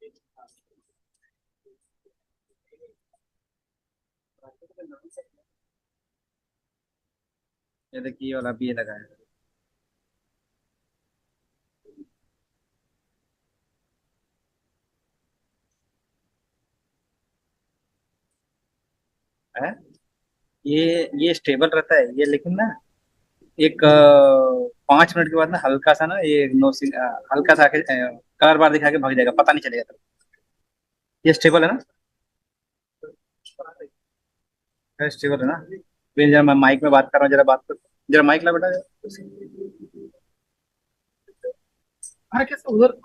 ये देखिए ये वाला भी ये लगा है। ये स्टेबल रहता है ये, लेकिन ना एक 5 मिनट के बाद ना हल्का सा ना ये हल्का सा आके कलर बार दिखा के भाग जाएगा, पता नहीं चलेगा। ये स्टेबल है ना? स्टेबल है ना? फिर जरा मैं माइक में बात कर रहा हूँ, जरा बात कर, जरा माइक ला बेटा। अरे कैसे उधर?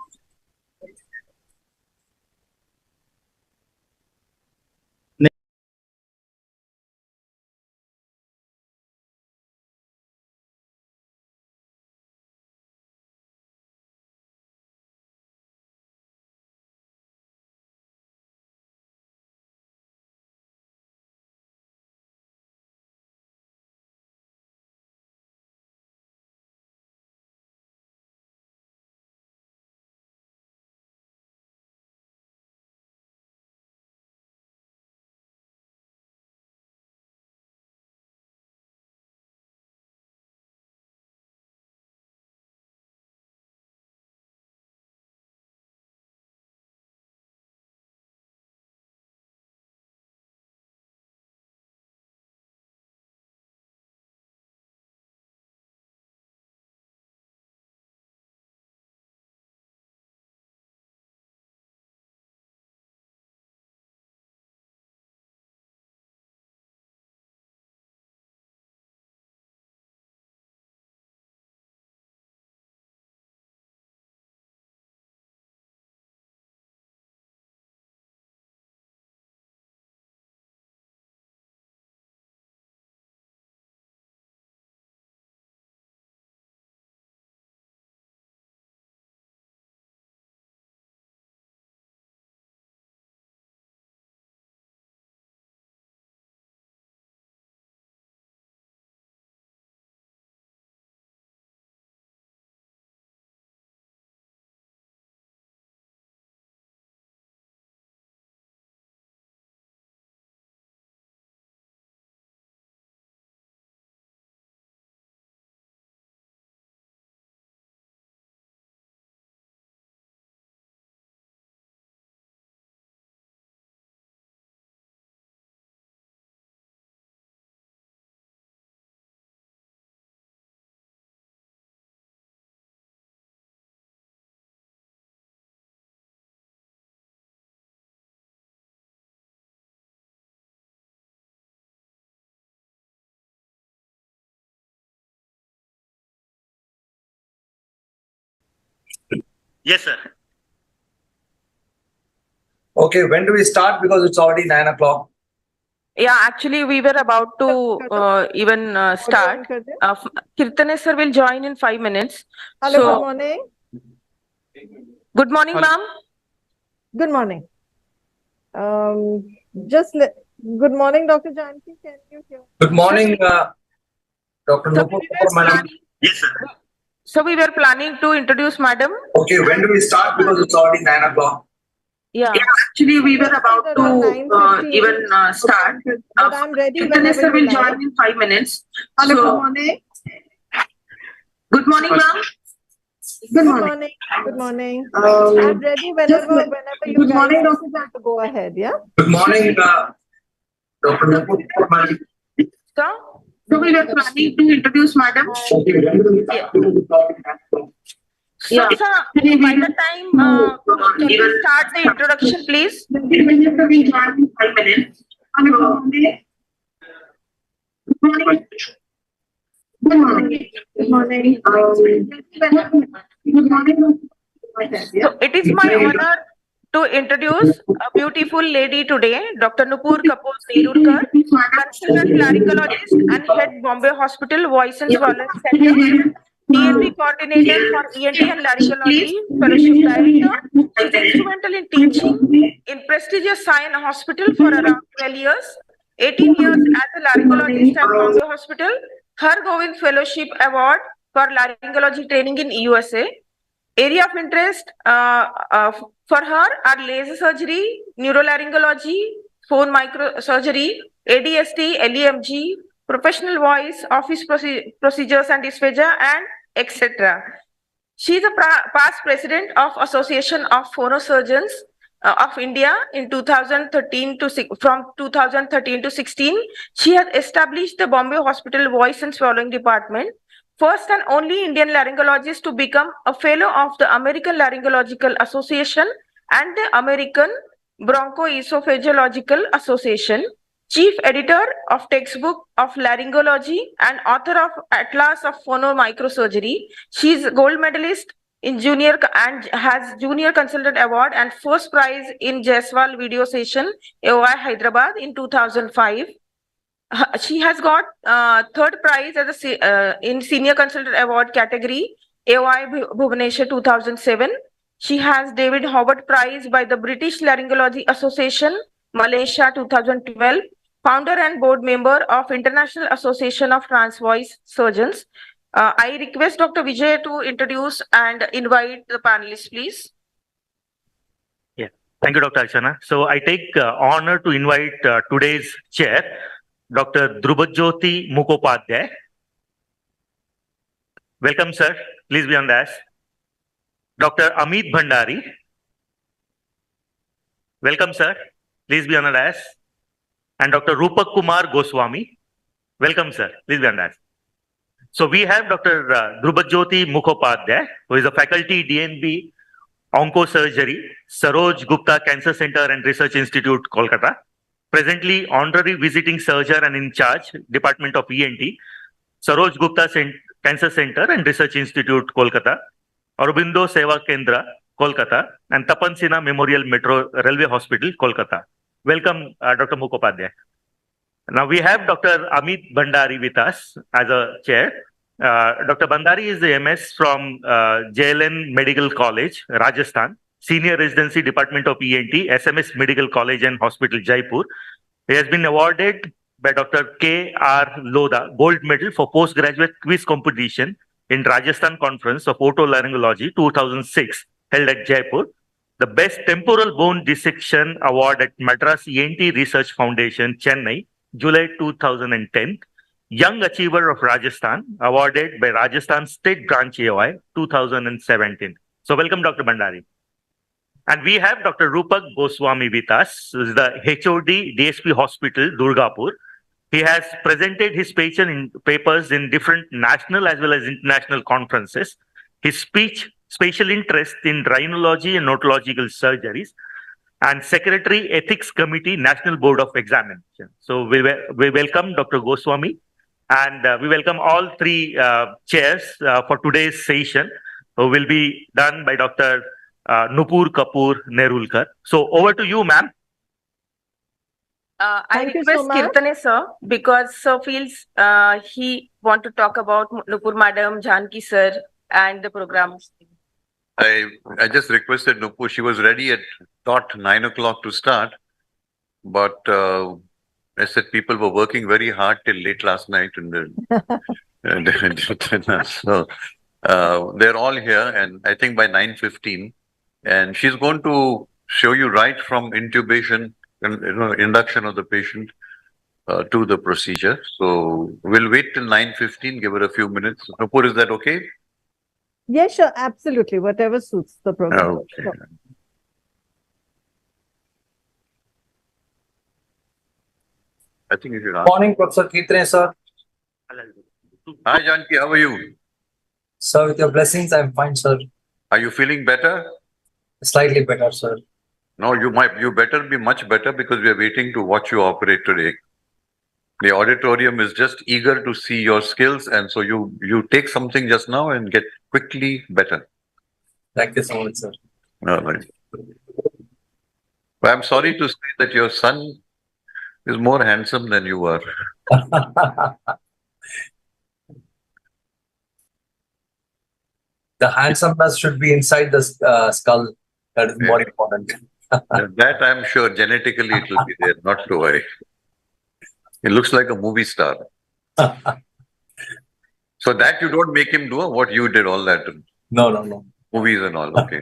Yes, sir. Okay, when do we start? Because it's already 9 o'clock. Yeah, actually, we were about to even start. Kirtane sir will join in 5 minutes. Hello, So, good morning. good morning, ma'am. Good morning. Good morning, Dr. Janki. Can you hear? Good morning, Dr. So Nupur, we were madam. planning, Yes, sir. so we were planning to introduce madam. Okay, when do we start? Because it's already 9 o'clock. Yeah, Yeah, actually, we were about to even start. But I'm ready Kirtane whenever sir you will like. join in 5 minutes. Hello, So, good morning. good morning, ma'am. Good morning. Good morning. I'm ready whenever you Good guys morning, want to go ahead. Yeah. Good morning, Dr. Nupur, madam. so we were planning to introduce madam. Okay, when do we start? Because it's already 9 o'clock. so Yeah. sir, by the time can we start the introduction, please? Kirtane sir will join in 5 minutes. Hello, good morning. Good morning. Good morning. Good morning. So it is my honor to introduce a beautiful lady today, Dr. Nupur Kapoor Nerurkar, consultant laryngologist and head Bombay Hospital Voice and Swallow Center, DNV coordinator for ENT and laryngology, fellowship director. She's instrumental in teaching in prestigious Sion Hospital for around 12 years, 18 years as a laryngologist at Bombay Hospital, Har Govind Fellowship Award for laryngology training in USA. Area of interest for her are laser surgery, neurolaryngology, phone microsurgery, ADST, LEMG, professional voice, office procedures and dysphagia, and etc. She is a past president of Association of Phonosurgeons of India in 2013 to from 2013 to 16. She has established the Bombay Hospital Voice and Swallowing Department, first and only Indian laryngologist to become a fellow of the American Laryngological Association and the American Bronchoesophageological Association, chief editor of textbook of laryngology and author of Atlas of Phonomicrosurgery. She is gold medalist in junior and has junior consultant award and first prize in Jaiswal video session AOI Hyderabad in 2005. She has got third prize as in senior consultant award category AOI Bhubaneswar 2007. She has David Howard Prize by the British Laryngology Association, Malaysia 2012, founder and board member of International Association of Trans Voice Surgeons. I request Dr. Vijay to introduce and invite the panelists, please. Yeah, thank you, Dr. Archana. So I take honor to invite today's chair, Dr. Drubajyoti Mukhopadhyay. Welcome, sir. Please be on the dais. Dr. Amit Bhandari. Welcome, sir. Please be on the dais. And Dr. Rupak Kumar Goswami. Welcome, sir. Please be on the dais. So we have Dr. Drubajyoti Mukhopadhyay, who is a faculty DNB Oncosurgery, Saroj Gupta Cancer Center and Research Institute, Kolkata. Presently honorary visiting surgeon and in charge, Department of ENT, Saroj Gupta Cancer Center and Research Institute, Kolkata, Aurobindo Seva Kendra, Kolkata, and Tapan Sinha Memorial Metro Railway Hospital, Kolkata. Welcome, Dr. Mukhopadhyay. Now we have Dr. Amit Bhandari with us as a chair. Dr. Bhandari is the MS from JLN Medical College, Rajasthan, Senior Residency Department of ENT, SMS Medical College and Hospital, Jaipur. He has been awarded by Dr. K.R. Lodha Gold Medal for Postgraduate Quiz Competition in Rajasthan Conference of Otolaryngology 2006, held at Jaipur. The Best Temporal Bone Dissection Award at Madras ENT Research Foundation, Chennai, July 2010. Young Achiever of Rajasthan, awarded by Rajasthan State Branch AOI 2017. So welcome, Dr. Bhandari. And we have Dr. Rupak Goswami with us, who is the HOD DSP Hospital, Durgapur. He has presented his papers in different national as well as international conferences. His special interest in rhinology and otological surgeries, and Secretary Ethics Committee, National Board of Examination. So we welcome Dr. Goswami, and we welcome all three chairs for today's session, who will be done by Dr. Nupur Kapoor Nerulkar. So over to you, ma'am. I Thank you request so much. Kirtane sir, because sir feels he want to talk about Nupur madam, Janki sir, and the program. I just requested Nupur. She was ready at dot 9 o'clock to start, but I said people were working very hard till late last night, and so they're all here, and I think by 9:15, and she's going to show you right from intubation and induction of the patient to the procedure. So we'll wait till 9:15. Give her a few minutes. Nupur, is that okay? Yes, sure, absolutely. Whatever suits the program. Okay. Sure. I think you should ask. Morning, Professor Kirtane, sir. Hi, Janki. How are you? Sir, with your blessings, I'm fine, sir. Are you feeling better? Slightly better, sir. No, you better be much better, because we are waiting to watch you operate today. The auditorium is just eager to see your skills, and so you take something just now and get quickly better. Thank you so much, sir. All right. But I'm sorry to say that your son is more handsome than you are. The handsomeness should be inside the skull. That is more important. That I'm sure genetically it will be there, not to worry. It looks like a movie star. So that you don't make him do what you did all that. No. Movies and all. Okay.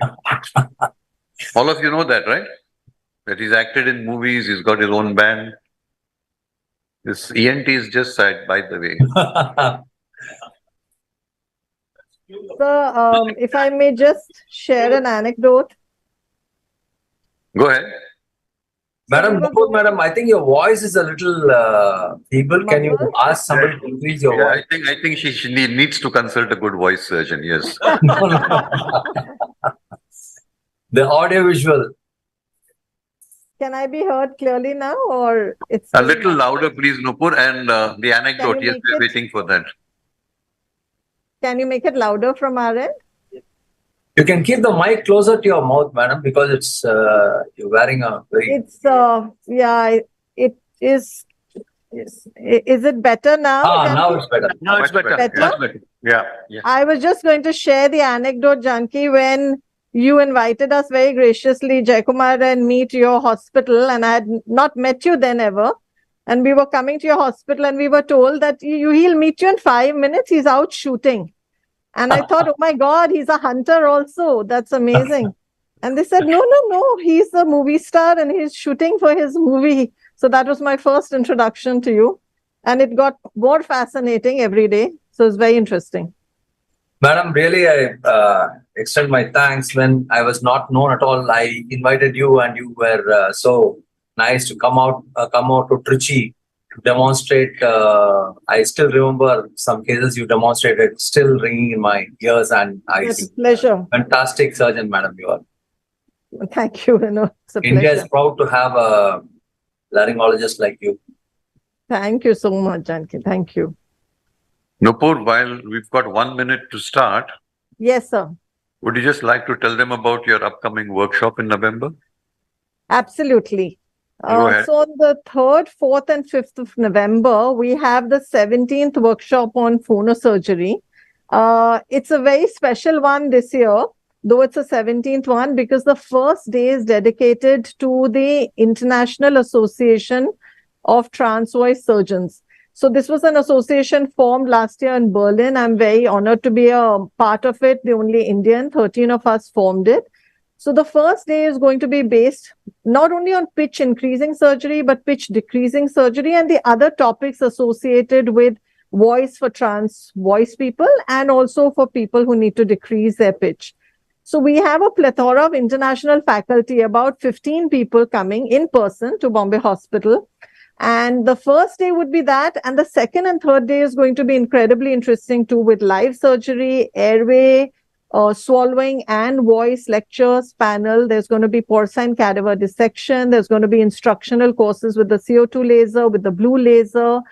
All of you know that, right? That he's acted in movies. He's got his own band. This ENT is just side, by the way. So, if I may just share an anecdote. Go ahead. Madam, we were Nupur, madam, I think your voice is a little feeble. Can you Muffled? ask somebody to increase your Yeah, voice? I think she needs to consult a good voice surgeon. Yes. No, no. The audio visual. Can I be heard clearly now, or it's A still little muffled? louder, please, Nupur. And the anecdote. you Yes, make we're it- waiting for that. Can you make it louder from our end? You can keep the mic closer to your mouth, madam, because it's you're wearing a very. It's yeah, it is. Is it better now? Janki? Now it's better. Now it's Much better. Better? Much better. Yeah. I was just going to share the anecdote, Janki, when you invited us very graciously, Jaikumar and me, to your hospital, and I had not met you then ever. And we were coming to your hospital, and we were told that he'll meet you in 5 minutes. He's out shooting. And I thought, oh my God, he's a hunter also. That's amazing. And they said, no, he's a movie star and he's shooting for his movie. So that was my first introduction to you. And it got more fascinating every day. So it's very interesting. Madam, really, I extend my thanks. When I was not known at all, I invited you, and you were so nice to come out to Trichy to demonstrate. I still remember some cases you demonstrated, still ringing in my ears, and I It's a think pleasure. fantastic surgeon, madam. You are. Thank you. It's a India pleasure. is proud to have a laryngologist like you. Thank you so much, Janki. Thank you. Nupur, while we've got 1 minute to start, Yes, sir. would you just like to tell them about your upcoming workshop in November? Absolutely. Go ahead. So on the 3rd, 4th, and 5th of November, we have the 17th workshop on phonosurgery. It's a very special one this year, though it's a 17th one, because the first day is dedicated to the International Association of Transvoice Surgeons. So this was an association formed last year in Berlin. I'm very honored to be a part of it, the only Indian. 13 of us formed it. So the first day is going to be based not only on pitch increasing surgery, but pitch decreasing surgery and the other topics associated with voice for trans voice people and also for people who need to decrease their pitch. So we have a plethora of international faculty, about 15 people coming in person to Bombay Hospital. And the first day would be that. And the second and third day is going to be incredibly interesting too, with live surgery, airway, swallowing and voice lectures panel. There's going to be porcine cadaver dissection. There's going to be instructional courses with the CO2 laser, with the blue laser.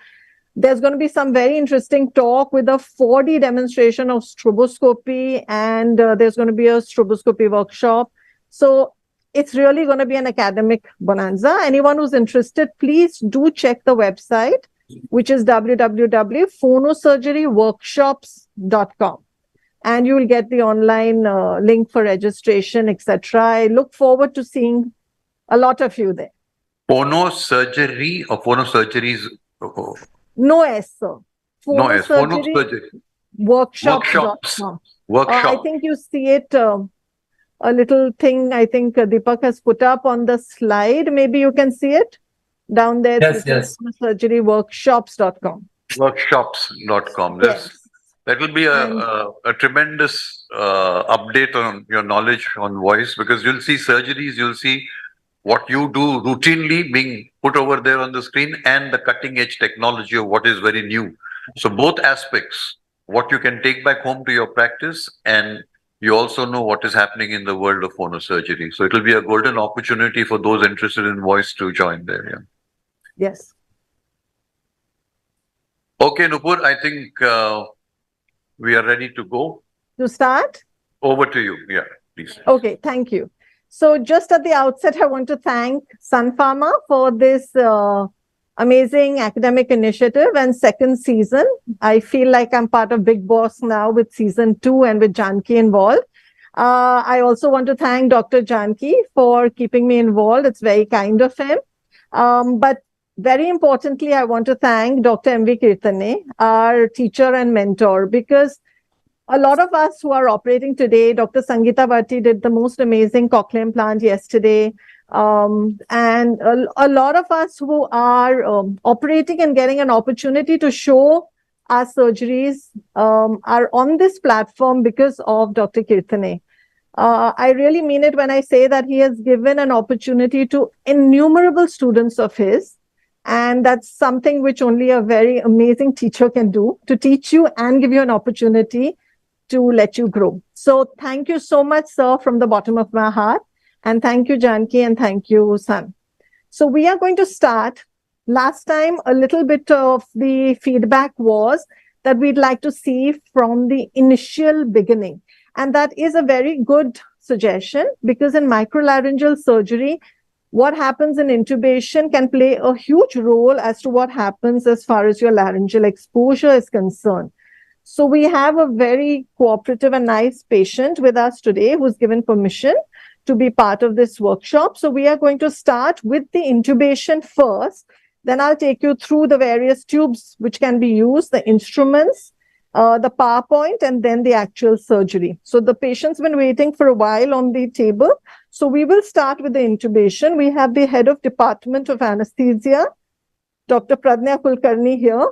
There's going to be some very interesting talk with a 4D demonstration of stroboscopy, and there's going to be a stroboscopy workshop. So it's really going to be an academic bonanza. Anyone who's interested, please do check the website, which is www.phonosurgeryworkshops.com. And you will get the online link for registration, etc. I look forward to seeing a lot of you there. Phonosurgery or phonosurgeries? No S, sir. No, yes. Phonosurgery. Workshops.com. Workshop. I think you see it, a little thing I think Deepak has put up on the slide. Maybe you can see it down there. Yes. Phonosurgeryworkshops.com. Workshops.com. Yes. That will be a tremendous update on your knowledge on voice, because you'll see surgeries, you'll see what you do routinely being put over there on the screen and the cutting edge technology of what is very new. So both aspects, what you can take back home to your practice, and you also know what is happening in the world of phonosurgery. So it will be a golden opportunity for those interested in voice to join there. Yeah. Yes. Okay, Nupur, I think we are ready to go. To start? Over to you. Yeah, please. Okay, thank you. So just at the outset, I want to thank Sun Pharma for this amazing academic initiative and second season. I feel like I'm part of Big Boss now with season 2 and with Janki involved. I also want to thank Dr. Janki for keeping me involved. It's very kind of him. But very importantly, I want to thank Dr. M.V. Kirtane, our teacher and mentor, because a lot of us who are operating today, Dr. Sangeeta Bhatti did the most amazing cochlear implant yesterday. And a lot of us who are operating and getting an opportunity to show our surgeries are on this platform because of Dr. Kirtane. I really mean it when I say that he has given an opportunity to innumerable students of his. And that's something which only a very amazing teacher can do, to teach you and give you an opportunity to let you grow. So thank you so much, sir, from the bottom of my heart. And thank you, Janki, and thank you, Sun. So we are going to start. Last time, a little bit of the feedback was that we'd like to see from the initial beginning. And that is a very good suggestion, because in microlaryngeal surgery, what happens in intubation can play a huge role as to what happens as far as your laryngeal exposure is concerned. So we have a very cooperative and nice patient with us today who's given permission to be part of this workshop. So we are going to start with the intubation first. Then I'll take you through the various tubes which can be used, the instruments, the PowerPoint, and then the actual surgery. So the patient's been waiting for a while on the table. So we will start with the intubation. We have the head of Department of Anesthesia, Dr. Pradnya Kulkarni here,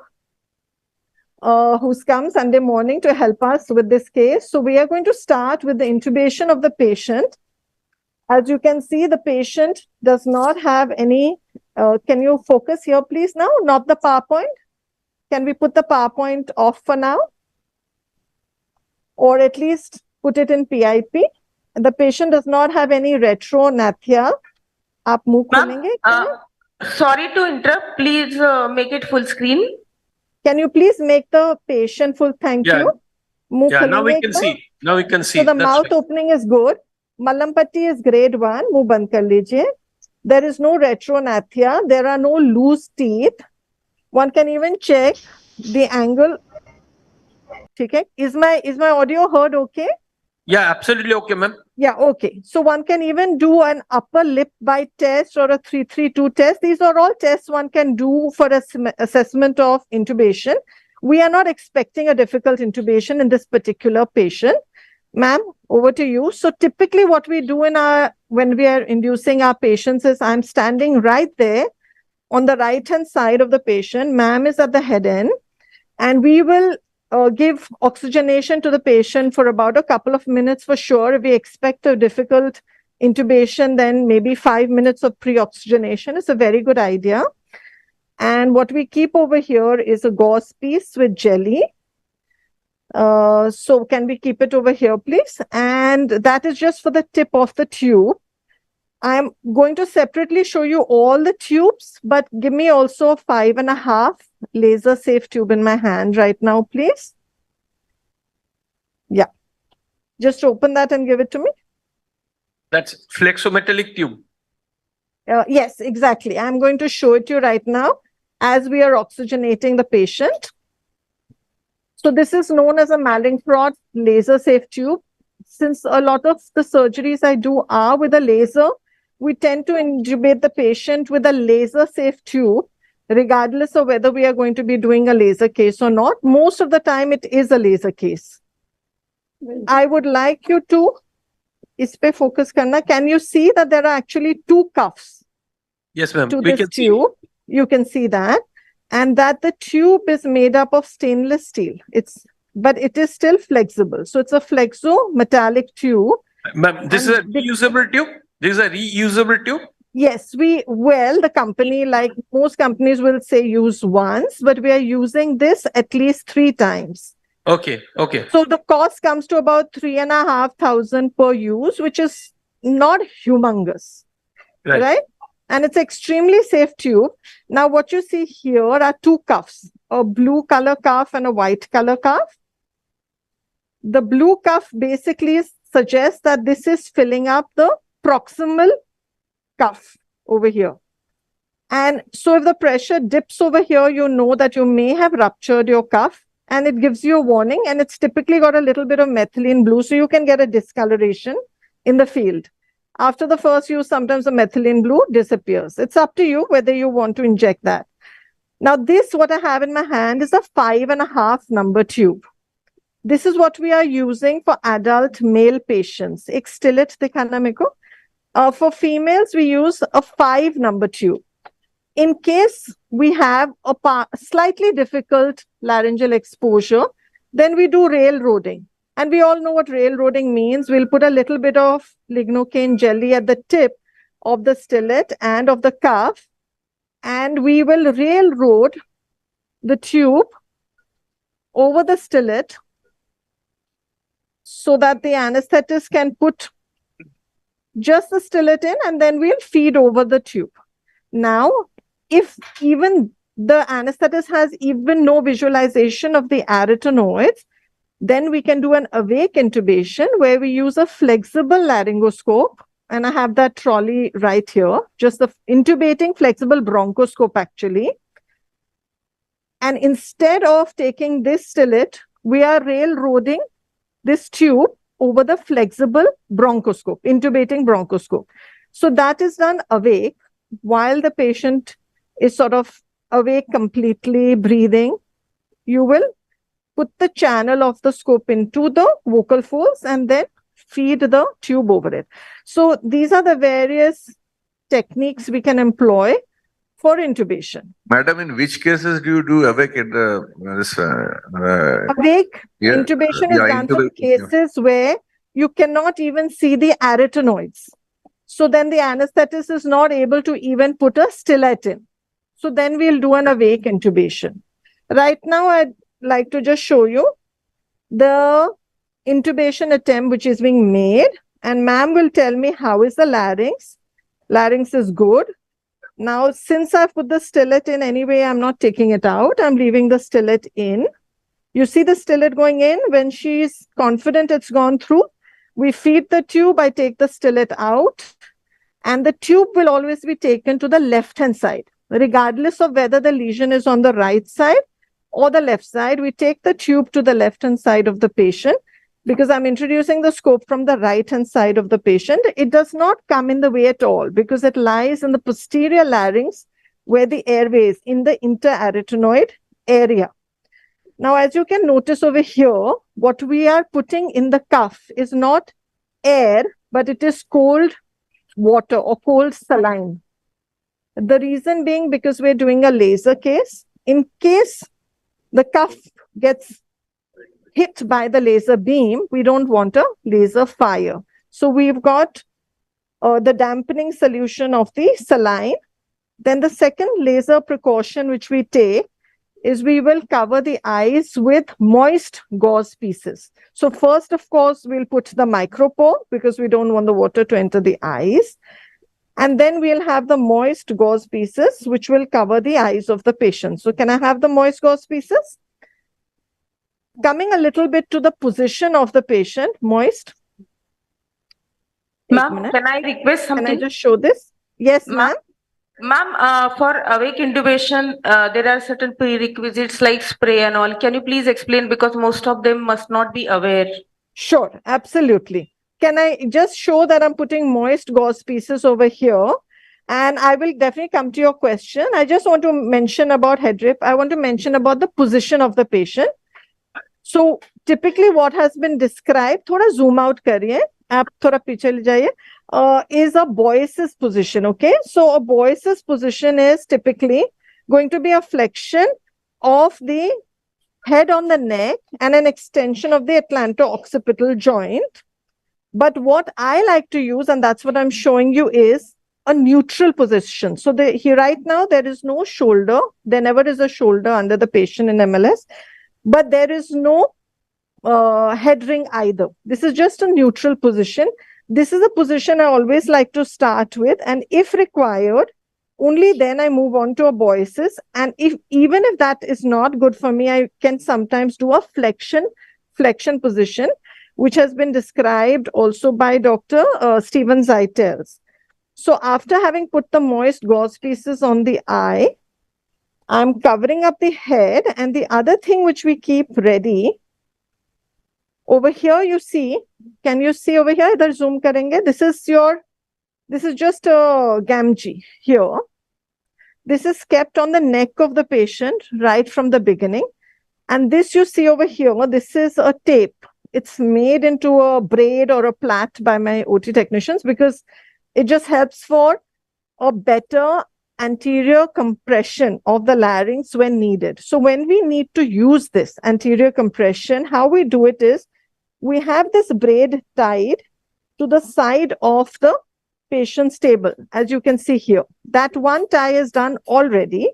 who's come Sunday morning to help us with this case. So we are going to start with the intubation of the patient. As you can see, the patient does not have any, can you focus here please now, not the PowerPoint? Can we put the PowerPoint off for now? Or at least put it in PIP. The patient does not have any retronathia. Aap muh khulenge? Sorry to interrupt. Please make it full screen. Can you please make the patient full? Thank you. Yeah, now we can see. Now we can see. So the That's mouth right. opening is good. Malampatti is grade 1. Muh band kar lijiye. There is no retronathia. There are no loose teeth. One can even check the angle. Okay. Is my audio heard okay? Yeah, absolutely okay, ma'am. Yeah, okay. So one can even do an upper lip bite test or a 332 test. These are all tests one can do for assessment of intubation. We are not expecting a difficult intubation in this particular patient. Ma'am, over to you. So typically what we do when we are inducing our patients is I'm standing right there on the right-hand side of the patient. Ma'am is at the head end, and we will give oxygenation to the patient for about a couple of minutes for sure. If we expect a difficult intubation, then maybe 5 minutes of pre-oxygenation is a very good idea. And what we keep over here is a gauze piece with jelly. So can we keep it over here, please? And that is just for the tip of the tube. I'm going to separately show you all the tubes, but give me also a 5.5 laser safe tube in my hand right now, please. Yeah. Just open that and give it to me. That's flexometallic tube. Yes, exactly. I'm going to show it to you right now as we are oxygenating the patient. So this is known as a Mallinckrodt laser safe tube. Since a lot of the surgeries I do are with a laser, we tend to intubate the patient with a laser safe tube, regardless of whether we are going to be doing a laser case or not. Most of the time it is a laser case. I would like you to is pe focus karna. Can you see that there are actually 2 cuffs Yes, ma'am. to We this can see. tube? You can see that. And that the tube is made up of stainless steel. But it is still flexible. So it's a flexo metallic tube. Ma'am, this is a reusable tube. This is a reusable tube. Yes, the company, like most companies, will say use once, but we are using this at least 3 times. Okay, okay. So the cost comes to about 3,500 per use, which is not humongous, right? And it's extremely safe tube. Now, what you see here are 2 cuffs, a blue color cuff and a white color cuff. The blue cuff basically suggests that this is filling up the proximal cuff over here. And so if the pressure dips over here, you know that you may have ruptured your cuff, and it gives you a warning, and it's typically got a little bit of methylene blue, so you can get a discoloration in the field. After the first use, sometimes the methylene blue disappears. It's up to you whether you want to inject that. Now this, what I have in my hand, is a 5.5 number tube. This is what we are using for adult male patients. एक stellate दिखाना मेरे को. For females, we use a 5-number tube. In case we have a slightly difficult laryngeal exposure, then we do railroading. And we all know what railroading means. We'll put a little bit of lignocaine jelly at the tip of the stillet and of the cuff, and we will railroad the tube over the stillet so that the anesthetist can put just the stillet in, and then we'll feed over the tube. Now, if even the anesthetist has even no visualization of the arytenoids, then we can do an awake intubation where we use a flexible laryngoscope. And I have that trolley right here, just the intubating flexible bronchoscope actually. And instead of taking this stillet, we are railroading this tube over the flexible bronchoscope, intubating bronchoscope. So that is done awake while the patient is sort of awake, completely breathing. You will put the channel of the scope into the vocal folds and then feed the tube over it. So these are the various techniques we can employ for intubation. Madam, in which cases do you do awake in this? Awake Yeah, intubation is yeah, done for intubation, cases where you cannot even see the arytenoids. So then the anesthetist is not able to even put a stillet in. So then we'll do an awake intubation. Right now, I'd like to just show you the intubation attempt which is being made, and ma'am will tell me how is the larynx. Larynx is good. Now, since I've put the stillet in anyway, I'm not taking it out. I'm leaving the stillet in. You see the stillet going in. When she's confident it's gone through, we feed the tube. I take the stillet out, and the tube will always be taken to the left-hand side. Regardless of whether the lesion is on the right side or the left side, we take the tube to the left-hand side of the patient because I'm introducing the scope from the right-hand side of the patient. It does not come in the way at all because it lies in the posterior larynx where the airway is, in the interarytenoid area. Now, as you can notice over here, what we are putting in the cuff is not air, but it is cold water or cold saline. The reason being because we're doing a laser case. In case the cuff gets hit by the laser beam, we don't want a laser fire. So we've got the dampening solution of the saline. Then the second laser precaution which we take is we will cover the eyes with moist gauze pieces. So first, of course, we'll put the micropore because we don't want the water to enter the eyes. And then we'll have the moist gauze pieces, which will cover the eyes of the patient. So can I have the moist gauze pieces? Coming a little bit to the position of the patient, moist. Ma'am, can I request Can I something? just show this? Yes, ma'am. Ma'am, for awake intubation, there are certain prerequisites like spray and all. Can you please explain, because most of them must not be aware? Sure, absolutely. Can I just show that I'm putting moist gauze pieces over here? And I will definitely come to your question. I just want to mention about head drape. I want to mention about the position of the patient. So typically what has been described, thoda zoom out kariye, aap thoda piche le jaiye, is a Boyce's position, okay? So a Boyce's position is typically going to be a flexion of the head on the neck and an extension of the atlanto-occipital joint. But what I like to use, and that's what I'm showing you, is a neutral position. So here right now, there is no shoulder. There never is a shoulder under the patient in MLS, but there is no head ring either. This is just a neutral position. This is a position I always like to start with. And if required, only then I move on to a Boyce's. And even if that is not good for me, I can sometimes do a flexion position, which has been described also by Dr. Stephen Zeitels. So after having put the moist gauze pieces on the eye, I'm covering up the head. And the other thing which we keep ready, over here you see, can you see over here? Idhar zoom karenge. This is just a gamgee here. This is kept on the neck of the patient right from the beginning. And this you see over here, this is a tape. It's made into a braid or a plait by my OT technicians because it just helps for a better anterior compression of the larynx when needed. So when we need to use this anterior compression, how we do it is we have this braid tied to the side of the patient's table, as you can see here. That one tie is done already.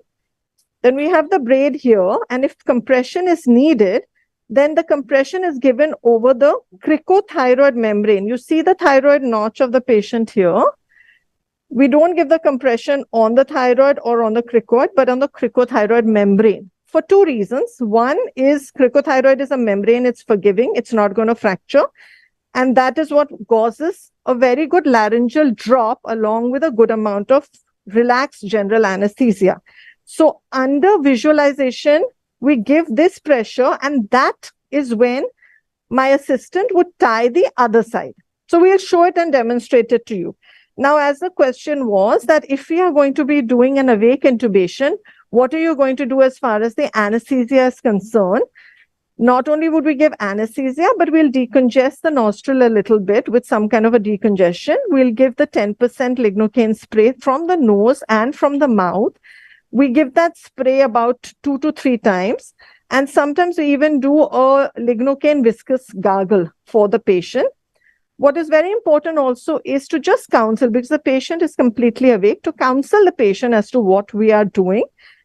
Then we have the braid here, and if compression is needed, then the compression is given over the cricothyroid membrane. You see the thyroid notch of the patient here. We don't give the compression on the thyroid or on the cricoid, but on the cricothyroid membrane for two reasons. One is cricothyroid is a membrane, it's forgiving, it's not going to fracture. And that is what causes a very good laryngeal drop along with a good amount of relaxed general anesthesia. So under visualization, we give this pressure, and that is when my assistant would tie the other side. So we'll show it and demonstrate it to you. Now, as the question was that if we are going to be doing an awake intubation, what are you going to do as far as the anesthesia is concerned? Not only would we give anesthesia, but we'll decongest the nostril a little bit with some kind of a decongestion. We'll give the 10% lignocaine spray from the nose and from the mouth. We give that spray about 2 to 3 times. And sometimes we even do a lignocaine viscous gargle for the patient. What is very important also is to just counsel, because the patient is completely awake, to counsel the patient as to what we are doing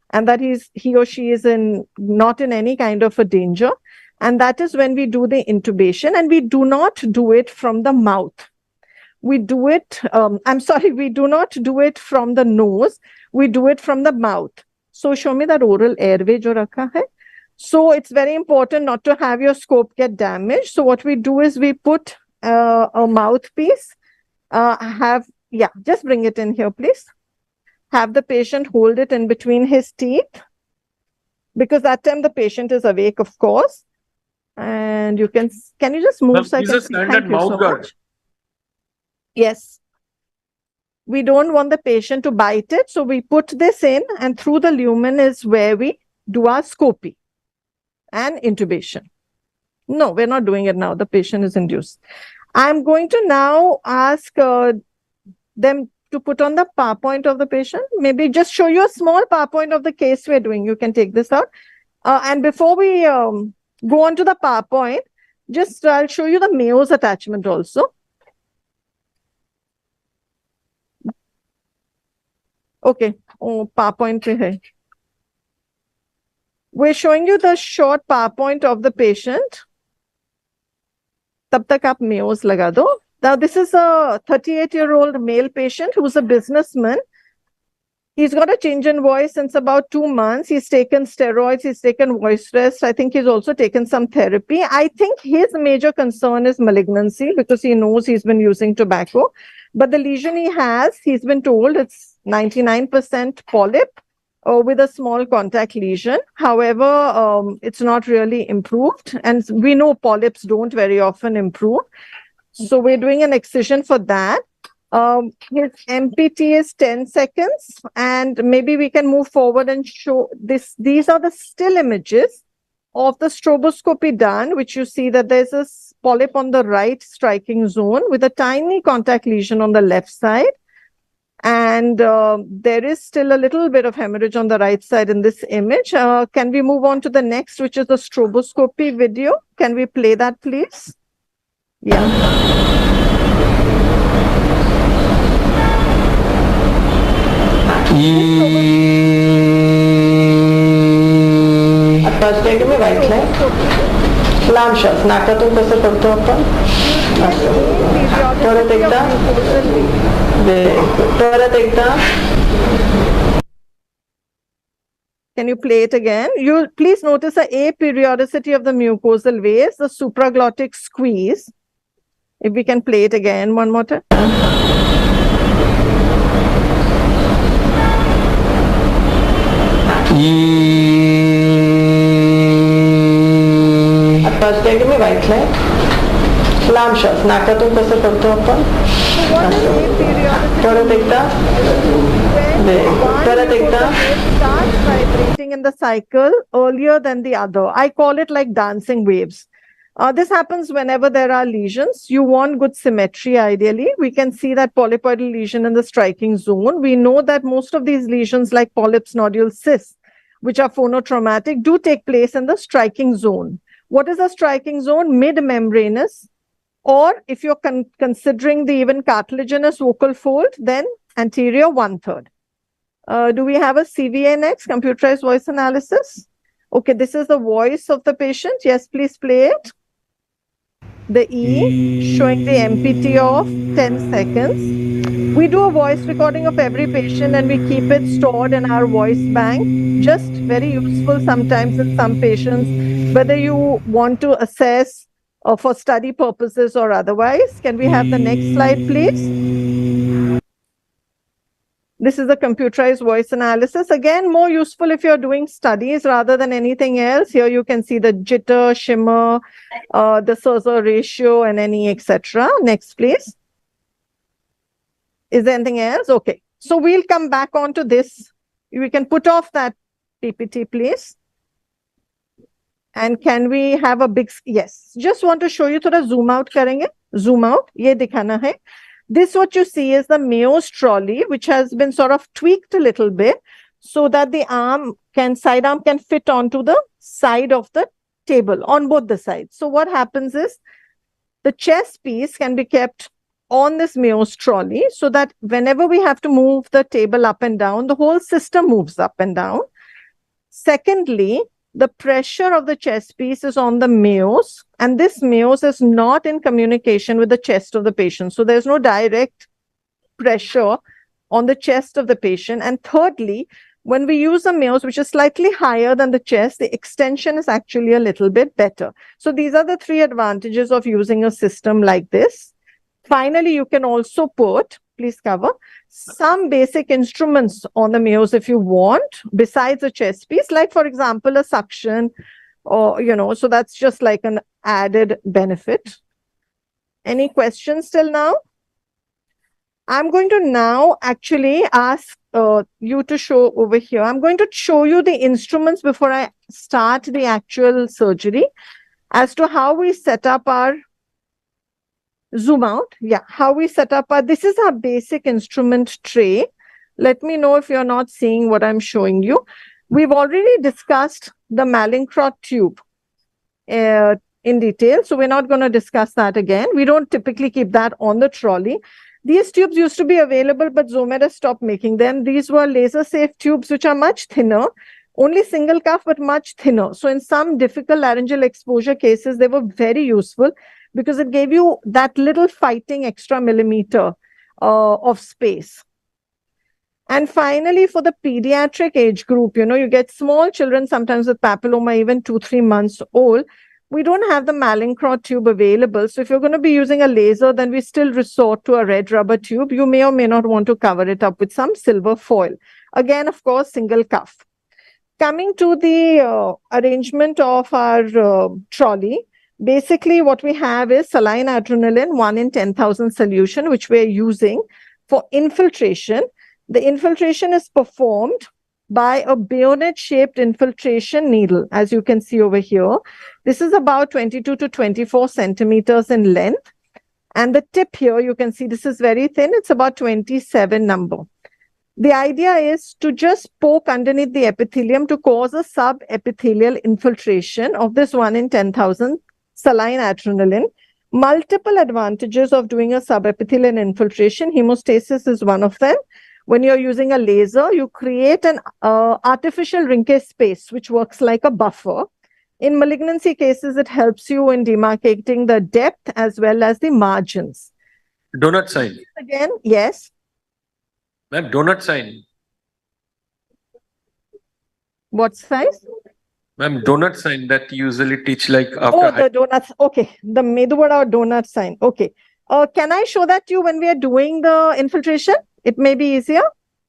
and that he or she is not in any kind of a danger. And that is when we do the intubation, and we do not do it from the mouth. We do it, we do not do it from the nose. We do it from the mouth. So show me that oral airway jo rakha hai. So it's very important not to have your scope get damaged. So what we do is we put a mouthpiece, just bring it in here, please. Have the patient hold it in between his teeth, because that time the patient is awake, of course. And you can you just move? So I can see? Thank you so much. Yes. We don't want the patient to bite it. So we put this in, and through the lumen is where we do our scopy and intubation. No, we're not doing it now. The patient is induced. I'm going to now ask them to put on the PowerPoint of the patient. Maybe just show you a small PowerPoint of the case we're doing. You can take this out. And before we go on to the PowerPoint, I'll show you the Mayo's attachment also. Okay. Oh, PowerPoint pe hai. We're showing you the short PowerPoint of the patient. Tab tak aap Mayo's laga do. Now, this is a 38-year-old male patient who's a businessman. He's got a change in voice since about 2 months. He's taken steroids. He's taken voice rest. I think he's also taken some therapy. I think his major concern is malignancy, because he knows he's been using tobacco. But the lesion he has, he's been told it's 99% polyp with a small contact lesion. However, it's not really improved. And we know polyps don't very often improve. So we're doing an excision for that. His MPT is 10 seconds. And maybe we can move forward and show this. These are the still images of the stroboscopy done, which you see that there's a polyp on the right striking zone with a tiny contact lesion on the left side. And there is still a little bit of hemorrhage on the right side in this image. Can we move on to the next, which is the stroboscopy video? Can we play that, please? Yeah. First take me right leg. Laam shots. नाकातून कसं करतो आपण? परत एकदा. परत एकदा. Can you play it again? You please notice the aperiodicity of the mucosal waves, the supraglottic squeeze. If we can play it again one more time. First take me right leg. Laam shots. नाकातून कसं करतो आपण? परत एकदा. परत एकदा. starts vibrating in the cycle earlier than the other. I call it like dancing waves. This happens whenever there are lesions. You want good symmetry, ideally. We can see that polypoidal lesion in the striking zone. We know that most of these lesions, like polyps, nodules, cysts, which are phonotraumatic, do take place in the striking zone. What is a striking zone? Mid-membranous, or if you're considering the even cartilaginous vocal fold, then anterior 1/3. Do we have a CVA next, computerized voice analysis? Okay, this is the voice of the patient. Yes, please play it. The E showing the MPT of 10 seconds. We do a voice recording of every patient and we keep it stored in our voice bank. Just very useful sometimes in some patients, whether you want to assess for study purposes or otherwise. Can we have the next slide, please? This is the computerized voice analysis. Again, more useful if you're doing studies rather than anything else. Here you can see the jitter, shimmer, the Surzer ratio, and any etc. Next, please. Is there anything else? Okay. So we'll come back onto this. We can put off that PPT, please. And can we have a big, yes. Just want to show you, thoda zoom out karenge. Zoom out. Ye dikhana hai. This, what you see, is the Mayo's trolley, which has been sort of tweaked a little bit so that the side arm can fit onto the side of the table on both the sides. So what happens is the chest piece can be kept on this Mayo's trolley so that whenever we have to move the table up and down, the whole system moves up and down. Secondly, the pressure of the chest piece is on the Mayo's, and this Mayo's is not in communication with the chest of the patient. So there's no direct pressure on the chest of the patient. And thirdly, when we use a Mayo's, which is slightly higher than the chest, the extension is actually a little bit better. So these are the three advantages of using a system like this. Finally, you can also put, please cover, some basic instruments on the Mayo's if you want, besides a chest piece, like for example, a suction, or, so that's just like an added benefit. Any questions till now? I'm going to now actually ask you to show over here. I'm going to show you the instruments before I start the actual surgery as to how we set up our zoom out. Yeah, how we set up this is our basic instrument tray. Let me know if you're not seeing what I'm showing you. We've already discussed the Mallinckrodt tube in detail, so we're not going to discuss that again. We don't typically keep that on the trolley. These tubes used to be available, but Zomed has stopped making them. These were laser-safe tubes, which are much thinner, only single cuff, but much thinner. So in some difficult laryngeal exposure cases, they were very useful, because it gave you that little fighting extra millimeter of space. And finally, for the pediatric age group, you get small children sometimes with papilloma, even 2-3 months old. We don't have the Mallinckrodt tube available. So if you're going to be using a laser, then we still resort to a red rubber tube. You may or may not want to cover it up with some silver foil. Again, of course, single cuff. Coming to the arrangement of our trolley, basically, what we have is saline adrenaline 1 in 10,000 solution, which we're using for infiltration. The infiltration is performed by a bayonet-shaped infiltration needle, as you can see over here. This is about 22 to 24 centimeters in length. And the tip here, you can see this is very thin. It's about 27 number. The idea is to just poke underneath the epithelium to cause a subepithelial infiltration of this 1 in 10,000 saline adrenaline. Multiple advantages of doing a subepithelial infiltration. Hemostasis is one of them. When you're using a laser, you create an artificial Rinke space, which works like a buffer. In malignancy cases, it helps you in demarcating the depth as well as the margins. Donut sign. Again, yes. Ma'am, donut sign. What size? Ma'am, donut sign that you usually teach like after. Oh, the donuts. Okay. The Meduvada donut sign. Okay. Can I show that to you when we are doing the infiltration? It may be easier.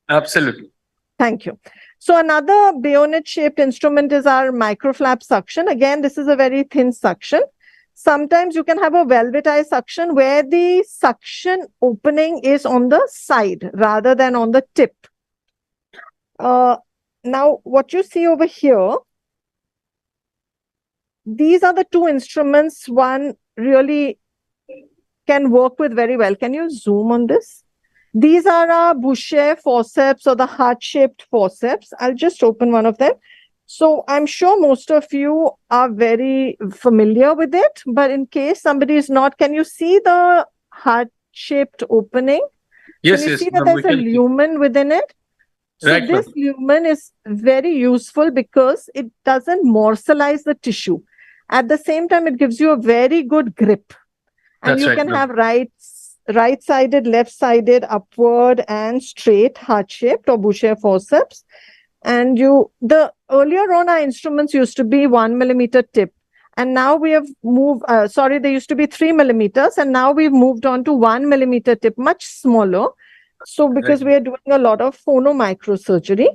Absolutely. Thank you. So another bayonet-shaped instrument is our microflap suction. Again, this is a very thin suction. Sometimes you can have a velvet eye suction where the suction opening is on the side rather than on the tip. now what you see over here, these are the two instruments one really can work with very well. Can you zoom on this? These are our Boucher forceps or the heart-shaped forceps. I'll just open one of them. So I'm sure most of you are very familiar with it, but in case somebody is not, can you see the heart-shaped opening? Yes, Can you yes, see that ma'am, we there's a can see. lumen within it? So Right, this ma'am. lumen is very useful because it doesn't morselize the tissue. At the same time, it gives you a very good grip. And That's you right, can ma'am. have right-sided, left-sided, upward and straight heart-shaped or Boucher forceps. And the earlier on our instruments used to be 1 millimeter tip. And now we have moved, they used to be 3 millimeters. And now we've moved on to 1 millimeter tip, much smaller. So because Right. we are doing a lot of phonomicrosurgery.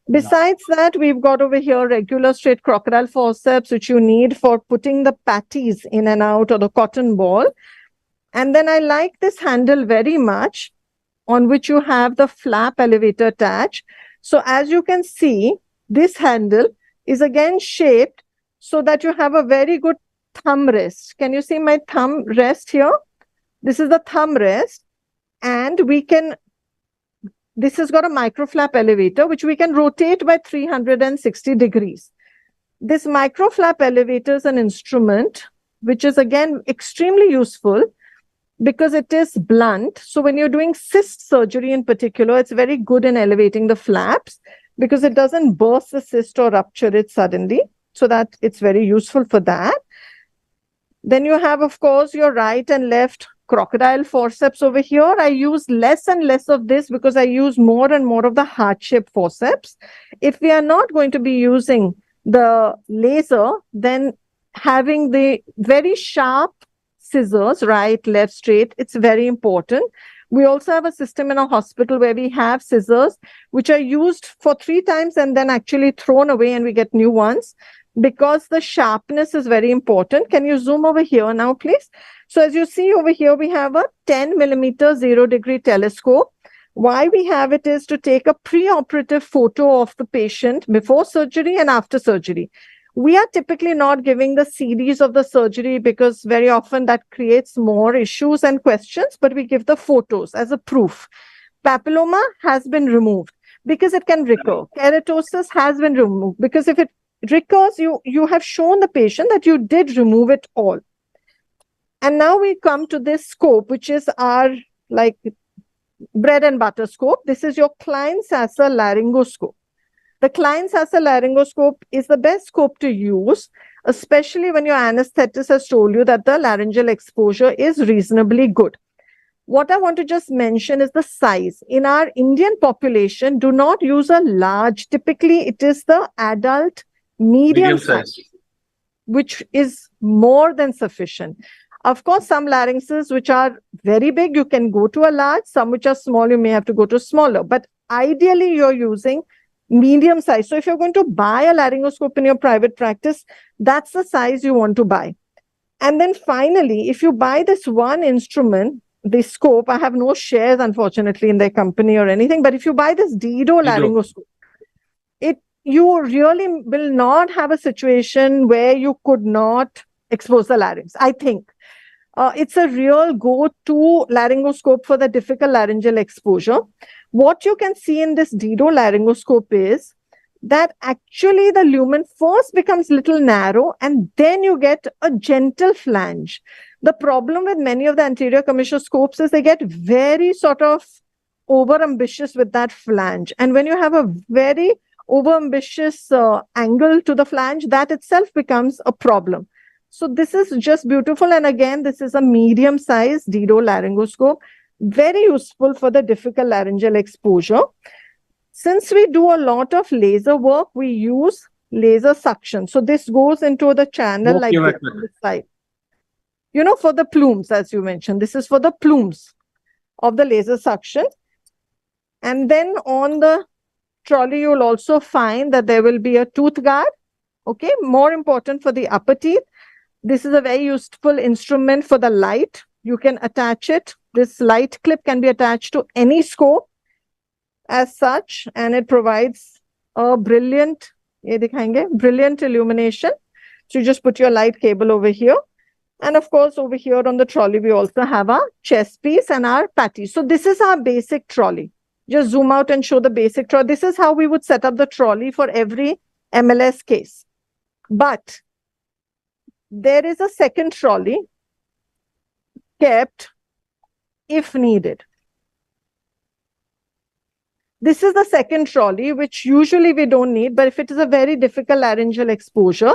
Besides that, we've got over here regular straight crocodile forceps, which you need for putting the patties in and out or the cotton ball. And then I like this handle very much, on which you have the flap elevator attached. So as you can see, this handle is again shaped so that you have a very good thumb rest. Can you see my thumb rest here? This is the thumb rest. And this has got a micro flap elevator, which we can rotate by 360 degrees. This micro flap elevator is an instrument which is again extremely useful because it is blunt. So when you're doing cyst surgery in particular, it's very good in elevating the flaps because it doesn't burst the cyst or rupture it suddenly. So that it's very useful for that. Then you have, of course, your right and left crocodile forceps over here. I use less and less of this because I use more and more of the heart-shaped forceps. If we are not going to be using the laser, then having the very sharp scissors, right, left, straight, it's very important. We also have a system in a hospital where we have scissors which are used for 3 times and then actually thrown away and we get new ones because the sharpness is very important. Can you zoom over here now, please? So as you see over here, we have a 10 millimeter 0-degree telescope. Why we have it is to take a preoperative photo of the patient before surgery and after surgery. We are typically not giving the CDs of the surgery because very often that creates more issues and questions, but we give the photos as a proof. Papilloma has been removed because it can recur. Keratosis has been removed because if it recurs, you have shown the patient that you did remove it all. And now we come to this scope, which is our like bread and butter scope. This is your Klein-Sasser laryngoscope. The Klein-Sasser laryngoscope is the best scope to use, especially when your anesthetist has told you that the laryngeal exposure is reasonably good. What I want to just mention is the size. In our Indian population, do not use a large. Typically, it is the adult medium size, which is more than sufficient. Of course, some larynxes which are very big, you can go to a large. Some which are small, you may have to go to smaller. But ideally, you're using medium size. So if you're going to buy a laryngoscope in your private practice, that's the size you want to buy. And then finally, if you buy this one instrument, the scope, I have no shares, unfortunately, in their company or anything. But if you buy this Dido laryngoscope, you really will not have a situation where you could not expose the larynx, I think. It's a real go-to laryngoscope for the difficult laryngeal exposure. What you can see in this Dido laryngoscope is that actually the lumen first becomes little narrow and then you get a gentle flange. The problem with many of the anterior commissure scopes is they get very sort of over-ambitious with that flange. And when you have a very over-ambitious angle to the flange, that itself becomes a problem. So this is just beautiful. And again, this is a medium-sized Dido laryngoscope, very useful for the difficult laryngeal exposure. Since we do a lot of laser work, we use laser suction. So this goes into the channel like this on the side. You know, for the plumes, as you mentioned, this is for the plumes of the laser suction. And then on the trolley, you'll also find that there will be a tooth guard. Okay, more important for the upper teeth. This is a very useful instrument for the light. You can attach it. This light clip can be attached to any scope as such, and it provides a brilliant, ye dikhayenge, brilliant illumination. So you just put your light cable over here. And of course, over here on the trolley, we also have our chest piece and our patty. So this is our basic trolley. Just zoom out and show the basic trolley. This is how we would set up the trolley for every MLS case. But there is a second trolley kept if needed. This is the second trolley, which usually we don't need, but if it is a very difficult laryngeal exposure,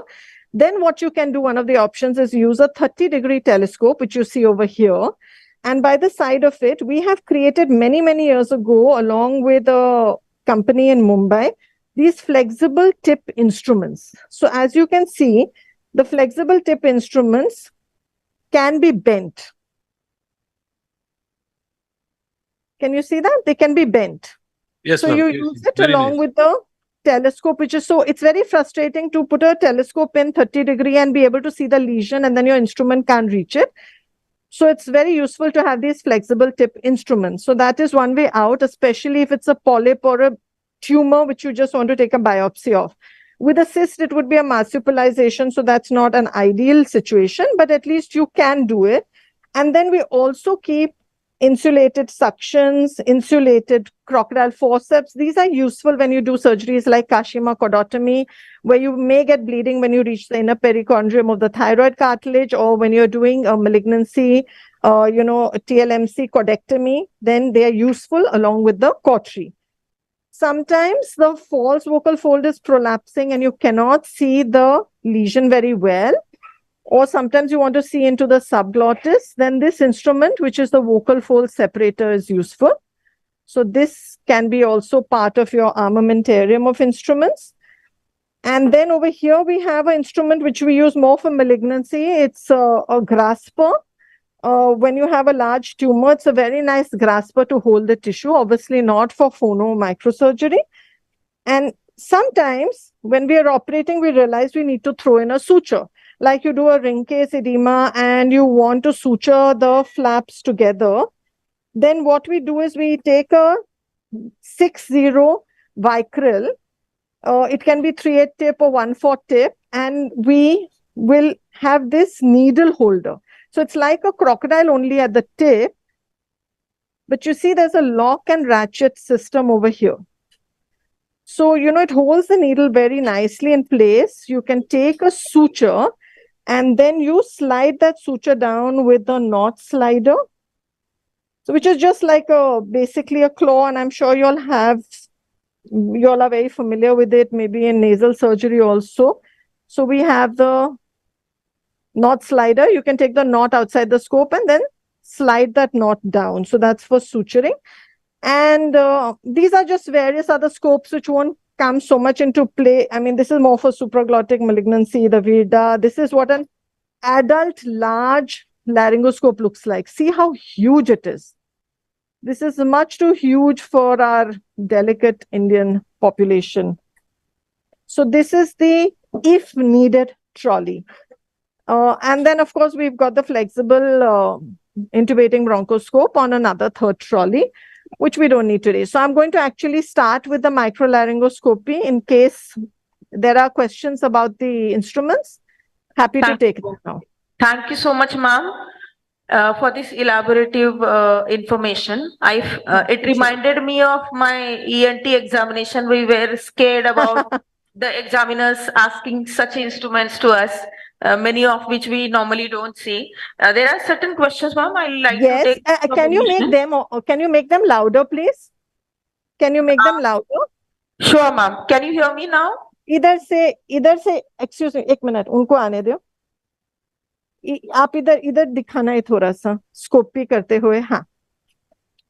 then what you can do, one of the options is use a 30-degree telescope, which you see over here. And by the side of it, we have created many, many years ago, along with a company in Mumbai, these flexible tip instruments. So as you can see, the flexible tip instruments can be bent. Can you see that? They can be bent. Yes, So ma'am. you Yes, use yes. it Very along nice. with the telescope, which is so, it's very frustrating to put a telescope in 30-degree and be able to see the lesion, and then your instrument can't reach it. So it's very useful to have these flexible tip instruments. So that is one way out, especially if it's a polyp or a tumor, which you just want to take a biopsy of. With a cyst, it would be a marsupialization. So that's not an ideal situation, but at least you can do it. And then we also keep insulated suctions, insulated crocodile forceps. These are useful when you do surgeries like Kashima cordotomy, where you may get bleeding when you reach the inner perichondrium of the thyroid cartilage, or when you're doing a malignancy, TLMC cordectomy, then they are useful along with the cautery. Sometimes the false vocal fold is prolapsing and you cannot see the lesion very well, or sometimes you want to see into the subglottis, then this instrument, which is the vocal fold separator, is useful. So this can be also part of your armamentarium of instruments. And then over here, we have an instrument which we use more for malignancy. It's a grasper. When you have a large tumor, it's a very nice grasper to hold the tissue, obviously not for phono microsurgery. And sometimes when we are operating, we realize we need to throw in a suture. Like you do a ring case edema and you want to suture the flaps together, then what we do is we take a 6-0 Vicryl. It can be 3/8 tip or 1/4 tip, and we will have this needle holder. So it's like a crocodile only at the tip, but you see there's a lock and ratchet system over here. So, it holds the needle very nicely in place. You can take a suture and then you slide that suture down with the knot slider. So which is just like basically a claw, and I'm sure you all are very familiar with it, maybe in nasal surgery also. So we have the knot slider. You can take the knot outside the scope and then slide that knot down. So that's for suturing. And these are just various other scopes which won't come so much into play. I mean, this is more for supraglottic malignancy, the Virda. This is what an adult large laryngoscope looks like. See how huge it is. This is much too huge for our delicate Indian population. So this is the if needed trolley. And then, of course, we've got the flexible intubating bronchoscope on another third trolley, which we don't need today. So I'm going to actually start with the microlaryngoscopy in case there are questions about the instruments. Happy to take them now. Thank you so much, ma'am, for this elaborative information. It reminded me of my ENT examination. We were scared about the examiners asking such instruments to us, many of which we normally don't see. There are certain questions, ma'am. I'd like to take. Can you make them, or can you make them louder, please? Can you make them louder? Sure, ma'am. Can you hear me now? इधर से excuse me, 1 minute, उनको आने दो. आप इधर दिखाना है थोड़ा सा स्कोप भी करते हुए. हाँ.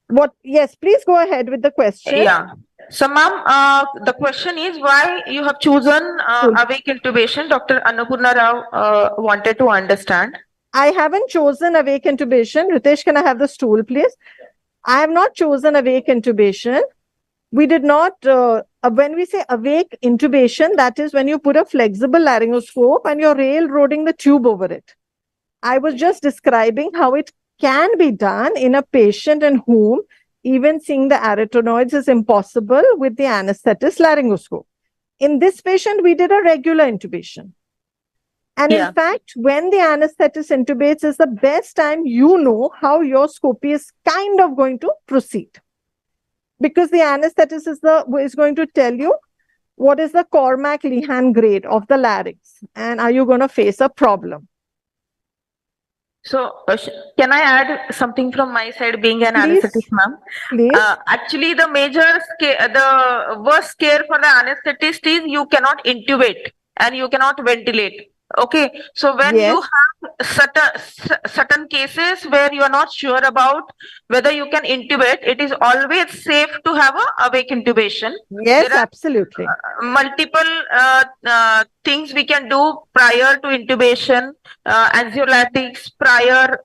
What? Yes, please go ahead with the question. Yeah. So, ma'am, the question is why you have chosen awake intubation. Dr. Annapurna Rao wanted to understand. I haven't chosen awake intubation. Ritesh, can I have the stool, please? I have not chosen awake intubation. We did not, when we say awake intubation, that is when you put a flexible laryngoscope and you're railroading the tube over it. I was just describing how it can be done in a patient in whom even seeing the arytenoids is impossible with the anesthetist laryngoscope. In this patient, we did a regular intubation. And Yeah. in fact, when the anesthetist intubates is the best time you know how your scopy is kind of going to proceed. Because the anesthetist is going to tell you what is the Cormack-Lehan grade of the larynx and are you going to face a problem. So, can I add something from my side, being an Please. anesthetist, ma'am? Please. Actually, the worst scare for the anesthetist is you cannot intubate and you cannot ventilate. Okay, so when Yes. you have certain cases where you are not sure about whether you can intubate, it is always safe to have a awake intubation. Yes, There are absolutely. multiple things we can do prior to intubation, anxiolytics prior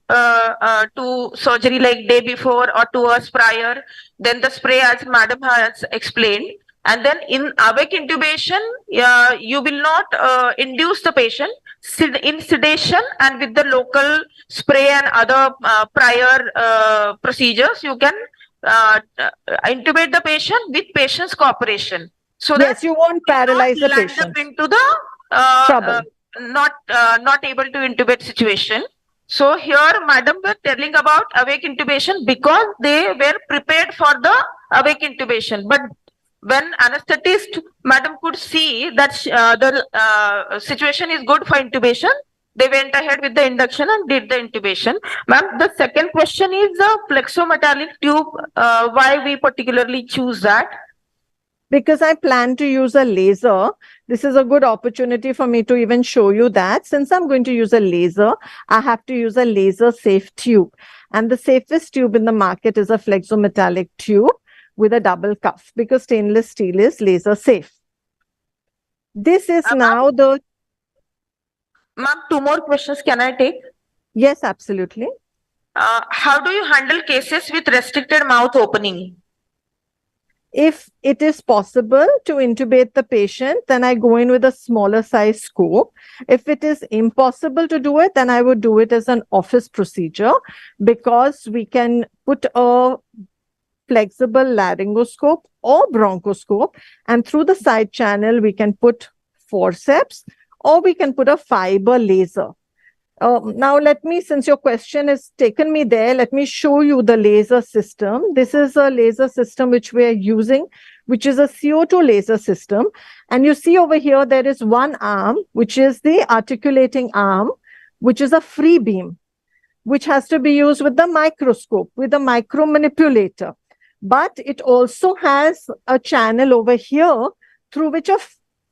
to surgery, like day before or 2 hours prior, then the spray as madam has explained. And then in awake intubation, you will not induce the patient. In sedation and with the local spray and other prior procedures, you can intubate the patient with patient's cooperation. So Yes, that you won't paralyze the land up patient. into the Trouble. not able to intubate situation. So here, madam were telling about awake intubation because they were prepared for the awake intubation. But when anesthetist, madam could see that the situation is good for intubation, they went ahead with the induction and did the intubation. Ma'am, the second question is the flexometallic tube. Why we particularly choose that? Because I plan to use a laser. This is a good opportunity for me to even show you that. Since I'm going to use a laser, I have to use a laser safe tube. And the safest tube in the market is a flexometallic tube with a double cuff because stainless steel is laser safe. This is now the... Ma'am, 2 more questions can I take? Yes, absolutely. How do you handle cases with restricted mouth opening? If it is possible to intubate the patient, then I go in with a smaller size scope. If it is impossible to do it, then I would do it as an office procedure because we can put a flexible laryngoscope or bronchoscope, and through the side channel, we can put forceps or we can put a fiber laser. Now, since your question has taken me there, let me show you the laser system. This is a laser system which we are using, which is a CO2 laser system. And you see over here, there is one arm, which is the articulating arm, which is a free beam, which has to be used with the microscope, with the micro manipulator. But it also has a channel over here through which a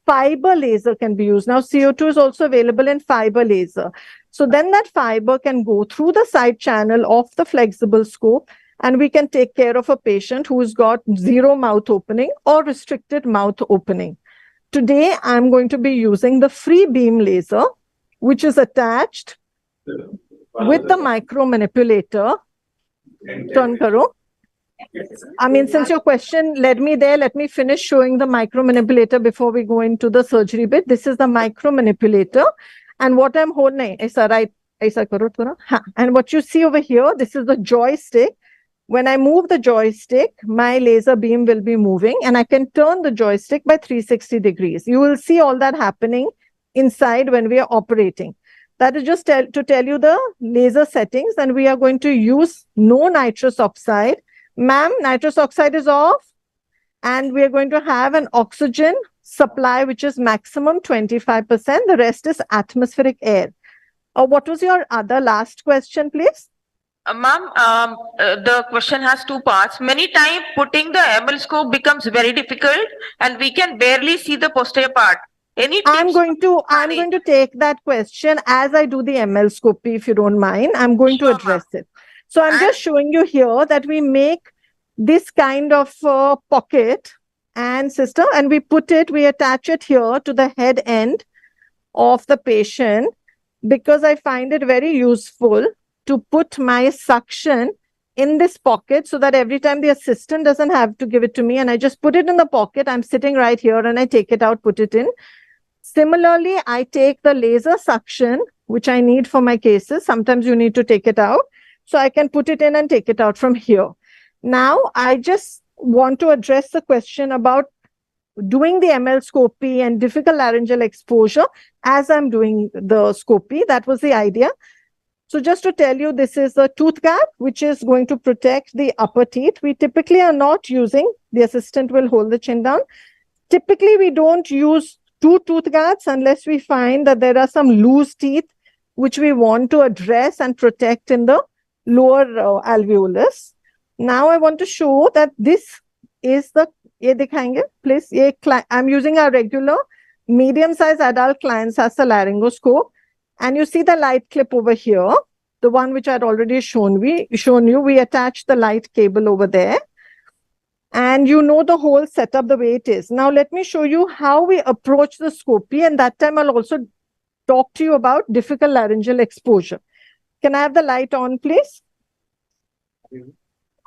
fiber laser can be used. Now, CO2 is also available in fiber laser. So then that fiber can go through the side channel of the flexible scope, and we can take care of a patient who's got zero mouth opening or restricted mouth opening. Today, I'm going to be using the free beam laser, which is attached with the micro manipulator. Turn karo. I mean, since your question led me there, let me finish showing the micro manipulator before we go into the surgery bit. This is the micro manipulator. And what I'm holding, and what you see over here, this is the joystick. When I move the joystick, my laser beam will be moving and I can turn the joystick by 360 degrees. You will see all that happening inside when we are operating. That is just to tell you the laser settings, and we are going to use no nitrous oxide. Ma'am, nitrous oxide is off, and we are going to have an oxygen supply, which is maximum 25%. The rest is atmospheric air. What was your other last question, please? Ma'am, the question has 2 parts. Many times putting the ML scope becomes very difficult and we can barely see the posterior part. I'm going to take that question as I do the ML scopy, if you don't mind. I'm going to address it. So I'm just showing you here that we make this kind of pocket and system, and we attach it here to the head end of the patient because I find it very useful to put my suction in this pocket so that every time the assistant doesn't have to give it to me and I just put it in the pocket. I'm sitting right here and I take it out, put it in. Similarly, I take the laser suction, which I need for my cases. Sometimes you need to take it out. So I can put it in and take it out from here. Now, I just want to address the question about doing the ML-scopy and difficult laryngeal exposure as I'm doing the scopy. That was the idea. So just to tell you, this is a tooth guard, which is going to protect the upper teeth. We typically are not using, the assistant will hold the chin down. Typically, we don't use 2 tooth guards unless we find that there are some loose teeth which we want to address and protect in the lower alveolus. Now I want to show that this is the, ye dikhayenge, please. I'm using a regular medium-sized adult clients as a laryngoscope. And you see the light clip over here, the one which I had already shown you. We attach the light cable over there. And you know the whole setup the way it is. Now let me show you how we approach the scopy, and that time I'll also talk to you about difficult laryngeal exposure. Can I have the light on, please?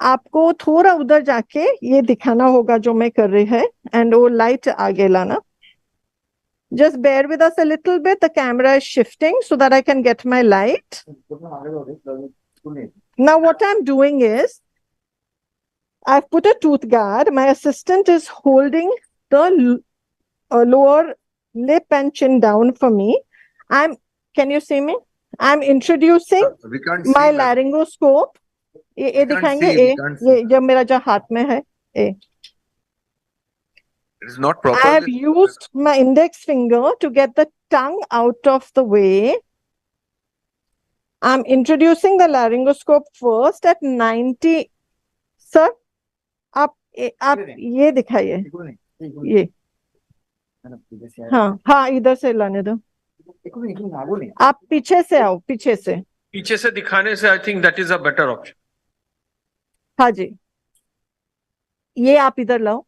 आपको थोड़ा उधर जाके ये दिखाना होगा जो मैं कर रही है, and वो light आगे लाना. Just bear with us a little bit. The camera is shifting so that I can get my light. Now what I'm doing is, I've put a tooth guard. My assistant is holding the lower lip and chin down for me. Can you see me? I'm introducing We can't my see that. laryngoscope. ये दिखाएंगे, ये जब मेरा जो हाथ में है, It is not I proper. have used my index finger to get the tongue out of the way. I'm introducing the laryngoscope first at 90. Sir, आप ये दिखाइए, ये हाँ इधर से लाने दो. आप पीछे से आओ, पीछे से दिखाने से I think that is a better option. हाँ जी, ये आप इधर लाओ,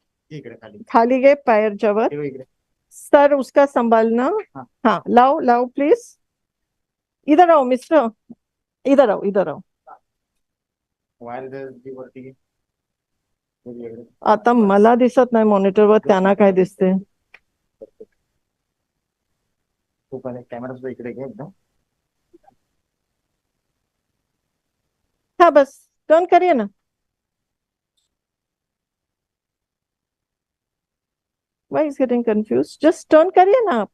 खाली गए पैर जवर. सर उसका संभालना. हाँ लाओ प्लीज. इधर आओ मिस्टर, इधर आओ. आता मला दिसत नाही मॉनिटरवर, त्यांना काय दिसते? हाँ बस टर्न करिए ना. Why is getting confused? Just turn करिए ना आप.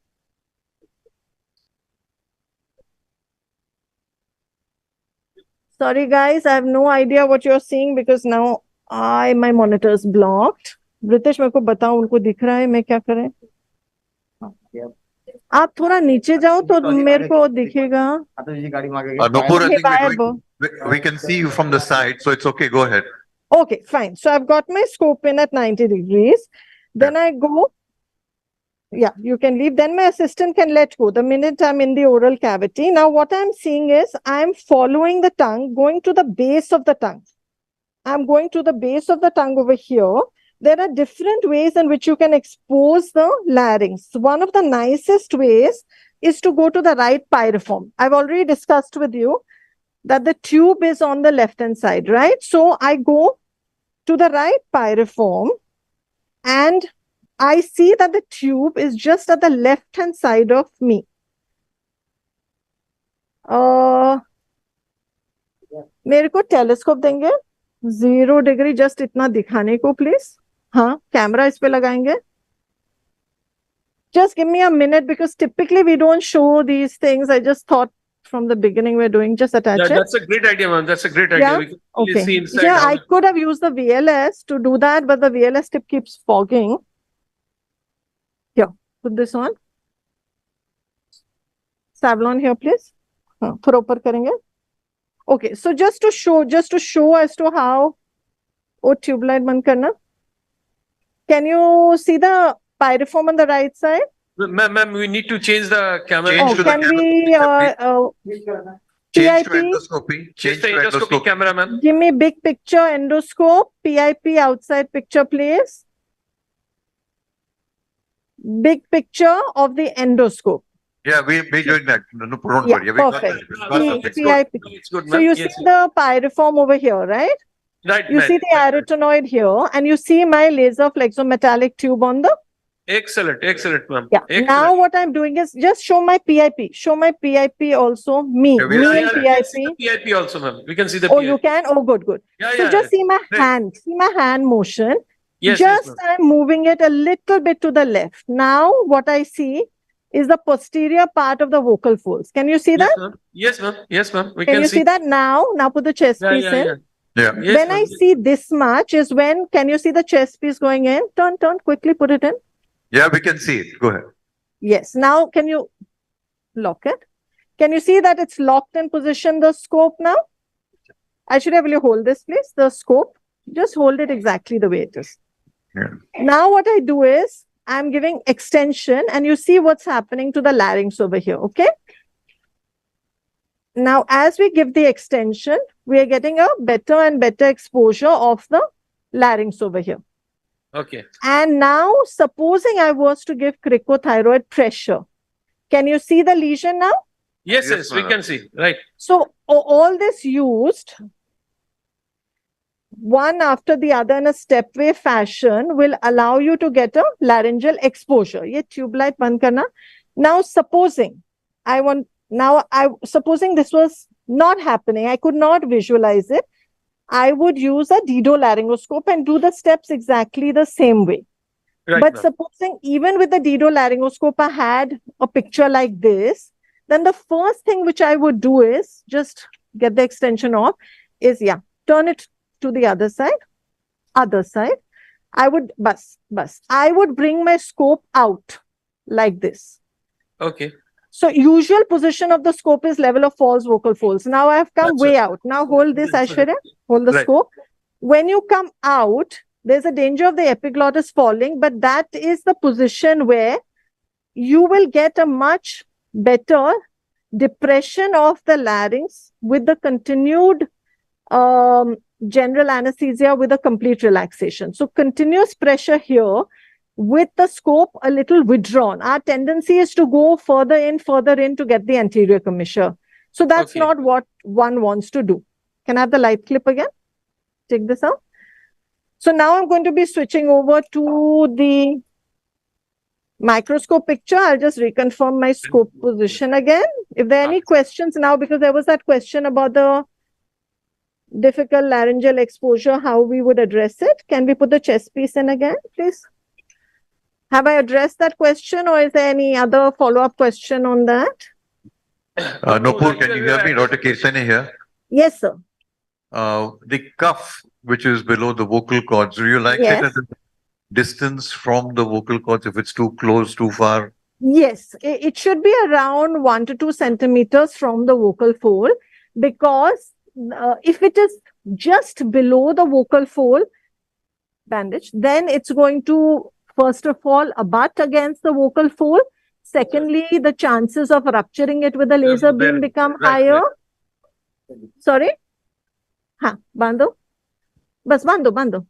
Sorry guys, I have no idea what you're seeing because now my monitor is blocked. British मेरे को बताओ, उनको दिख रहा है, मैं क्या करें? आप थोड़ा नीचे जाओ तो मेरे को दिखेगा. Nupur, I think we can see you from the side, so it's okay. Go ahead. Okay, fine. So I've got my scope in at 90 degrees. Then I go. Yeah, you can leave. Then my assistant can let go the minute I'm in the oral cavity. Now what I'm seeing is I'm following the tongue, going to the base of the tongue. I'm going to the base of the tongue over here. There are different ways in which you can expose the larynx. One of the nicest ways is to go to the right piriform. I've already discussed with you that the tube is on the left-hand side, right? So I go to the right piriform and I see that the tube is just at the left-hand side of me. मेरे को telescope देंगे 0 degree, just इतना दिखाने को please. हाँ, camera इस पे लगाएंगे. Just give me a minute because typically we don't show these things. I just thought from the beginning we're doing, just attach it. That's a great idea, ma'am. That's a great idea. Yeah? We can really see inside. Yeah, I could have used the VLS to do that, but the VLS tip keeps fogging. Here, put this on. Savlon here, please. थोड़ा ऊपर करेंगे. Okay, so just to show as to how tube light बंद करना. Can you see the piriform on the right side? Ma'am, we need to change the camera. Can we Change to PIP? endoscopy. Change to endoscopy endoscopy. camera, ma'am. Give me big picture endoscope, PIP outside picture, please. Big picture of the endoscope. Yeah, we're doing that. No, don't worry. We Perfect. PIP. It's good, So ma'am. you Yes, see the piriform over here, right? right, You ma'am. see the arytenoid here, and you see my laser flexometallic tube on the. Excellent, ma'am. Yeah. Excellent. Now what I'm doing is just show my PIP. Show my PIP also. Me. Yeah, we Me are- and We can see PIP. the PIP also, ma'am. We can see the Oh, PIP. you can? Oh, good. Yeah, So yeah. just see my Great. hand. See my hand motion. Yes, Just yes, I'm moving it a little bit to the left. Now what I see is the posterior part of the vocal folds. Can you see that? ma'am. Yes, ma'am. Yes, ma'am. We Can can you see. see that now? Now put the chest Yeah, piece yeah, in. yeah. Yeah. Yes, When I ma'am. see this much is when, can you see the chest piece going in? Turn, quickly put it in. Yeah, we can see it. Go ahead. Yes. Now can you lock it? Can you see that it's locked in position, the scope now? I should have you hold this, please, the scope. Just hold it exactly the way it is. Yeah. Now what I do is I'm giving extension and you see what's happening to the larynx over here, okay? Now, as we give the extension, we are getting a better and better exposure of the larynx over here. Okay. And now, supposing I was to give cricothyroid pressure, can you see the lesion now? Yes, Yes, yes, we madam. can see. Right. So, all this used, one after the other in a stepway fashion, will allow you to get a laryngeal exposure. Ye tube light band karna. Now, supposing supposing this was not happening, I could not visualize it, I would use a didolaryngoscope and do the steps exactly the same way. Right. But ma'am. supposing even with the didolaryngoscope, I had a picture like this, then the first thing which I would do is just get the extension off is, turn it to the other side. I would, I would bring my scope out like this. Okay. So usual position of the scope is level of false vocal folds. Now I have come That's way it. out. Now hold this, Aishwarya. Hold the Right. scope. When you come out, there's a danger of the epiglottis falling, but that is the position where you will get a much better depression of the larynx with the continued general anesthesia with a complete relaxation. So continuous pressure here with the scope a little withdrawn. Our tendency is to go further in to get the anterior commissure. So that's Okay. not what one wants to do. Can I have the light clip again? Take this out. So now I'm going to be switching over to the microscope picture. I'll just reconfirm my scope position again. If there are any questions now, because there was that question about the difficult laryngeal exposure, how we would address it. Can we put the chest piece in again, please? Have I addressed that question or is there any other follow-up question on that? Nupur, can you hear me? Dr. Kesani here. Yes, sir. The cuff, which is below the vocal cords, do you like Yes. it at a distance from the vocal cords if it's too close, too far? Yes, it should be around 1 to 2 centimeters from the vocal fold, because if it is just below the vocal fold bandage, then it's going to, first of all, abut against the vocal fold. Secondly, the chances of rupturing it with a laser beam become higher. Sorry? Ha, bando? Bas bando.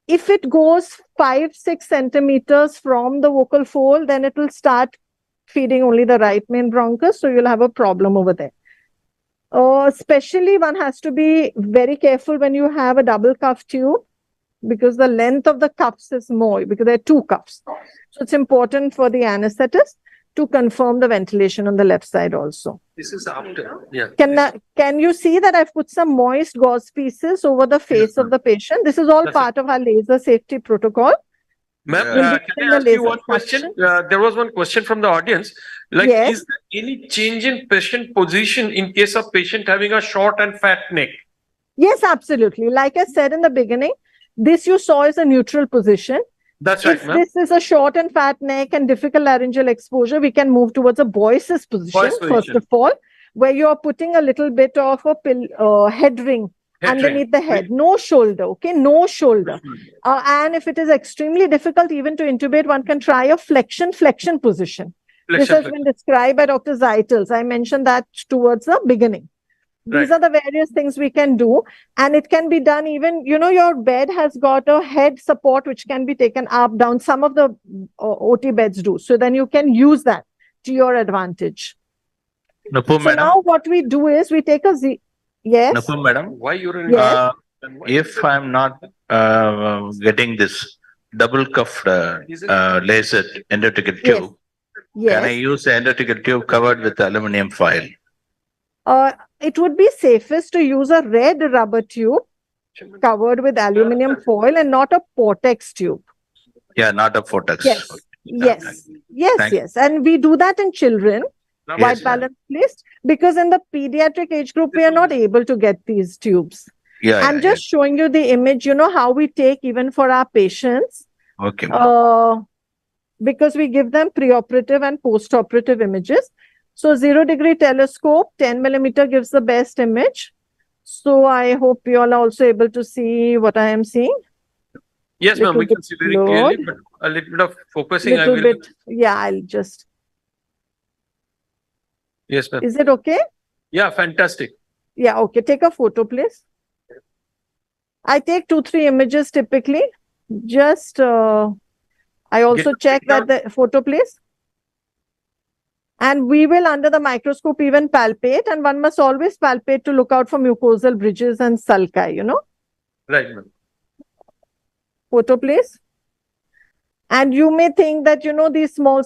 If it goes 5-6 centimeters from the vocal fold, then it will start feeding only the right main bronchus. So you'll have a problem over there. Especially one has to be very careful when you have a double cuff tube, because the length of the cuffs is more, because there are 2 cuffs. So it's important for the anesthetist to confirm the ventilation on the left side also. This is after. Yeah. Can you see that I've put some moist gauze pieces over the face of the patient? This is all part of our laser safety protocol. Ma'am, Yeah. can I ask you one question? There was one question from the audience. Like, Yes. is there any change in patient position in case of patient having a short and fat neck? Yes, absolutely. Like I said in the beginning, this you saw is a neutral position. That's right, If ma'am. this is a short and fat neck and difficult laryngeal exposure, we can move towards a Boyce's position, Boyce first position. of all, where you are putting a little bit of a head ring underneath the head. No shoulder, okay? No shoulder. And if it is extremely difficult even to intubate, one can try a flexion position. This has been described by Dr. Zeitels. I mentioned that towards the beginning. These are the various things we can do, and it can be done even, your bed has got a head support which can be taken up, down. Some of the OT beds do. So then you can use that to your advantage. Nupur, So madam. now what we do is we take a yes. Nupur, madam. Why you're Yes. If I'm not getting this double cuffed laser endotracheal Yes. tube, can I Yes. use the endotracheal tube covered with aluminum foil? It would be safest to use a red rubber tube covered with aluminum foil and not a Portex tube. Yeah, not a Fortex. Yes, yes, yes, Thank- yes. And we do that in children, Now, white Yes, ma'am. balance list, because in the pediatric age group, we are not able to get these tubes. Yeah, I'm just showing you the image, how we take even for our patients, yeah. Okay, ma'am. because we give them preoperative and postoperative images. So 0-degree telescope, 10 millimeter gives the best image. So I hope you all are also able to see what I am seeing. yes, ma'am, Little we can bit see very clearly, low. but a little bit of focusing I Little will. bit, yeah, I'll just, Yes, ma'am. is it okay? Yeah, fantastic. Yeah, okay, take a photo, please. I take 2-3 images typically. Just, I also Get- check that the photo, please. And we will, under the microscope, even palpate, and one must always palpate to look out for mucosal bridges and sulci, Right, ma'am. Photo, please. And you may think that, these small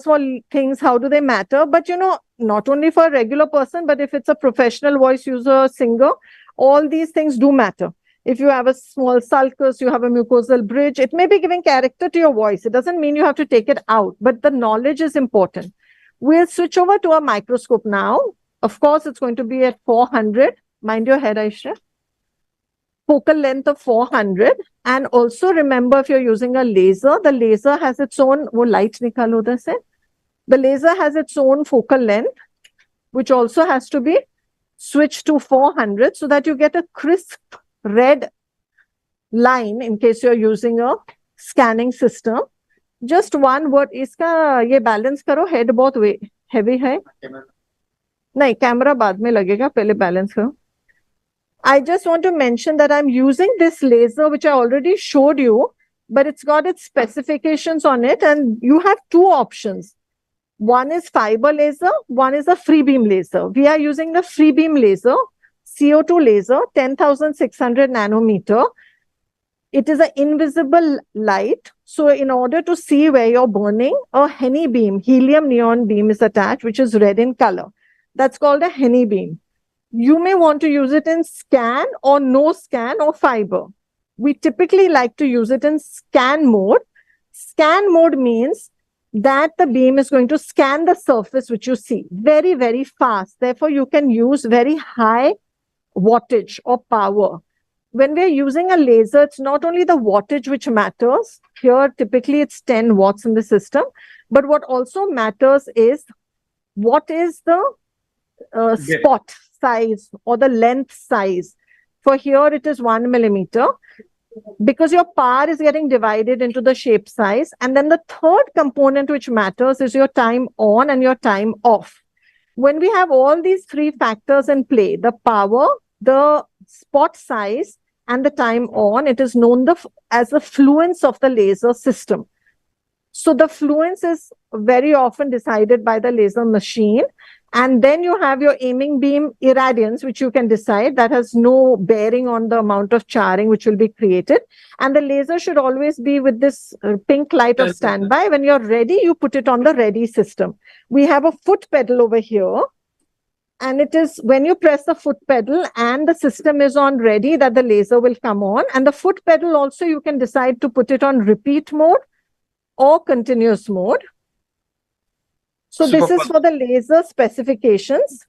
things, how do they matter? But, not only for a regular person, but if it's a professional voice user, singer, all these things do matter. If you have a small sulcus, you have a mucosal bridge, it may be giving character to your voice. It doesn't mean you have to take it out, but the knowledge is important. We'll switch over to a microscope now. Of course, it's going to be at 400. Mind your head, Aisha. Focal length of 400. And also remember, if you're using a laser, the laser has its own, wo light nikalo udhar se. The laser has its own focal length, which also has to be switched to 400 so that you get a crisp red line in case you're using a scanning system. Just one word, iska ye balance karo, head bahut heavy hai. Nahi, camera baad mein lagega, pehle balance karo. I just want to mention that I'm using this laser, which I already showed you, but it's got its specifications on it, and you have two options. One is fiber laser, one is a free beam laser. We are using the free beam laser, CO2 laser, 10,600 nanometer. It is an invisible light. So in order to see where you're burning, a Henny beam, helium neon beam is attached, which is red in color. That's called a Henny beam. You may want to use it in scan or no scan or fiber. We typically like to use it in scan mode. Scan mode means that the beam is going to scan the surface which you see very, very fast. Therefore, you can use very high wattage or power. When we're using a laser, it's not only the wattage which matters. Here, typically, it's 10 watts in the system. But what also matters is what is the spot size or the length size. For here, it is 1 millimeter. Because your power is getting divided into the shape size. And then the third component which matters is your time on and your time off. When we have all these three factors in play, the power, the spot size, and the time on, it is known as the fluence of the laser system. So the fluence is very often decided by the laser machine. And then you have your aiming beam irradiance, which you can decide that has no bearing on the amount of charring which will be created. And the laser should always be with this pink light of standby. When you're ready, you put it on the ready system. We have a foot pedal over here. And it is when you press the foot pedal and the system is on ready that the laser will come on. And the foot pedal also, you can decide to put it on repeat mode or continuous mode. So this is for the laser specifications.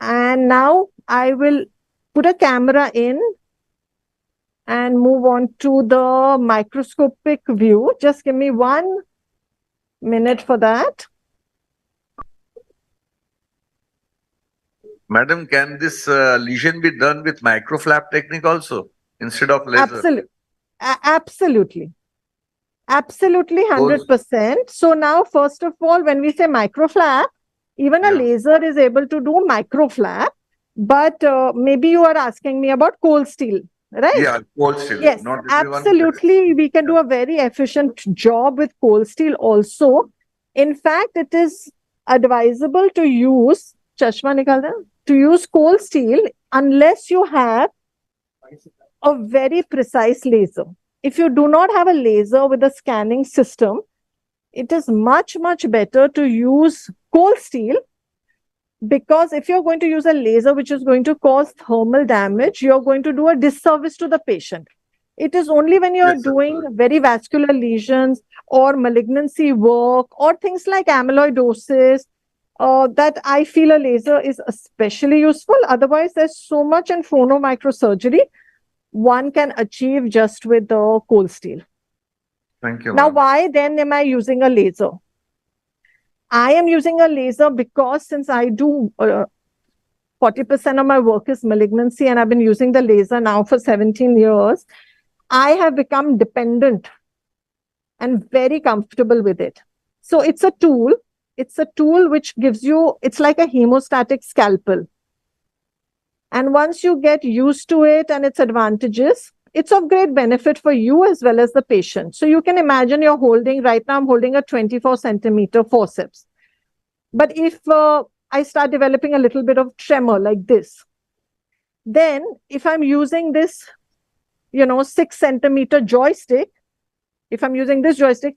And now I will put a camera in and move on to the microscopic view. Just give me 1 minute for that. Madam, can this lesion be done with microflap technique also instead of laser? Absolutely. Absolutely. Absolutely 100%. So now, first of all, when we say microflap, even a laser is able to do microflap, but maybe you are asking me about cold steel, right? Yeah, cold steel. Yes, Not everyone absolutely. We can do a very efficient job with cold steel also. In fact, it is advisable to use, chashma nikal de, to use cold steel unless you have a very precise laser. If you do not have a laser with a scanning system, it is much, much better to use cold steel Because if you're going to use a laser which is going to cause thermal damage, you're going to do a disservice to the patient. It is only when you're Yes, doing absolutely. very vascular lesions or malignancy work or things like amyloidosis that I feel a laser is especially useful. Otherwise, there's so much in phonomicrosurgery one can achieve just with the cold steel. Thank you, Now, ma'am. why then am I using a laser? I am using a laser because since I do 40% of my work is malignancy and I've been using the laser now for 17 years, I have become dependent and very comfortable with it. So it's a tool. It's a tool which gives you, it's like a hemostatic scalpel. And once you get used to it and its advantages, it's of great benefit for you as well as the patient. So you can imagine you're holding, right now I'm holding a 24-centimeter forceps. But if I start developing a little bit of tremor like this, then if I'm using this, 6-centimeter joystick, if I'm using this joystick,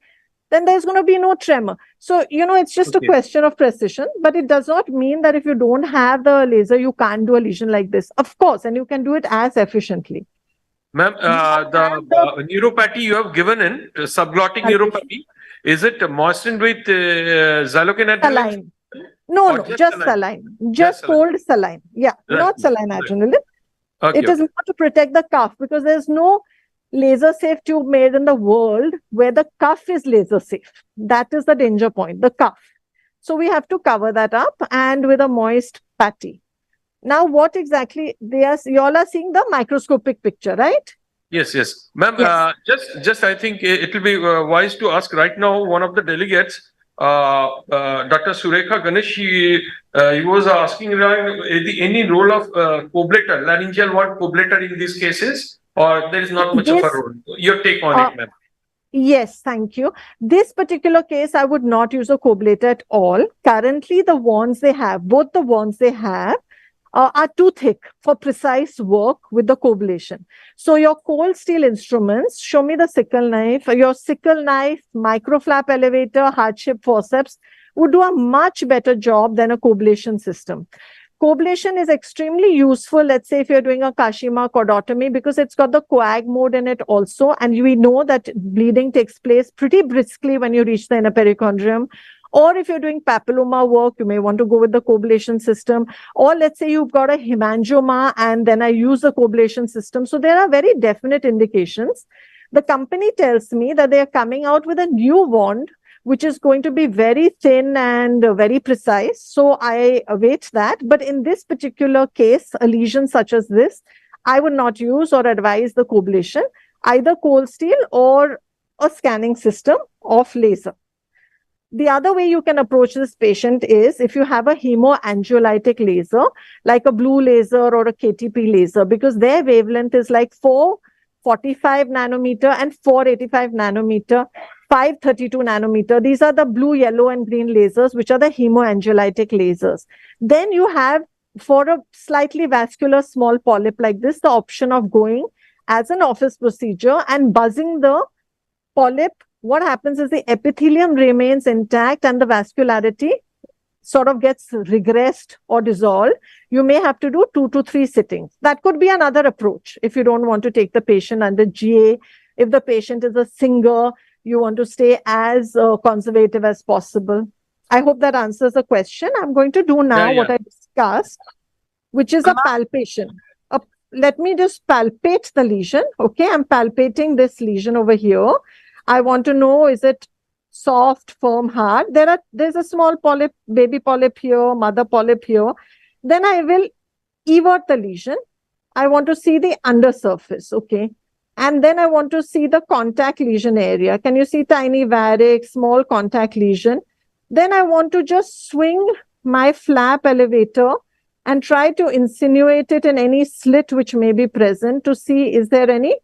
then there's going to be no tremor. So, it's just a question of precision, but it does not mean that if you don't have the laser, you can't do a lesion like this. Of course, and you can do it as efficiently. Ma'am, the neuropathy you have given in subglottic neuropathy, is it moistened with xylocaine adrenaline? Saline. No, Or just saline. Just cold saline. Yeah, Right. not saline adrenaline. Okay. It is not to protect the cuff because there's no laser safe tube made in the world where the cuff is laser safe. That is the danger point, the cuff. So we have to cover that up and with a moist patty. Now, what exactly you all are seeing the microscopic picture, right? Yes, yes. Ma'am, Yes. just I think it will be wise to ask right now one of the delegates, Dr. Surekha Ganesh, he was asking around any role of coblator, laryngeal wand coblator in these cases, or there is not much of a role. Your take on it, ma'am. Yes, thank you. This particular case, I would not use a coblator at all. Currently, the wands they have, both the wands they have, are too thick for precise work with the coblation. So your cold steel instruments, show me the sickle knife, your sickle knife, microflap elevator, hardship forceps would do a much better job than a coblation system. Coblation is extremely useful, let's say if you're doing a Kashima cordotomy, because it's got the coag mode in it also, and we know that bleeding takes place pretty briskly when you reach the inner perichondrium. Or if you're doing papilloma work, you may want to go with the coblation system. Or let's say you've got a hemangioma and then I use the coblation system. So there are very definite indications. The company tells me that they are coming out with a new wand, which is going to be very thin and very precise. So I await that. But in this particular case, a lesion such as this, I would not use or advise the coblation, either cold steel or a scanning system of laser. The other way you can approach this patient is if you have a hemoangiolytic laser, like a blue laser or a KTP laser, because their wavelength is like 445 nanometer and 485 nanometer, 532 nanometer. These are the blue, yellow, and green lasers, which are the hemoangiolytic lasers. Then you have, for a slightly vascular small polyp like this, the option of going as an office procedure and buzzing the polyp. What happens is the epithelium remains intact and the vascularity sort of gets regressed or dissolved. You may have to do 2 to 3 sittings. That could be another approach if you don't want to take the patient under GA. If the patient is a singer, you want to stay as conservative as possible. I hope that answers the question. I'm going to do now what I discussed, which is a palpation. Let me just palpate the lesion. Okay, I'm palpating this lesion over here. I want to know, is it soft, firm, hard? There's a small polyp, baby polyp here, mother polyp here. Then I will evert the lesion. I want to see the undersurface, okay? And then I want to see the contact lesion area. Can you see tiny varix, small contact lesion? Then I want to just swing my flap elevator and try to insinuate it in any slit which may be present to see, is there any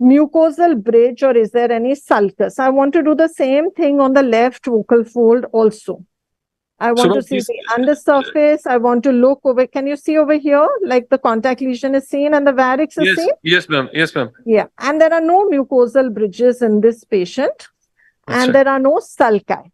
mucosal bridge or is there any sulcus? I want to do the same thing on the left vocal fold also. I want to see the undersurface. I want to look over. Can you see over here? Like the contact lesion is seen and the varix is seen? Yes, ma'am. Yes, ma'am. Yeah. And there are no mucosal bridges in this patient. And there are no sulci.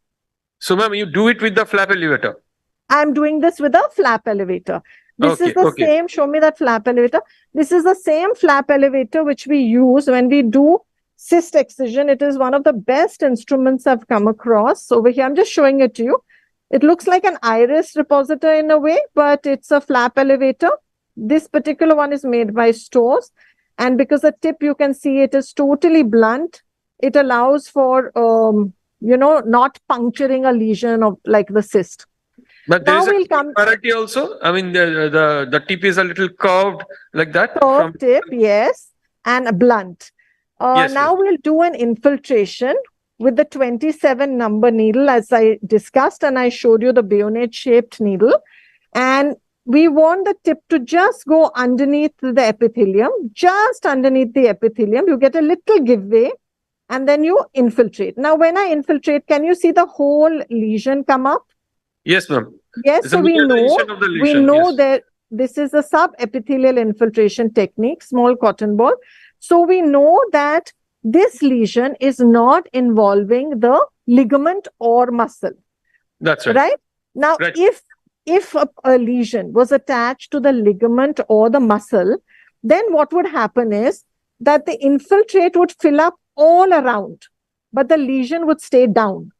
So, ma'am, you do it with the flap elevator. I'm doing this with a flap elevator. This is Okay, the okay. same, show me that flap elevator. This is the same flap elevator which we use when we do cyst excision. It is one of the best instruments I've come across. Over here, I'm just showing it to you. It looks like an iris depositor in a way, but it's a flap elevator. This particular one is made by Stores. And because the tip, you can see it is totally blunt. It allows for, not puncturing a lesion of like the cyst. But there Now is a we'll come variety also. I mean, the tip is a little curved like that. curved tip, yes, and a blunt. Yes, Now we'll do an infiltration with the 27 number needle as I discussed, and I showed you the bayonet shaped needle. And we want the tip to just go underneath the epithelium, just underneath the epithelium. You get a little giveaway and then you infiltrate. Now, when I infiltrate, can you see the whole lesion come up? yes, ma'am. Yes, It's so a we know mineralization of the lesion, yes. that this is a subepithelial infiltration technique, small cotton ball. So we know that this lesion is not involving the ligament or muscle, That's right. right? Now, Right. if a lesion was attached to the ligament or the muscle, then what would happen is that the infiltrate would fill up all around, but the lesion would stay down.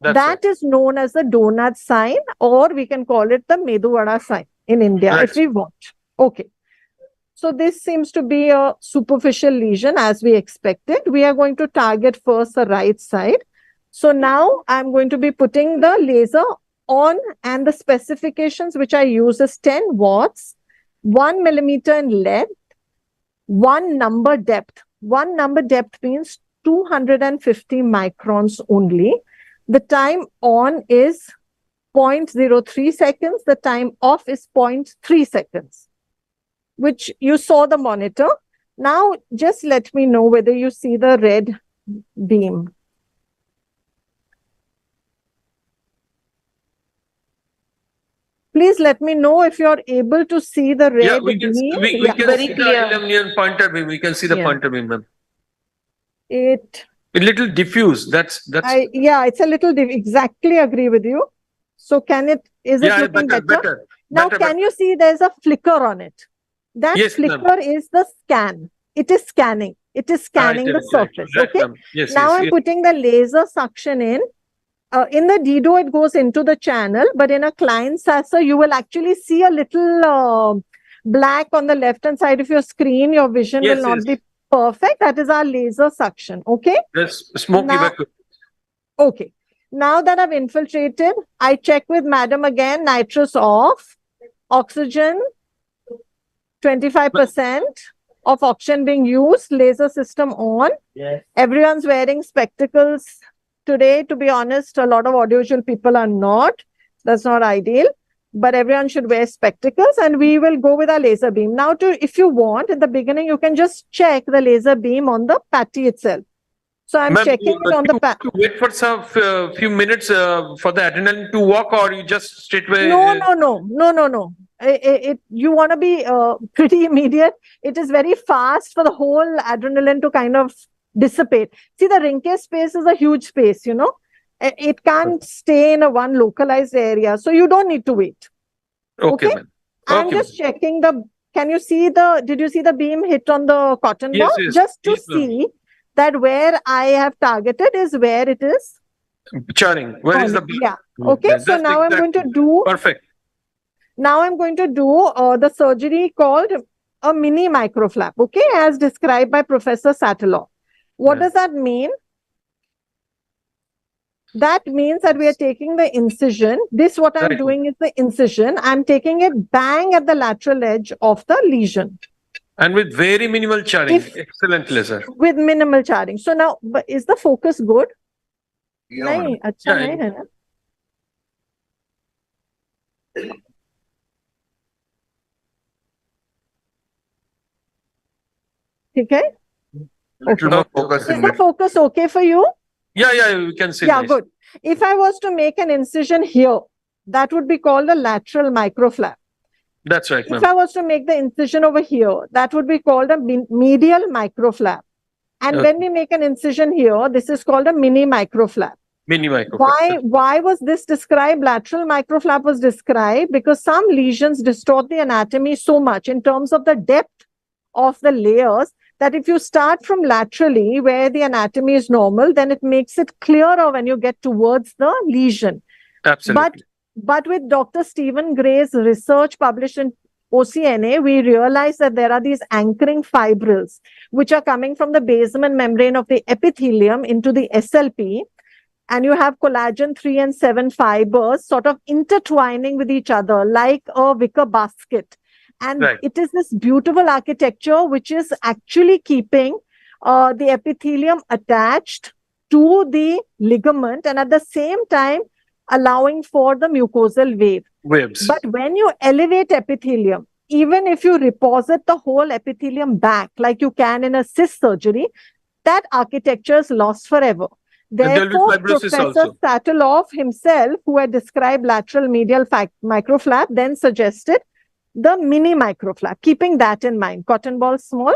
That's That is known as the donut sign, or we can call it the Medu Vada sign in India if Right. we want. Okay. So this seems to be a superficial lesion as we expected. We are going to target first the right side. So now I'm going to be putting the laser on, and the specifications which I use is 10 watts, 1 millimeter in length, 1 number depth. 1 number depth means 250 microns only. The time on is 0.03 seconds. The time off is 0.3 seconds, which you saw the monitor. Now, just let me know whether you see the red beam. Please let me know if you're able to see the Yeah, red we can, beam. we Yeah, can very see clear. the illuminant pointer beam. We can see the Yeah. pointer beam, ma'am. it A little diffuse. That's yeah, it's a little exactly agree with you. So is it yeah, looking better? better. Now, better, can you see there's a flicker on it? That Yes, ma'am. flicker is the scan. It is scanning. It is scanning the surface. Right, Okay. ma'am. Yes, Now yes, I'm yes. putting the laser suction in. In the Dido, it goes into the channel, but in a Klein Sasser, you will actually see a little black on the left-hand side of your screen. Your vision Yes, will not yes. be perfect. That is our laser suction. Okay. Yes, smoky Now- vacuum. Okay. Now that I've infiltrated, I check with madam again, nitrous off, oxygen, 25% of oxygen being used, laser system on. Yes. Everyone's wearing spectacles today. To be honest, a lot of audiovisual people are not. That's not ideal, but everyone should wear spectacles, and we will go with our laser beam. Now, if you want, in the beginning, you can just check the laser beam on the patty itself. So I'm Ma'am, checking it on the to wait for some few minutes for the adrenaline to walk, or you just straightway. No. You want to be pretty immediate. It is very fast for the whole adrenaline to kind of dissipate. See, the Rinke space is a huge space, you know. It can't stay in a one localized area. So you don't need to wait. Okay, Okay. ma'am. I'm Okay, just checking did you see the beam hit on the cotton Yes, ball? yes. Just to Yes, ma'am. see that where I have targeted is where it is. Churning. Where is the Falling. Yeah. Okay. Yes, So that's now I'm going to do perfect. the surgery called a mini microflap, okay, as described by Professor Satterlaw. What Yeah. does that mean? That means that we are taking the incision. What I'm Right. doing is the incision. I'm taking it bang at the lateral edge of the lesion And with very minimal charring. Excellent laser. with minimal charring. So now, but is the focus good? Yeah, नहीं, madam. अच्छा Yeah, नहीं है ना? ठीक है? Little more focus Is in the mid. focus okay for you? Yeah, we can see. Yeah, nice. good. If I was to make an incision here, that would be called a lateral microflap. That's right, If ma'am. I was to make the incision over here, that would be called a medial microflap. And Okay. when we make an incision here, this is called a mini microflap. Mini microflap. Why was this described? Lateral microflap was described because some lesions distort the anatomy so much in terms of the depth of the layers that if you start from laterally where the anatomy is normal, then it makes it clearer when you get towards the lesion. Absolutely. But with Dr. Stephen Gray's research published in OCNA, we realize that there are these anchoring fibrils which are coming from the basement membrane of the epithelium into the SLP. And you have collagen 3 and 7 fibers sort of intertwining with each other like a wicker basket. And Right. it is this beautiful architecture which is actually keeping the epithelium attached to the ligament and at the same time allowing for the mucosal wave. Waves. But when you elevate epithelium, even if you reposit the whole epithelium back like you can in a cyst surgery, that architecture is lost forever. there'll be Therefore, fibrosis Professor also. Sataloff himself, who had described lateral medial microflap, then suggested the mini microflap, keeping that in mind. Cotton ball small.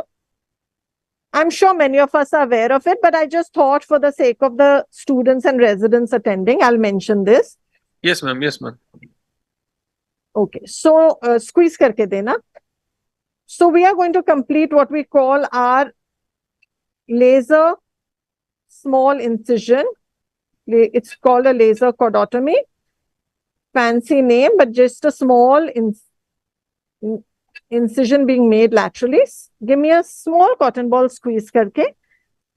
I'm sure many of us are aware of it, but I just thought for the sake of the students and residents attending, I'll mention this. Yes, ma'am. Yes, ma'am. Okay, so squeeze karke dena. So we are going to complete what we call our laser small incision. It's called a laser cordotomy. Fancy name, but just a small incision being made laterally. Give me a small cotton ball squeeze karke.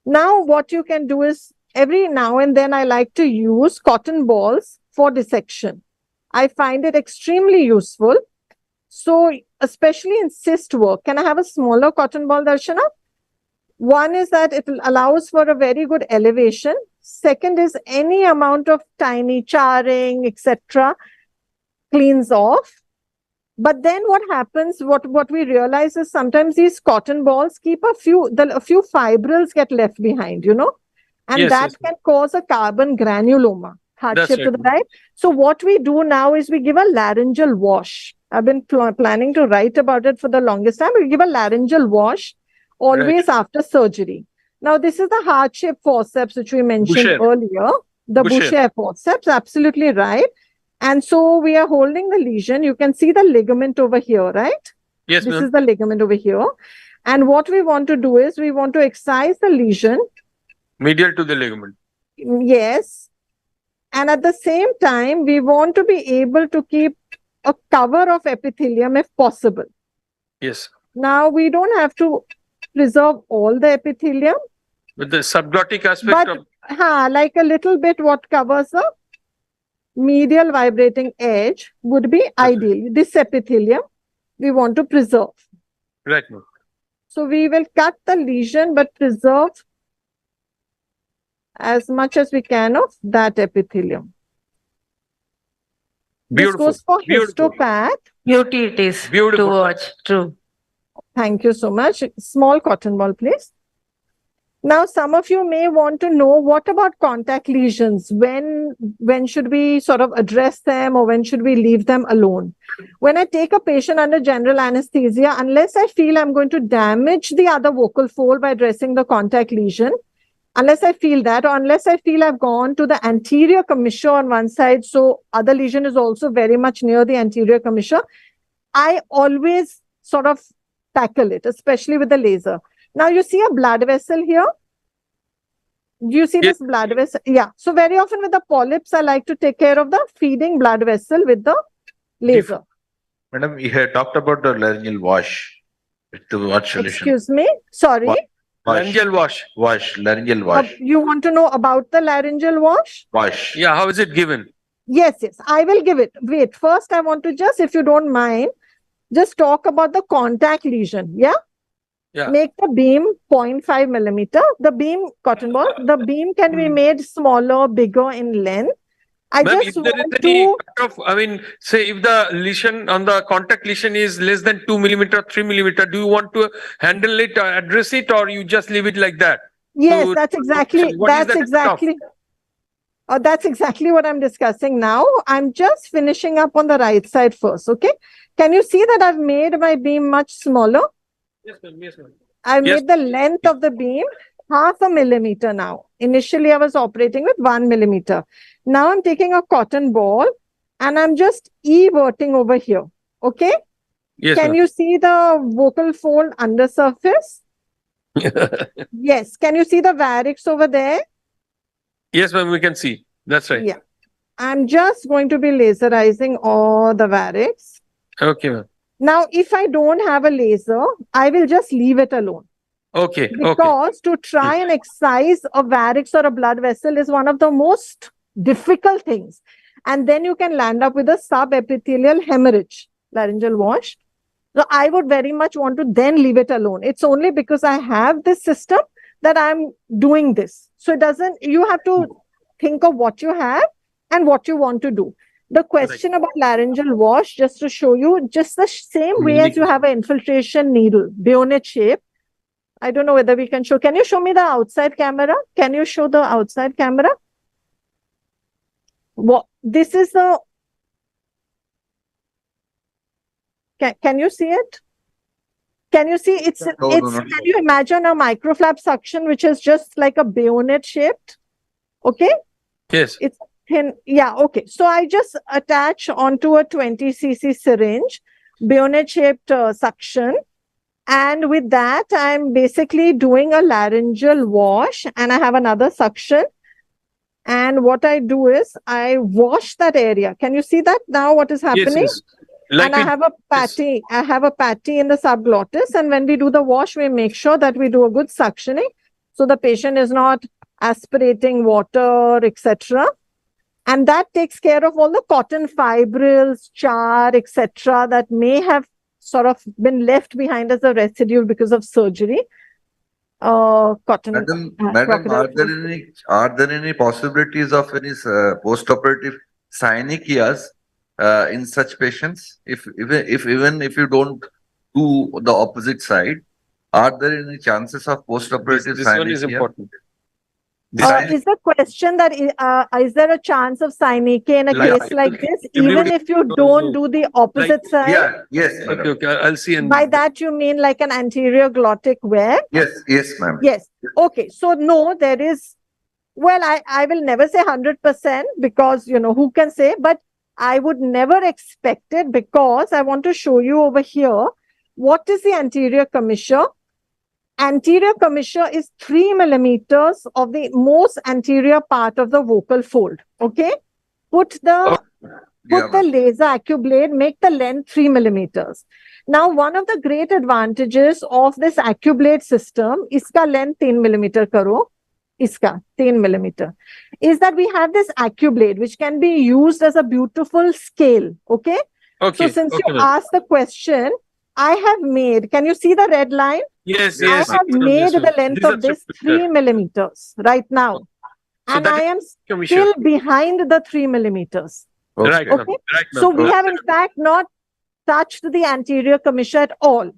Now what you can do is every now and then I like to use cotton balls for dissection. I find it extremely useful. So especially in cyst work, can I have a smaller cotton ball, Darshana? One is that it allows for a very good elevation. Second is any amount of tiny charring, etc. cleans off. But then what happens, what we realize is sometimes these cotton balls keep a few fibrils get left behind, you know, and Yes, that yes. can cause a carbon granuloma, hardship to right. the right. So what we do now is we give a laryngeal wash. I've been planning to write about it for the longest time. We give a laryngeal wash always after surgery. Now, this is the heart-shaped forceps, which we mentioned Boucher. earlier, the Boucher. Boucher forceps, absolutely right. And so we are holding the lesion. You can see the ligament over here, right? Yes, This ma'am. is the ligament over here. And what we want to do is we want to excise the lesion. Medial to the ligament. Yes. And at the same time, we want to be able to keep a cover of epithelium if possible. Yes. Now, we don't have to preserve all the epithelium, With the subglottic aspect but of like a little bit what covers the medial vibrating edge would be ideal. This epithelium we want to preserve. right, ma'am. So we will cut the lesion but preserve as much as we can of that epithelium. Beautiful. This goes for Beautiful. histopath. Beauty it is to Beautiful. watch. True. Thank you so much. Small cotton ball, please. Now, some of you may want to know, what about contact lesions? When should we sort of address them, or when should we leave them alone? When I take a patient under general anesthesia, unless I feel I'm going to damage the other vocal fold by addressing the contact lesion, unless I feel that, or unless I feel I've gone to the anterior commissure on one side, so other lesion is also very much near the anterior commissure, I always sort of tackle it, especially with the laser. Now you see a blood vessel here. Do you see Yes. this blood vessel? Yeah. So very often with the polyps, I like to take care of the feeding blood vessel with the laser. Madam, you had talked about the laryngeal wash. To what solution? Excuse me. Sorry. Wash. Laryngeal wash. Wash, laryngeal wash. You want to know about the laryngeal wash? Wash. Yeah, how is it given? Yes, yes. I will give it. Wait. First, I want to just, if you don't mind, just talk about the contact lesion. Yeah. Yeah. Make the beam 0.5 millimeter. The beam, cotton ball, the beam can be made smaller, bigger in length. I Ma'am, just if there is want any to, kind of, I mean, say if the lesion on the contact lesion is less than 2 millimeter, 3 millimeter, do you want to handle it or address it, or you just leave it like that? yes, So, that's exactly, what is that's the cutoff? exactly, that's exactly what I'm discussing now. I'm just finishing up on the right side first, okay? Can you see that I've made my beam much smaller? Yes, ma'am. Yes, ma'am. I've Yes. made the length of the beam 0.5 millimeter now. Initially, I was operating with 1 millimeter. Now I'm taking a cotton ball and I'm just everting over here. Okay? Yes, Can you see the vocal fold under surface? Yes. Can you see the varix over there? Yes, ma'am, we can see. That's right. Yeah. I'm just going to be laserizing all the varix. Okay, ma'am. Now, if I don't have a laser, I will just leave it alone. Okay, okay. Because to try and excise a varix or a blood vessel is one of the most difficult things. And then you can land up with a subepithelial hemorrhage, laryngeal wash. So I would very much want to then leave it alone. It's only because I have this system that I'm doing this. So it doesn't, you have to think of what you have and what you want to do. The question about laryngeal wash, just to show you, just the same way as you have an infiltration needle, bayonet shape. I don't know whether we can show. Can you show me the outside camera? Can you show the outside camera? What this is the. Can you see it? Can you see it's can you imagine a microflap suction which is just like a bayonet shaped? Okay. Yes. It's thin. Yeah. Okay. So I just attach onto a 20 cc syringe, bayonet shaped suction. And with that, I'm basically doing a laryngeal wash and I have another suction. And what I do is I wash that area. Can you see that now what is happening? Yes, yes. Like and I have a patty. I have a patty in the subglottis. And when we do the wash, we make sure that we do a good suctioning. So the patient is not aspirating water, etc. And that takes care of all the cotton fibrils, char, etc. that may have sort of been left behind as a residue because of surgery. Cotton. Madam, are there any possibilities of any post-operative synechias in such patients? Even if you don't do the opposite side, are there any chances of post-operative this synechias? one is important. Is the question that is there a chance of synechia in a case like this, even if you don't do the opposite side? Yeah, yes. Okay, okay, I'll see. By that you mean like an anterior glottic web? Yes, yes, ma'am. Yes. Okay. So no, there is. Well, I will never say 100% because who can say, but I would never expect it because I want to show you over here what is the anterior commissure. Anterior commissure is 3 millimeters of the most anterior part of the vocal fold. Okay. Put the laser AccuBlade, make the length 3 millimeters. Now, one of the great advantages of this AccuBlade system, iska length 10 millimeter karo, iska 10 millimeter, is that we have this AccuBlade which can be used as a beautiful scale. Okay. Okay. So since you asked the question, I have made, can you see the red line? Yes, I have made the length of this 3 millimeters right now. So and I am still behind the 3 millimeters. Right. Okay. Right, So we have in fact not touched the anterior commissure at all.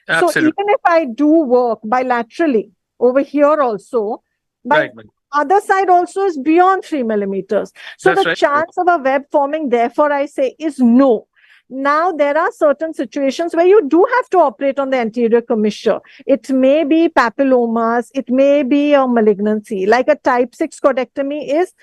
Absolutely. So even if I do work bilaterally over here also, by other side also is beyond 3 millimeters. So the chance of a web forming, therefore, I say is no. Now, there are certain situations where you do have to operate on the anterior commissure. It may be papillomas, it may be a malignancy, like a type 6 cordectomy is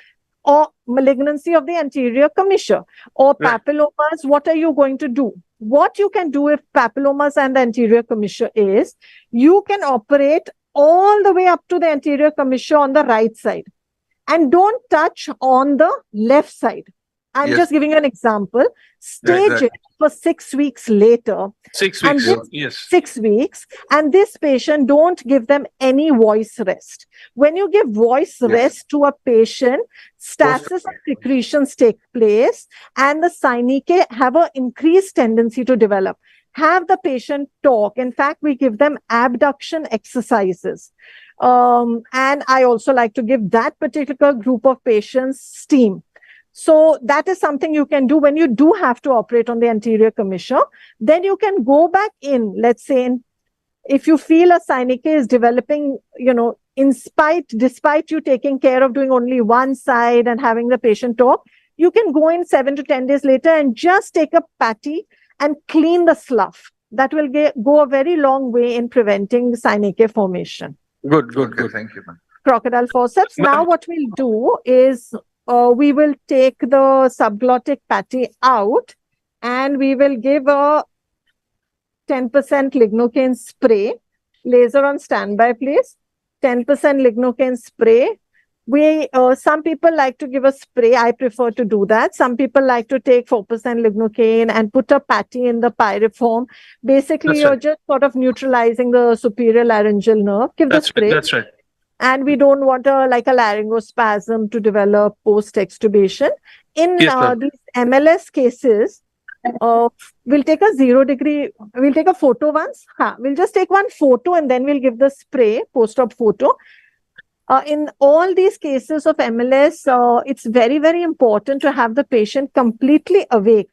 or malignancy of the anterior commissure. Or papillomas, what are you going to do? What you can do if papillomas and the anterior commissure is, you can operate all the way up to the anterior commissure on the right side. And don't touch on the left side. I'm just giving you an example. Stage it for 6 weeks later. 6 weeks, yes. 6 weeks. And this patient, don't give them any voice rest. When you give voice rest to a patient, stasis of secretions take place and the synechiae have an increased tendency to develop. Have the patient talk. In fact, we give them abduction exercises. And I also like to give that particular group of patients steam. So that is something you can do when you do have to operate on the anterior commissure. Then you can go back in, let's say, if you feel a synechia is developing, despite you taking care of doing only one side and having the patient talk, you can go in 7 to 10 days later and just take a patty and clean the slough. That will go a very long way in preventing synechia formation. Good, good, Okay, good. thank you, ma'am. Crocodile forceps. Now Ma'am. what we'll do is we will take the subglottic patty out and we will give a 10% lignocaine spray. Laser on standby, please. 10% lignocaine spray. We some people like to give a spray. I prefer to do that. Some people like to take 4% lignocaine and put a patty in the pyriform. Basically, That's you're right. just sort of neutralizing the superior laryngeal nerve. Give the That's right. spray. That's right. And we don't want a laryngospasm to develop post extubation. In Yes, ma'am. these MLS cases, we'll take a 0 degree. We'll take a photo once. We'll just take one photo and then we'll give the spray post-op photo. In all these cases of MLS, it's very, very important to have the patient completely awake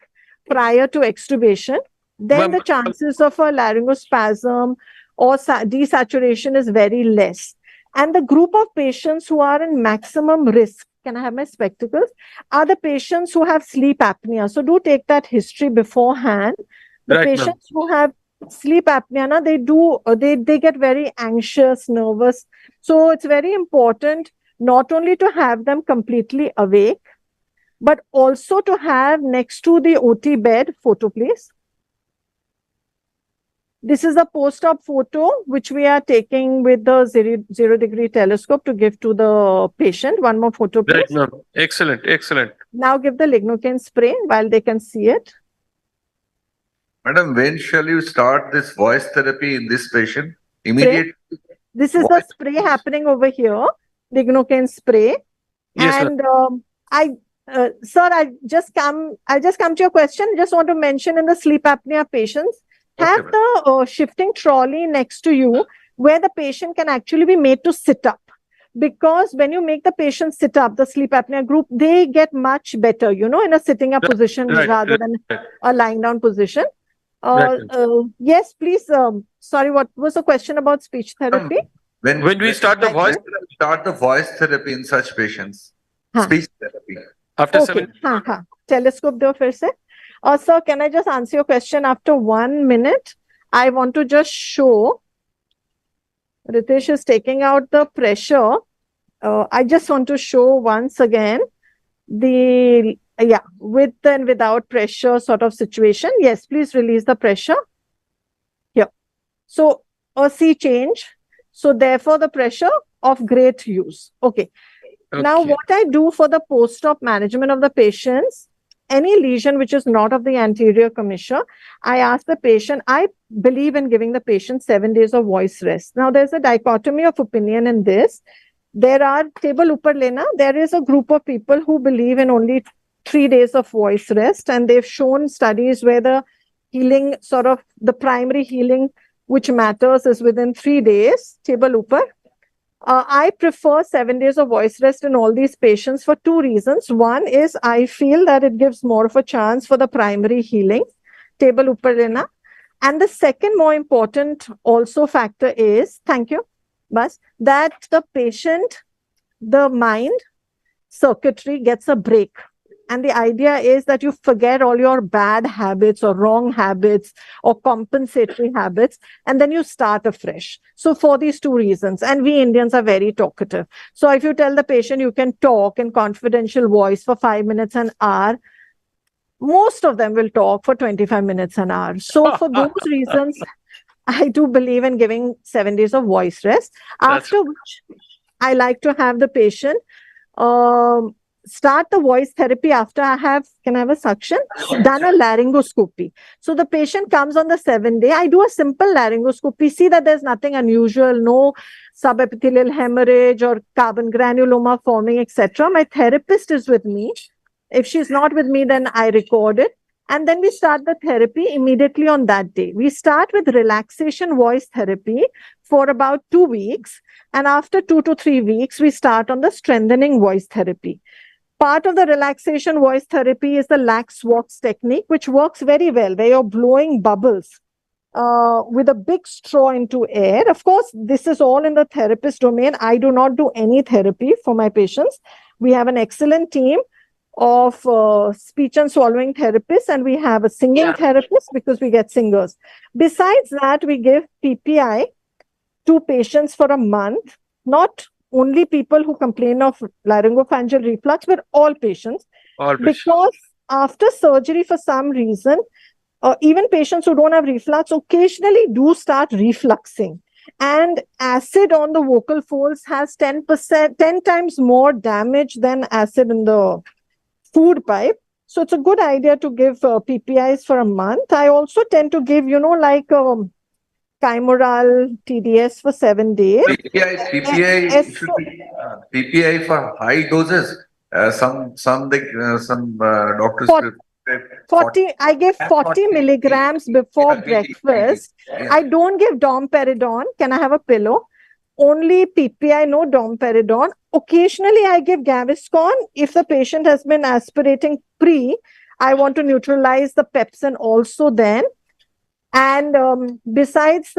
prior to extubation. Then Ma'am, the chances of a laryngospasm or desaturation is very less. And the group of patients who are in maximum risk, can I have my spectacles, are the patients who have sleep apnea. So do take that history beforehand. The Right, ma'am. patients who have sleep apnea, they get very anxious, nervous. So it's very important not only to have them completely awake, but also to have next to the OT bed, photo please. This is a post-op photo which we are taking with the 0 degree telescope to give to the patient. One more photo, please. Right, ma'am. Excellent, excellent. Now give the lignocaine spray while they can see it. Madam, when shall you start this voice therapy in this patient? Immediately? This is the spray happening over here, lignocaine spray. Yes, ma'am. And sir, I just come to your question. Just want to mention in the sleep apnea patients, have Okay, the shifting trolley next to you where the patient can actually be made to sit up. Because when you make the patient sit up, the sleep apnea group, they get much better, in a sitting up position right, rather right, than right. a lying down position. Right. Yes, please. Sorry, what was the question about speech therapy? When we start the when voice- shall I start the voice therapy in such patients? Huh. Speech therapy. After Okay. 7. Telescope do फिर से. Sir, can I just answer your question after 1 minute? I want to just show. Ritesh is taking out the pressure. I just want to show once again the with and without pressure sort of situation. Yes, please release the pressure. Here. So a C change. So therefore the pressure of great use. Okay. Now, what I do for the post-op management of the patients, any lesion which is not of the anterior commissure, I ask the patient, I believe in giving the patient 7 days of voice rest. Now, there's a dichotomy of opinion in this. There are, table upar lena, there is a group of people who believe in only 3 days of voice rest, and they've shown studies where the healing, sort of the primary healing which matters is within 3 days, table upar. I prefer 7 days of voice rest in all these patients for 2 reasons. One is I feel that it gives more of a chance for the primary healing, table upar lena. And the second more important also factor is, thank you, Bas, that the patient, the mind circuitry gets a break. And the idea is that you forget all your bad habits or wrong habits or compensatory habits, and then you start afresh. So for these 2 reasons, and we Indians are very talkative. So if you tell the patient you can talk in confidential voice for 5 minutes an hour, most of them will talk for 25 minutes an hour. So for those reasons, I do believe in giving 7 days of voice rest. After which, I like to have the patient start the voice therapy after can I have a suction? Done a laryngoscopy. So the patient comes on the 7th day. I do a simple laryngoscopy, see that there's nothing unusual, no subepithelial hemorrhage or carbon granuloma forming, etc. My therapist is with me. If she's not with me, then I record it. And then we start the therapy immediately on that day. We start with relaxation voice therapy for about 2 weeks. And after 2 to 3 weeks, we start on the strengthening voice therapy. Part of the relaxation voice therapy is the lax walks technique, which works very well, where you're blowing bubbles with a big straw into air. Of course, this is all in the therapist domain. I do not do any therapy for my patients. We have an excellent team of speech and swallowing therapists, and we have a singing therapist because we get singers. Besides that, we give PPI to patients for a month, not only people who complain of laryngopharyngeal reflux, but all patients. All Because after surgery, for some reason, even patients who don't have reflux occasionally do start refluxing. And acid on the vocal folds has 10 times more damage than acid in the food pipe. So it's a good idea to give PPIs for a month. I also tend to give, like Kimoral TDS for 7 days. PPI should be PPI for high doses. Some doctors. 40, I give 40 milligrams before breakfast. Yeah. I don't give domperidone. Can I have a pillow? Only PPI, no domperidone. Occasionally, I give Gaviscon. If the patient has been aspirating I want to neutralize the pepsin also then. And besides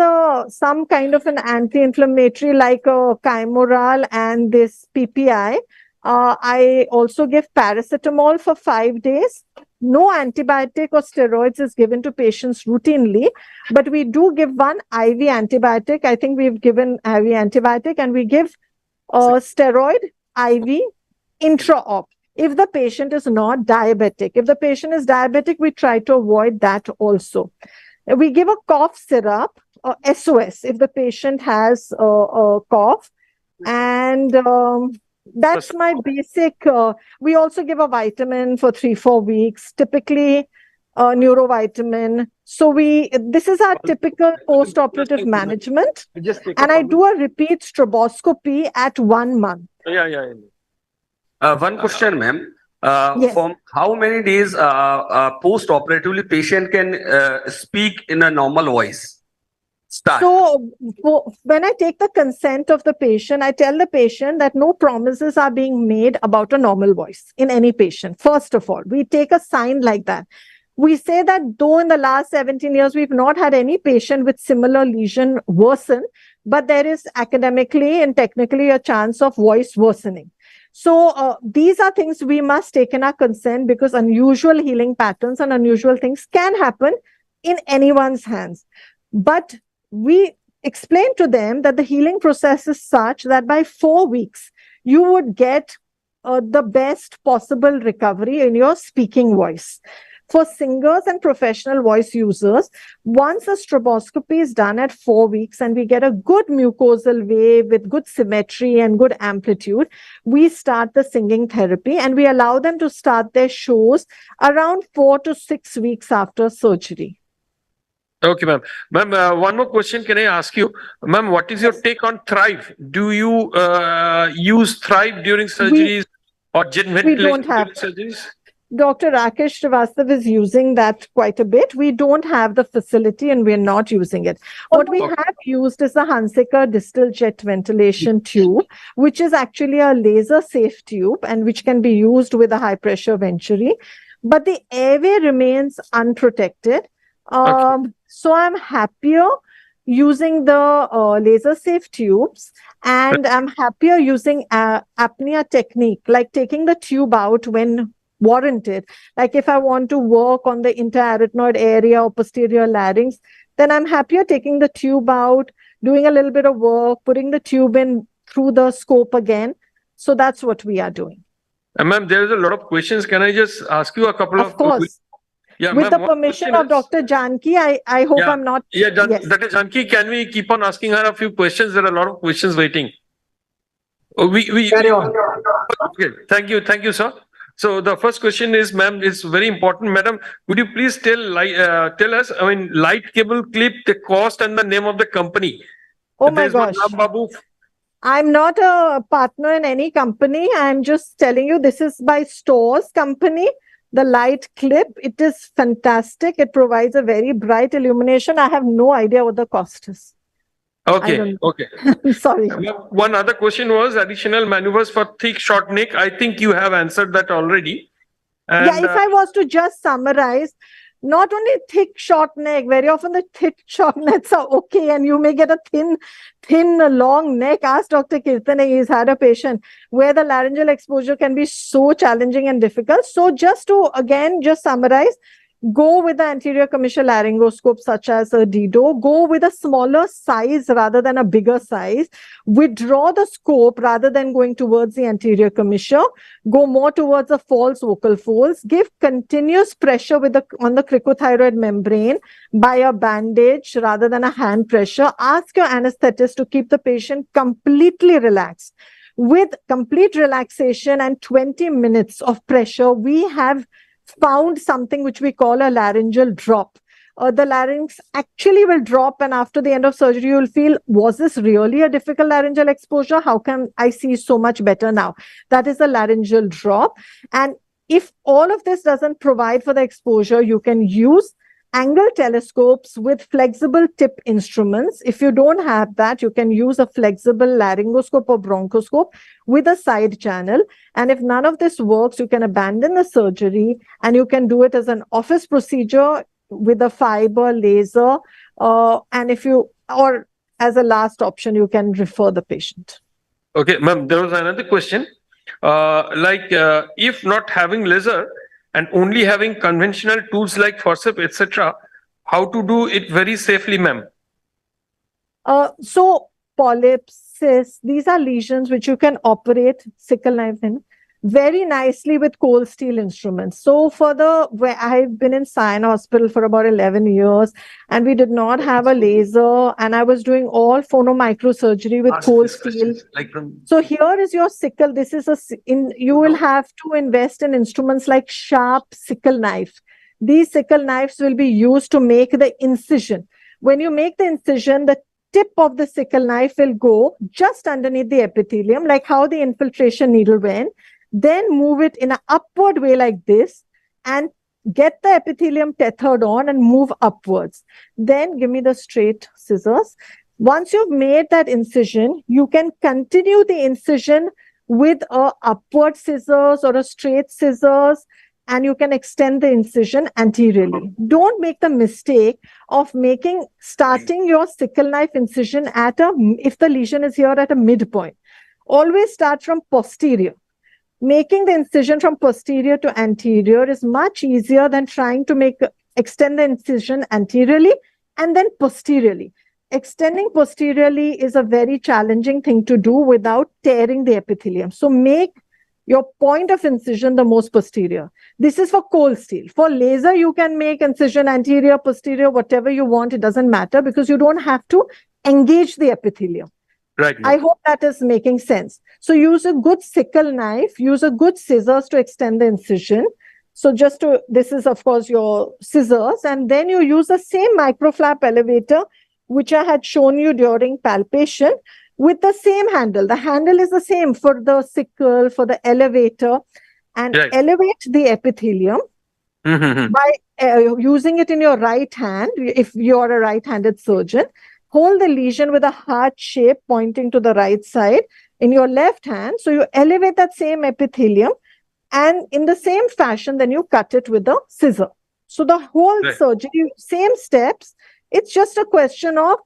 some kind of an anti-inflammatory like Kimoral and this PPI, I also give paracetamol for 5 days. No antibiotic or steroids is given to patients routinely, but we do give one IV antibiotic. I think we've given IV antibiotic, and we give steroid IV intra-op if the patient is not diabetic. If the patient is diabetic, we try to avoid that also. We give a cough syrup, SOS, if the patient has a cough. And that's my basic. We also give a vitamin for 3-4 weeks, typically neurovitamin. So this is our typical post-operative management. And I do a repeat stroboscopy at 1 month. Yeah. One question, ma'am. Yes. From how many days post-operatively patient can speak in a normal voice? Start. So when I take the consent of the patient, I tell the patient that no promises are being made about a normal voice in any patient. First of all, we take a sign like that. We say that though in the last 17 years, we've not had any patient with similar lesion worsen, but there is academically and technically a chance of voice worsening. So these are things we must take in our consent, because unusual healing patterns and unusual things can happen in anyone's hands. But we explain to them that the healing process is such that by 4 weeks, you would get the best possible recovery in your speaking voice. For singers and professional voice users, once a stroboscopy is done at 4 weeks and we get a good mucosal wave with good symmetry and good amplitude, we start the singing therapy, and we allow them to start their shows around 4 to 6 weeks after surgery. Okay, ma'am. Ma'am, one more question can I ask you? Ma'am, what is your take on Thrive? Do you use Thrive during surgeries or We don't have. surgeries? Dr. Rakesh Srivastav is using that quite a bit. We don't have the facility and we're not using it. What we have used is the Hansiker distal jet ventilation tube, which is actually a laser safe tube and which can be used with a high pressure venturi. But the airway remains unprotected. So I'm happier using the laser safe tubes, and I'm happier using apnea technique, like taking the tube out when warranted. Like if I want to work on the interarytenoid area or posterior larynx, then I'm happier taking the tube out, doing a little bit of work, putting the tube in through the scope again. So that's what we are doing. Ma'am, there is a lot of questions. Can I just ask you a couple of? Of course. Yeah, with the permission of Dr. Janki, I hope I'm not. Yeah, yes. Dr. Janki, can we keep on asking her a few questions? There are a lot of questions waiting. Carry on. Okay, thank you, sir. So the first question is, ma'am, is very important. Madam, would you please tell us, light cable clip, the cost and the name of the company? Oh my gosh. Babu. I'm not a partner in any company. I'm just telling you, this is by Stores company. The light clip, it is fantastic. It provides a very bright illumination. I have no idea what the cost is. Okay. I'm sorry. One other question was additional maneuvers for thick short neck. I think you have answered that already. And, yeah, if I was to just summarize, not only thick short neck, very often the thick short necks are okay, and you may get a thin long neck. Ask Dr. Kirtane, he's had a patient where the laryngeal exposure can be so challenging and difficult. So just to again just summarize, Go with the anterior commissure laryngoscope such as a Dido. Go with a smaller size rather than a bigger size. Withdraw the scope rather than going towards the anterior commissure. Go more towards the false vocal folds. Give continuous pressure on the cricothyroid membrane by a bandage rather than a hand pressure. Ask your anesthetist to keep the patient completely relaxed. With complete relaxation and 20 minutes of pressure, we have found something which we call a laryngeal drop. The larynx actually will drop, and after the end of surgery, you will feel, was this really a difficult laryngeal exposure? How can I see so much better now? That is a laryngeal drop. And if all of this doesn't provide for the exposure, you can use angle telescopes with flexible tip instruments. If you don't have that, you can use a flexible laryngoscope or bronchoscope with a side channel. And if none of this works, you can abandon the surgery and you can do it as an office procedure with a fiber laser. And if you, or as a last option, you can refer the patient. Okay, ma'am, there was another question. If not having laser and only having conventional tools like forceps, etc., how to do it very safely, ma'am? So polyps, cysts, these are lesions which you can operate sickle knife in very nicely with cold steel instruments. So where I've been in Sion Hospital for about 11 years and we did not have a laser, and I was doing all phonomicrosurgery with cold steel. So here is your sickle. This is you will have to invest in instruments like sharp sickle knife. These sickle knives will be used to make the incision. When you make the incision, the tip of the sickle knife will go just underneath the epithelium, like how the infiltration needle went. Then move it in an upward way like this and get the epithelium tethered on and move upwards. Then give me the straight scissors. Once you've made that incision, you can continue the incision with a upward scissors or a straight scissors, and you can extend the incision anteriorly. Don't make the mistake of starting your sickle knife incision if the lesion is here at a midpoint. Always start from posterior. Making the incision from posterior to anterior is much easier than trying to extend the incision anteriorly and then posteriorly. Extending posteriorly is a very challenging thing to do without tearing the epithelium. So make your point of incision the most posterior. This is for cold steel. For laser, you can make incision anterior, posterior, whatever you want. It doesn't matter because you don't have to engage the epithelium. Right. I hope that is making sense. So use a good sickle knife, use a good scissors to extend the incision. So this is of course your scissors, and then you use the same microflap elevator, which I had shown you during palpation, with the same handle. The handle is the same for the sickle, for the elevator, and elevate the epithelium by using it in your right hand, if you're a right-handed surgeon. Hold the lesion with a heart shape pointing to the right side in your left hand. So you elevate that same epithelium, and in the same fashion, then you cut it with a scissor. So the whole surgery, same steps. It's just a question of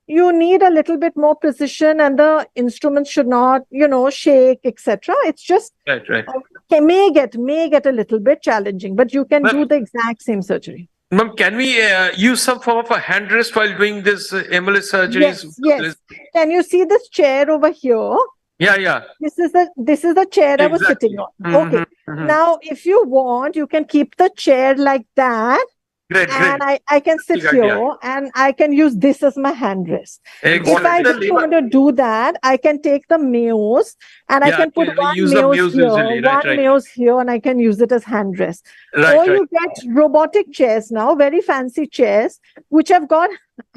you need a little bit more precision, and the instruments should not, shake, etc. It's just may get a little bit challenging, but you can do the exact same surgery. Ma'am, can we use some form of a hand rest while doing this MLS surgeries? Yes. Can you see this chair over here? Yeah. This is the chair I was sitting on. Okay. Now, if you want, you can keep the chair like that. Great. I can sit here and I can use this as my hand rest. Excellent. If I don't want to do that, I can take the Mayos and I can put one Mayos here, Mayos here, and I can use it as hand rest. You get robotic chairs now, very fancy chairs, which have got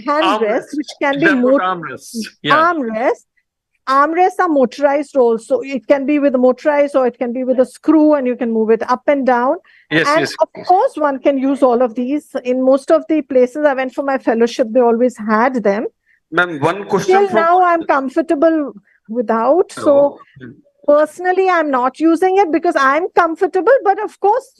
hand rests, which can be armrests. Armrests are motorized also. It can be with a motorized or it can be with a screw, and you can move it up and down. Of course, one can use all of these. In most of the places I went for my fellowship, they always had them. Ma'am, one question. Till now, I'm comfortable without. So personally, I'm not using it because I'm comfortable. But of course,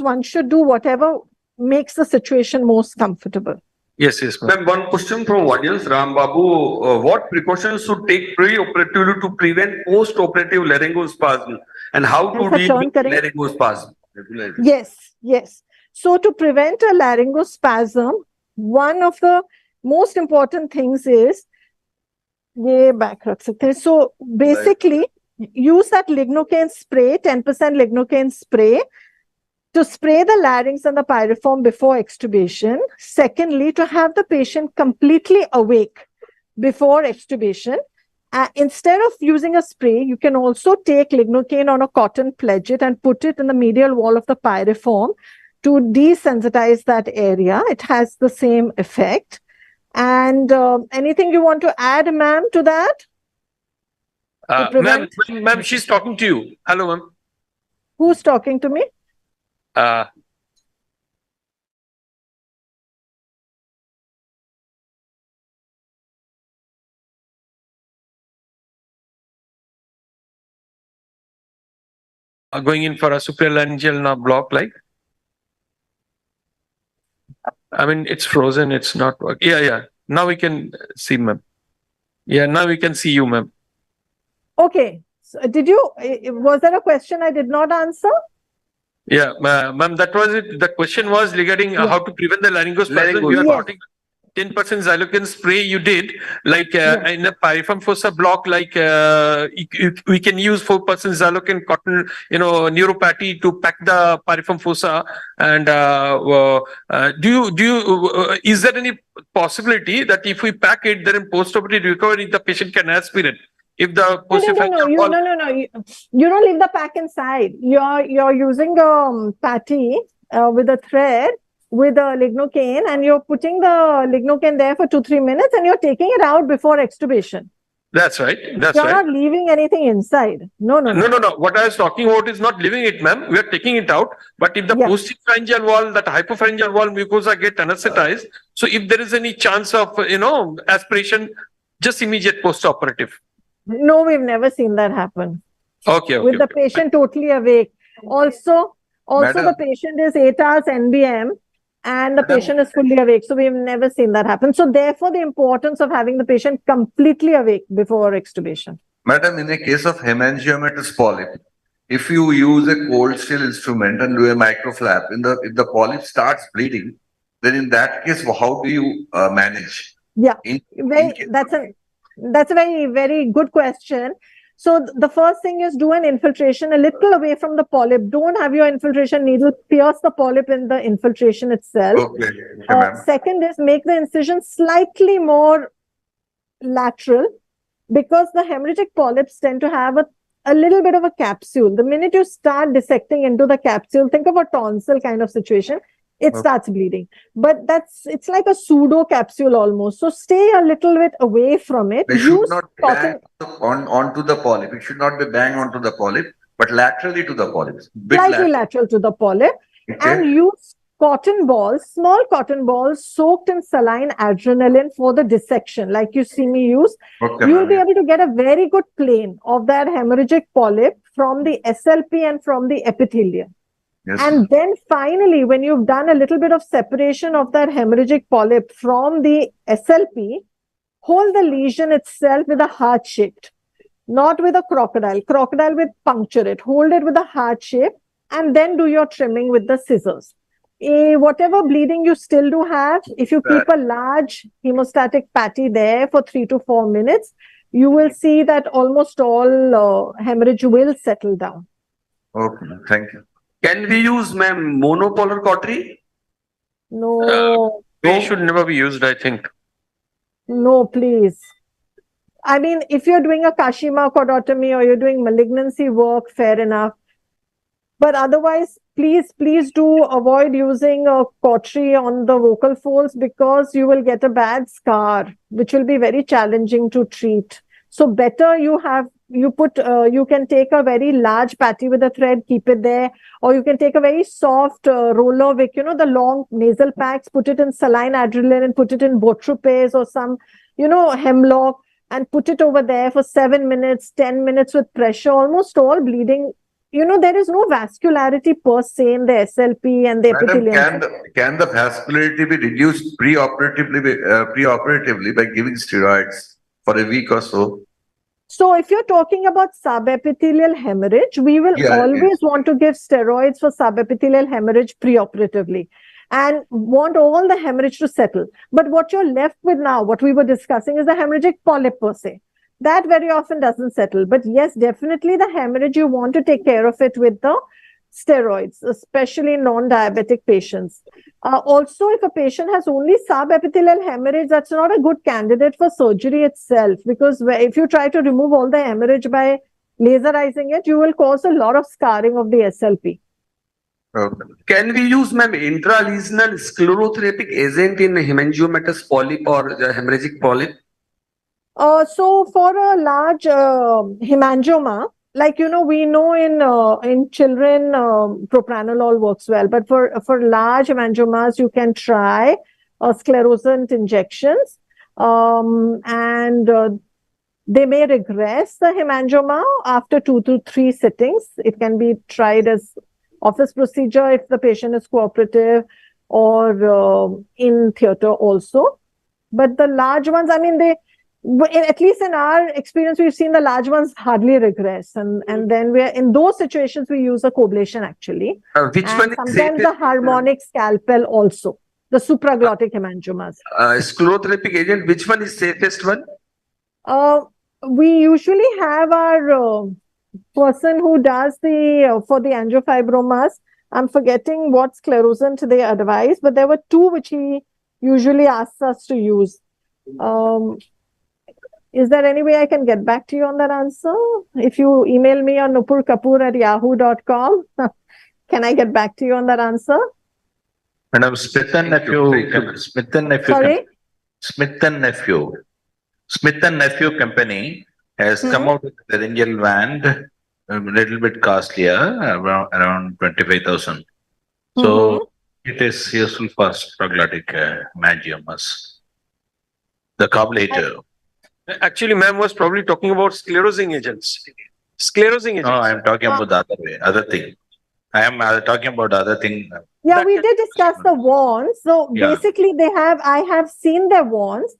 one should do whatever makes the situation most comfortable. Yes, ma'am. One question from audience, Ram Babu. What precautions should take pre-operatively to prevent post-operative laryngospasm, and how to deal with laryngospasm? Yes. So to prevent a laryngospasm, one of the most important things is so basically use that lignocaine spray, 10% lignocaine spray, to spray the larynx and the pyriform before extubation. Secondly, to have the patient completely awake before extubation. Instead of using a spray, you can also take lignocaine on a cotton pledget and put it in the medial wall of the pyriform to desensitize that area. It has the same effect. And anything you want to add, ma'am, to that? Ma'am, she's talking to you. Hello, ma'am. Who's talking to me? Going in for a supralaryngeal block, like? I mean, it's frozen. It's not working. Yeah. Now we can see, ma'am. Yeah, now we can see you, ma'am. Okay. So was there a question I did not answer? Yeah, ma'am, that was it. The question was regarding how to prevent the laryngospasm. You are Yes. putting 10% xylocaine spray you did, like in a pyriform fossa block, like we can use 4% xylocaine cotton, neuropathy to pack the pyriform fossa. And is there any possibility that if we pack it, then in post-operative recovery, the patient can aspirate? If the No. You don't leave the pack inside. You're using a patty with a thread with a lignocaine, and you're putting the lignocaine there for 2-3 minutes, and you're taking it out before extubation. That's right. That's You're right. not leaving anything inside. No. No. What I was talking about is not leaving it, ma'am. We are taking it out. But if the postpharyngeal wall, that hypopharyngeal wall mucosa get anesthetized, so if there is any chance of, aspiration, just immediate post-operative. No, we've never seen that happen. Okay. With the patient totally awake. Also, Madam. the patient is 8 hours NBM and the patient is fully awake. So we've never seen that happen. So therefore, the importance of having the patient completely awake before extubation. Madam, in a case of hemangiomatous polyp, if you use a cold still instrument and do a microflap, if the polyp starts bleeding, then in that case, how do you manage? Yeah, that's a very, very good question. So the first thing is do an infiltration a little away from the polyp. Don't have your infiltration needle pierce the polyp in the infiltration itself. Okay. Second is make the incision slightly more lateral, because the hemorrhagic polyps tend to have a little bit of a capsule. The minute you start dissecting into the capsule, think of a tonsil kind of situation, it starts bleeding. But it's like a pseudo capsule almost. So stay a little bit away from it. They should not bang onto the polyp. It should not be bang onto the polyp, but laterally to the polyp. Slightly lateral to the polyp. Okay. And use cotton balls, small cotton balls soaked in saline adrenaline for the dissection, like you see me use. Okay, you'll be able to get a very good plane of that hemorrhagic polyp from the SLP and from the epithelium. Yes. And then finally, when you've done a little bit of separation of that hemorrhagic polyp from the SLP, hold the lesion itself with a heart shape, not with a crocodile. Crocodile will puncture it. Hold it with a heart shape and then do your trimming with the scissors. Whatever bleeding you still do have, if you keep a large hemostatic patty there for 3 to 4 minutes, you will see that almost all hemorrhage will settle down. Okay, thank you. Can we use, ma'am, monopolar cautery? No. They should never be used, I think. No, please. I mean, if you're doing a Kashima chordotomy or you're doing malignancy work, fair enough. But otherwise, please do avoid using a cautery on the vocal folds, because you will get a bad scar, which will be very challenging to treat. So better you can take a very large patty with a thread, keep it there, or you can take a very soft roller wick, the long nasal packs, put it in saline adrenaline and put it in Botrupes or some, hemlock, and put it over there for 7 minutes, 10 minutes with pressure, almost all bleeding. There is no vascularity per se in the SLP and the epithelium. Can the vascularity be reduced preoperatively by giving steroids for a week or so? So if you're talking about subepithelial hemorrhage, we will Yeah, always want to give steroids for subepithelial hemorrhage preoperatively and want all the hemorrhage to settle. But what you're left with now, what we were discussing, is the hemorrhagic polyp per se. That very often doesn't settle. But yes, definitely the hemorrhage, you want to take care of it with the steroids, especially in non-diabetic patients. Also, if a patient has only subepithelial hemorrhage, that's not a good candidate for surgery itself, because if you try to remove all the hemorrhage by laserizing it, you will cause a lot of scarring of the SLP. okay. Can we use, ma'am, intralesional sclerotherapy agent in hemangiomatous polyp or hemorrhagic polyp? So for a large hemangioma, like we know in children propranolol works well, but for large hemangiomas you can try sclerosant injections, and they may regress the hemangioma after 2 to 3 sittings. It can be tried as office procedure if the patient is cooperative, or in theater also. But the large ones, I mean, at least in our experience, we've seen the large ones hardly regress, and then we're in those situations we use a coblation actually, Which and one is sometimes safest? the harmonic scalpel also, the supraglottic hemangiomas. Sclerotherapy agent, which one is safest one? We usually have our person who does the for the angiofibromas. I'm forgetting what sclerosant they advise, but there were 2 which he usually asks us to use. Is there any way I can get back to you on that answer? If you email me on nupurkapoor@yahoo.com, can I get back to you on that answer? Madam, Smith and Nephew, Smith and Nephew, Sorry? Smith and Nephew, Smith and Nephew company has come out with a laryngeal band, a little bit costlier, around 25,000. So it is useful for proglottic hemangiomas. The cobblator. Actually, ma'am was probably talking about sclerosing agents. Sclerosing agents. No, I am talking about the other way, other thing. I am talking about the other thing. Yeah, we did discuss the wands. So Yeah. basically I have seen their wands,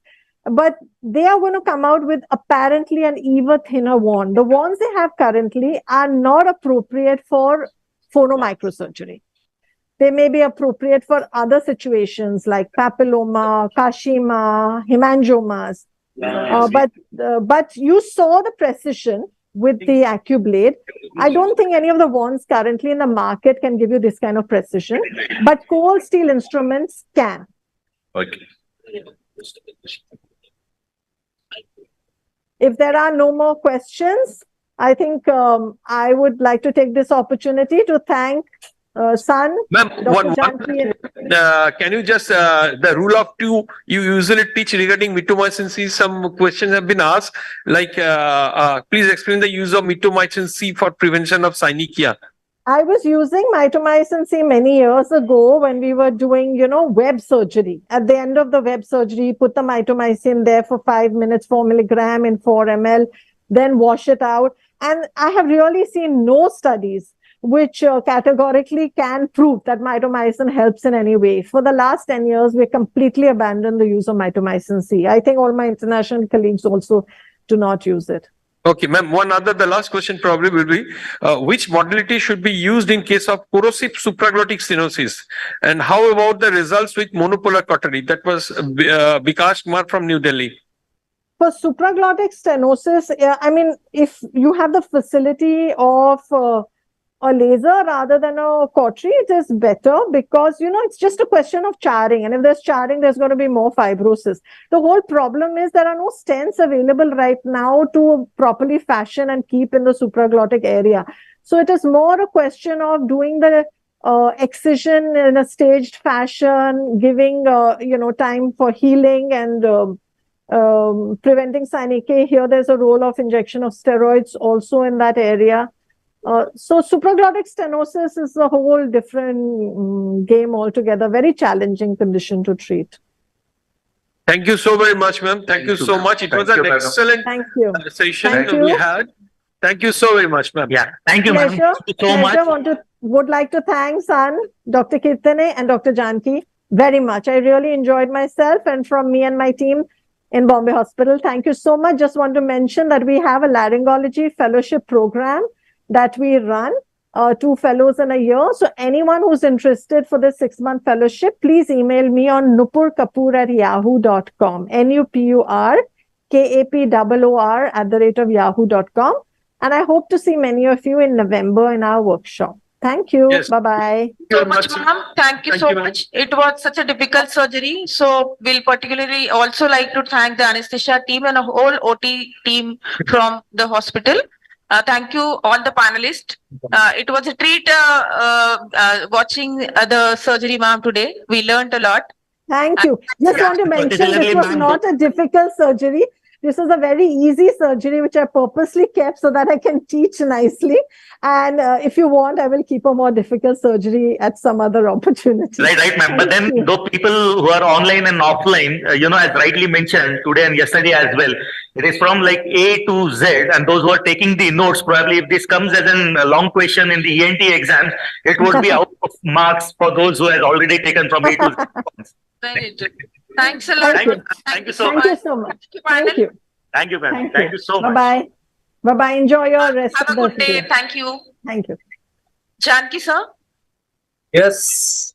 but they are going to come out with apparently an even thinner wand. The wands they have currently are not appropriate for phonomicrosurgery. They may be appropriate for other situations like papilloma, Kashima, hemangiomas. But you saw the precision with the AccuBlade. I don't think any of the wands currently in the market can give you this kind of precision, but cold steel instruments can. Okay. If there are no more questions, I think I would like to take this opportunity to thank Sun, Ma'am, Dr. Janki. can you just, the rule of 2 you usually teach regarding mitomycin C, some questions have been asked, like, please explain the use of mitomycin C for prevention of synechiae. I was using mitomycin C many years ago when we were doing, web surgery. At the end of the web surgery, put the mitomycin there for 5 minutes, 4 milligram in 4 ml, then wash it out. And I have really seen no studies which categorically can prove that mitomycin helps in any way. For the last 10 years, we completely abandoned the use of mitomycin C. I think all my international colleagues also do not use it. Okay, ma'am, the last question probably will be, which modality should be used in case of corrosive supraglottic stenosis? And how about the results with monopolar cautery? That was Bikash Kumar from New Delhi. For supraglottic stenosis, I mean, if you have the facility of a laser rather than a cautery, it is better because, it's just a question of charring. And if there's charring, there's going to be more fibrosis. The whole problem is there are no stents available right now to properly fashion and keep in the supraglottic area. So it is more a question of doing the excision in a staged fashion, giving, time for healing and preventing synechiae. Here, there's a role of injection of steroids also in that area. So supraglottic stenosis is a whole different game altogether, very challenging condition to treat. Thank you so very much, ma'am. Thank you so much. It was an excellent session we had. Thank you so very much, ma'am. Yeah, thank you, ma'am. Pleasure. Thank you so much. Would like to thank San, Dr. Kirtane and Dr. Janki very much. I really enjoyed myself, and from me and my team, in Bombay Hospital. Thank you so much. Just want to mention that we have a laryngology fellowship program that we run, 2 fellows in a year. So anyone who's interested for the 6-month fellowship, please email me on nupurkapoor@yahoo.com, NUPURKAPOOR@yahoo.com. And I hope to see many of you in November in our workshop. Thank you. Yes. Bye-bye. So much, ma'am. Thank you so much. It was such a difficult surgery. So we'll particularly also like to thank the anesthesia team and a whole OT team from the hospital. Thank you all the panelists. It was a treat watching the surgery, ma'am, today. We learned a lot. Thank you. Just want to mention this was not a difficult surgery. This was a very easy surgery, which I purposely kept so that I can teach nicely. And if you want, I will keep a more difficult surgery at some other opportunity. Right, ma'am. But then those people who are online and offline, as rightly mentioned today and yesterday as well, it is from like A to Z. And those who are taking the notes, probably if this comes as a long question in the ENT exam, it would be out of marks for those who have already taken from A to Z. Very good. Thanks a lot. Thank you so Thank much. you so much. Thank you. Thank you, ma'am. Thank you so much. Bye-bye. Bye-bye. Enjoy your rest Have a of the good day. Thank you. Thank you. Janki, sir. Yes.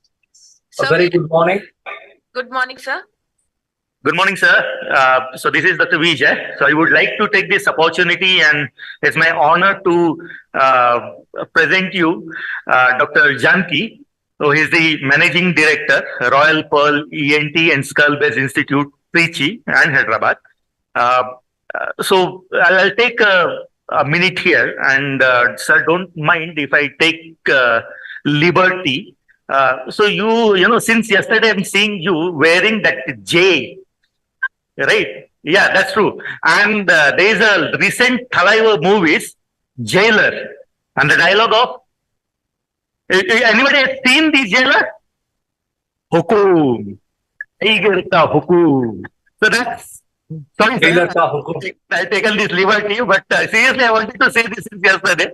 A Sir, very good morning. good morning, sir. Good morning, sir. So this is Dr. Vijay. So I would like to take this opportunity, and it's my honor to present you Dr. Janki. So he's the Managing Director, Royal Pearl ENT and Skull Base Institute, Trichy and Hyderabad. So I'll take a minute here, and sir, don't mind if I take liberty. So since yesterday I'm seeing you wearing that J, right? Yeah, that's true. And there is a recent Thalaiva movies, Jailer, and the dialogue of anybody has seen the Jailer? Hukum, Tiger ka hukum. So that's sorry, sir. I've taken this liberty, but seriously, I wanted to say this since yesterday,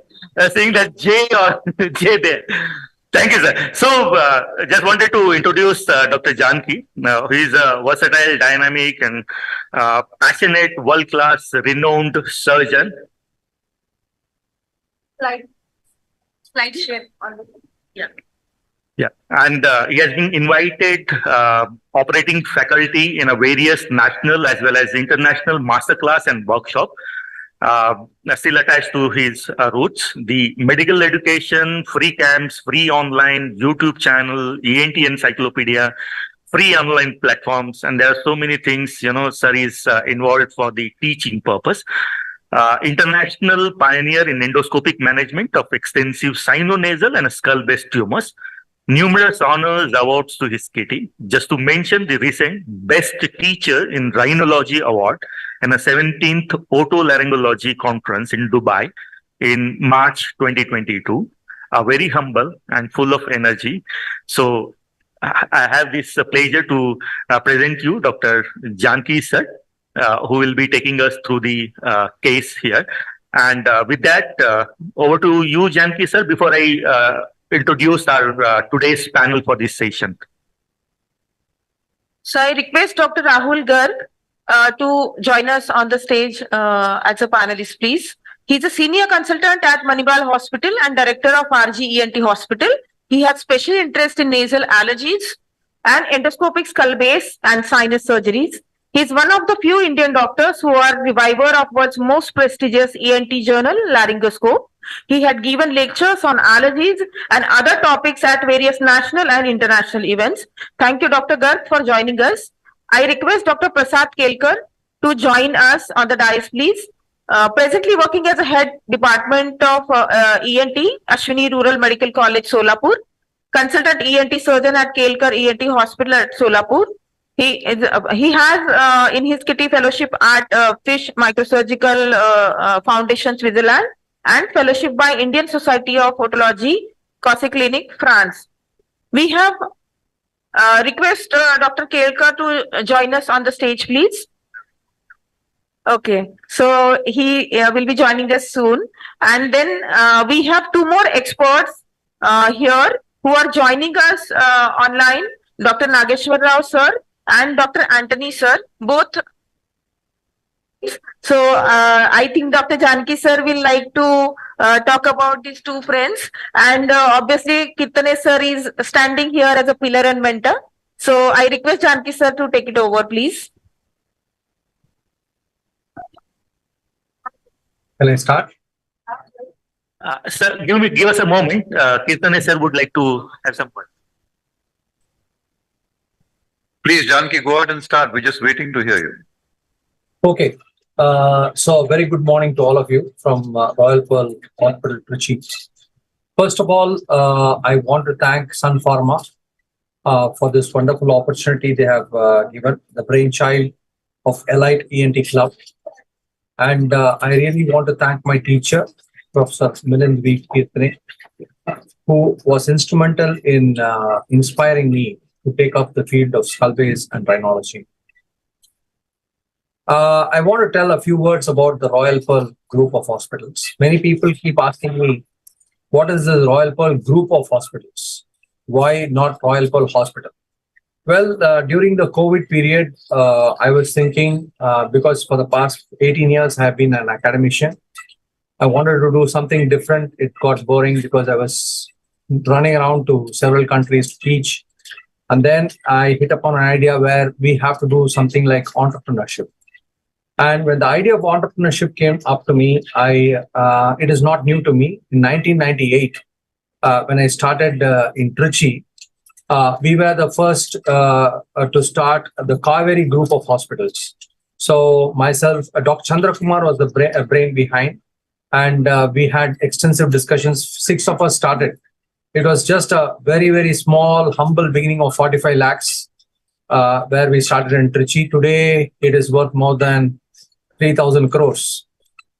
saying that J or J there. Thank you, sir. So, just wanted to introduce Dr. Janki. He is a versatile, dynamic, and passionate, world-class, renowned surgeon. Slide share. Yeah. Yeah, and he has been invited operating faculty in a various national as well as international masterclass and workshop. Still attached to his roots, the medical education, free camps, free online YouTube channel, ENT encyclopedia, free online platforms, and there are so many things, sir is involved for the teaching purpose. International pioneer in endoscopic management of extensive sinonasal and skull-based tumors. Numerous honors, awards to his kitty. Just to mention the recent Best Teacher in Rhinology Award and a 17th Otolaryngology Conference in Dubai in March 2022. Very humble and full of energy. So I have this pleasure to present you Dr. Janki sir, who will be taking us through the case here. And with that, over to you, Janki sir, before I introduce our today's panel for this session. So I request Dr. Rahul Garg to join us on the stage as a panelist, please. He's a senior consultant at Manipal Hospital and director of RG ENT Hospital. He has special interest in nasal allergies and endoscopic skull base and sinus surgeries. He's one of the few Indian doctors who are reviver of world's most prestigious ENT journal, Laryngoscope. He had given lectures on allergies and other topics at various national and international events. Thank you, Dr. Garg, for joining us. I request Dr. Prasad Kelkar to join us on the dais, please. Presently working as a head department of ENT, Ashwini Rural Medical College, Solapur. Consultant ENT surgeon at Kelkar ENT Hospital at Solapur. He has in his kitty fellowship at Fish Microsurgical Foundation, Switzerland, and fellowship by Indian Society of Otology, Cossé Clinic, France. We have request Dr. Kelkar to join us on the stage, please. Okay, so he will be joining us soon. And then we have 2 more experts here who are joining us online, Dr. Nageshwar Rao sir and Dr. Anthony sir. Both So I think Dr. Janki sir will like to talk about these two friends, and obviously Kirtane sir is standing here as a pillar and mentor. So I request Janki sir to take it over, please. Can I start? Sir, give us a moment. Kirtane sir would like to have some fun. Please, Janki, go ahead and start. We're just waiting to hear you. Okay. So very good morning to all of you from Royal Pearl Hospital, Trichy. First of all, I want to thank Sun Pharma for this wonderful opportunity they have given, the brainchild of Elite ENT Club. And I really want to thank my teacher, Professor Milind V. Kirtane, who was instrumental in inspiring me to take up the field of skull base and rhinology. I want to tell a few words about the Royal Pearl group of hospitals. Many people keep asking me, what is the Royal Pearl group of hospitals? Why not Royal Pearl Hospital? Well, during the COVID period, I was thinking, because for the past 18 years, I have been an academician. I wanted to do something different. It got boring because I was running around to several countries to teach. And then I hit upon an idea where we have to do something like entrepreneurship. And when the idea of entrepreneurship came up to me, it is not new to me. In 1998, when I started in Trichy, we were the first to start the Kaveri group of hospitals. So myself, Dr. Chandra Kumar was the brain behind, and we had extensive discussions. 6 of us started. It was just a very, very small, humble beginning of 45 lakhs, where we started in Trichy. Today, it is worth more than 3,000 crores.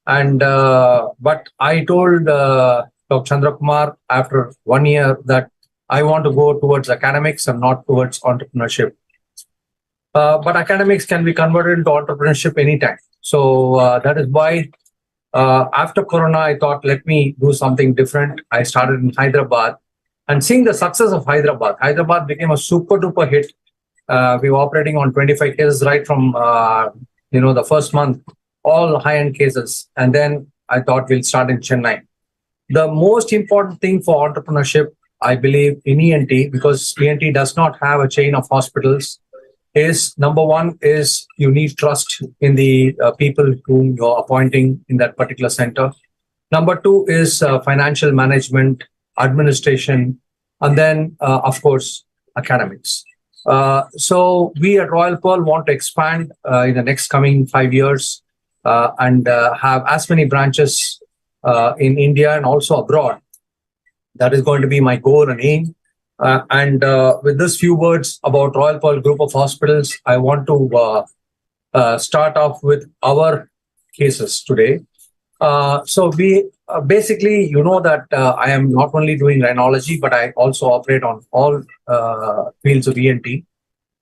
And but I told Dr. Chandra Kumar after 1 year that I want to go towards academics and not towards entrepreneurship. But academics can be converted into entrepreneurship anytime. So that is why after Corona, I thought, let me do something different. I started in Hyderabad, and seeing the success of Hyderabad became a super duper hit. We were operating on 25 cases right from the first month, all high-end cases. And then I thought we'll start in Chennai. The most important thing for entrepreneurship, I believe, in ENT, because ENT does not have a chain of hospitals, is number one is you need trust in the people whom you're appointing in that particular center. Number two is financial management, administration, and then, of course, academics. So we at Royal Pearl want to expand in the next coming 5 years and have as many branches in India and also abroad. That is going to be my goal and aim. And with this few words about Royal Pearl Group of Hospitals, I want to start off with our cases today. So we basically, you know that I am not only doing rhinology, but I also operate on all fields of ENT.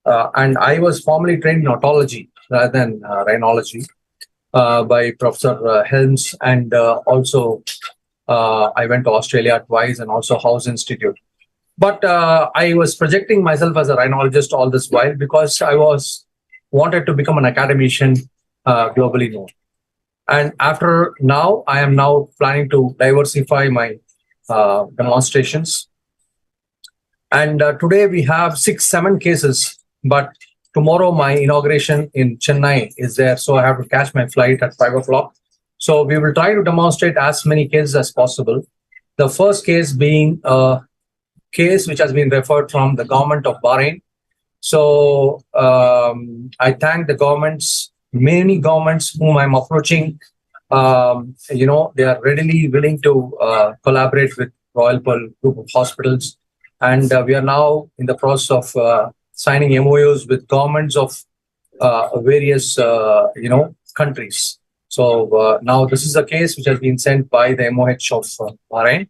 And I was formerly trained in otology rather than rhinology by Professor Helms. And also I went to Australia twice and also House Institute. But I was projecting myself as a rhinologist all this while because I wanted to become an academician globally known. And after now, I am now planning to diversify my demonstrations. And today we have 6-7 cases, but tomorrow my inauguration in Chennai is there. So I have to catch my flight at 5 o'clock. So we will try to demonstrate as many cases as possible. The first case being a case which has been referred from the government of Bahrain. So I thank the governments, many governments whom I'm approaching. They are readily willing to collaborate with Royal Pearl Group of Hospitals. And we are now in the process of signing MOUs with governments of various, countries. So now this is a case which has been sent by the MOH of Bahrain.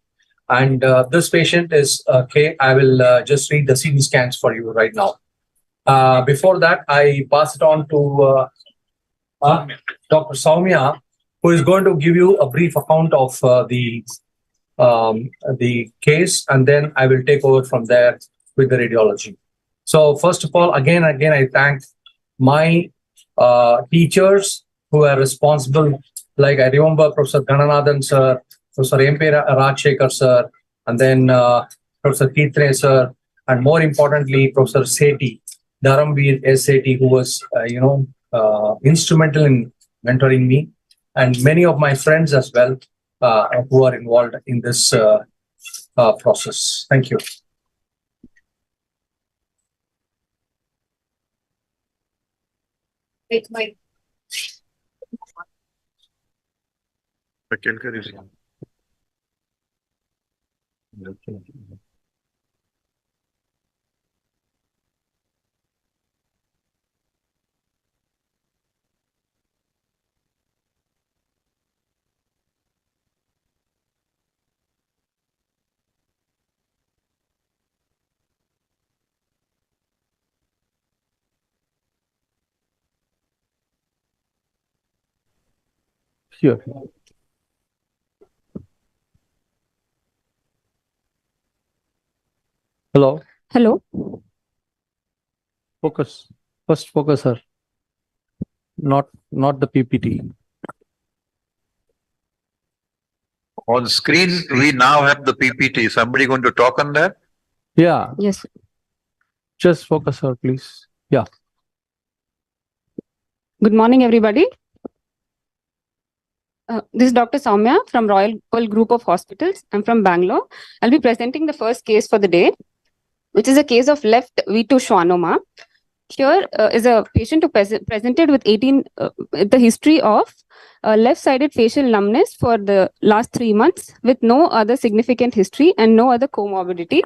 And this patient is okay. I will just read the CT scans for you right now. Before that, I pass it on to Dr. Soumya, who is going to give you a brief account of the case, and then I will take over from there with the radiology. So first of all, again, I thank my teachers who are responsible. Like I remember Professor Gananathan sir, Professor M.P. Rajshekar sir, and then Professor Keithre sir, and more importantly, Professor Sethi, Dharamveer S. Sethi, who was, instrumental in mentoring me, and many of my friends as well, who are involved in this process. Thank you. Sure. Hello. Hello. Focus. First focus, sir. Not the PPT. On screen, we now have the PPT. Somebody going to talk on that? Yeah. Yes. Just focus, sir, please. Yeah. Good morning, everybody. This is Dr. Soumya from Royal Group of Hospitals. I'm from Bangalore. I'll be presenting the first case for the day, which is a case of left V2 schwannoma. Here is a patient who presented with the history of left-sided facial numbness for the last 3 months with no other significant history and no other comorbidity.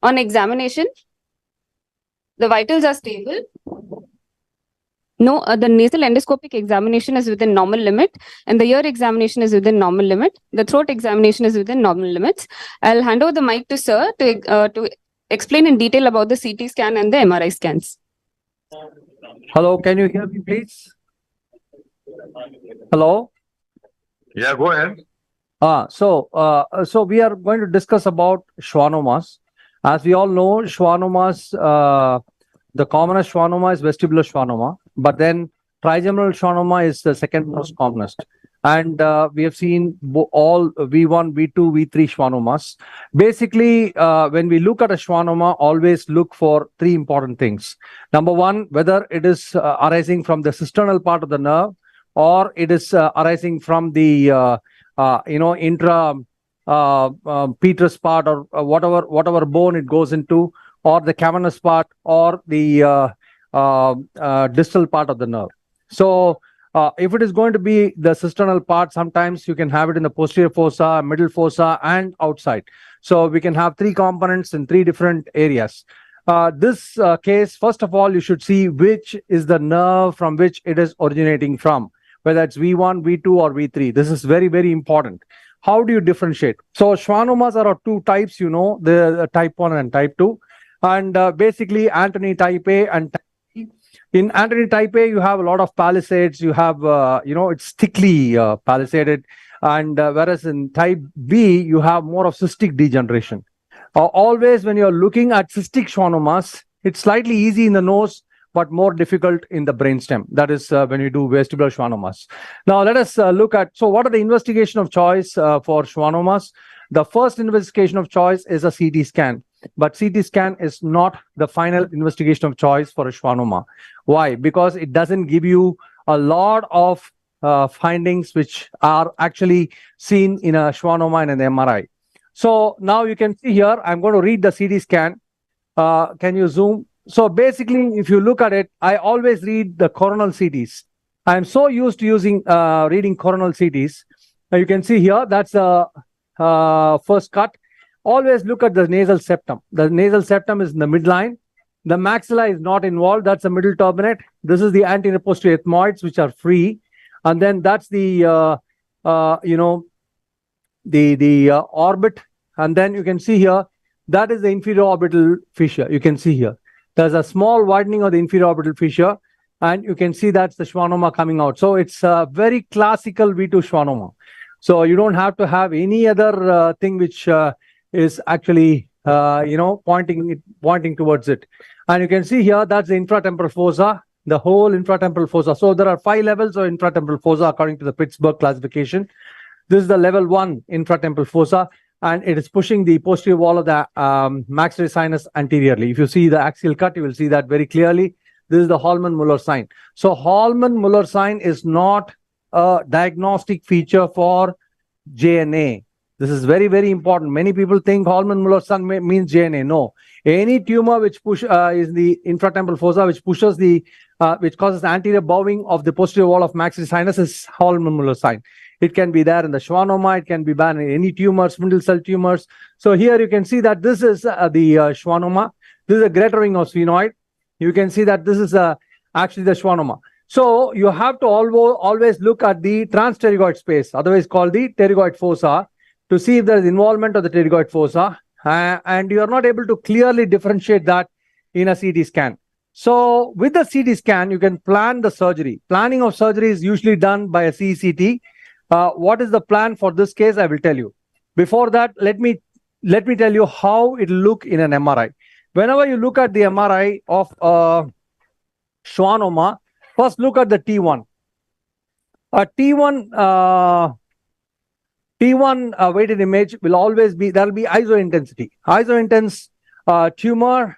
On examination, the vitals are stable. No, the nasal endoscopic examination is within normal limit, and the ear examination is within normal limit. The throat examination is within normal limits. I'll hand over the mic to sir to explain in detail about the CT scan and the MRI scans. Hello, can you hear me, please? Hello? Yeah, go ahead. So we are going to discuss about schwannomas. As we all know, schwannomas, the commonest schwannoma is vestibular schwannoma, but then trigeminal schwannoma is the second most commonest. And we have seen all V1, V2, V3 schwannomas. Basically, when we look at a schwannoma, always look for 3 important things. Number 1, whether it is arising from the cisternal part of the nerve, or it is arising from the intra petrous part, or whatever bone it goes into, or the cavernous part, or the distal part of the nerve. So if it is going to be the cisternal part, sometimes you can have it in the posterior fossa, middle fossa, and outside. So we can have 3 components in 3 different areas. This case, first of all, you should see which is the nerve from which it is originating from, whether it's V1, V2, or V3. This is very, very important. How do you differentiate? So schwannomas are of 2 types, the type 1 and type 2. And basically, Antony type A and type B. In Antony type A, you have a lot of palisades. You have, it's thickly palisaded. And whereas in type B, you have more of cystic degeneration. Always, when you're looking at cystic schwannomas, it's slightly easy in the nose, but more difficult in the brainstem. That is when you do vestibular schwannomas. Now, let us look at, so what are the investigation of choice for schwannomas? The first investigation of choice is a CT scan. But CT scan is not the final investigation of choice for a schwannoma. Why? Because it doesn't give you a lot of findings which are actually seen in a schwannoma and an MRI. So now you can see here, I'm going to read the CT scan. Can you zoom? So basically, if you look at it, I always read the coronal CTs. I'm so used to reading coronal CTs. Now you can see here, that's the first cut. Always look at the nasal septum. The nasal septum is in the midline. The maxilla is not involved. That's the middle turbinate. This is the anterior posterior ethmoids, which are free. And then that's the orbit. And then you can see here, that is the inferior orbital fissure. You can see here. There's a small widening of the inferior orbital fissure. And you can see that's the schwannoma coming out. So it's a very classical V2 schwannoma. So you don't have to have any other thing which is actually pointing towards it. And you can see here, that's the infratemporal fossa, the whole infratemporal fossa. So there are 5 levels of infratemporal fossa according to the Pittsburgh classification. This is the level 1 infratemporal fossa, and it is pushing the posterior wall of the maxillary sinus anteriorly. If you see the axial cut, you will see that very clearly. This is the Hallman-Muller sign. So Hallman-Muller sign is not a diagnostic feature for JNA. This is very, very important. Many people think Hallman-Muller sign means JNA. No. Any tumor which is the infratemporal fossa, which pushes which causes anterior bowing of the posterior wall of maxillary sinus is Hallman-Muller sign. It can be there in the schwannoma. It can be there in any tumors, spindle cell tumors. So here you can see that this is the schwannoma. This is a greater ring of sphenoid. You can see that this is actually the schwannoma. So you have to always look at the transpterygoid space, otherwise called the pterygoid fossa, to see if there is involvement of the pterygoid fossa. And you are not able to clearly differentiate that in a CT scan. So with the CT scan, you can plan the surgery. Planning of surgery is usually done by a CECT. What is the plan for this case? I will tell you. Before that, let me tell you how it will look in an MRI. Whenever you look at the MRI of schwannoma, first look at the T1. T1 weighted image will always be, there will be isointensity. Isointense tumor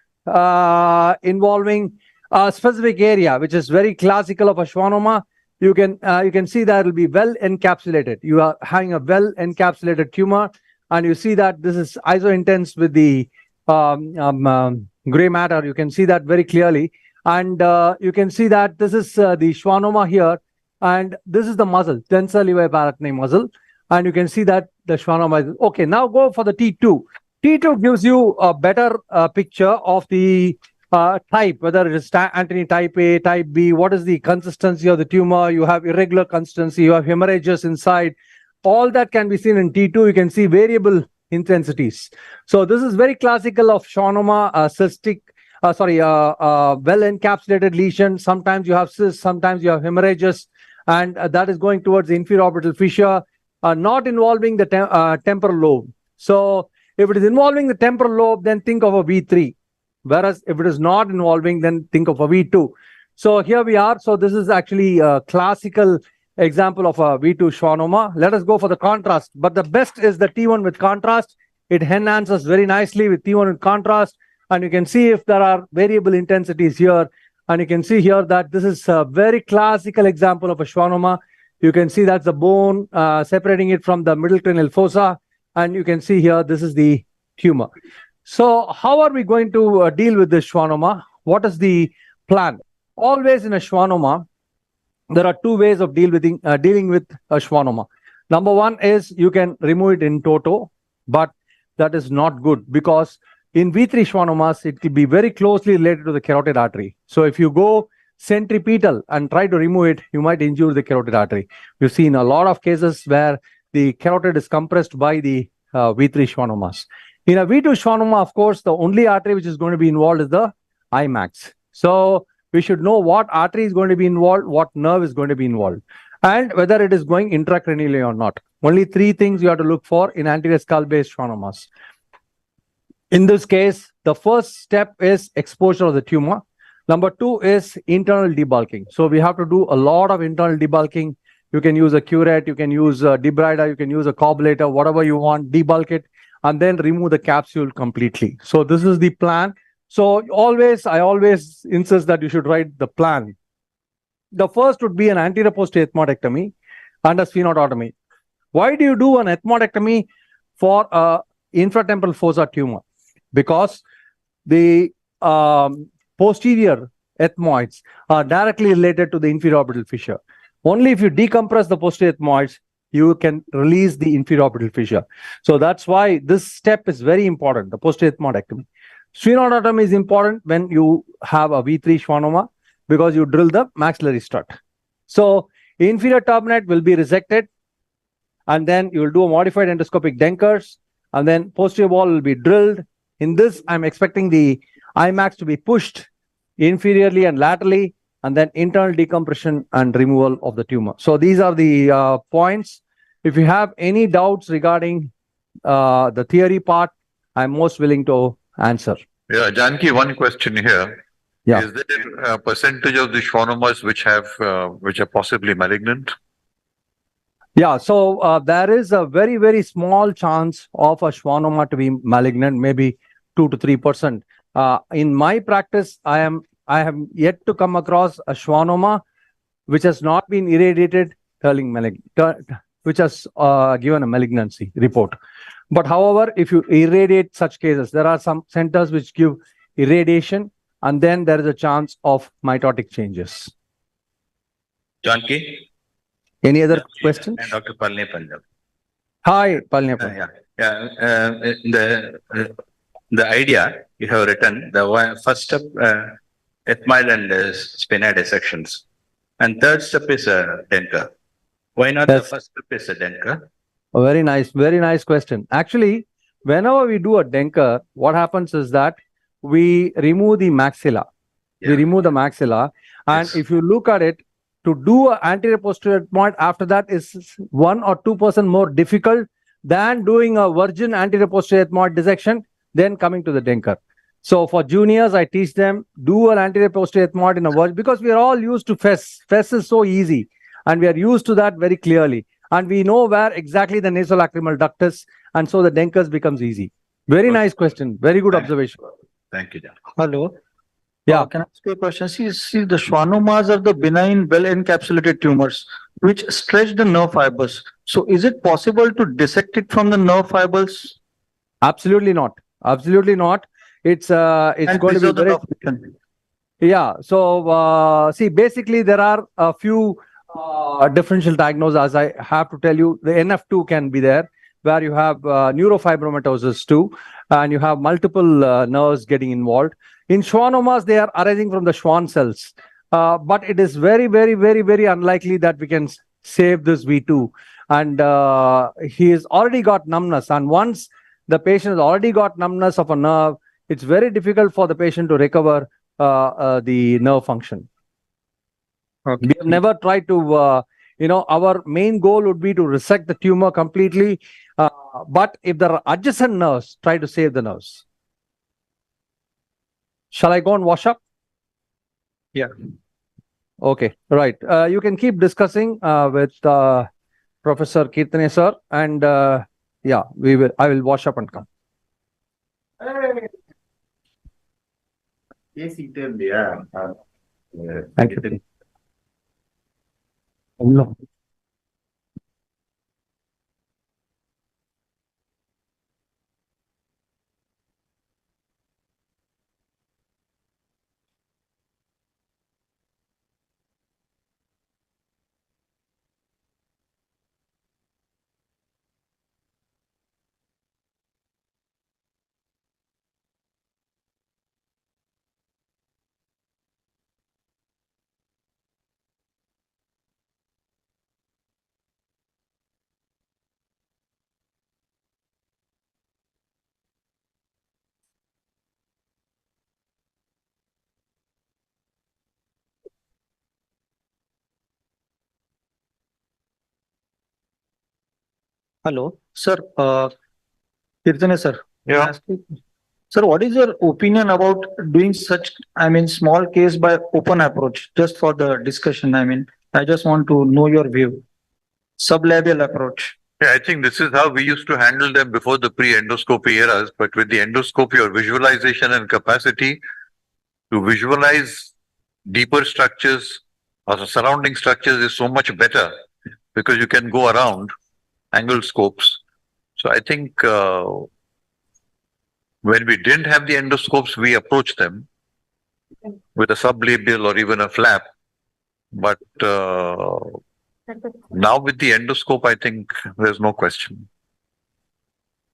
involving a specific area, which is very classical of a schwannoma. You can see that it will be well encapsulated. You are having a well encapsulated tumor, and you see that this is isointense with the gray matter. You can see that very clearly. And you can see that this is the schwannoma here, and this is the muscle, tensor levi paratene muscle. And you can see that the schwannoma is okay. Now go for the T2. T2 gives you a better picture of the type, whether it is Antony type A, type B, what is the consistency of the tumor. You have irregular consistency, you have hemorrhages inside. All that can be seen in T2. You can see variable intensities. So this is very classical of schwannoma, cystic, well encapsulated lesion. Sometimes you have cysts, sometimes you have hemorrhages, and that is going towards the inferior orbital fissure, not involving the temporal lobe. So if it is involving the temporal lobe, then think of a V3. Whereas if it is not involving, then think of a V2. So here we are. So this is actually a classical example of a V2 schwannoma. Let us go for the contrast. But the best is the T1 with contrast. It enhances very nicely with T1 with contrast. And you can see if there are variable intensities here. And you can see here that this is a very classical example of a schwannoma. You can see that's the bone separating it from the middle cranial fossa. And you can see here, this is the tumor. So how are we going to deal with this schwannoma? What is the plan? Always in a schwannoma, there are 2 ways of dealing with a schwannoma. Number 1 is you can remove it in toto, but that is not good because in V3 schwannomas, it will be very closely related to the carotid artery. So if you go centripetal and try to remove it, you might injure the carotid artery. We've seen a lot of cases where the carotid is compressed by the V3 schwannomas. In a V2 schwannoma, of course, the only artery which is going to be involved is the IMAX. So we should know what artery is going to be involved, what nerve is going to be involved, and whether it is going intracranially or not. Only 3 things you have to look for in anterior skull-based schwannomas. In this case, the first step is exposure of the tumor. Number 2 is internal debulking. So we have to do a lot of internal debulking. You can use a curette, you can use a debrider, you can use a coagulator, whatever you want, debulk it, and then remove the capsule completely. So this is the plan. So I always insist that you should write the plan. The first would be an anterior posterior ethmoidectomy and a sphenotomy. Why do you do an ethmoidectomy for a infratemporal fossa tumor? Because the posterior ethmoids are directly related to the inferior orbital fissure. Only if you decompress the posterior ethmoids, you can release the inferior orbital fissure. So that's why this step is very important, the posterior ethmoidectomy. Sphenotomy is important when you have a V3 schwannoma because you drill the maxillary strut. So inferior turbinate will be resected, and then you will do a modified endoscopic Denkers, and then posterior wall will be drilled. In this, I'm expecting the IMAX to be pushed inferiorly and laterally, and then internal decompression and removal of the tumor. So these are the points. If you have any doubts regarding the theory part, I'm most willing to answer. Yeah, Janki, one question here. Yeah. Is there a percentage of the schwannomas which are possibly malignant? Yeah, so there is a very, very small chance of a schwannoma to be malignant, maybe 2 to 3%. In my practice, I have yet to come across a schwannoma which has not been irradiated, which has given a malignancy report. But however, if you irradiate such cases, there are some centers which give irradiation, and then there is a chance of mitotic changes. Janki? Any other questions? And Dr. Palni Panjab. Hi, Palni Panjab. The idea you have written, the first step, ethmoid and sphenoid dissections. And third step is a Denker. Why not the first step is a Denker? A very nice question. Actually, whenever we do a Denker, what happens is that we remove the maxilla. We remove the maxilla. And if you look at it, to do an anterior posterior ethmoid after that is 1 or 2% more difficult than doing a virgin anterior posterior ethmoid dissection, then coming to the Denker. So for juniors, I teach them, do an anterior posterior ethmoid in a virgin, because we are all used to FES. FES is so easy, and we are used to that very clearly. And we know where exactly the nasolacrimal duct is, and so the Denkers becomes easy. Very nice question. Very good observation. Thank you, John. Hello. Yeah. Can I ask you a question? See, the schwannomas are the benign, well-encapsulated tumors which stretch the nerve fibers. So is it possible to dissect it from the nerve fibers? Absolutely not. Absolutely not. It's And going to be preserve the very... nerve function. Yeah. So see, basically there are a few differential diagnoses. As I have to tell you, the NF2 can be there, where you have neurofibromatosis too, and you have multiple nerves getting involved. In schwannomas, they are arising from the Schwann cells, but it is very, very, very, very unlikely that we can save this V2. And he has already got numbness, and once the patient has already got numbness of a nerve, it's very difficult for the patient to recover the nerve function. Okay. We have never tried to, our main goal would be to resect the tumor completely. But if there are adjacent nerves, try to save the nerves. Shall I go and wash up? Yeah. Okay, right. You can keep discussing with Professor Kirtane sir, and yeah, I will wash up and come. Thank you. No. Hello, sir. Kirtane sir. Yeah. Ask you- Sir, what is your opinion about doing such, small case by open approach, just for the discussion? I just want to know your view. Sublabial approach. Yeah, I think this is how we used to handle them before the pre-endoscopy eras. But with the endoscopy, your visualization and capacity to visualize deeper structures or surrounding structures is so much better, because you can go around angle scopes. So I think when we didn't have the endoscopes, we approached them with a sublabial or even a flap. But now with the endoscope, I think there's no question.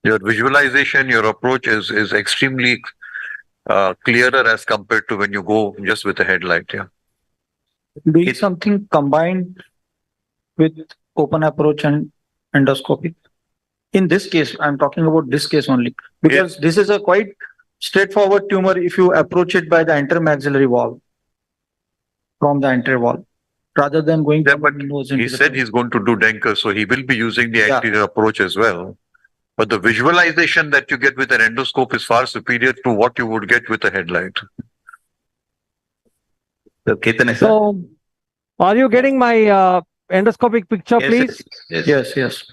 Your visualization, your approach is extremely clearer as compared to when you go just with a headlight. Yeah. Doing something combined with open approach and endoscopy. In this case, I'm talking about this case only, because this is a quite straightforward tumor if you approach it by the intermaxillary wall, from the anterior wall, rather than going. Yeah, but he said he's going to do Denker, so he will be using the anterior approach as well. But the visualization that you get with an endoscope is far superior to what you would get with a headlight. So, Ketan, sir. So, are you getting my endoscopic picture, Yes, please? yes. Yes.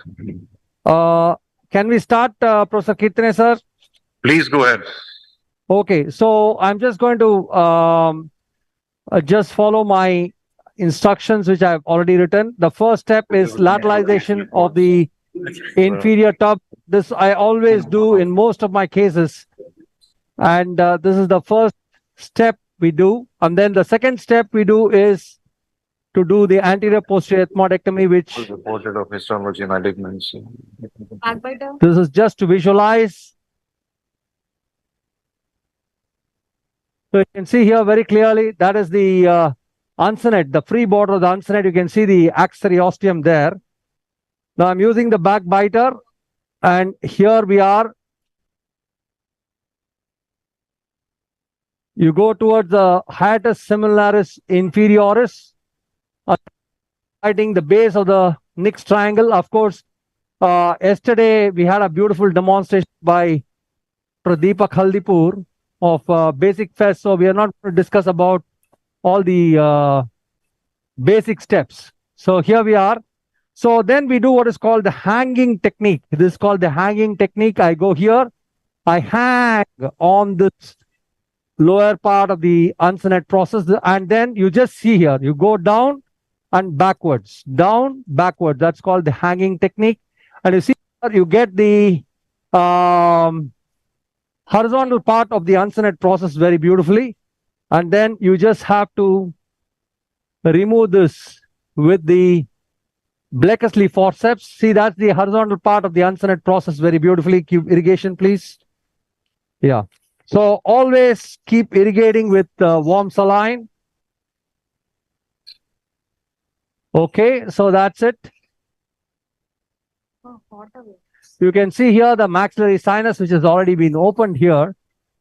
Can we start, Professor Kitne, sir? Please go ahead. Okay, so I'm just going to just follow my instructions, which I've already written. The first step is lateralization of the inferior tub. This I always do in most of my cases. And this is the first step we do. And then the second step we do is to do the anterior posterior ethmoidectomy, which Reported of histology malignancy. this is just to visualize. So you can see here very clearly, that is the uncinate, the free border of the uncinate. You can see the axillary ostium there. Now I'm using the backbiter, and here we are. You go towards the hiatus similaris inferioris, highlighting the base of the Nix triangle. Of course, yesterday we had a beautiful demonstration by Pradeepak Haldipur of basic fest. So we are not going to discuss about all the basic steps. So here we are. So then we do what is called the hanging technique. This is called the hanging technique. I go here, I hang on this lower part of the uncinate process, and then you just see here, you go down and backwards, down, backwards. That's called the hanging technique. And you see here, you get the horizontal part of the uncinate process very beautifully. And then you just have to remove this with the Blakeslee forceps. See, that's the horizontal part of the uncinate process very beautifully. Keep irrigation, please. Yeah. So always keep irrigating with warm saline. Okay, so that's it. You can see here the maxillary sinus, which has already been opened here.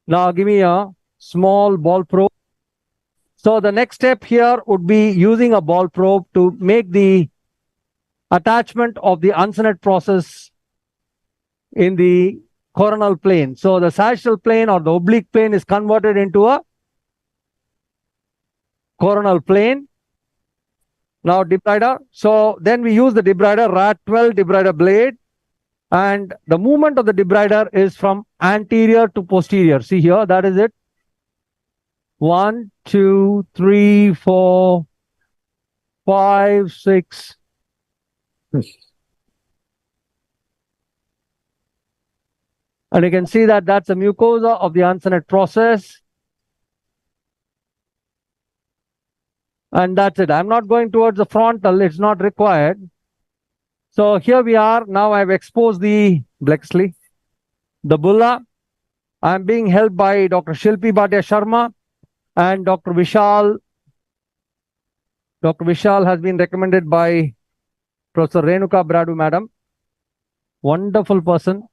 Now give me a small ball probe. So the next step here would be using a ball probe to make the attachment of the uncinate process in the coronal plane. So the sagittal plane or the oblique plane is converted into a coronal plane. Now debrider. So then we use the debrider, RAT 12 debrider blade. And the movement of the debrider is from anterior to posterior. See here, that is it. 1, 2, 3, 4, 5, 6. And you can see that that's the mucosa of the uncinate process. And that's it. I'm not going towards the frontal. It's not required. So here we are. Now I've exposed the Blakeslee, the bulla. I'm being helped by Dr. Shilpi Bhatia Sharma and Dr. Vishal. Dr. Vishal has been recommended by Professor Renuka Bradu, madam. Wonderful person.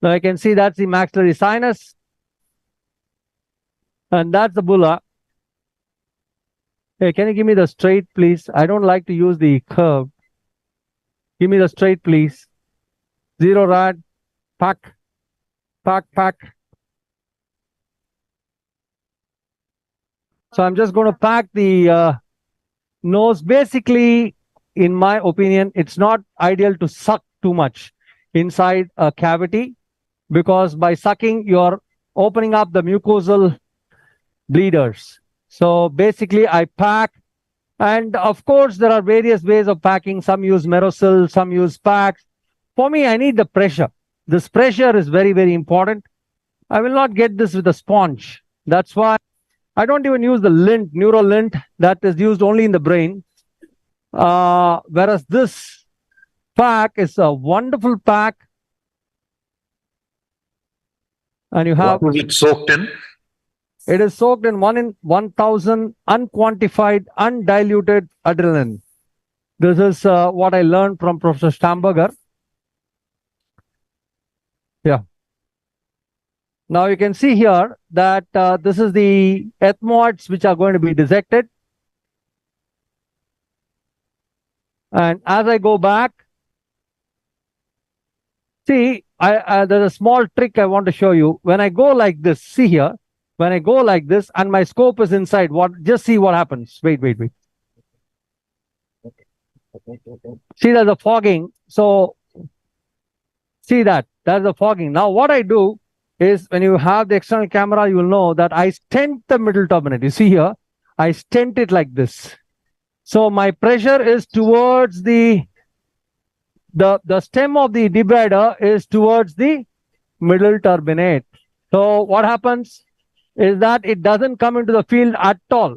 Now I can see that's the maxillary sinus. And that's the bulla. Hey, can you give me the straight, please? I don't like to use the curve. Give me the straight, please. 0 rad, pack, pack, pack. So I'm just going to pack the nose. Basically, in my opinion, it's not ideal to suck too much inside a cavity, because by sucking, you're opening up the mucosal bleeders. So basically, I pack, and of course, there are various ways of packing. Some use Merosil, some use packs. For me, I need the pressure. This pressure is very, very important. I will not get this with a sponge. That's why I don't even use the lint, neural lint, that is used only in the brain. Whereas this pack is a wonderful pack. And you have... What was it soaked in? It is soaked in 1 in 1,000 unquantified, undiluted adrenaline. This is what I learned from Professor Stamberger. Yeah. Now you can see here that this is the ethmoids which are going to be dissected. And as I go back, See, there's a small trick I want to show you. When I go like this, see here, when I go like this and my scope is inside, just see what happens. Wait. See, there's a fogging. So see that's the fogging. Now what I do is when you have the external camera, you will know that I stent the middle turbinate. You see here, I stent it like this. So my pressure is towards the stem of the debrider is towards the middle turbinate. So what happens is that it doesn't come into the field at all.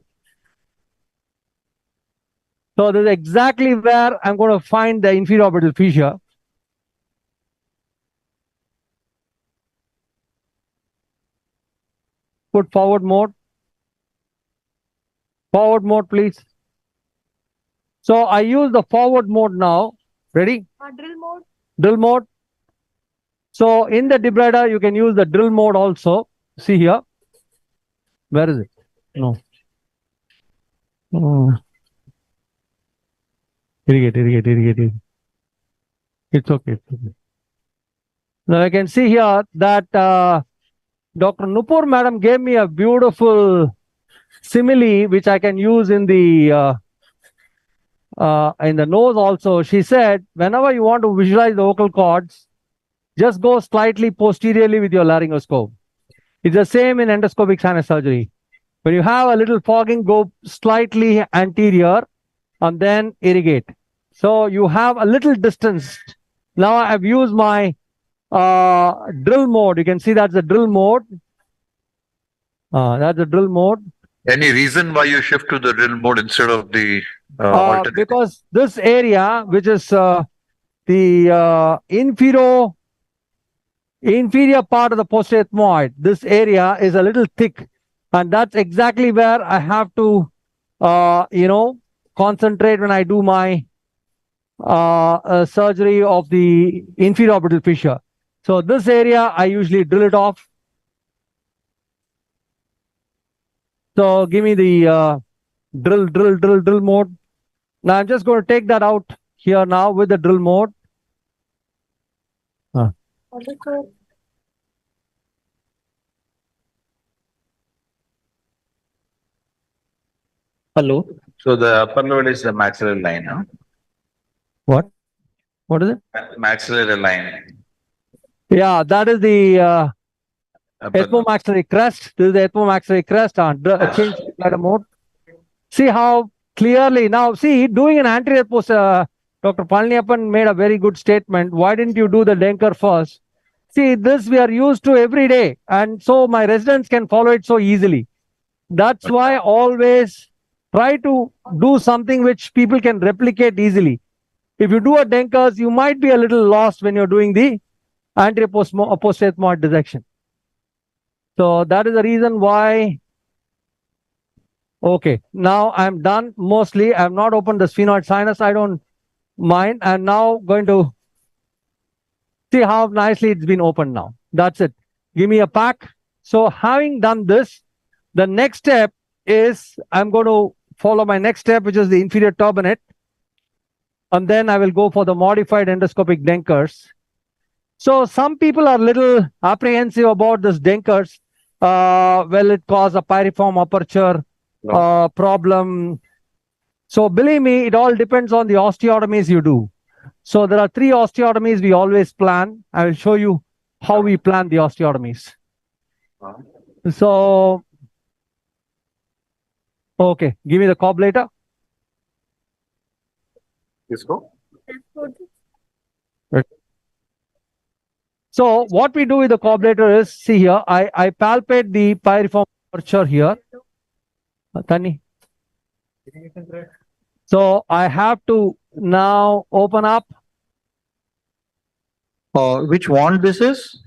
So this is exactly where I'm going to find the inferior orbital fissure. Put forward mode. Forward mode, please. So I use the forward mode now. Ready? Drill mode. Drill mode. So in the debrider, you can use the drill mode also. See here. Where is it? No. Irrigate. It's okay. Now I can see here that Dr. Nupur madam gave me a beautiful simile which I can use in the nose also. She said, whenever you want to visualize the vocal cords, just go slightly posteriorly with your laryngoscope. It's the same in endoscopic sinus surgery. When you have a little fogging, go slightly anterior and then irrigate. So you have a little distance. Now I have used my drill mode. You can see that's the drill mode. That's the drill mode. Any reason why you shift to the drill mode instead of the alternate? Because this area, which is the inferior part of the posterior ethmoid, this area is a little thick, and that's exactly where I have to, concentrate when I do my surgery of the inferior orbital fissure. So this area, I usually drill it off. So give me the drill mode. Now I'm just going to take that out here now with the drill mode. Hello. So the upper lobe is the maxillary line, huh? What? What is it? Maxillary line. Yeah, that is the ethmomaxillary crest. This is the ethmomaxillary crest. Change bladder mode. See how clearly now. See, doing an anterior post. Dr. Palniappan made a very good statement. Why didn't you do the Denker first? See, this we are used to every day, and so my residents can follow it so easily. That's why always try to do something which people can replicate easily. If you do a Denkers, you might be a little lost when you're doing the anterior posterior ethmoid dissection. So that is the reason why. Okay, now I'm done. Mostly, I have not opened the sphenoid sinus. I don't mind. I'm now going to see how nicely it's been opened now. That's it. Give me a pack. So having done this, the next step is I'm going to follow my next step, which is the inferior turbinate. And then I will go for the modified endoscopic Denkers. So some people are a little apprehensive about this Denkers. Will it cause a piriform aperture problem? So believe me, it all depends on the osteotomies you do. So there are 3 osteotomies we always plan. I will show you how we plan the osteotomies. So, okay, give me the cobblator. Let's go. So what we do with the cobblator is, see here, I palpate the piriform aperture here. Tani. So I have to now open up. Which wand this is?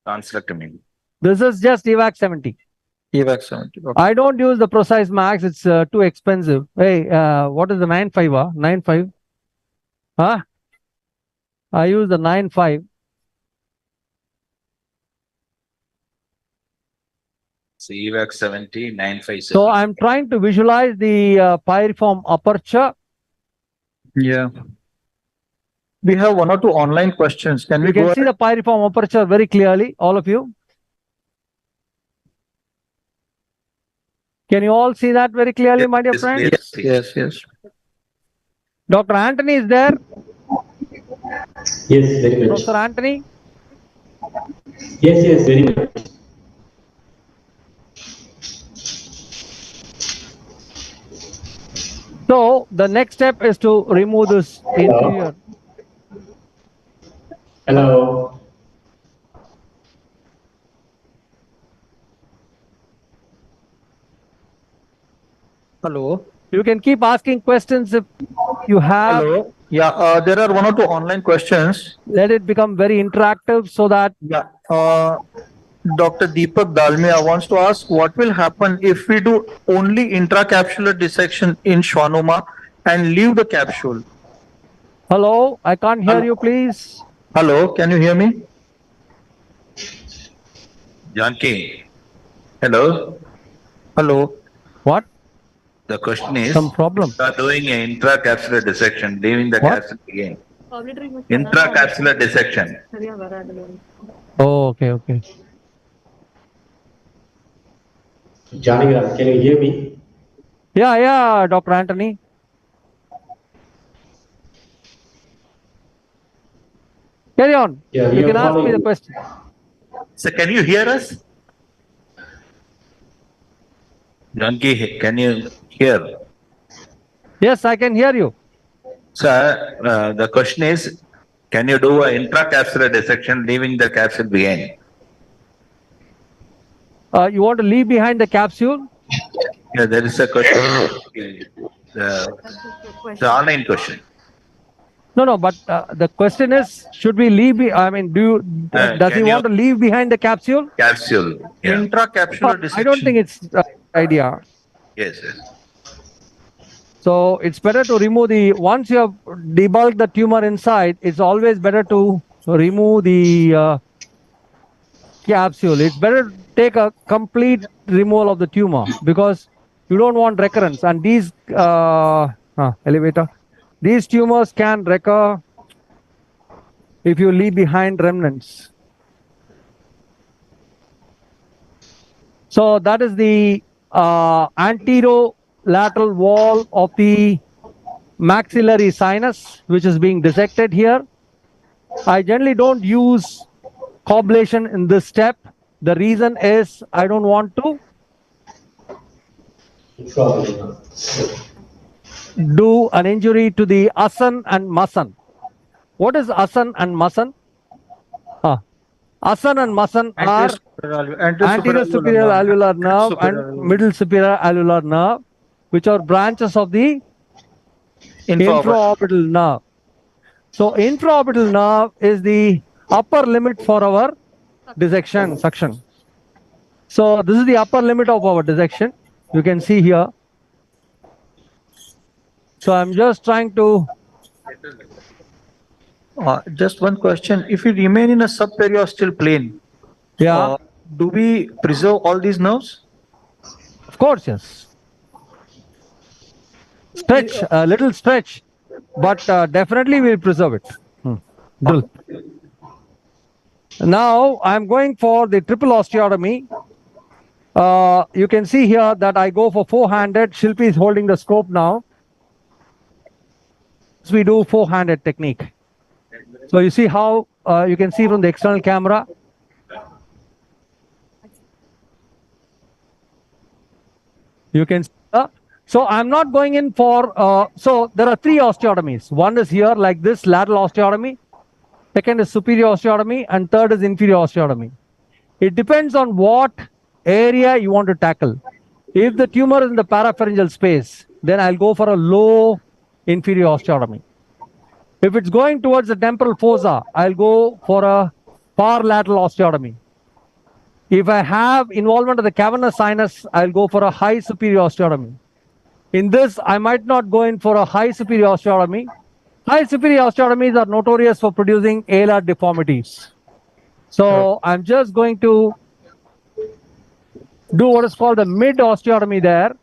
Tonsillectomy. This is just EVAC 70. EVAC 70. Okay. I don't use the Precise Max. It's too expensive. Hey, what is the 9.5? 9.5? Huh? I use the 9.5. So EVAC 70, 9.5. So I'm trying to visualize the piriform aperture. Yeah. we have one or two online questions. Can we You go can see ahead? the pyriform aperture very clearly, all of you. Can you all see that very clearly, my dear Yes, friends? yes, Yes. Dr. Anthony is there? Yes, very much. Professor Anthony? Yes, very much. So the next step is to remove this inferior. Hello. Hello. You can keep asking questions if you have. Hello. Yeah, there are one or two online questions. Let it become very interactive so that. Yeah. Dr. Deepak Dalmia wants to ask what will happen if we do only intracapsular dissection in schwannoma and leave the capsule? Hello, I can't hear you, please. Hello, can you hear me? Janki. Hello. Hello. What? The question is, some problem. You are doing an intracapsular dissection, leaving the What? capsule again. Intracapsular dissection. Oh, okay. Janigram, can you hear me? Yeah, Dr. Anthony. Carry on. Yeah, You we can are ask me the following. question. So can you hear us? Janki, can you hear? Yes, I can hear you. Sir, the question is, can you do an intracapsular dissection, leaving the capsule behind? You want to leave behind the capsule? Yeah, there is a question. The online question. No, but the question is, should we leave? Does he can want to leave behind the capsule? Capsule. Yeah. Intracapsular dissection. I don't think it's an idea. Yes. So it's better to remove once you have debulked the tumor inside, it's always better to remove the capsule. It's better to take a complete removal of the tumor because you don't want recurrence. And these these tumors can recur if you leave behind remnants. So that is the anterolateral wall of the maxillary sinus, which is being dissected here. I generally don't use coblation in this step. The reason is I don't want to do an injury to the asan and masan. What is asan and masan? Asan and masan are anterior superior alveolar nerve and middle superior alveolar nerve, which are branches of the infraorbital nerve. So infraorbital nerve is the upper limit for our dissection suction. So this is the upper limit of our dissection. You can see here. So I'm just trying to. Just one question. If we remain in a subperiosteal plane, do we preserve all these nerves? Of course, yes. Stretch, a little stretch, but definitely we'll preserve it. Drill. Now I'm going for the triple osteotomy. You can see here that I go for four-handed. Shilpi is holding the scope now. We do four-handed technique. So you see how you can see from the external camera. You can see. So I'm not going in for. So there are three osteotomies. One is here like this, lateral osteotomy. Second is superior osteotomy, and third is inferior osteotomy. It depends on what area you want to tackle. If the tumor is in the parapharyngeal space, then I'll go for a low inferior osteotomy. If it's going towards the temporal fossa, I'll go for a far lateral osteotomy. If I have involvement of the cavernous sinus, I'll go for a high superior osteotomy. In this, I might not go in for a high superior osteotomy. High superior osteotomies are notorious for producing alar deformities. So I'm just going to do what is called the mid osteotomy there.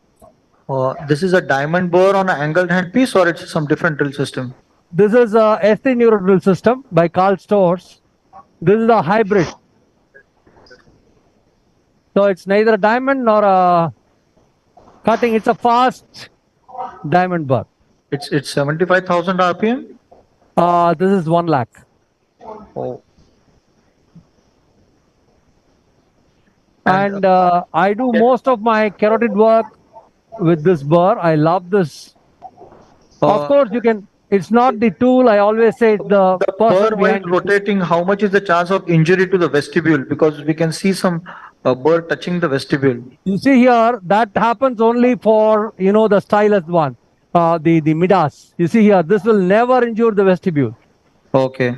This is a diamond bore on an angled handpiece, or it's some different drill system? This is a S3 neural system by Carl Storrs. This is a hybrid. So it's neither a diamond nor a cutting. It's a fast diamond bar. It's 75,000 RPM. This is 1 lakh. Oh. And I do most of my carotid work with this burr. I love this. Of course, you can. It's not the tool. I always say it's the person Burr while behind. rotating, how much is the chance of injury to the vestibule? Because we can see some burr touching the vestibule. You see here, that happens only for, the stylus one, the Midas. You see here, this will never injure the vestibule. Okay.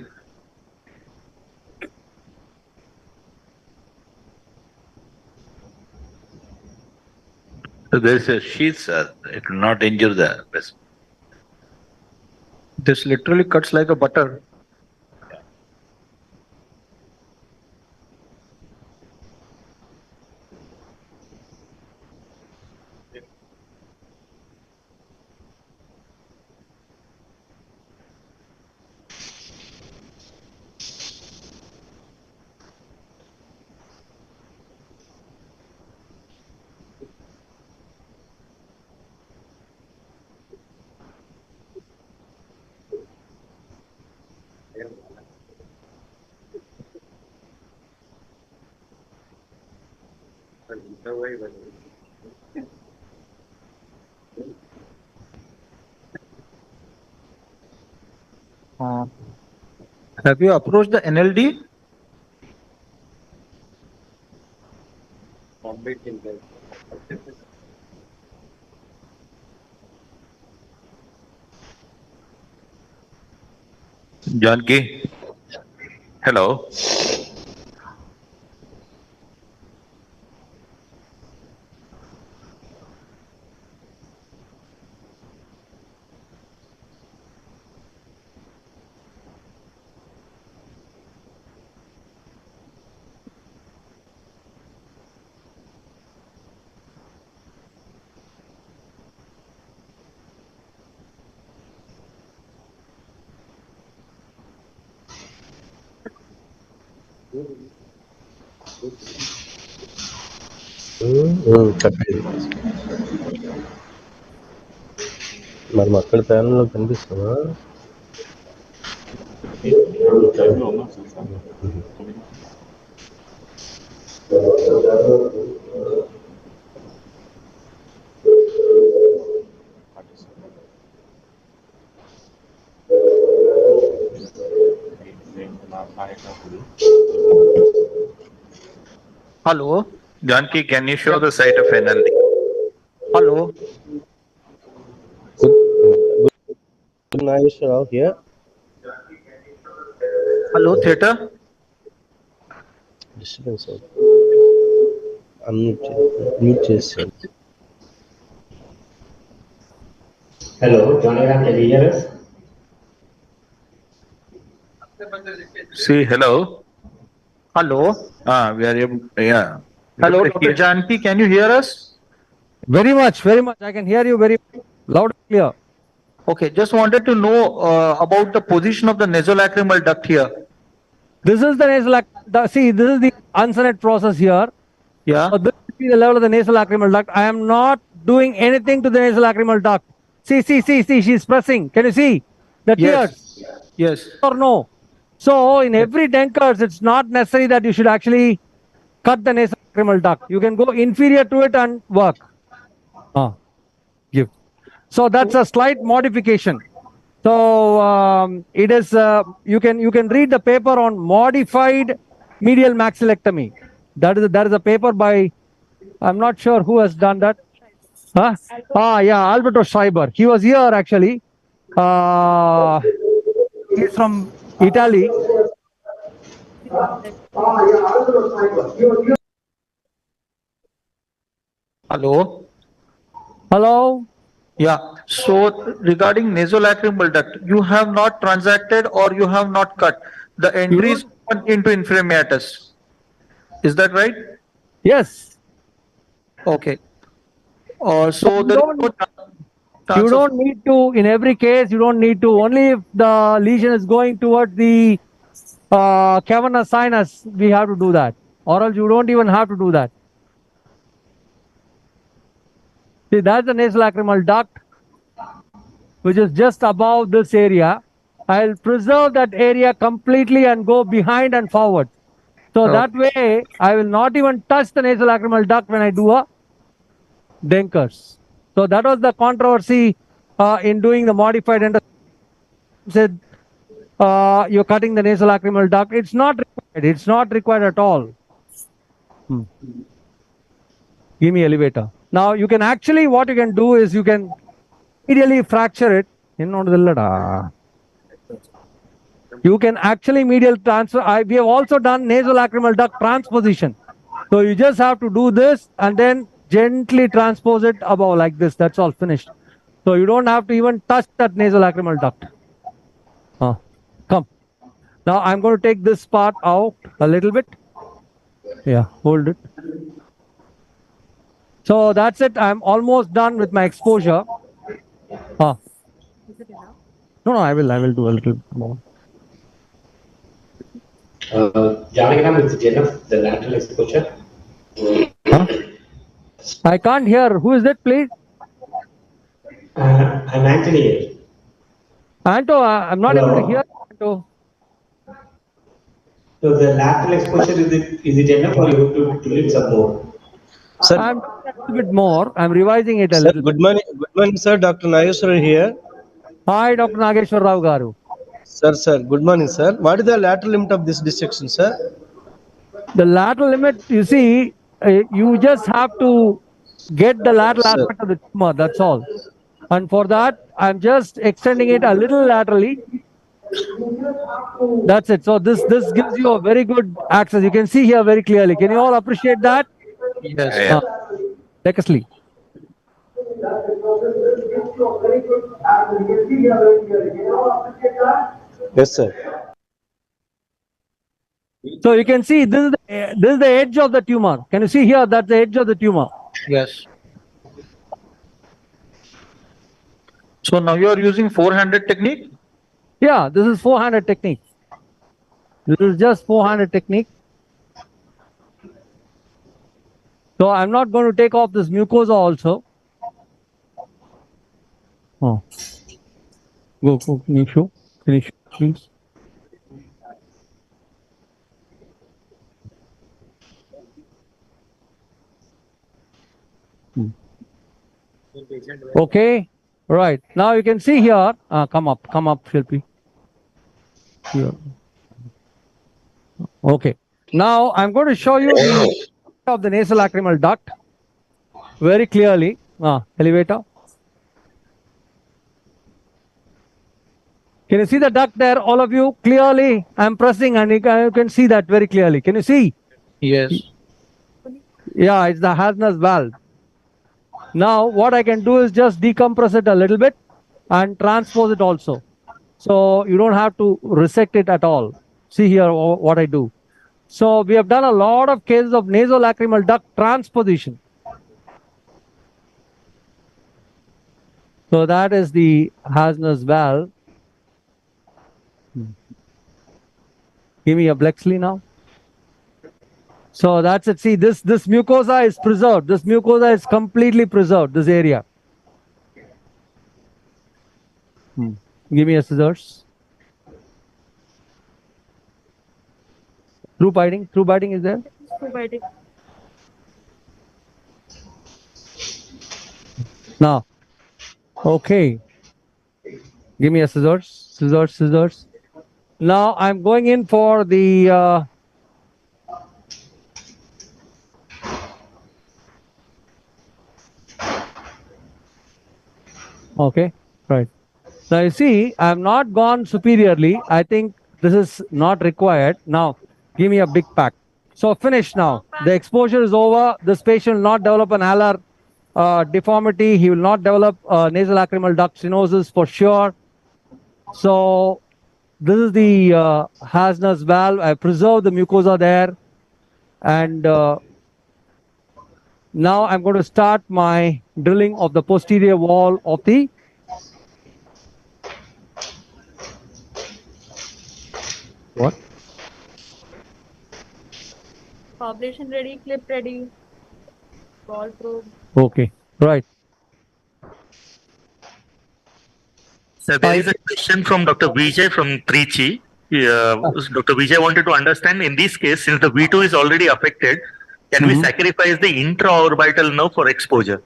So there is a sheath, sir. It will not injure the breast. This literally cuts like a butter. Have you approached the NLD? Janki? Hello? మరి అక్కడ ప్యానల్లో కనిపిస్తుందా? Hello? Janki, can you show the site of NLD? Hello? Good Nageswarrao here. Hello, theater? Disturbance. Mute చేశాను. Hello, Johnny Ram, can you hear us? See, hello? Hello? We are able, yeah. Hello, Dr. Janki, can you hear us? Very much, very much. I can hear you very loud and clear. Okay, just wanted to know about the position of the nasolacrimal duct here. This is the nasal. See, this is the uncinate process here. Yeah. So this is the level of the nasolacrimal duct. I am not doing anything to the nasolacrimal duct. See, she's pressing. Can you see the tears? Yes. Or no? So in every Denkers, it's not necessary that you should actually cut the nasolacrimal duct. You can go inferior to it and work. Give. So that's a slight modification. So it is. You can read the paper on modified medial maxillectomy. There is a paper by. I'm not sure who has done that. Huh? Yeah, Alberto Schreiber. He was here actually. He's from Italy. Hello? Hello? Yeah. So regarding nasolacrimal duct, you have not transacted or you have not cut the entries into inframiatus. Is that right? Yes. Okay. So You don't need to, in every case, you don't need to, only if the lesion is going towards the cavernous sinus, we have to do that. Or else you don't even have to do that. See, that's the nasolacrimal duct, which is just above this area. I'll preserve that area completely and go behind and forward. So that way, I will not even touch the nasolacrimal duct when I do a Denkers. So that was the controversy in doing the modified endoscopy. Said you're cutting the nasolacrimal duct. It's not required. It's not required at all. Give me elevator. Now you can actually, what you can do is you can medially fracture it. You can actually medial transfer. We have also done nasolacrimal duct transposition. So you just have to do this and then gently transpose it above like this. That's all, finished. So you don't have to even touch that nasolacrimal duct. Come. Now I'm going to take this part out a little bit. Yeah, hold it. So that's it. I'm almost done with my exposure. No, I will do a little more. Janagram is enough, the lateral exposure. I can't hear. Who is that, please? I'm Anthony here. Anto, I'm not able to hear. Anto. So the lateral exposure, is it enough or you have to drill it some more? Sir, I'm doing a little bit more. I'm revising it a sir, little good bit. morning, sir. Dr. Nageshwar here. Hi, Dr. Nageshwar Rao Garu. Sir, good morning, sir. What is the lateral limit of this dissection, sir? The lateral limit, you see, you just have to get the lateral Sir. aspect of the tumor, that's all. And for that, I'm just extending it a little laterally. That's it. So this gives you a very good access. You can see here very clearly. Can you all appreciate that? Yes. Take a sleep. Yes, sir. So you can see this is the edge of the tumor. Can you see here? That's the edge of the tumor. Yes. So now you are using 400 technique? Yeah, this is 400 technique. This is just 400 technique. So I'm not going to take off this mucosa also. Go, finish, please. Okay, right. Now you can see here, come up, Shilpi. Here. Okay. Now I'm going to show you the of the nasolacrimal duct very clearly. Elevator. Can you see the duct there, all of you? Clearly, I'm pressing and you can see that very clearly. Can you see? Yes. Yeah, it's the Hasner's valve. Now, what I can do is just decompress it a little bit and transpose it also. So you don't have to resect it at all. See here what I do. So we have done a lot of cases of nasolacrimal duct transposition. So that is the Hasner's valve. Give me a Blexley now. So that's it. See, this mucosa is preserved. This mucosa is completely preserved, this area. Give me a scissors. Through biting is there? Through biting. Now, okay. Give me a scissors. Now I'm going in for the okay, right. Now you see, I have not gone superiorly. I think this is not required. Now, give me a big pack. So finish now. The exposure is over. This patient will not develop an alar deformity. He will not develop nasolacrimal duct stenosis for sure. So this is the Hasner's valve. I preserved the mucosa there. And now I'm going to start my drilling of the posterior wall of the What? Population ready, clip ready, ball probe. Okay, right. So there is a question from Dr. Vijay from Trichy. Dr. Vijay wanted to understand in this case, since the V2 is already affected, can we sacrifice the intraorbital nerve for exposure?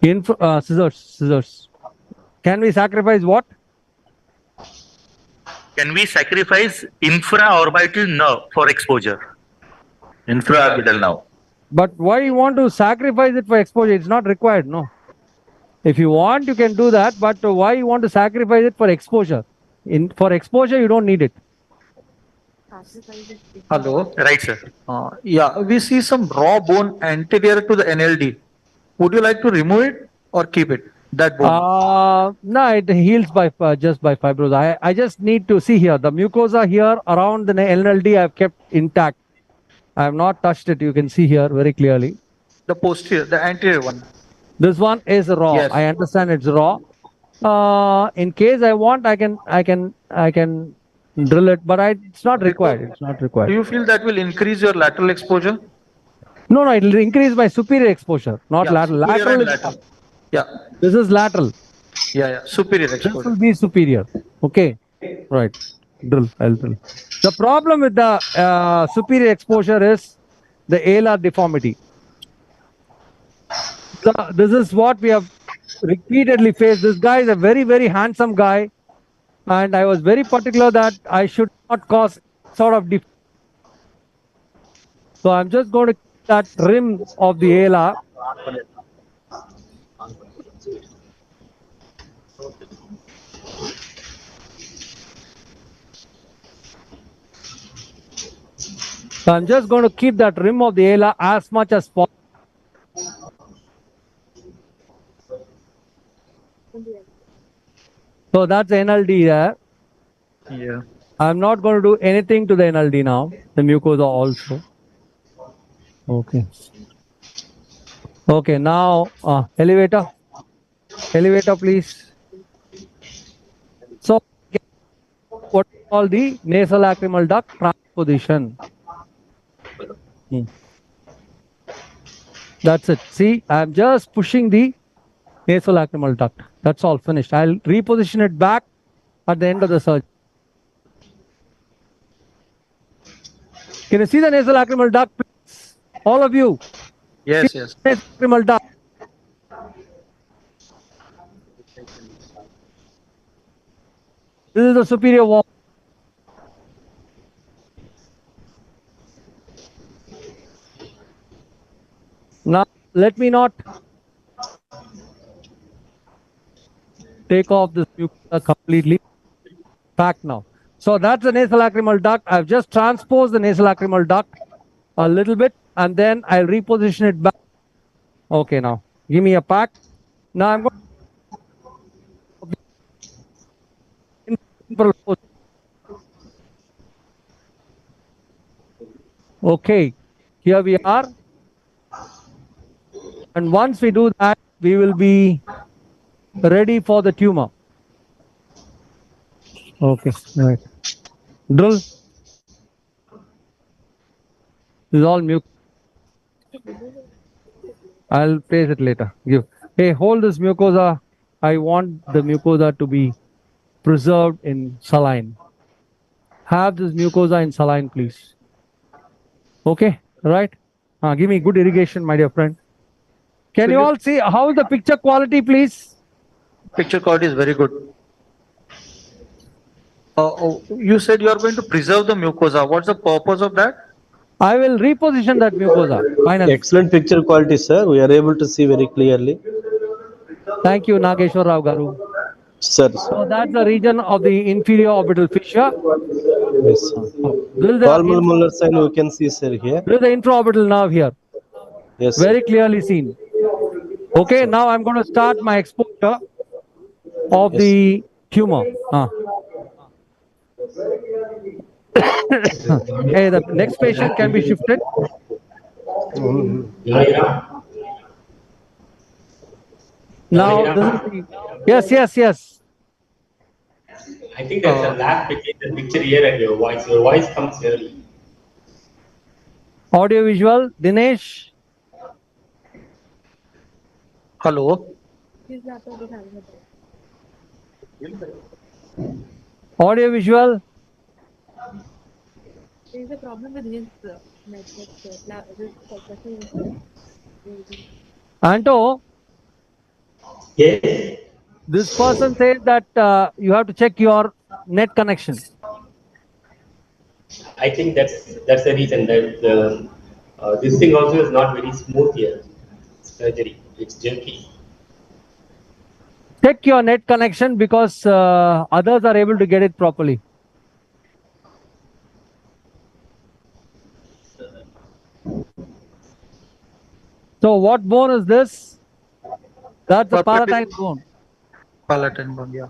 Scissors. Can we sacrifice what? Can we sacrifice infraorbital nerve for exposure? Infraorbital nerve. But why you want to sacrifice it for exposure? It's not required, no. If you want, you can do that, but why you want to sacrifice it for exposure? For exposure, you don't need it. Hello. Right, sir. Yeah, we see some raw bone anterior to the NLD. Would you like to remove it or keep it? That bone. No, it heals by just by fibrosis. I just need to see here the mucosa here around the NLD. I've kept intact. I have not touched it. You can see here very clearly. The posterior, the anterior one. This one is raw. Yes. I understand it's raw. In case I want, I can drill it, but it's not required. It's not required. Do you feel that will increase your lateral exposure? No, it will increase my superior exposure, not lateral. Superior and Lateral. lateral. Yeah. This is lateral. Yeah. Superior This exposure. will be superior. Okay. Right. Drill. I'll drill. The problem with the superior exposure is the alar deformity. This is what we have repeatedly faced. This guy is a very, very handsome guy. And I was very particular that I should not cause sort of So I'm just going to keep that rim of the alar. So I'm just going to keep that rim of the alar as much as possible. So that's NLD there. Yeah. I'm not going to do anything to the NLD now. The mucosa also. Okay. Okay, now elevator. Elevator, please. So what we call the nasolacrimal duct transposition. That's it. See, I'm just pushing the nasolacrimal duct. That's all finished. I'll reposition it back at the end of the surgery. Can you see the nasolacrimal duct, please? All of you. Yes, See yes. the nasolacrimal duct. This is the superior wall. Now, let me not take off this mucosa completely. Back now. So that's the nasolacrimal duct. I've just transposed the nasolacrimal duct a little bit and then I'll reposition it back. Okay, now give me a pack. Now I'm going to okay, here we are. And once we do that, we will be ready for the tumor. Okay, right. Drill. This is all mucus. I'll place it later. Give. Hey, hold this mucosa. I want the mucosa to be preserved in saline. Have this mucosa in saline, please. Okay, right? Give me good irrigation, my dear friend. Can you all see how is the picture quality, please? Picture quality is very good. You said you are going to preserve the mucosa. What's the purpose of that? I will reposition that mucosa. Finally. Excellent picture quality, sir. We are able to see very clearly. Thank you, Nageshwar Rao Garu. Sir. So that's the region of the inferior orbital fissure. Yes. Palmar Muller sign we can see, sir, here. There is the intraorbital nerve here. Yes. Very clearly seen. Okay, now I'm going to start my exposure of the tumor. Hey, the next patient can be shifted. Now, this is the, yes. I think there's a lag between the picture here and your voice. Your voice comes early. Audio visual, Dinesh. Hello. His laptop is having a Audio visual. There is a problem with his network. This session is Anto. Yes. This person says that you have to check your net connection. I think that's the reason that this thing also is not very smooth here. Surgery, it's jerky. Check your net connection because others are able to get it properly. So what bone is this? That's the palatine bone. Palatine bone, yeah.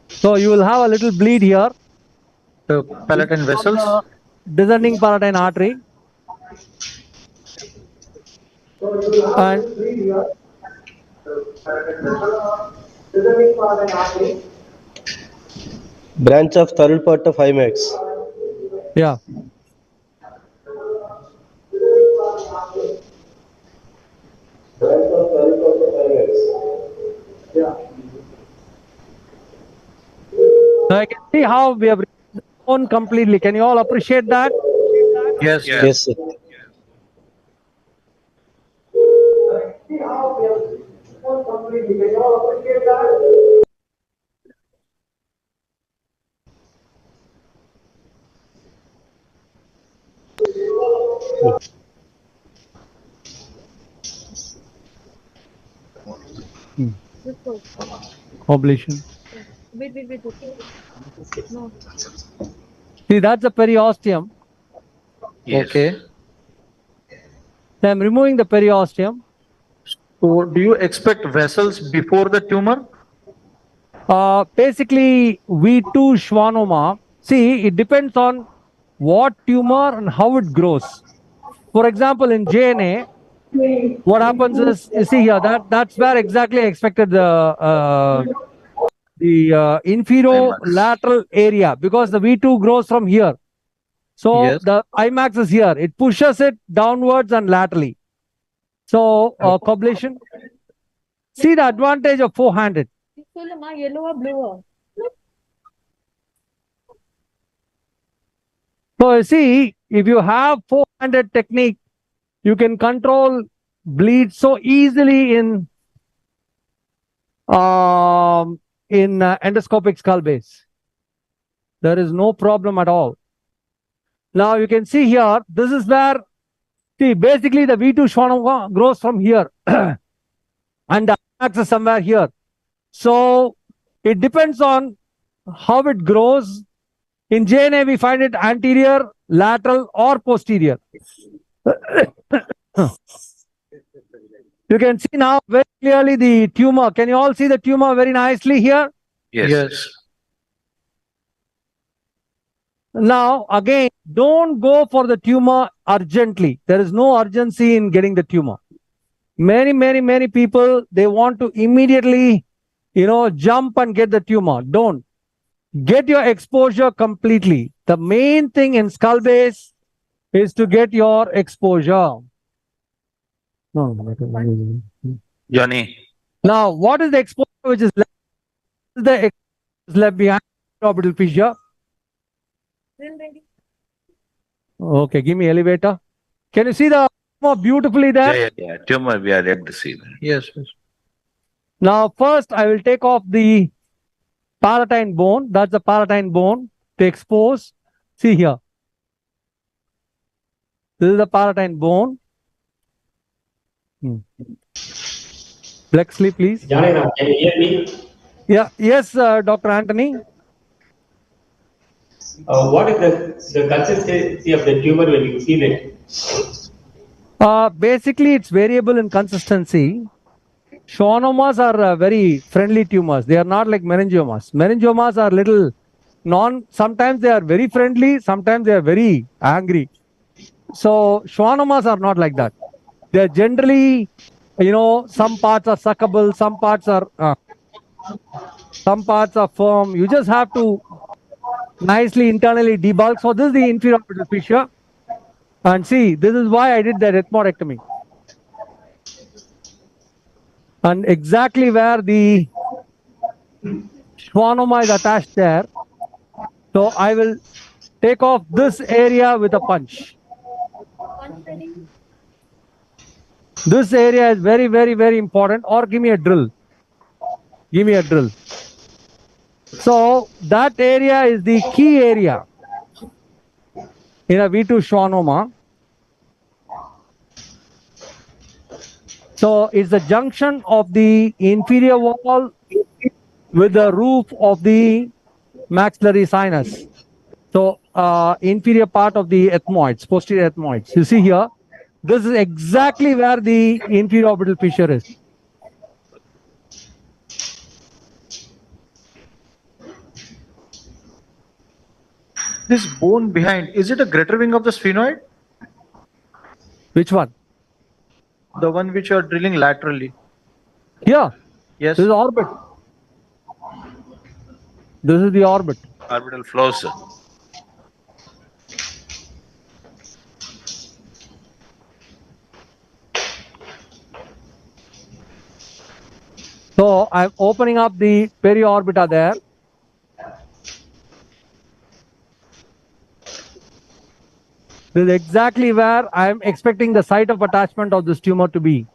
So you will have a little bleed here. The palatine vessels. Descending palatine artery. And Branch of third part of IMAX. Yeah. So I can see how we have grown completely. Can you all appreciate that? Yes. Yes, sir. Oblation. wait. No. See, that's the periosteum. Yes. Okay. So I'm removing the periosteum. So do you expect vessels before the tumor? Basically, V2 schwannoma. See, it depends on what tumor and how it grows. For example, in JNA, what happens is, you see here, that's where exactly I expected the inferolateral area, because the V2 grows from here. So Yes. the IMAX is here. It pushes it downwards and laterally. So coblation. See the advantage of four-handed. Yellow or blue? So you see, if you have four-handed technique, you can control bleed so easily in endoscopic skull base. There is no problem at all. Now you can see here, this is where, see, basically the V2 schwannoma grows from here and the IMAX is somewhere here. So it depends on how it grows. In JNA, we find it anterior, lateral, or posterior. You can see now very clearly the tumor. Can you all see the tumor very nicely here? Yes. Now, again, don't go for the tumor urgently. There is no urgency in getting the tumor. Many people, they want to immediately, jump and get the tumor. Don't. Get your exposure completely. The main thing in skull base is to get your exposure. Johnny. Now, what is the exposure which is left? The exposure is left behind the orbital fissure. Okay, give me elevator. Can you see the tumor beautifully there? Yeah. Tumor, we are able to see that. Yes. Now, first I will take off the palatine bone. That's the palatine bone to expose. See here. This is the palatine bone. Flexly, please. Johnny, can you hear me? Yeah. Yes, Dr. Anthony. What is the consistency of the tumor when you feel it? Basically, it's variable in consistency. Schwannomas are very friendly tumors. They are not like meningiomas. Meningiomas are little sometimes they are very friendly, sometimes they are very angry. So schwannomas are not like that. They are generally, some parts are suckable, some parts are. Some parts are firm. You just have to nicely internally debulk. So this is the inferior orbital fissure. And see, this is why I did the ethmoidectomy. And exactly where the schwannoma is attached there. So I will take off this area with a punch. This area is very, very, very important. Or give me a drill. Give me a drill. So that area is the key area in a V2 schwannoma. So it's the junction of the inferior wall with the roof of the maxillary sinus. So inferior part of the ethmoids, posterior ethmoids. You see here, this is exactly where the inferior orbital fissure is. This bone behind, is it a greater wing of the sphenoid? Which one? The one which you are drilling laterally. Here. Yes. This is orbit. This is the orbit. Orbital flows. So I'm opening up the periorbita there. This is exactly where I'm expecting the site of attachment of this tumor to be.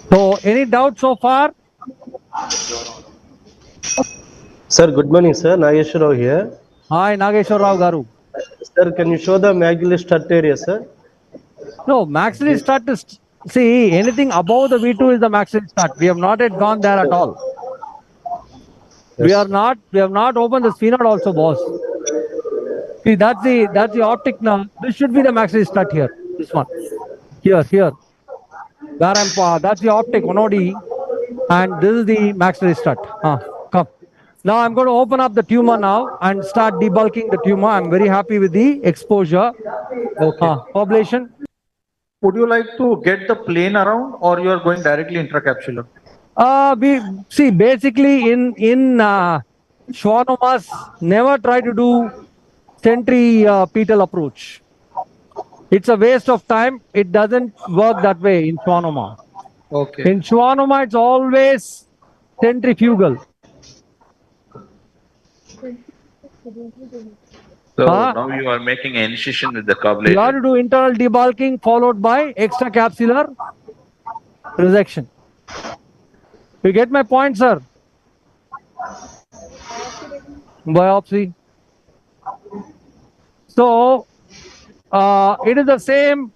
So any doubt so far? Sir, good morning, sir. Nageshwar Rao here. Hi, Nageshwar Rao Garu. Sir, can you show the maxillary strut area, sir? No, maxillary strut is, see, anything above the V2 is the maxillary strut. We have not yet gone there at all. We have not opened the sphenoid also, boss. See, that's the optic now. This should be the maxillary strut here. This one. Here. Where that's the optic, 1OD. And this is the maxillary strut. Come. Now I'm going to open up the tumor now and start debulking the tumor. I'm very happy with the exposure. Okay. Population. Would you like to get the plane around or you are going directly intracapsular? We see basically in schwannomas never try to do centripetal approach. It's a waste of time. It doesn't work that way in schwannoma. Okay. In schwannoma, it's always centrifugal. So now you are making an incision with the You have cobbler. to do internal debulking followed by extracapsular resection. You get my point, sir? Biopsy. So it is the same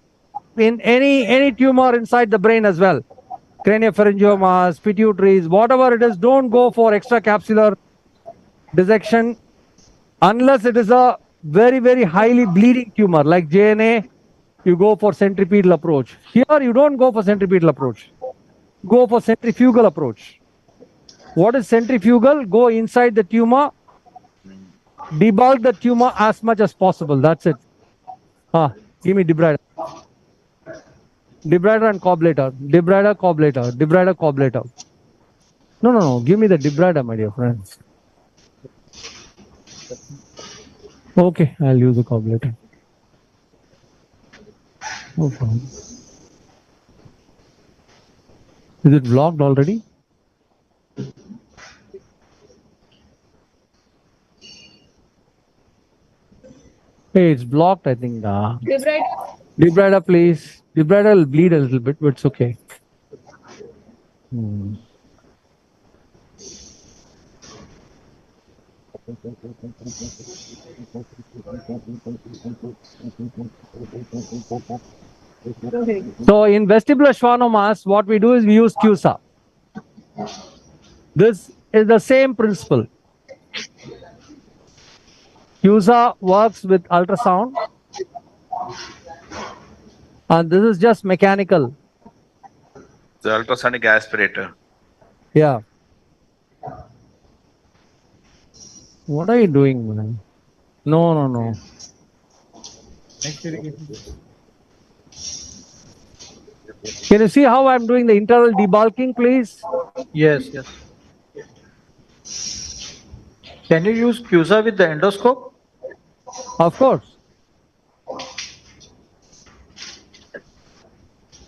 in any tumor inside the brain as well. Craniopharyngiomas, pituitaries, whatever it is, don't go for extracapsular dissection unless it is a very, very highly bleeding tumor like JNA. You go for centripetal approach. Here you don't go for centripetal approach. Go for centrifugal approach. What is centrifugal? Go inside the tumor, debulk the tumor as much as possible. That's it. Give me debrider. Debrider and cobblator. Debrider, cobblator. Debrider, cobblator. No. Give me the debrider, my dear friends. Okay, I'll use the cobblator. No problem. Is it vlogged already? Hey, it's blocked, I think. Debrider, please. Debrider will bleed a little bit, but it's okay. So in vestibular schwannomas, what we do is we use CUSA. This is the same principle. CUSA works with ultrasound, and this is just mechanical. The ultrasonic aspirator. Yeah. What are you doing, man? No, no, no. Can you see how I'm doing the internal debulking, please? Yes, yes. Can you use CUSA with the endoscope? Of course.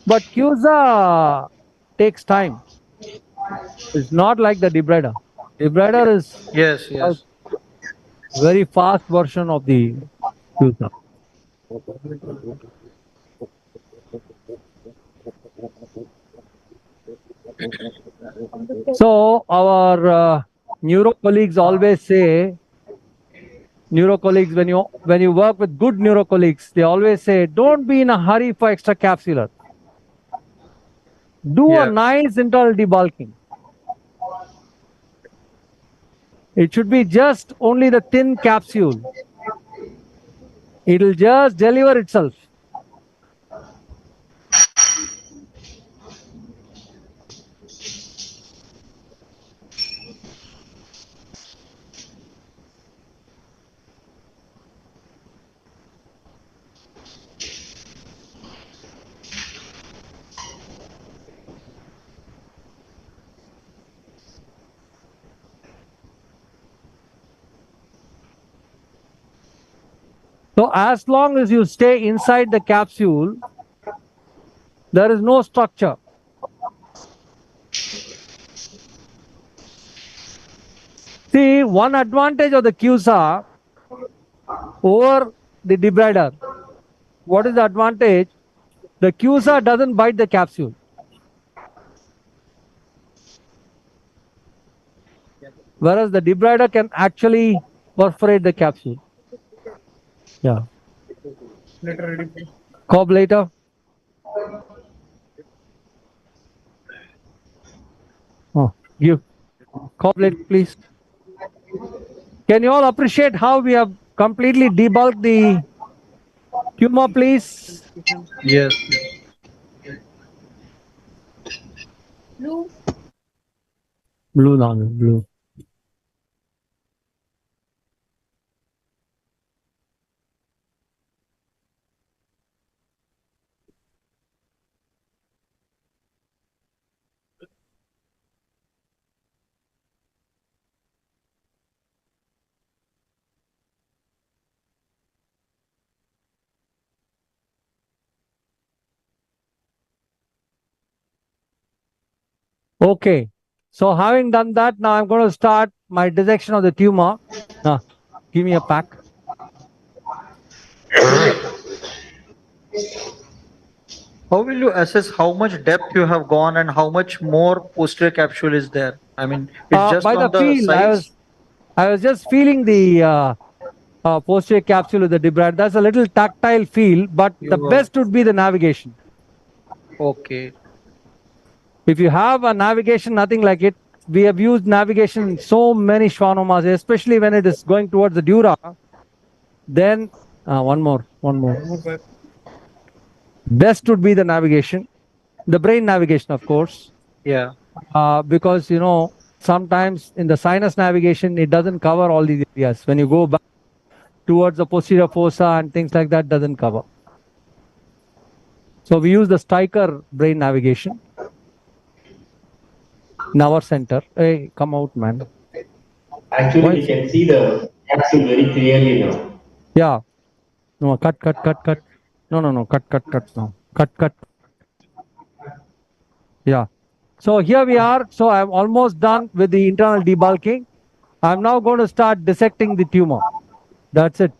But CUSA takes time. It's not like the debrider. Debrider is Yes, a yes. very fast version of the CUSA. So our neuro colleagues always say, neuro colleagues, when you work with good neuro colleagues, they always say, don't be in a hurry for extracapsular. Do a Yeah. nice internal debulking. It should be just only the thin capsule. It'll just deliver itself. So as long as you stay inside the capsule, there is no structure. See, one advantage of the CUSA over the debrider. What is the advantage? The CUSA doesn't bite the capsule. Whereas the debrider can actually perforate the capsule. Yeah. Cob later. Oh, give cob later, please. Can you all appreciate how we have completely debulked the tumor, please? Yes. Blue. Blue now, blue. Okay. So having done that, now I'm going to start my dissection of the tumor. Now, give me a pack. How will you assess how much depth you have gone and how much more posterior capsule is there? I mean, it's just By the on the feel, sides. I was just feeling the posterior capsule with the debrider. That's a little tactile feel, but the best would be the navigation. Okay. If you have a navigation, nothing like it. We have used navigation in so many schwannomas, especially when it is going towards the dura. Then one more. Best would be the navigation, the brain navigation, of course. Yeah. Because sometimes in the sinus navigation, it doesn't cover all these areas. When you go back towards the posterior fossa and things like that, doesn't cover. So we use the Stryker brain navigation in our center. Hey, come out, man. Actually, we can see the capsule very clearly now. Yeah. No, cut. No. Cut. No. Cut. Yeah. So here we are. So I'm almost done with the internal debulking. I'm now going to start dissecting the tumor. That's it.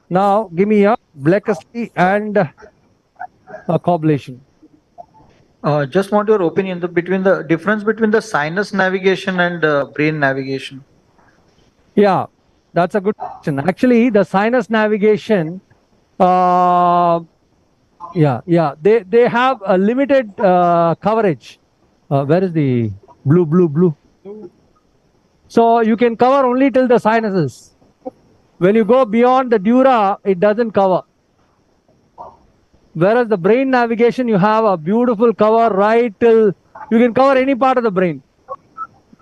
Now give me a Blakeslee and a coblation. Just want your opinion between the difference between the sinus navigation and brain navigation. Yeah, that's a good question. Actually, the sinus navigation, they have a limited coverage. Where is the blue? So you can cover only till the sinuses. When you go beyond the dura, it doesn't cover. Whereas the brain navigation, you have a beautiful cover right till you can cover any part of the brain.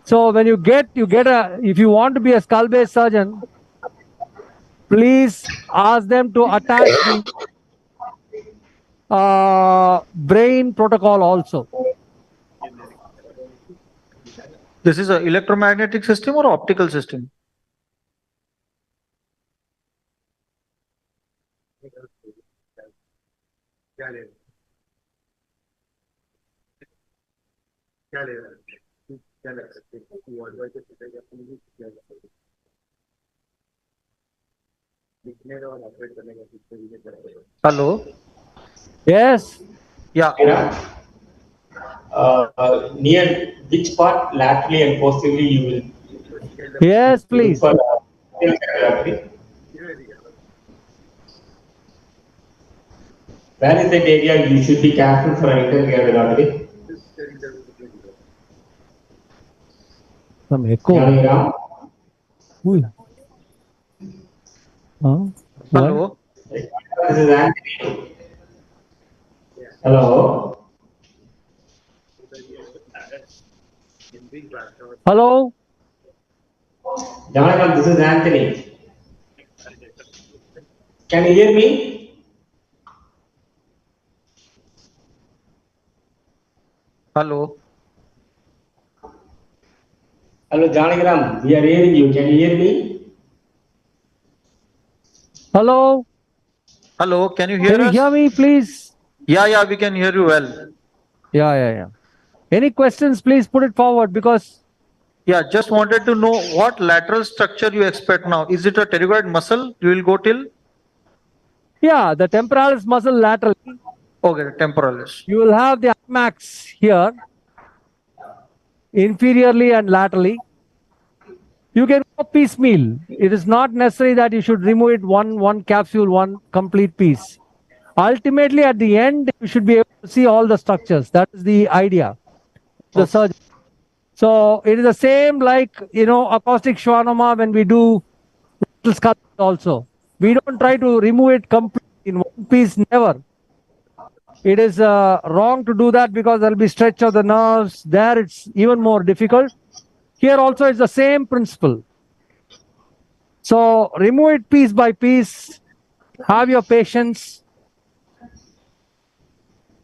So when you get if you want to be a skull-based surgeon, please ask them to attach the brain protocol also. This is an electromagnetic system or optical system? Hello. Yes. Yeah. Near which part laterally and posteriorly you will Yes, look please. for laterally? Where is that area you should be careful for an intercalateral? Some echo. Janagram? Ooh. Huh? Hello. This is Anthony. Hello. Hello. Janagram, this is Anthony. Can you hear me? Hello. Hello, Janagram. We are hearing you. Can you hear me? Hello. Hello. Can you hear Can you us? hear me, please? Yeah, we can hear you well. Yeah. Any questions, please put it forward because. Yeah, just wanted to know what lateral structure you expect now. Is it a pterygoid muscle you will go till? Yeah, the temporalis muscle laterally. Okay, the temporalis. You will have the IMAX here, inferiorly and laterally. You can go piecemeal. It is not necessary that you should remove it one capsule, one complete piece. Ultimately, at the end, you should be able to see all the structures. That is the idea. The surgeon. So it is the same like acoustic schwannoma when we do skull also. We don't try to remove it completely in one piece. Never. It is wrong to do that because there will be stretch of the nerves. There it's even more difficult. Here also it's the same principle. So remove it piece by piece. Have your patience.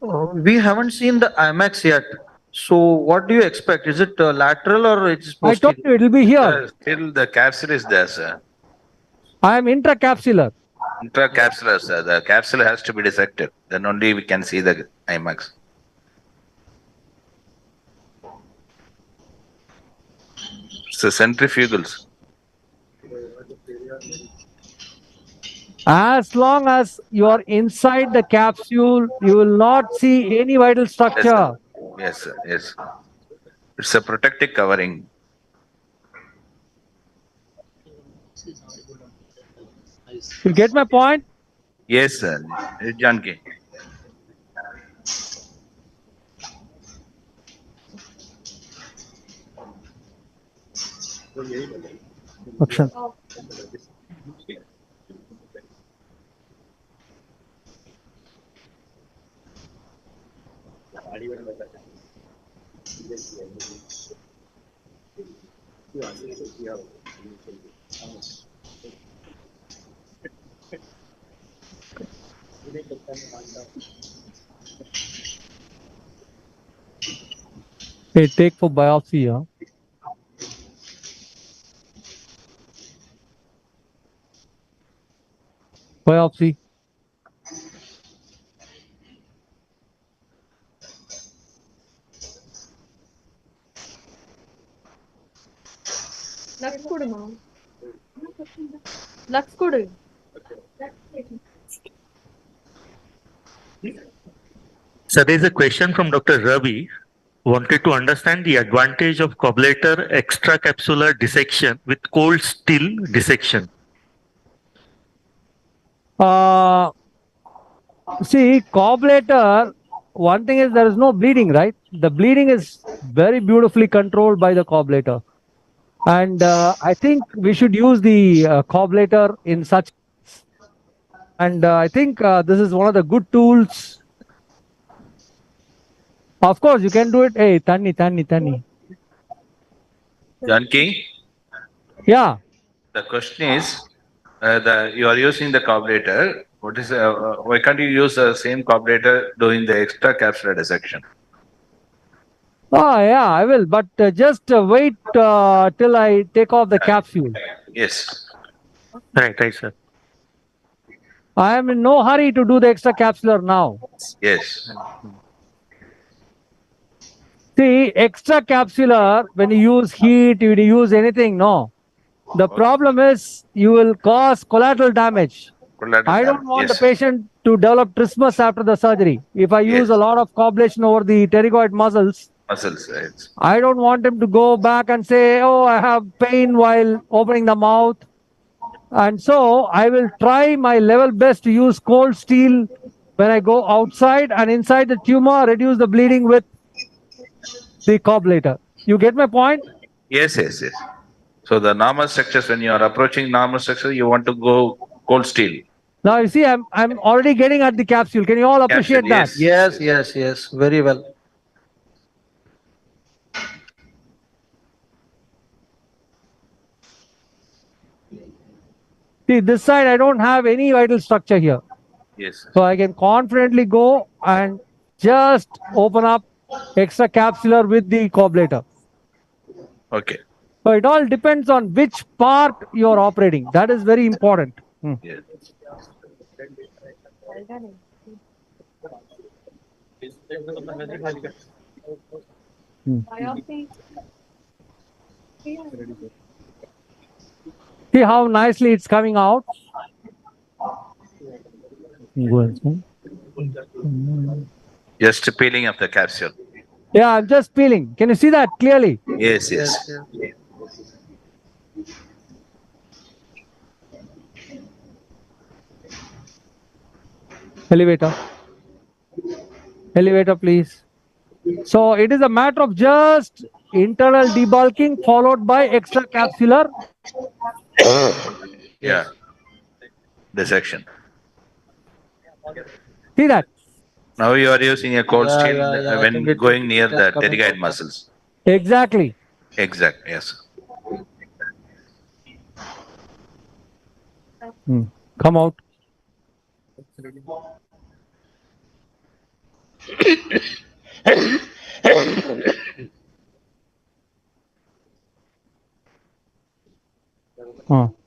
We haven't seen the IMAX yet. So what do you expect? Is it lateral or it's I told you it will be here. Still the capsule is there, sir. I am intracapsular. Intracapsular, sir. The capsule has to be dissected. Then only we can see the IMAX. So centrifugals. As long as you are inside the capsule, you will not see any vital structure. Yes, sir. Yes. It's a protective covering. You get my point? Yes, sir. Janki. Action. Hey, take for biopsy, huh? Biopsy. Lux kudu ma. Lux kudu. So there is a question from Dr. Ravi. Wanted to understand the advantage of cobbleter extracapsular dissection with cold steel dissection. See, cobbleter, one thing is there is no bleeding, right? The bleeding is very beautifully controlled by the cobbleter. And I think we should use the cobbleter in such. And I think this is one of the good tools. Of course, you can do it. Hey, Tani. Janki, Yeah. the question is, you are using the carburetor. Why can't you use the same carburetor doing the extra capsular dissection? Oh, yeah, I will. But just wait till I take off the capsule. Yes. Right, sir. I am in no hurry to do the extra capsular now. Yes. See, extra capsular, when you use heat, when you use anything, no. The problem is you will cause collateral damage. Collateral I damage, don't want the yes. patient to develop trismus after the surgery. If I use a lot of coblation over the pterygoid muscles, Muscles, right. I don't want him to go back and say, oh, I have pain while opening the mouth. And so I will try my level best to use cold steel when I go outside and inside the tumor, reduce the bleeding with the cobblator. You get my point? Yes. So the normal structures, when you are approaching normal structure, you want to go cold steel. Now you see, I'm already getting at the capsule. Can you all appreciate that? Yes. Very well. See, this side I don't have any vital structure here. Yes. So I can confidently go and just open up extra capsular with the cobblator. Okay. So it all depends on which part you are operating. That is very important. Yes. See how nicely it's coming out. Just peeling of the capsule. Yeah, I'm just peeling. Can you see that clearly? Yes. Elevator. Elevator, please. So it is a matter of just internal debulking followed by extra capsular. Yeah. Dissection. See that? Now you are using a cold steel I when think going near it the coming pterygoid out. muscles. Exactly. Exact. Yes. Come out.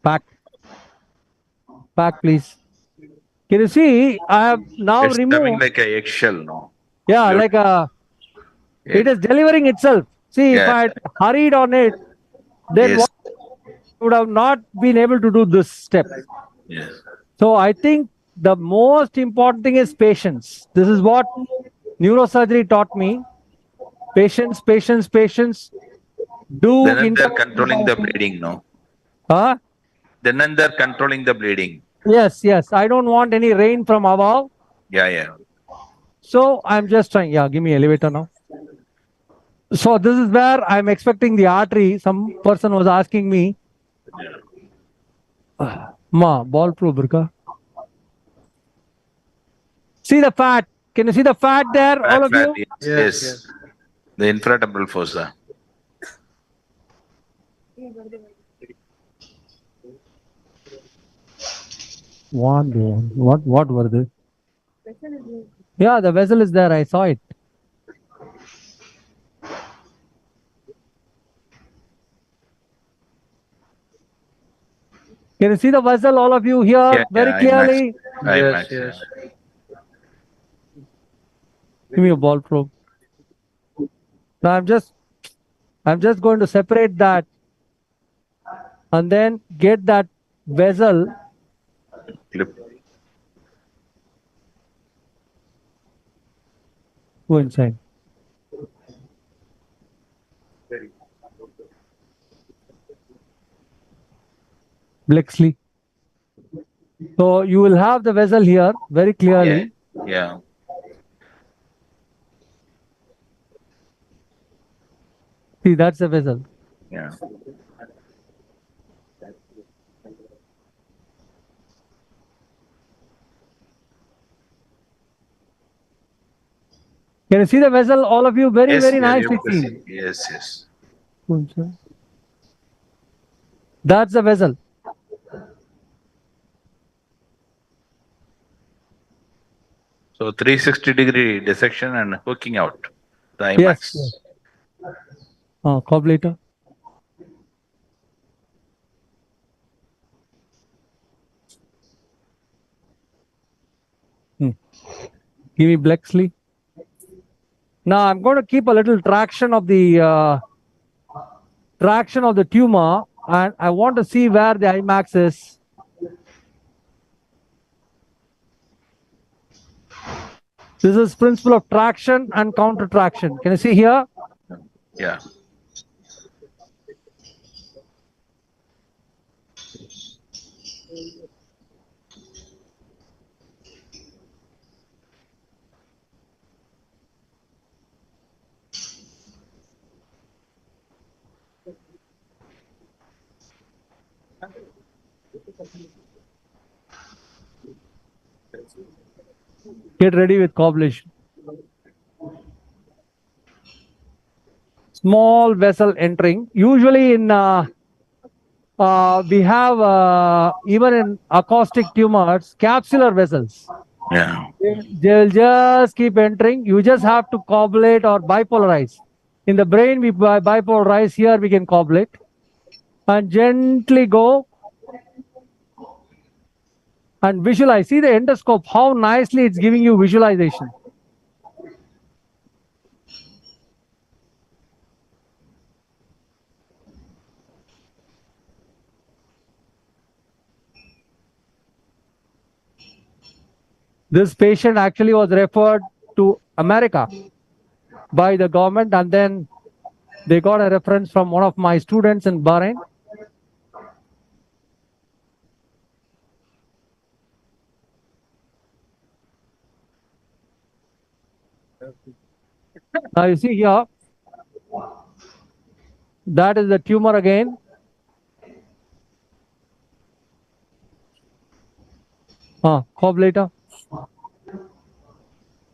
Back. Back, please. Can you see? I have now It's coming removed. like a eggshell, no? Yeah, like a. Yeah. It is delivering itself. See, if Yeah. I had hurried on it, then Yes. what I would have not been able to do this step. Yes. So I think the most important thing is patience. This is what neurosurgery taught me. Patience. Do Then they're interval controlling the debulking. bleeding, no? Huh? Then they're controlling the bleeding. Yes. I don't want any rain from above. Yeah. So I'm just trying. Yeah, give me elevator now. So this is where I'm expecting the artery. Some person was asking me, Ma, ball pro burka. See the fat. Can you see the fat there, all of you? Yes. The infratemporal fossa. What were they? Yeah, the vessel is there. I saw it. Can you see the vessel, all of you here, very clearly? IMAX. Give me a ball probe. Now I'm just going to separate that and then get that vessel. Clip. Go inside. Blexley. So you will have the vessel here very clearly. Yeah. See, that's the vessel. Yeah. Can you see the vessel? All of you, very, Yes, very we are nicely able to seen. see. Yes, yes. Good, sir. That's the vessel. So 360-degree dissection and hooking out the IMAX. Yes. Yes. Cobblator. Give me Blexley. Now I'm going to keep a little traction of the tumor, and I want to see where the IMAX is. This is principle of traction and counter traction. Can you see here? Yeah. Get ready with coblation. Small vessel entering. Usually in we have even in acoustic tumors, capsular vessels. Yeah. They'll just keep entering. You just have to coblate or bipolarize. In the brain, we bipolarize. Here we can coblate and gently go and visualize. See the endoscope, how nicely it's giving you visualization. This patient actually was referred to America by the government, and then they got a reference from one of my students in Bahrain. Now you see here, that is the tumor again. Cobblator.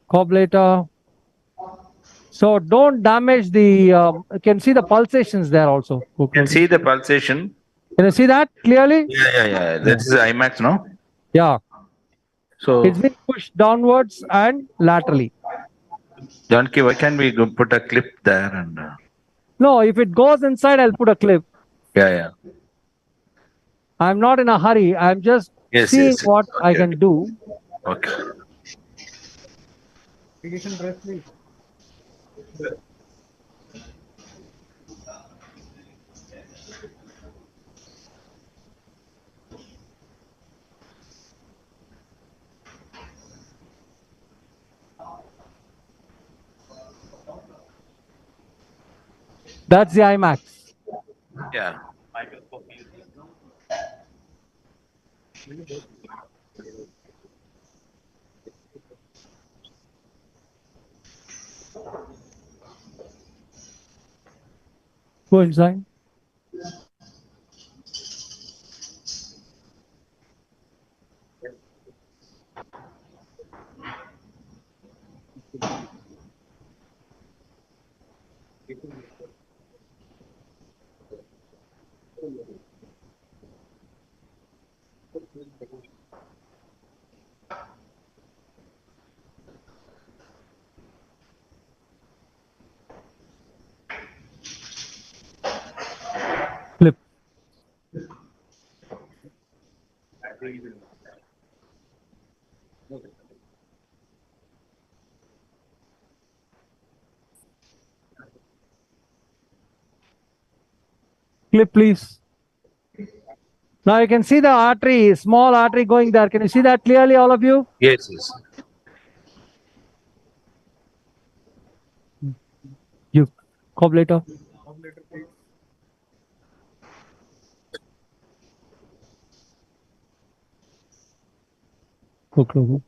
Cobblator. So don't damage the, you can see the pulsations there also. You can see the pulsation. Can you see that clearly? Yeah. This is IMAX, no? Yeah. So it's been pushed downwards and laterally. Janki, why can't we put a clip there and? No, if it goes inside, I'll put a clip. Yeah. I'm not in a hurry. I'm just seeing what I can do. Okay. That's the IMAX. Yeah. Go inside. Clip. Clip, please. Now you can see the artery, small artery going there. Can you see that clearly, all of you? Yes. You, cobblator. Okay.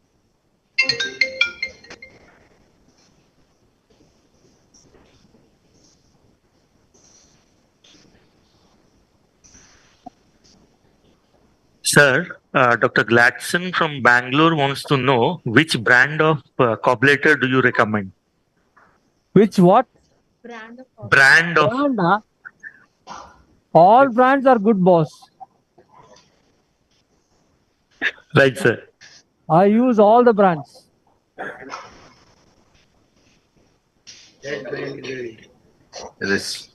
Sir, Dr. Gladson from Bangalore wants to know which brand of cobblator do you recommend? Which what? Brand of Brand of. Brand, huh? All brands are good, boss. Right, sir. I use all the brands. This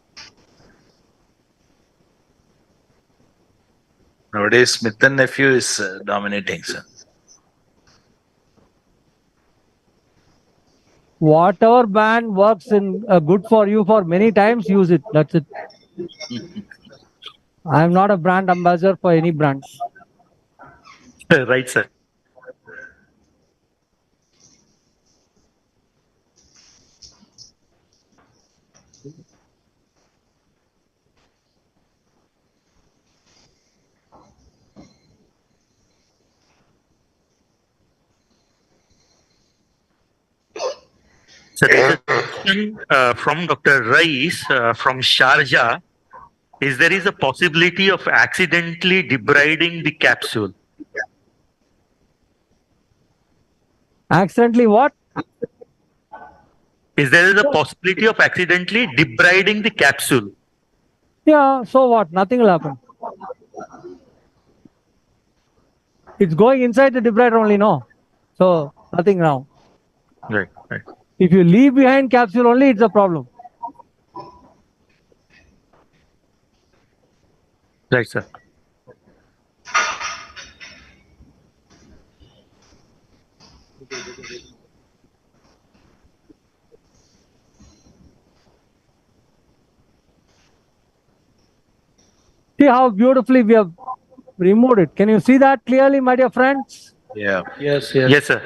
nowadays Smith and Nephew is dominating, sir. Whatever brand works in good for you for many times, use it. That's it. I am not a brand ambassador for any brand. Right, sir. So there's a question from Dr. Rais from Sharjah. Is there is a possibility of accidentally debriding the capsule? Accidentally what? Is there is a possibility of accidentally debriding the capsule? Yeah, so what? Nothing will happen. It's going inside the debrider only, no? So nothing now. Right, right. If you leave behind capsule only, it's a problem. Right, sir. See how beautifully we have removed it. Can you see that clearly, my dear friends? Yeah. Yes, Yes, sir.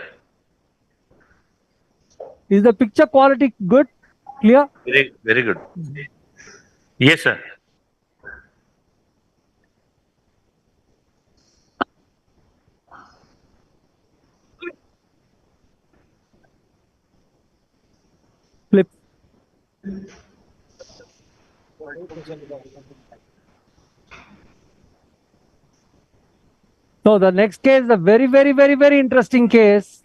Is the picture quality good? Clear? Very, very good. Yes, sir. Flip. So the next case is a very, very, very, very interesting case.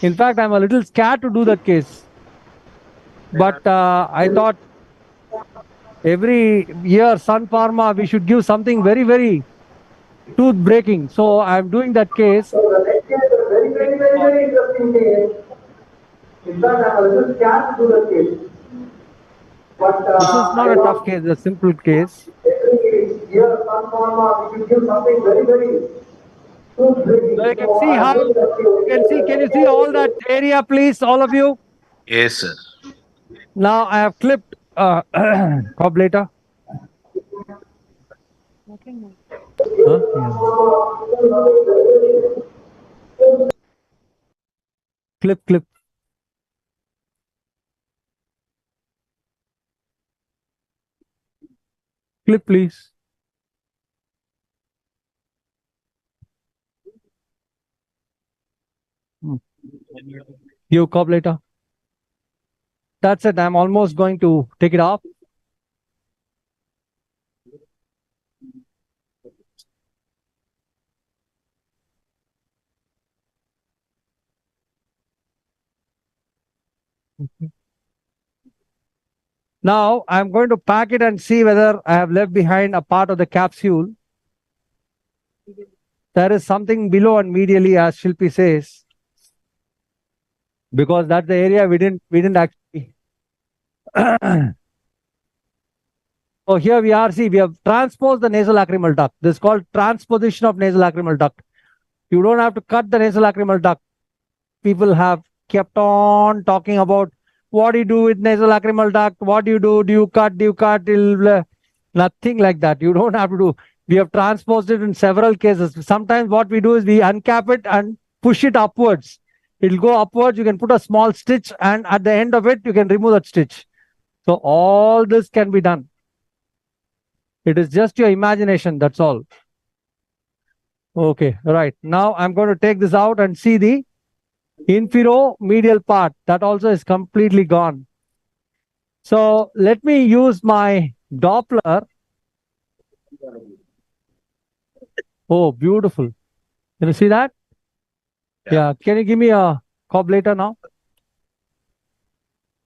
In fact, I'm a little scared to do that case. But I thought every year, Sun Pharma, we should give something very, very tooth breaking. So I'm doing that case. So the next case is a very, very, very, very interesting case. In fact, I'm a little scared to do the case. But This is not a tough case, it's a simple case. every year, some pharma, we should give something very, very tooth breaking. So you can So see I'm how, doing that you can see, can you see all that area, please, all of you? Yes, sir. Now I have clipped later. Huh? Yeah. Clip. Clip, please. You cop later. That's it. I'm almost going to take it off. Now I'm going to pack it and see whether I have left behind a part of the capsule. There is something below and medially, as Shilpi says, because that's the area we didn't actually. So here we are. See, we have transposed the nasolacrimal duct. This is called transposition of nasolacrimal duct. You don't have to cut the nasolacrimal duct. People have kept on talking about what do you do with nasolacrimal duct? What do you do? Do you cut? Do you cut? Nothing like that. You don't have to do. We have transposed it in several cases. Sometimes what we do is we uncap it and push it upwards. It'll go upwards. You can put a small stitch, and at the end of it, you can remove that stitch. So all this can be done. It is just your imagination. That's all. Okay, right. Now I'm going to take this out and see the infero-medial part. That also is completely gone. So let me use my Doppler. Oh, beautiful. Can you see that? Yeah. Can you give me a cob later now?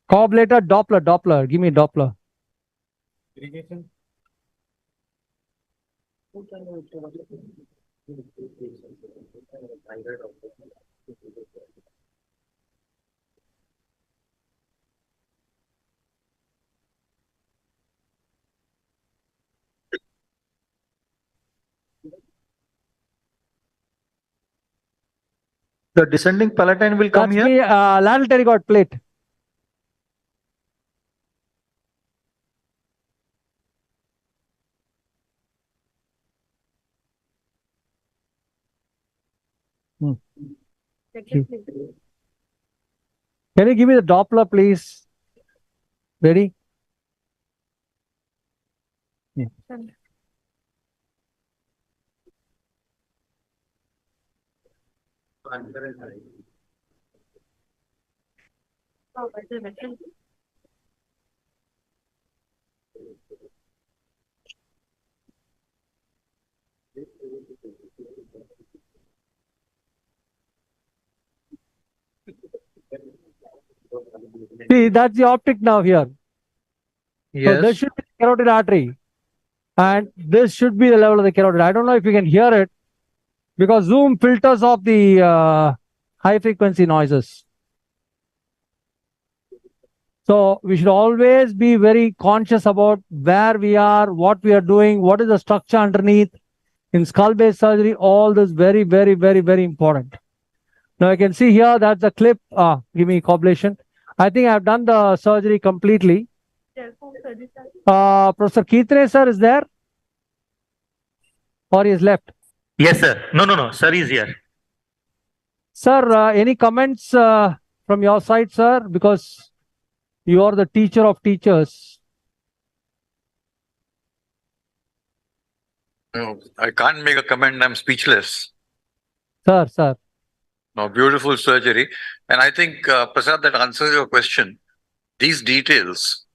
Cobblator, Doppler. Give me Doppler. Irrigation. The descending palatine will come That's here. me, lateral pterygoid plate. Can you give me the Doppler, please? Ready? Yeah. See, that's the optic nerve here. So this Yes. should be the carotid artery. And this should be the level of the carotid. I don't know if you can hear it because Zoom filters off the high frequency noises. So we should always be very conscious about where we are, what we are doing, what is the structure underneath. In skull-based surgery, all this very, very, very, very important. Now I can see here that's a clip. Give me coblation. I think I've done the surgery completely. Professor Keithre sir is there? Or he is left? Yes, sir. No. Sir is here. Sir, any comments from your side, sir? Because you are the teacher of teachers. No, I can't make a comment. I'm speechless. Sir. No, beautiful surgery. And I think, Prasad, that answers your question. These details,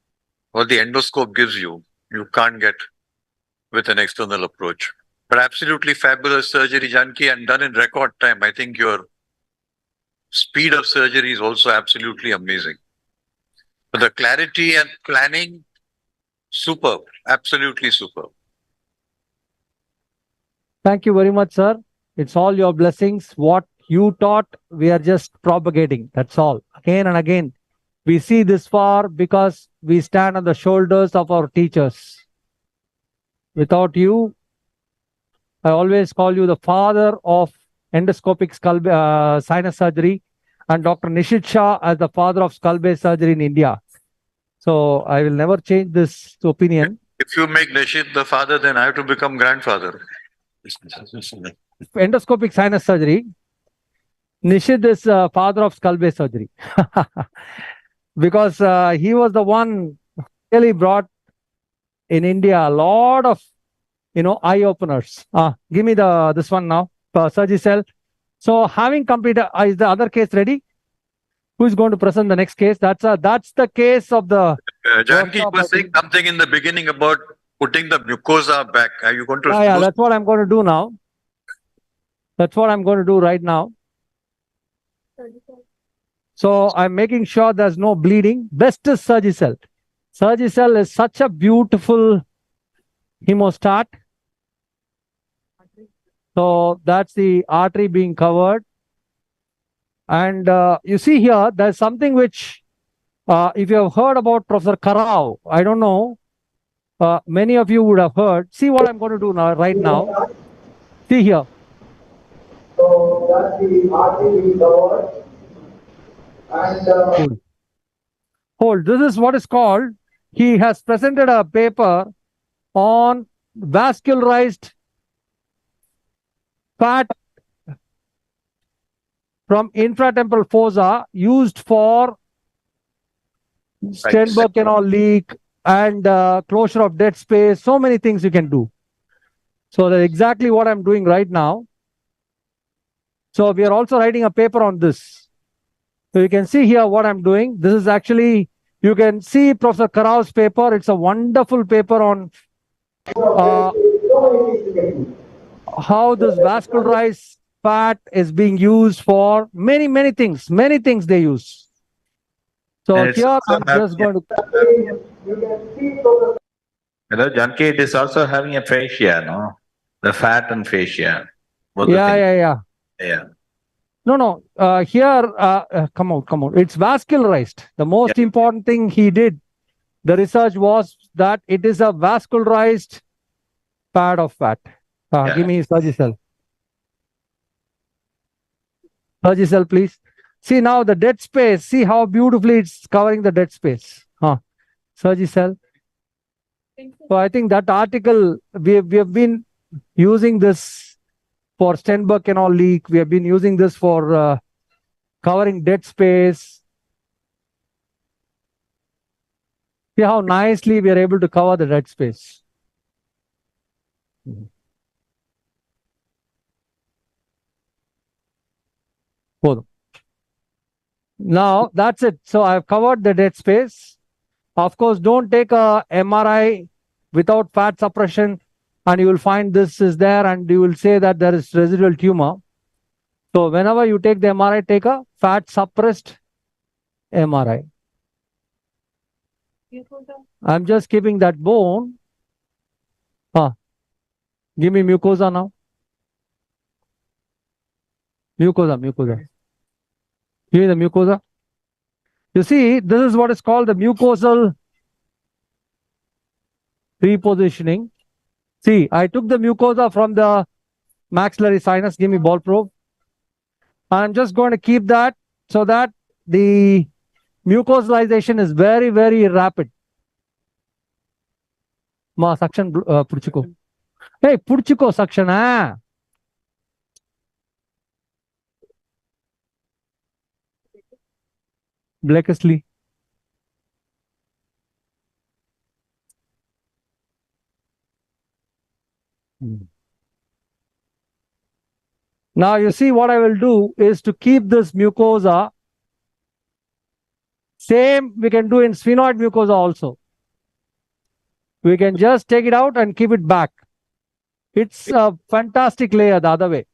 what the endoscope gives you, you can't get with an external approach. But absolutely fabulous surgery, Janki, and done in record time. I think your speed of surgery is also absolutely amazing. But the clarity and planning, superb, absolutely superb. Thank you very much, sir. It's all your blessings. What you taught, we are just propagating. That's all. Again and again. We see this far because we stand on the shoulders of our teachers. Without you, I always call you the father of endoscopic sinus surgery and Dr. Nishit Shah as the father of skull-based surgery in India. So I will never change this opinion. If you make Nishit the father, then I have to become grandfather. Endoscopic sinus surgery, Nishit is father of skull-based surgery. Because he was the one who really brought in India a lot of eye openers. Give me this one now, Surgicel. So having completed, is the other case ready? Who is going to present the next case? That's the case of the. Janki was saying something in the beginning about putting the mucosa back. Are you going to? Yeah, that's what I'm going to do now. That's what I'm going to do right now. So I'm making sure there's no bleeding. Best is Surgicel. Surgicel is such a beautiful hemostat. So that's the artery being covered. And you see here, there's something which, if you have heard about Professor Karao, I don't know, many of you would have heard. See what I'm going to do now, right now. See here. So that's the artery being covered. And Hold. This is what is called, he has presented a paper on vascularized fat from infratemporal fossa used for Steinberg canal leak and closure of dead space. So many things you can do. So that's exactly what I'm doing right now. So we are also writing a paper on this. So you can see here what I'm doing. This is actually, you can see Professor Karao's paper. It's a wonderful paper on how this vascularized fat is being used for many things. Many things they use. So And it's here also I'm just going to. Hello, Janki, it is also having a fascia, no? The fat and fascia. Both the Yeah, things. yeah. Yeah. No. Here, come out. It's vascularized. The most important thing he did, the research was that it is a vascularized pad of fat. Give me Surgicel. Surgicel, please. See now the dead space. See how beautifully it's covering the dead space. Surgicel. So I think that article, we have been using this for Stenberg canal leak. We have been using this for covering dead space. See how nicely we are able to cover the dead space. Now that's it. So I've covered the dead space. Of course, don't take a MRI without fat suppression and you will find this is there and you will say that there is residual tumor. So whenever you take the MRI, take a fat suppressed MRI. I'm just keeping that bone. Give me mucosa now. Mucosa. Give me the mucosa. You see, this is what is called the mucosal repositioning. See, I took the mucosa from the maxillary sinus. Give me ball probe. I'm just going to keep that so that the mucosalization is very, very rapid. Ma suction pudichuko. Hey, pudichuko suction. Blackesley. Now you see what I will do is to keep this mucosa. Same we can do in sphenoid mucosa also. We can just take it out and keep it back. It's a fantastic layer the other way.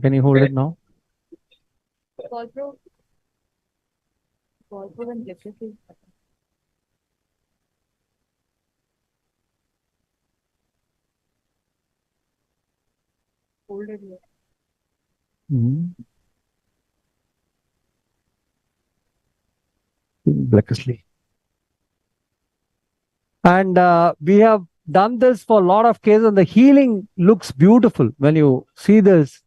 Can you hold it now? Ball probe and deficit. Hold it here. Blackesley. And we have done this for a lot of cases and the healing looks beautiful when you see this.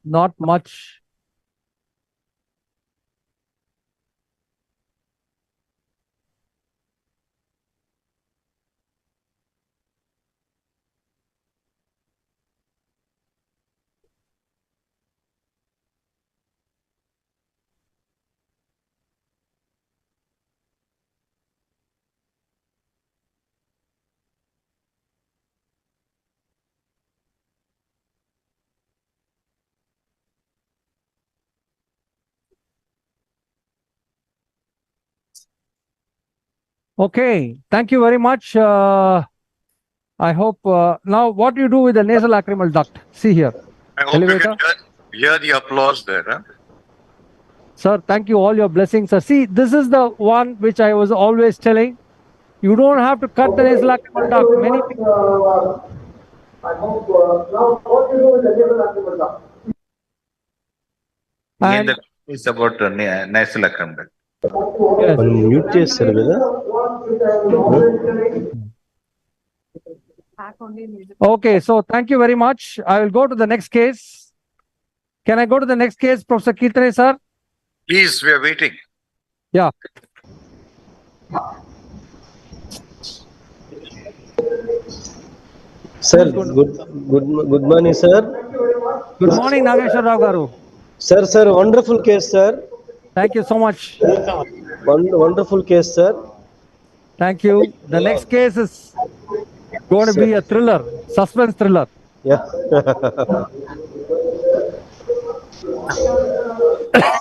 Not much. Okay, thank you very much. I hope now what do you do with the nasal lacrimal duct? See here. I hope Elevator. you can hear the applause there. Huh? Sir, thank you. All your blessings, sir. See, this is the one which I was always telling. You don't have to cut the nasal lacrimal duct. Many people. I hope now what you do with the nasal lacrimal duct? And it's about nasal lacrimal. Mute చేస్తారు కదా. Okay, so thank you very much. I will go to the next case. Can I go to the next case, Professor Kirtane, sir? Please, we are waiting. Yeah. Sir, good morning, sir. Good morning, Nageshwar Rao Garu. Sir, wonderful case, sir. Thank you so much. Wonderful case, sir. Thank you. The next case is going to be a thriller, suspense thriller. Yeah.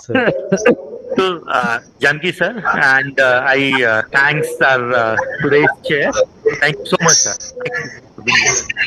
sir. to Janki sir, and I thanks our today's chair. Thank you so much, sir. Thank you for being here.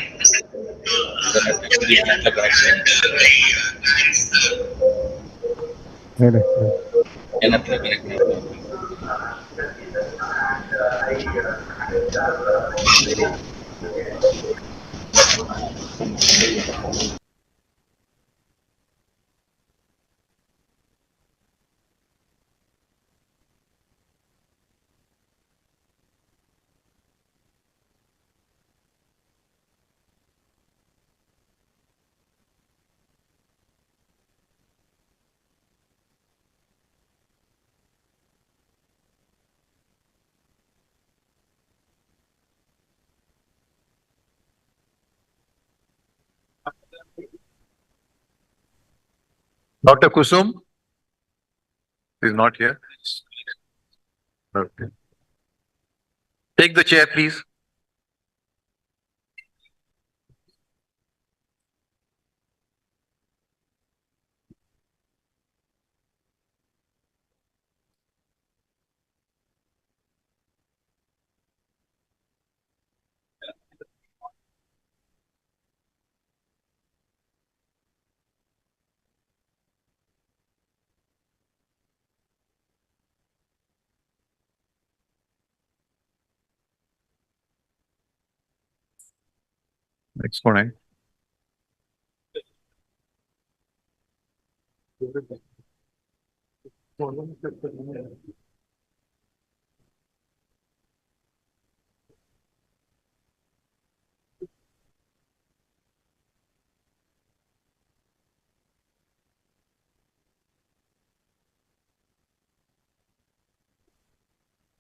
Dr. Kusum is not here. Okay. Take the chair, please. Exponent.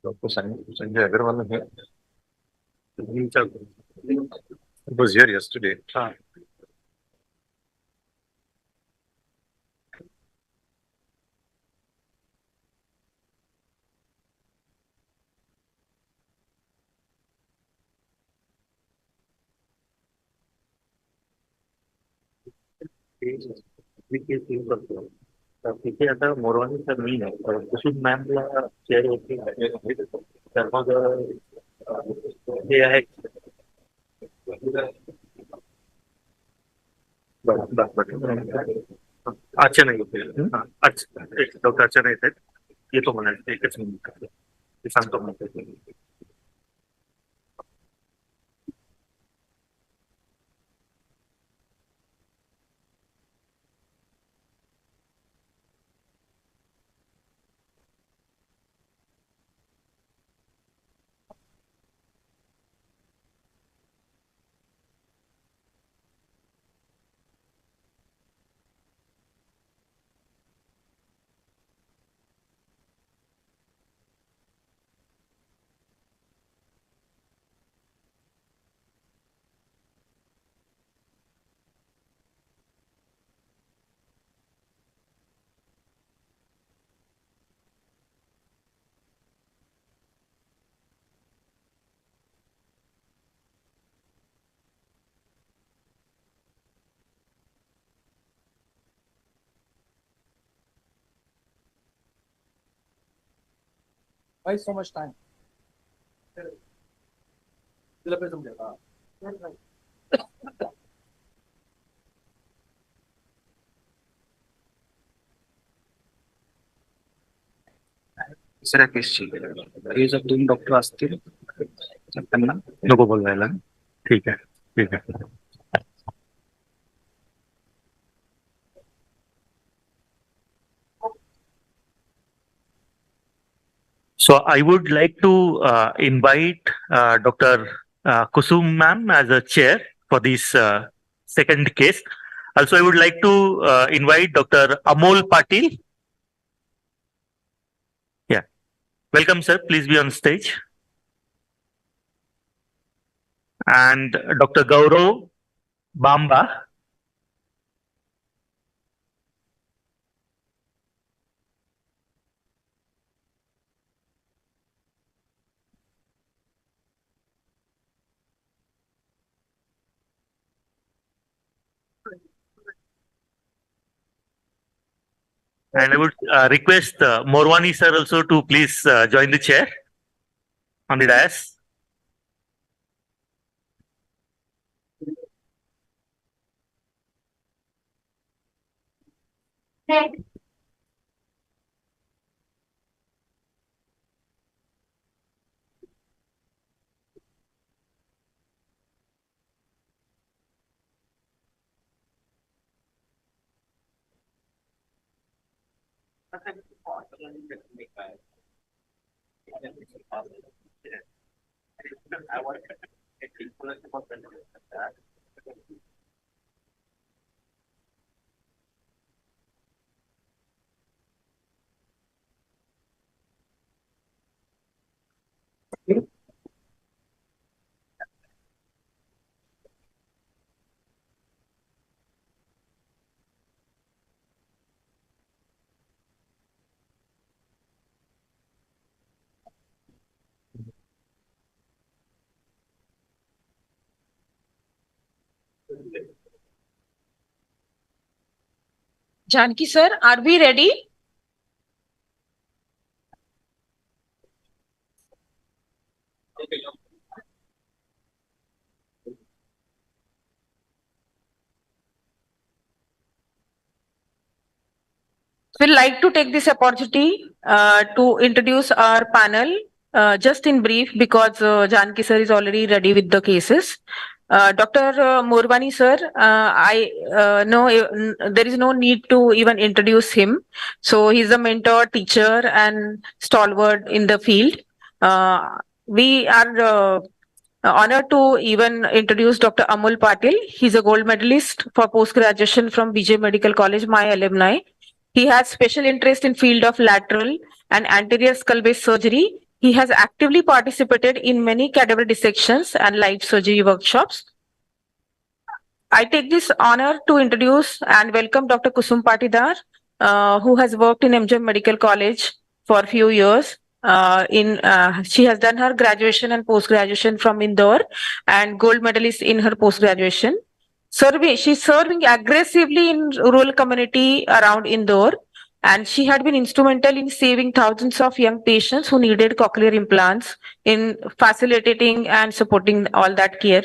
Dr. Sanjay Agarwal is here. It was here yesterday. तिथे आता Morwani sir मी नाही कुसुम मॅमला chair होती तर मग हे आहे अर्चना येते doctor अर्चना येत आहेत येतो म्हणाले एकच मिनिट ते सांगतो म्हणते Why so much time? दुसऱ्या केसची हे जर दोन डॉक्टर असतील तर त्यांना नको बोलवायला ठीक आहे ठीक आहे So I would like to invite Dr. Kusum ma'am as a chair for this second case. Also, I would like to invite Dr. Amol Patil. Yeah. Welcome, sir. Please be on stage. And Dr. Gaurav Bamba. And I would request Morwani sir also to please join the chair on the dais. Janki sir, are we ready? We'd like to take this opportunity to introduce our panel just in brief because Janki sir is already ready with the cases. Dr. Morwani sir, I know there is no need to even introduce him. So he's a mentor, teacher, and stalwart in the field. We are honored to even introduce Dr. Amul Patil. He's a gold medalist for post-graduation from BJ Medical College, my alumni. He has special interest in field of lateral and anterior skull-base surgery. He has actively participated in many cadaver dissections and live surgery workshops. I take this honor to introduce and welcome Dr. Kusum Patidar, who has worked in MGM Medical College for a few years. She has done her graduation and post-graduation from Indore and gold medalist in her post-graduation. She's serving aggressively in rural community around Indore, and she had been instrumental in saving thousands of young patients who needed cochlear implants in facilitating and supporting all that care.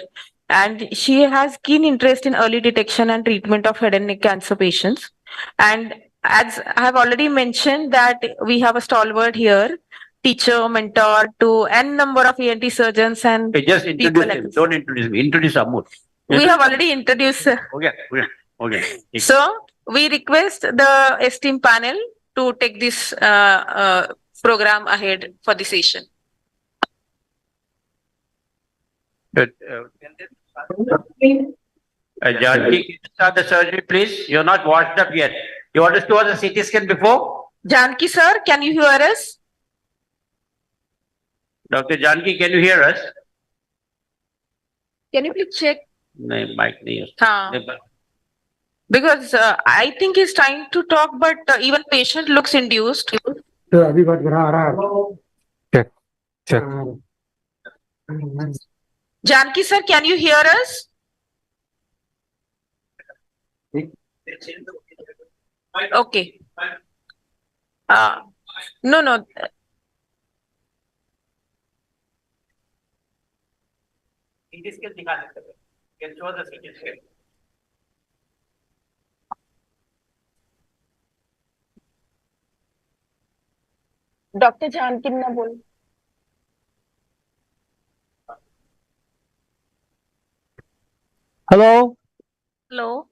And she has keen interest in early detection and treatment of head and neck cancer patients. And as I have already mentioned that we have a stalwart here, teacher, mentor to n number of ENT surgeons and Okay, just introduce people him. Don't introduce me. Introduce Amul. we have already introduced. Okay. So we request the esteemed panel to take this program ahead for the session. Good. Janki, start the surgery, please. You're not washed up yet. You want to do the CT scan before? Janki sir, can you hear us? Dr. Janki, can you hear us? Can you please check? No, mic nahi hai. हाँ. Because I think he's trying to talk, but even patient looks induced. Check. Check. Janki sir, can you hear us? Okay. No. CT scan दिखा सकते हैं. Can show the CT scan. Dr. Janki na bol. Hello? Hello.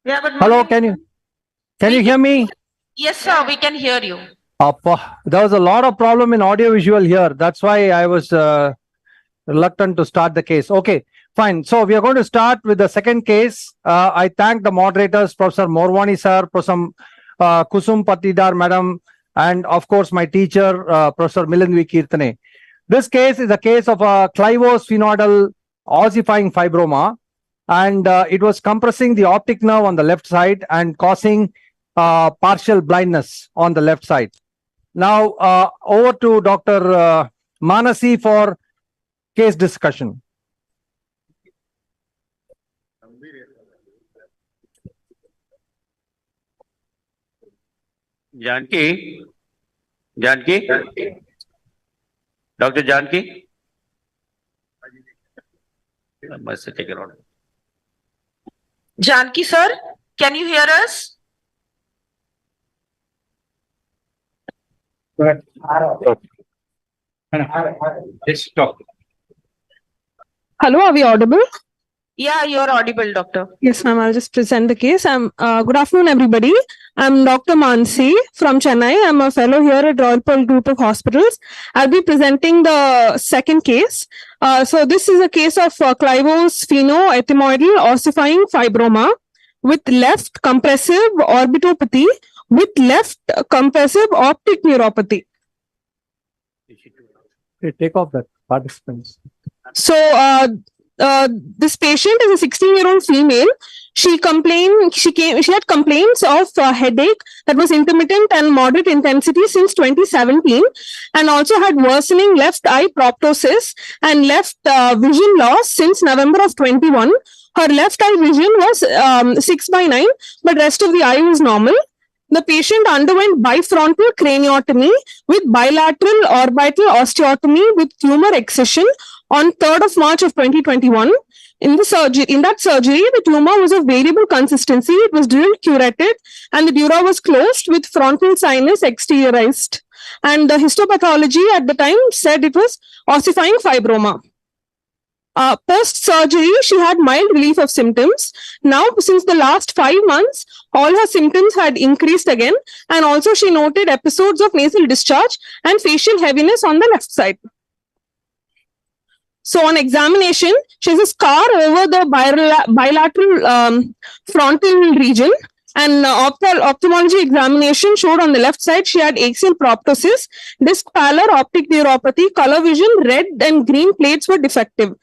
Yeah, but Hello, can you hear me? Yes, sir, we can hear you. There was a lot of problem in audio visual here. That's why I was reluctant to start the case. Okay, fine. So we are going to start with the second case. I thank the moderators, Professor Morwani sir, Professor Kusum Patidar madam, and of course my teacher, Professor Milindwi Kirtane. This case is a case of a clivosphenoidal ossifying fibroma, and it was compressing the optic nerve on the left side and causing partial blindness on the left side. Now, over to Dr. Manasi for case discussion. Janki? Janki? Dr. Janki? I must have taken out. Janki sir, can you hear us? Let's talk. Hello, are we audible? Yeah, you're audible, doctor. Yes, ma'am. I'll just present the case. Good afternoon, everybody. I'm Dr. Mansi from Chennai. I'm a fellow here at Royal Pearl Group of Hospitals. I'll be presenting the second case. So this is a case of clivosphenoethmoidal ossifying fibroma with left compressive orbitopathy with left compressive optic neuropathy. Okay, take off that participants. So this patient is a 16-year-old female. She had complaints of headache that was intermittent and moderate intensity since 2017, and also had worsening left eye proptosis and left vision loss since November of 21. Her left eye vision was 6/9, but rest of the eye was normal. The patient underwent bifrontal craniotomy with bilateral orbital osteotomy with tumor excision on 3rd of March of 2021. In that surgery, the tumor was of variable consistency. It was dual curated, and the dura was closed with frontal sinus exteriorized. And the histopathology at the time said it was ossifying fibroma. Post-surgery, she had mild relief of symptoms. Now, since the last 5 months, all her symptoms had increased again, and also she noted episodes of nasal discharge and facial heaviness on the left side. So on examination, she has a scar over the bilateral frontal region, and ophthalmology examination showed on the left side she had axial proptosis, disc pallor, optic neuropathy, color vision, red and green plates were defective.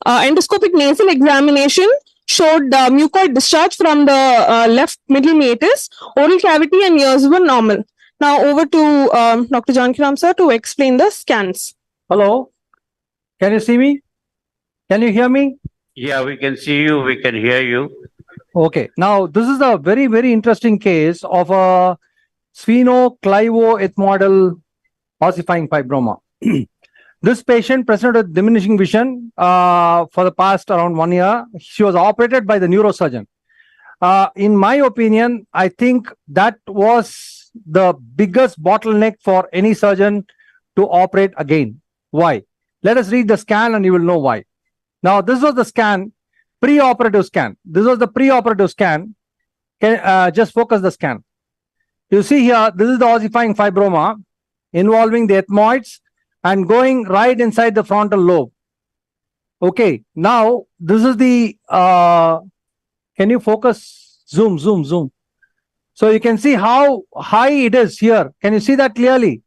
Endoscopic nasal examination showed mucoid discharge from the left middle meatus, oral cavity and ears were normal. Now over to Dr. Jankiram sir to explain the scans. Hello, can you see me? Can you hear me? Yeah, we can see you, we can hear you. Okay, now this is a very, very interesting case of a spheno-clivo-ethmoidal ossifying fibroma. This patient presented with diminishing vision for the past around 1 year. She was operated by the neurosurgeon. In my opinion, I think that was the biggest bottleneck for any surgeon to operate again. Why? Let us read the scan and you will know why. Now, this was the scan, pre-operative scan. This was the pre-operative scan. Just focus the scan. You see here, this is the ossifying fibroma involving the ethmoids and going right inside the frontal lobe. Okay, now this is the, can you focus? Zoom. So you can see how high it is here. Can you see that clearly?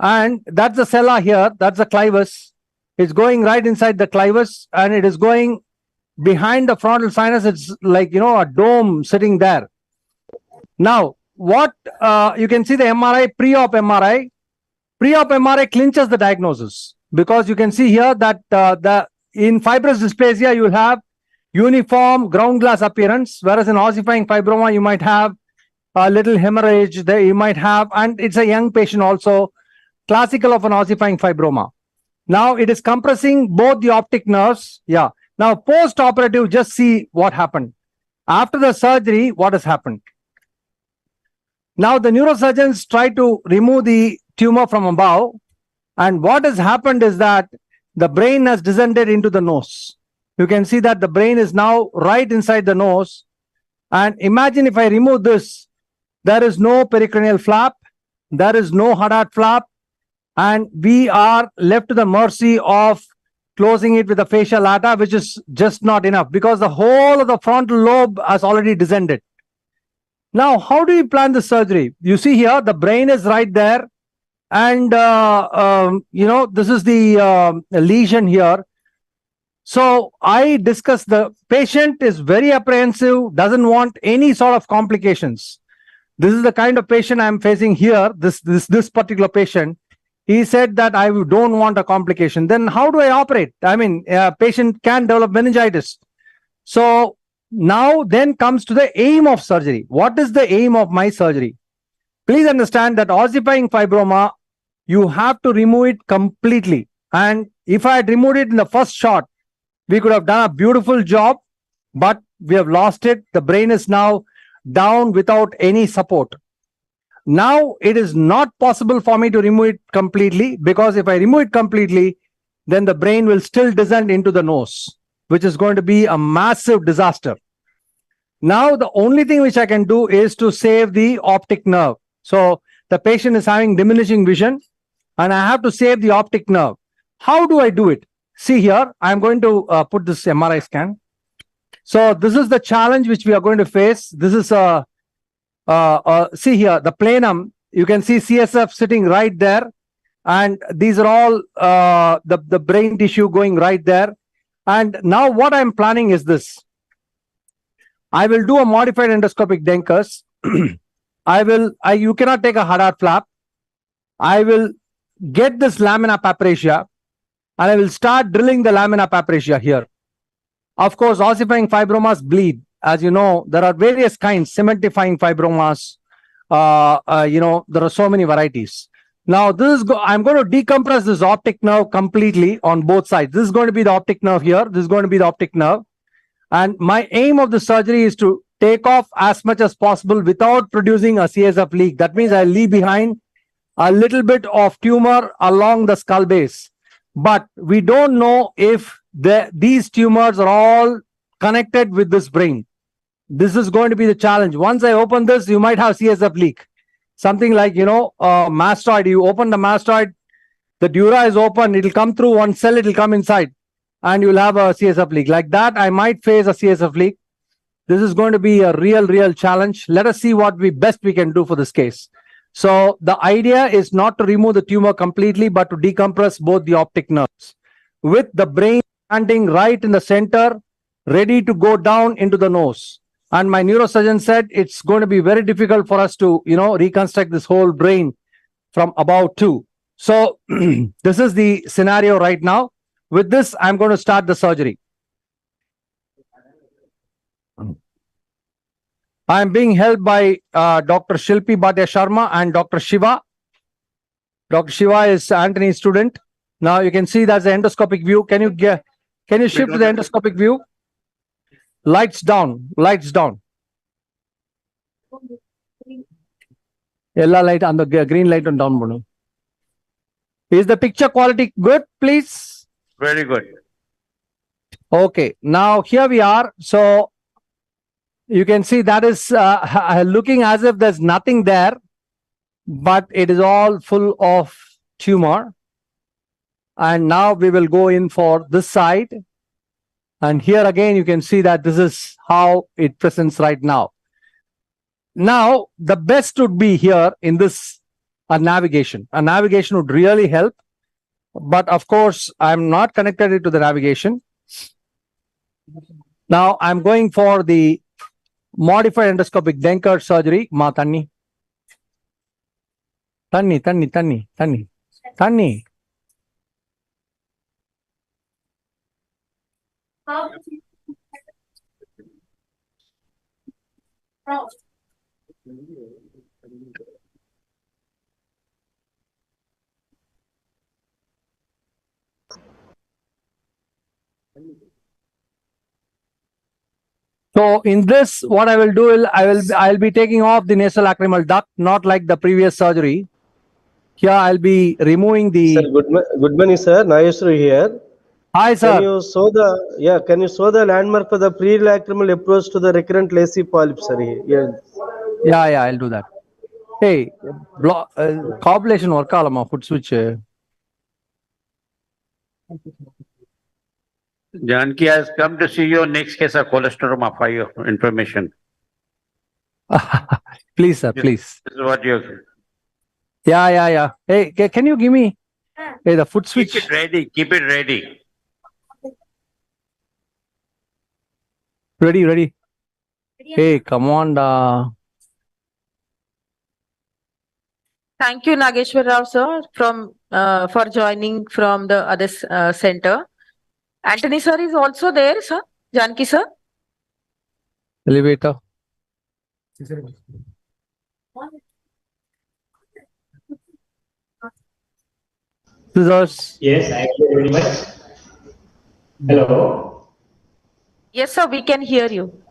And that's the sella here, that's the clivus. It's going right inside the clivus and it is going behind the frontal sinus. It's like, you know, a dome sitting there. Now, what you can see the MRI, pre-op MRI. Pre-op MRI clinches the diagnosis because you can see here that in fibrous dysplasia, you will have uniform ground glass appearance, whereas in ossifying fibroma, you might have a little hemorrhage there, you might have, and it's a young patient also, classical of an ossifying fibroma. Now it is compressing both the optic nerves. Yeah. Now post-operative, just see what happened. After the surgery, what has happened? Now the neurosurgeons try to remove the tumor from above, and what has happened is that the brain has descended into the nose. You can see that the brain is now right inside the nose. And imagine if I remove this, there is no pericranial flap, there is no Haddad flap, and we are left to the mercy of closing it with a fascia lata, which is just not enough because the whole of the frontal lobe has already descended. Now, how do you plan the surgery? You see here, the brain is right there. And, you know, this is the lesion here. So I discussed, the patient is very apprehensive, doesn't want any sort of complications. This is the kind of patient I'm facing here, this particular patient. He said that I don't want a complication. Then how do I operate? I mean, a patient can develop meningitis. So now then comes to the aim of surgery. What is the aim of my surgery? Please understand that ossifying fibroma, you have to remove it completely. And if I had removed it in the first shot, we could have done a beautiful job, but we have lost it. The brain is now down without any support. Now it is not possible for me to remove it completely, because if I remove it completely, then the brain will still descend into the nose, which is going to be a massive disaster. Now the only thing which I can do is to save the optic nerve. So the patient is having diminishing vision and I have to save the optic nerve. How do I do it? See here, I'm going to put this MRI scan. So this is the challenge which we are going to face. This is see here, the planum, you can see CSF sitting right there. And these are all the brain tissue going right there. And now what I'm planning is this. I will do a modified endoscopic Denkers. You cannot take a Hadar flap. I will get this lamina papracia and I will start drilling the lamina papracia here. Of course, ossifying fibromas bleed. As you know, there are various kinds, cementifying fibromas. There are so many varieties. Now, I'm going to decompress this optic nerve completely on both sides. This is going to be the optic nerve here. This is going to be the optic nerve. And my aim of the surgery is to take off as much as possible without producing a CSF leak. That means I leave behind a little bit of tumor along the skull base. But we don't know if these tumors are all connected with this brain. This is going to be the challenge. Once I open this, you might have CSF leak. Something like, mastoid. You open the mastoid, the dura is open, it will come through one cell, it will come inside, and you'll have a CSF leak. Like that, I might face a CSF leak. This is going to be a real challenge. Let us see what best we can do for this case. So the idea is not to remove the tumor completely, but to decompress both the optic nerves, with the brain standing right in the center, ready to go down into the nose. And my neurosurgeon said it's going to be very difficult for us to, reconstruct this whole brain from about too. So this is the scenario right now. With this, I'm going to start the surgery. I am being helped by Dr. Shilpi Bhatia Sharma and Dr. Shiva. Dr. Shiva is Anthony's student. Now you can see that's the endoscopic view. Can you shift to the endoscopic view? Lights down, lights down. Yellow light on the green light on down below. Is the picture quality good, please? Very good. Okay, now here we are. So you can see that is looking as if there's nothing there, but it is all full of tumor. And now we will go in for this side. And here again, you can see that this is how it presents right now. Now, the best would be here in this navigation. A navigation would really help. But of course, I'm not connected it to the navigation. Now, I'm going for the modified endoscopic Denker surgery. Ma Tanni. Tanni. So in this, what I will do is I'll be taking off the nasolacrimal duct, not like the previous surgery. Here I'll be removing the. Sir, good morning, sir. Nayeswaru here. Hi, sir. Can you show the landmark for the pre-lacrimal approach to the recurrent lacy polyp, sir? Yes. Yeah, I'll do that. Hey, coagulation work foot switch. Janki has come to see your next case of cholesterol for your information. Please, sir, please. This is what you. Yeah. Hey, can you give me the foot switch? Keep it ready. Keep it ready. Ready. Hey, come on. Thank you, Nageshwar Rao, sir, for joining from the other center. Anthony sir is also there, sir. Janki sir. Elevator. Scissors. Yes, I hear very much. Hello. Yes, sir, we can hear you.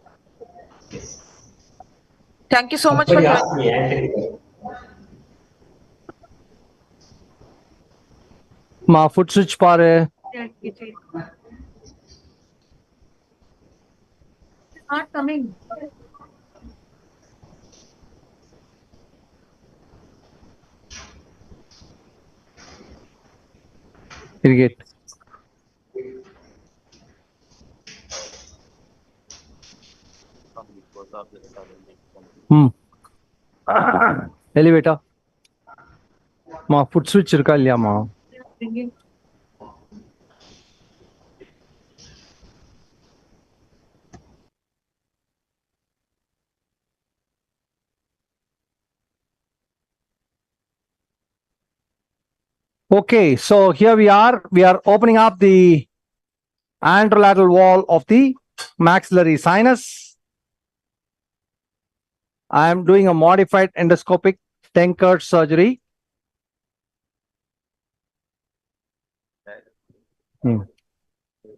Thank you so much for Somebody joining. asked me, Anthony. Ma foot switch pare. It's not coming. Irrigate. Elevator. Ma foot switch irka liya ma. Okay, so here we are opening up the anterolateral wall of the maxillary sinus. I am doing a modified endoscopic Tenkert surgery.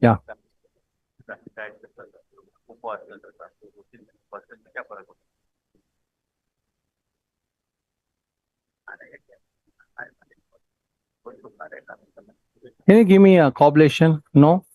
Yeah. Can you give me a coblation? No?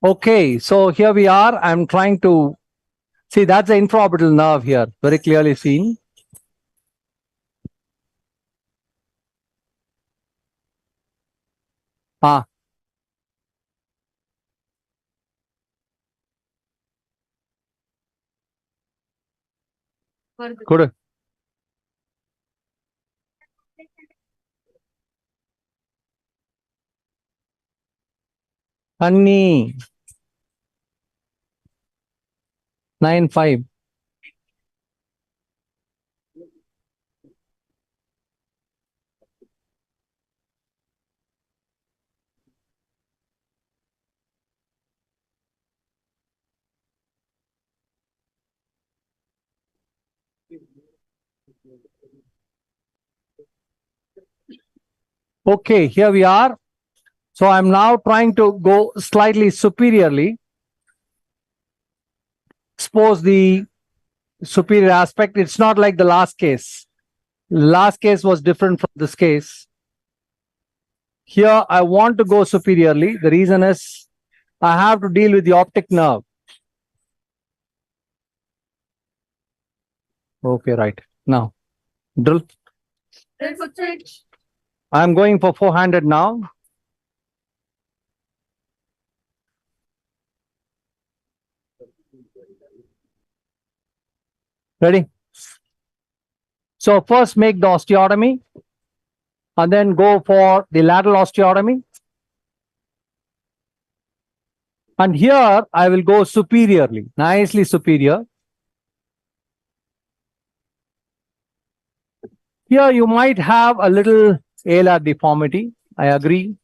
Okay, so here we are. I'm trying to see, that's the infraorbital nerve here, very clearly seen. Ah. Good. Honey. 9-5. Okay, here we are. So I'm now trying to go slightly superiorly, expose the superior aspect. It's not like the last case. Last case was different from this case. Here I want to go superiorly. The reason is I have to deal with the optic nerve. Okay, right. Now, drill. I'm going for 400 now. Ready? So first make the osteotomy and then go for the lateral osteotomy. And here I will go superiorly, nicely superior. Here you might have a little alar deformity. I agree.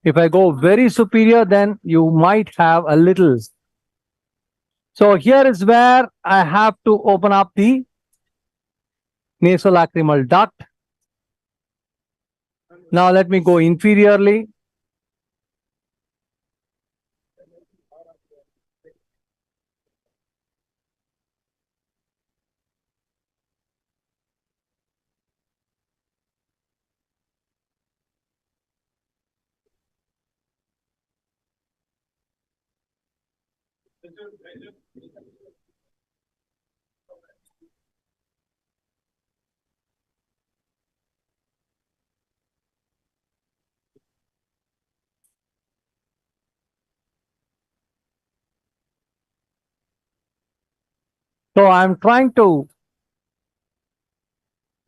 If I go very superior, then you might have a little. So here is where I have to open up the nasolacrimal duct. Now let me go inferiorly. So I'm trying to,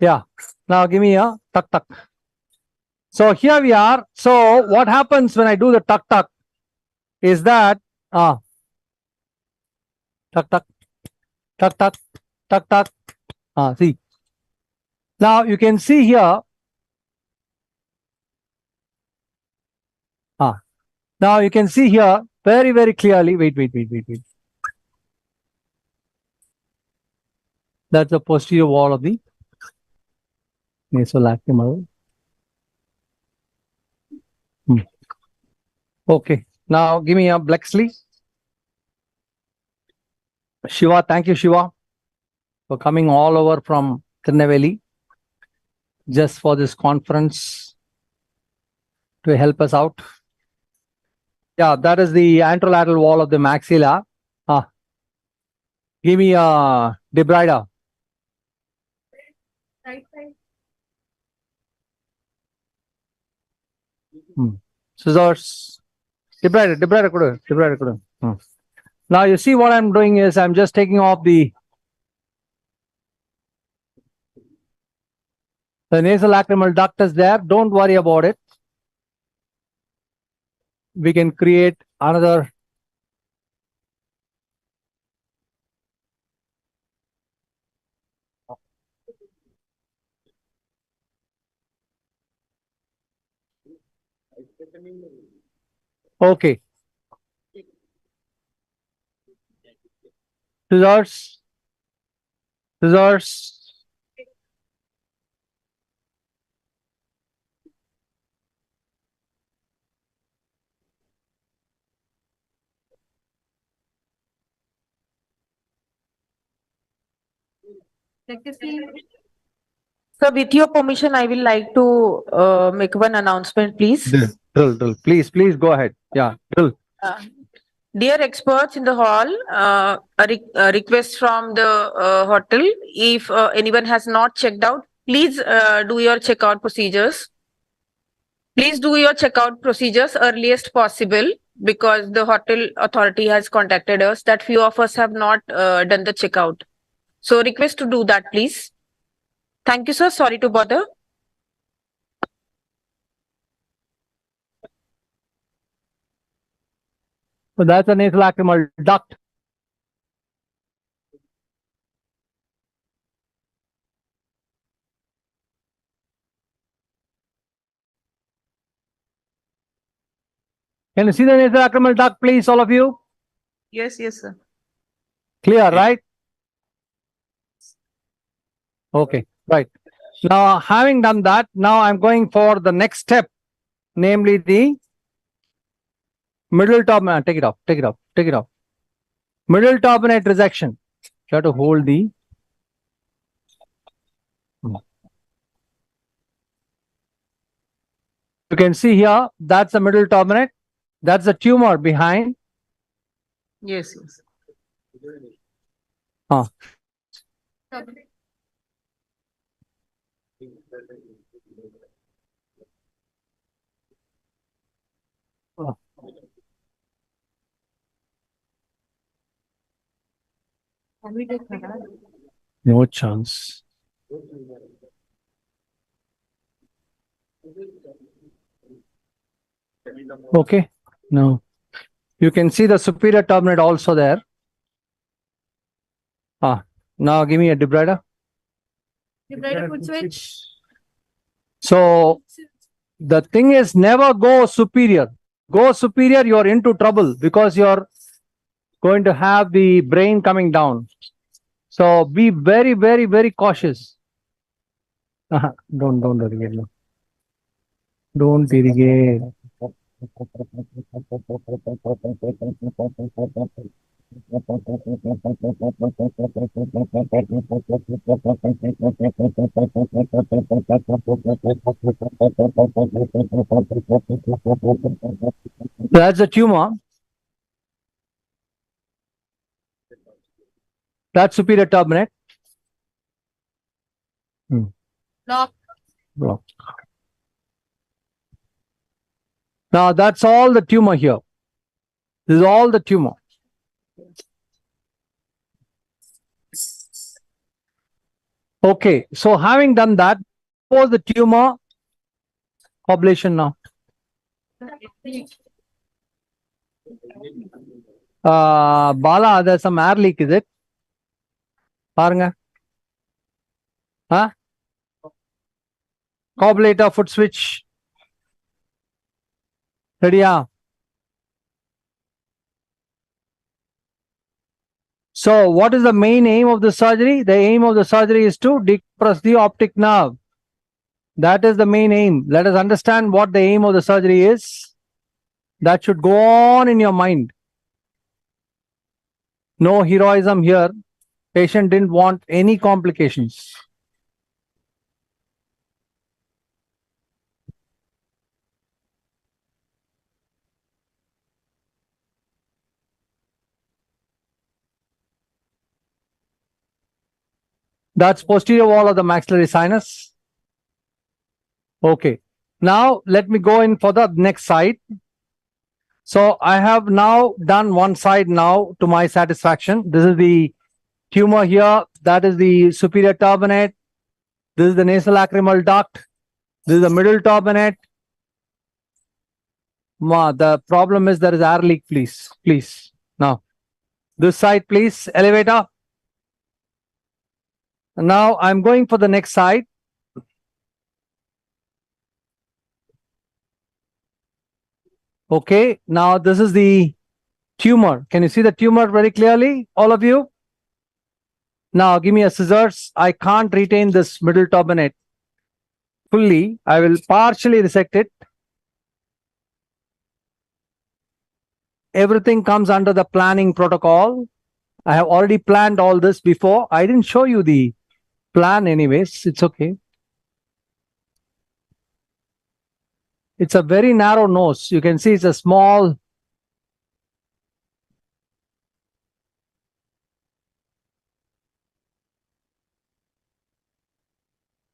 yeah. Now give me a tuck tuck. So here we are. So what happens when I do the tuck tuck is that tuck tuck tuck tuck. tuck, tuck. See. Now you can see here. Now you can see here very, very clearly. Wait. That's the posterior wall of the nasolacrimal. Okay. Now give me a Blexley. Shiva, thank you, Shiva, for coming all over from Tirunelveli just for this conference to help us out. Yeah, that is the anterolateral wall of the maxilla. Give me a debrider. Right side. Scissors. Debrider kudu. Now you see what I'm doing is I'm just taking off the nasolacrimal duct is there. Don't worry about it. We can create another. Okay. Scissors. So with your permission, I will like to make one announcement, please. Drill. Please go ahead. Yeah, drill. Dear experts in the hall, a request from the hotel. If anyone has not checked out, please do your checkout procedures. Please do your checkout procedures earliest possible, because the hotel authority has contacted us that few of us have not done the checkout. So request to do that, please. Thank you, sir. Sorry to bother. So that's a nasolacrimal duct. Can you see the nasolacrimal duct, please, all of you? Yes, sir. Clear, right? Okay, right. Now, having done that, now I'm going for the next step, namely the middle turbinate. Take it off. Middle turbinate resection. Try to hold the. You can see here, that's the middle turbinate. That's the tumor behind. Yes. No chance. Okay, now you can see the superior turbinate also there. Now give me a debrider. Debrider foot switch. So the thing is, never go superior. Go superior, you're into trouble because you're going to have the brain coming down. So be very, very, very cautious. Don't irrigate. No. Don't irrigate. That's a tumor. That's superior turbinate. Block. Now that's all the tumor here. This is all the tumor. Okay, so having done that, for the tumor ablation now. Bala, there's some air leak, is it? பாருங்க. Cobblator, foot switch. Ready? So what is the main aim of the surgery? The aim of the surgery is to depress the optic nerve. That is the main aim. Let us understand what the aim of the surgery is. That should go on in your mind. No heroism here. Patient didn't want any complications. That's posterior wall of the maxillary sinus. Okay. Now let me go in for the next side. So I have now done one side now to my satisfaction. This is the tumor here. That is the superior turbinate. This is the nasolacrimal duct. This is the middle turbinate. The problem is there is air leak, please. Please. Now, this side, please. Elevator. Now I'm going for the next side. Okay, now this is the tumor. Can you see the tumor very clearly, all of you? Now give me a scissors. I can't retain this middle turbinate fully. I will partially resect it. Everything comes under the planning protocol. I have already planned all this before. I didn't show you the plan anyways. It's okay. It's a very narrow nose. You can see it's a small.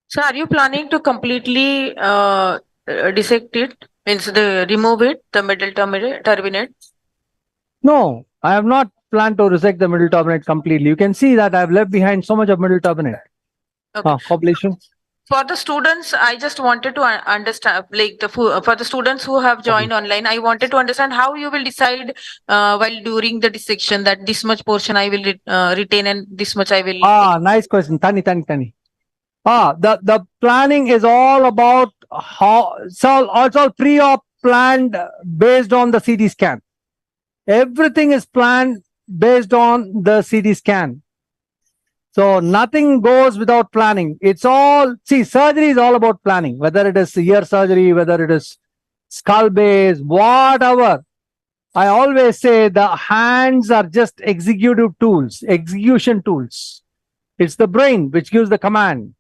So are you planning to completely dissect it? Means remove it, the middle turbinate? No, I have not planned to resect the middle turbinate completely. You can see that I have left behind so much of middle turbinate. Okay. Population. For the students, I just wanted to understand, like for the students who have joined online, I wanted to understand how you will decide while during the dissection that this much portion I will retain and this much I will. Nice question. Tani. The planning is all about how, so also pre-op planned based on the CT scan. Everything is planned based on the CT scan. So nothing goes without planning. It's all, see, surgery is all about planning, whether it is ear surgery, whether it is skull base, whatever. I always say the hands are just executive tools, execution tools. It's the brain which gives the command.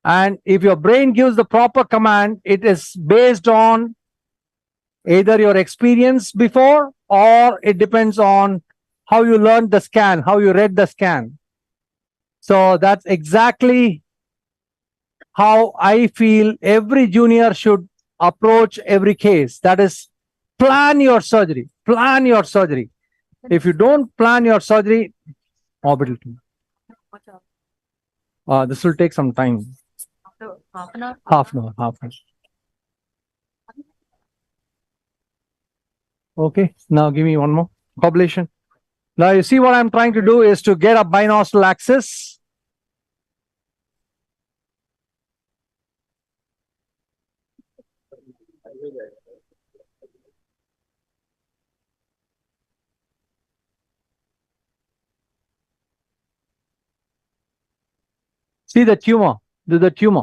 And if your brain gives the proper command, it is based on either your experience before, or it depends on how you learned the scan, how you read the scan. So that's exactly how I feel every junior should approach every case. That is, plan your surgery. Plan your surgery. If you don't plan your surgery, orbital tumor. This will take some time. Half an hour? Half an hour. Okay, now give me one more. Coblation. Now you see what I'm trying to do is to get a binocular axis. See the tumor. Do the tumor.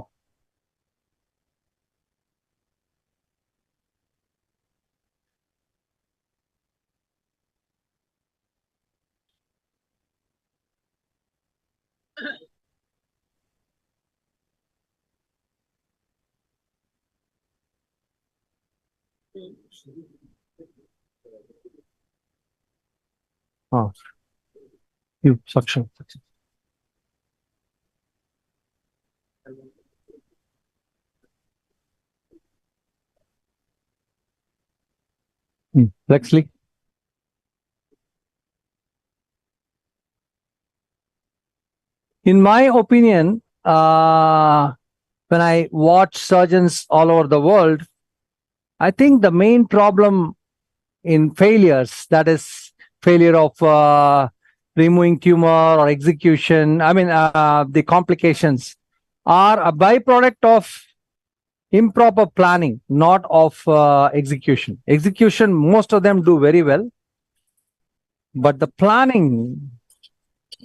You suction. Flexly. In my opinion, when I watch surgeons all over the world, I think the main problem in failures, that is failure of removing tumor or execution, the complications are a byproduct of improper planning, not of execution. Execution, most of them do very well, but the planning,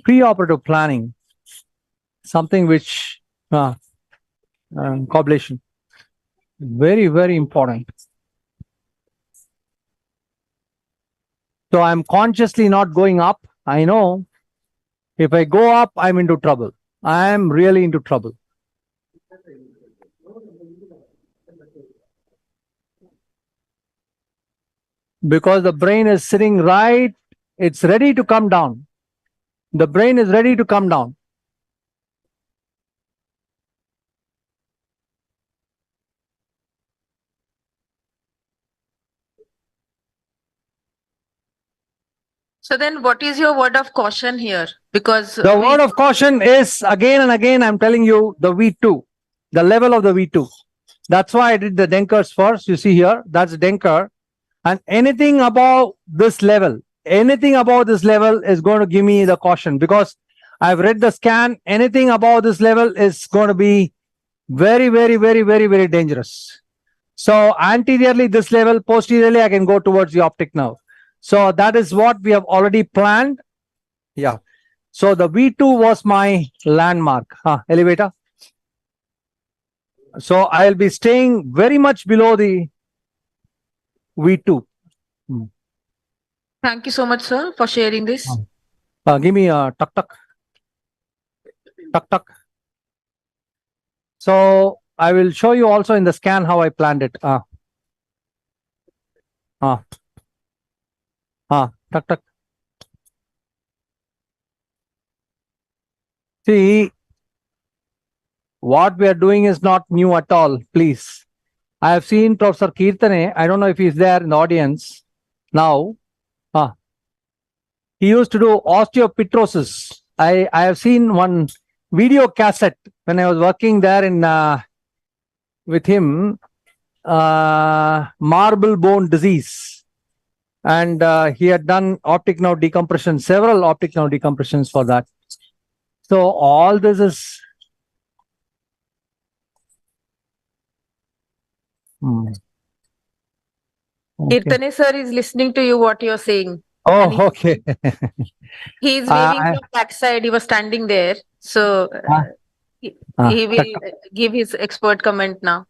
preoperative planning, something which coagulation, very, very important. So I'm consciously not going up. I know if I go up, I'm into trouble. I'm really into trouble. Because the brain is sitting right, it's ready to come down. The brain is ready to come down. So then what is your word of caution here? Because the word of caution is again and again, I'm telling you, the V2, the level of the V2. That's why I did the Denkers first. You see here, that's Denker. And anything above this level is going to give me the caution, because I've read the scan. Anything above this level is going to be very, very, very, very, very dangerous. So anteriorly this level, posteriorly I can go towards the optic nerve. So that is what we have already planned. Yeah. So the V2 was my landmark. Elevator. So I'll be staying very much below the V2. Thank you so much, sir, for sharing this. Give me a tuck tuck. Tuck tuck. So I will show you also in the scan how I planned it. Tuck tuck. See, what we are doing is not new at all, please. I have seen Professor Kirtane, I don't know if he's there in the audience now. He used to do osteopetrosis. I have seen one video cassette when I was working there in with him, marble bone disease. And he had done optic nerve decompression, several optic nerve decompressions for that. So all this is Kirtane sir is listening to you what you're saying. Oh, okay. He is waving from backside. He was standing there. So he will give his expert comment now.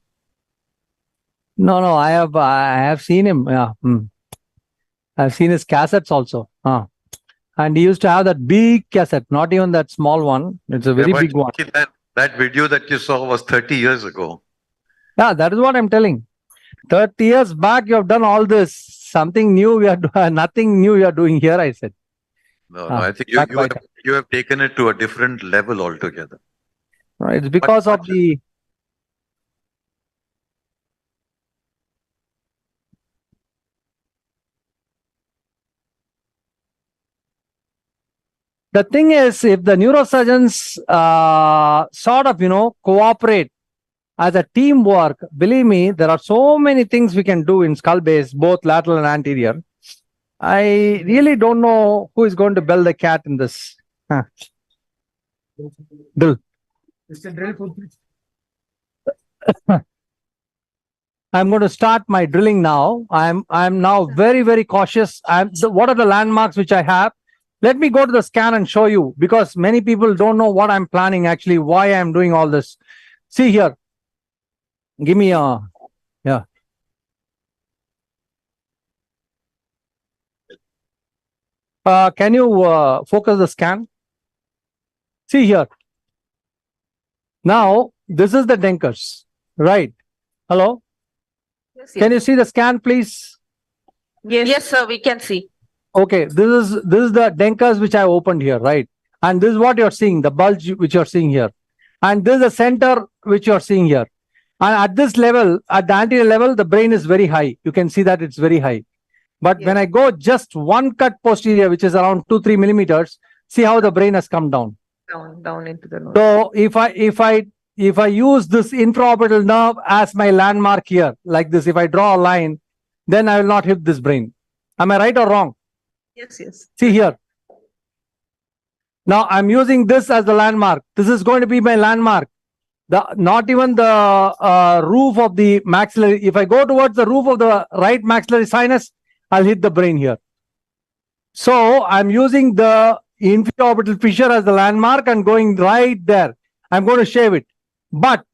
No, I have seen him. Yeah. I've seen his cassettes also. And he used to have that big cassette, not even that small one. It's a very big one. That video that you saw was 30 years ago. Yeah, that is what I'm telling. 30 years back, you have done all this. Something new, we are nothing new you are doing here, I said. No, I think you have taken it to a different level altogether. It's because of the... The thing is, if the neurosurgeons sort of, cooperate as a teamwork, believe me, there are so many things we can do in skull base, both lateral and anterior. I really don't know who is going to bell the cat in this. Drill. I'm going to start my drilling now. I'm now very, very cautious. What are the landmarks which I have? Let me go to the scan and show you, because many people don't know what I'm planning actually, why I'm doing all this. See here. Give me a, yeah. Can you focus the scan? See here. Now, this is the Denkers, right? Hello? Yes, Can you see the scan, please? Yes, sir, we can see. Okay, this is the Denkers which I opened here, right? And this is what you're seeing, the bulge which you're seeing here. And this is the center which you're seeing here. And at this level, at the anterior level, the brain is very high. You can see that it's very high. But when I go just one cut posterior, which is around 2-3 millimeters, see how the brain has come down. Down into the nose. So if I use this infraorbital nerve as my landmark here, like this, if I draw a line, then I will not hit this brain. Am I right or wrong? Yes. See here. Now I'm using this as the landmark. This is going to be my landmark. Not even the roof of the maxillary. If I go towards the roof of the right maxillary sinus, I'll hit the brain here. So I'm using the inferior orbital fissure as the landmark and going right there. I'm going to shave it. But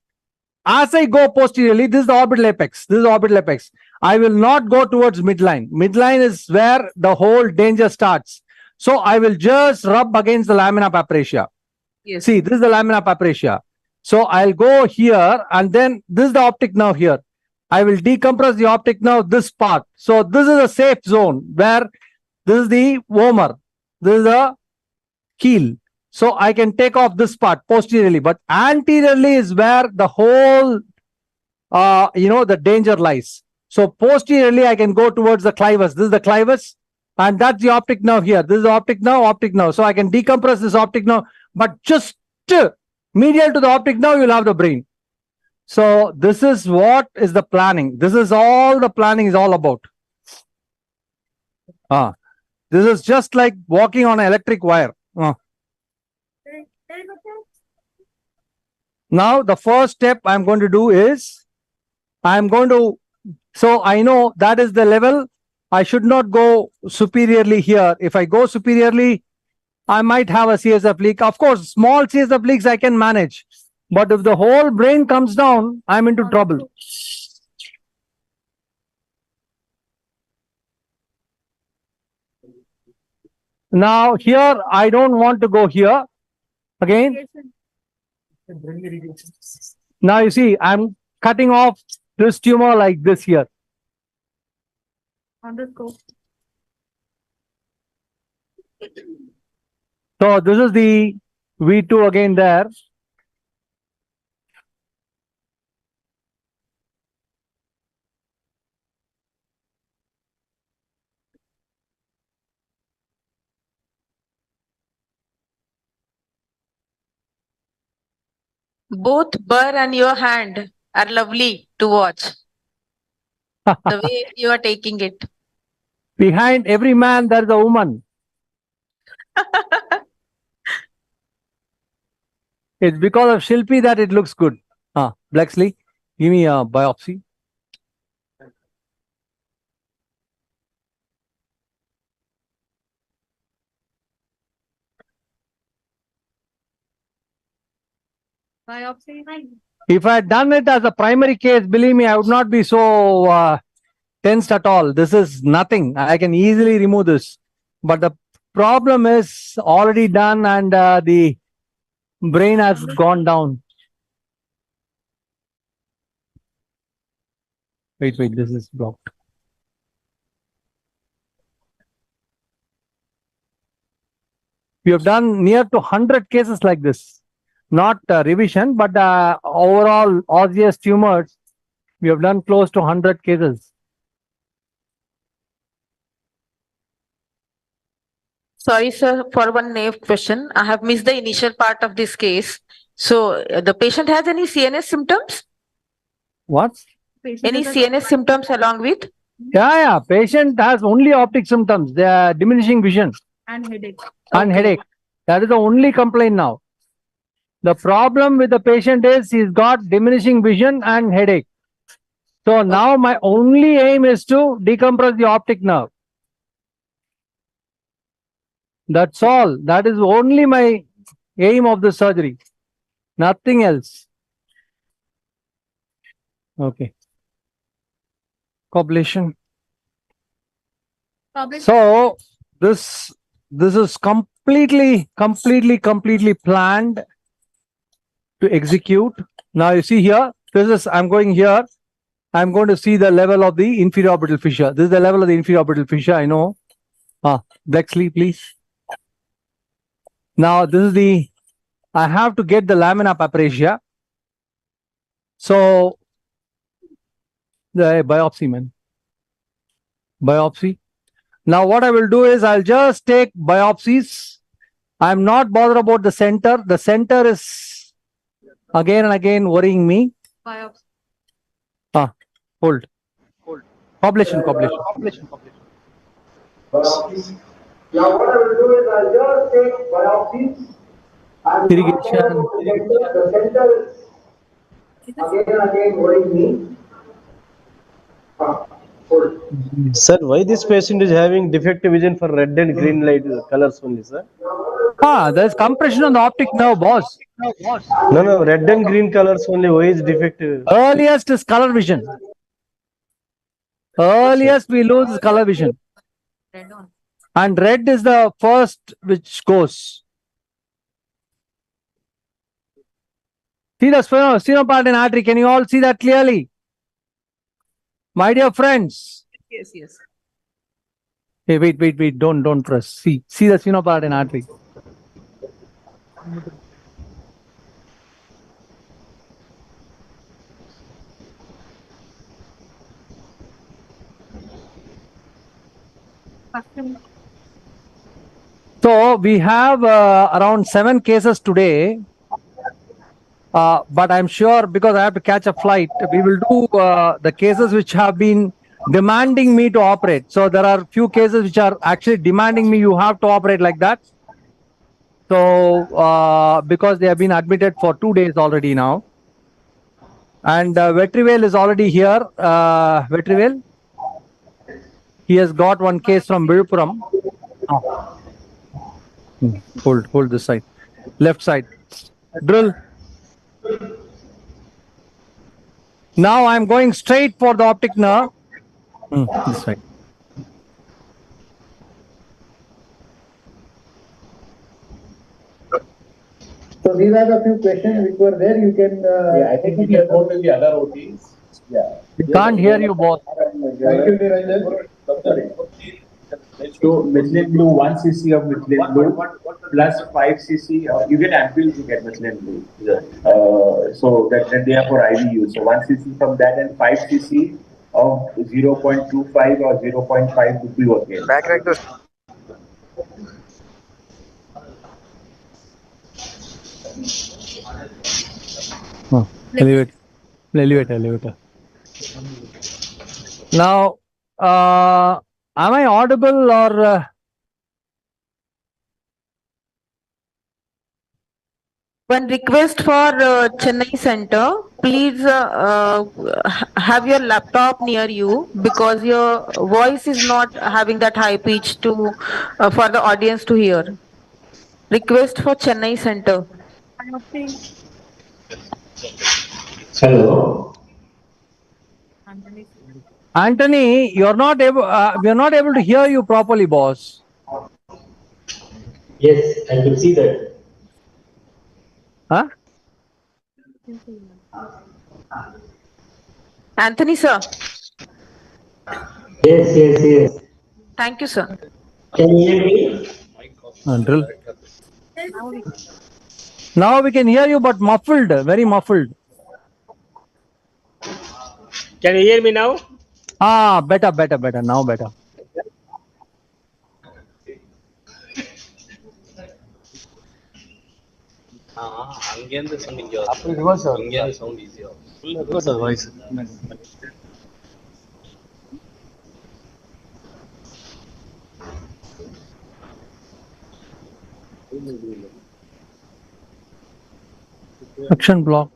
as I go posteriorly, this is the orbital apex. This is the orbital apex. I will not go towards midline. Midline is where the whole danger starts. So I will just rub against the lamina papracia. Yes. See, this is the lamina papracia. So I'll go here, and then this is the optic nerve here. I will decompress the optic nerve, this part. So this is a safe zone where this is the vomer. This is the keel. So I can take off this part posteriorly, but anteriorly is where the whole, the danger lies. So posteriorly, I can go towards the clivus. This is the clivus, and that's the optic nerve here. This is the optic nerve. So I can decompress this optic nerve, but just medial to the optic nerve, you'll have the brain. So this is what is the planning. This is all the planning is all about. This is just like walking on an electric wire. Now the first step I'm going to do is so I know that is the level. I should not go superiorly here. If I go superiorly, I might have a CSF leak. Of course, small CSF leaks I can manage. But if the whole brain comes down, I'm into trouble. Now here, I don't want to go here. Again. Now you see, I'm cutting off this tumor like this here. So this is the V2 again there. Both Burr and your hand are lovely to watch. The way you are taking it. Behind every man, there is a woman. It's because of Shilpi that it looks good. Blexley, give me a biopsy. Biopsy. If I had done it as a primary case, believe me, I would not be so tensed at all. This is nothing. I can easily remove this. But the problem is already done, and the brain has gone down. Wait, this is blocked. We have done near to 100 cases like this. Not revision, but overall osseous tumors, we have done close to 100 cases. Sorry, sir, for one naive question. I have missed the initial part of this case. So the patient has any CNS symptoms? What? Any CNS symptoms along with? Yeah. Patient has only optic symptoms. They are diminishing vision. And headache. And headache. That is the only complaint now. The problem with the patient is he's got diminishing vision and headache. So now my only aim is to decompress the optic nerve. That's all. That is only my aim of the surgery. Nothing else. Okay. Coblation. So this is completely planned to execute. Now you see here, I'm going here. I'm going to see the level of the inferior orbital fissure. This is the level of the inferior orbital fissure, I know. Blexley, please. Now this is I have to get the lamina papracia. So the biopsy, man. Biopsy. Now what I will do is I'll just take biopsies. I'm not bothered about the center. The center is again and again worrying me. Biopsy. Hold. Coblation. Biopsy. Now what I will do is I'll just take biopsies and not care Irrigation. about the center. The center is again and again worrying me. Hold. Sir, why this patient is having defective vision for red and green light colors only, sir? There's compression on the optic nerve, boss. No, no, red and green colors only. Why is defective? Earliest is color vision. Earliest we lose is color vision. And red is the first which goes. See the sphenopalatine artery. Can you all see that clearly? My dear friends. Yes, yes. Hey, wait. Don't press. See the sphenopalatine artery. So we have around 7 cases today. But I'm sure because I have to catch a flight, we will do the cases which have been demanding me to operate. So there are few cases which are actually demanding me, you have to operate like that. So because they have been admitted for 2 days already now. And Vetrivel is already here. Vetrivel, he has got one case from Vilupuram. Oh. Hold this side. Left side. Drill. Now I'm going straight for the optic nerve. This side. So these are the few questions which were there. You can. Yeah, I think we can go to the other OTs. Yeah. We can't hear you, boss. Thank you, Niranjan. So methylene blue, 1 cc of methylene blue plus 5 cc. You get ampoules to get methylene blue. So that they are for IV use. So 1 cc from that and 5 cc of 0.25 or 0.5 would be okay. Elevator. Now, am I audible or? One request for Chennai Center, please have your laptop near you because your voice is not having that high pitch to for the audience to hear. Request for Chennai Center. Hello. Anthony, you're not able. We are not able to hear you properly, boss. Yes, I could see that. Huh? Anthony, sir. Yes. Thank you, sir. Can you hear me? Drill. Now we can hear you, but muffled, very muffled. Can you hear me now? Better. Now better. அங்கேருந்து சொன்னீங்க அப்படி reverse ஆகும். இங்கேருந்து sound ஈஸியா Reverse ஆகும் voice. Action block.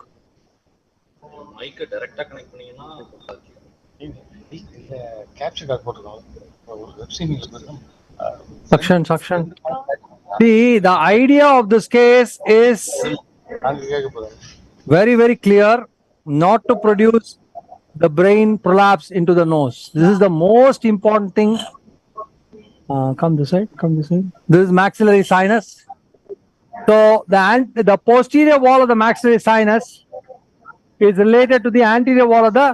மைக்க டைரக்டா connect பண்ணீங்கன்னா இந்த கேப்சர் கார்டு போட்டுருக்கோம் web streaming Suction. See, the idea of this case is very clear, not to produce the brain prolapse into the nose. This is the most important thing. Come this side. This is maxillary sinus. So the posterior wall of the maxillary sinus is related to the anterior wall of the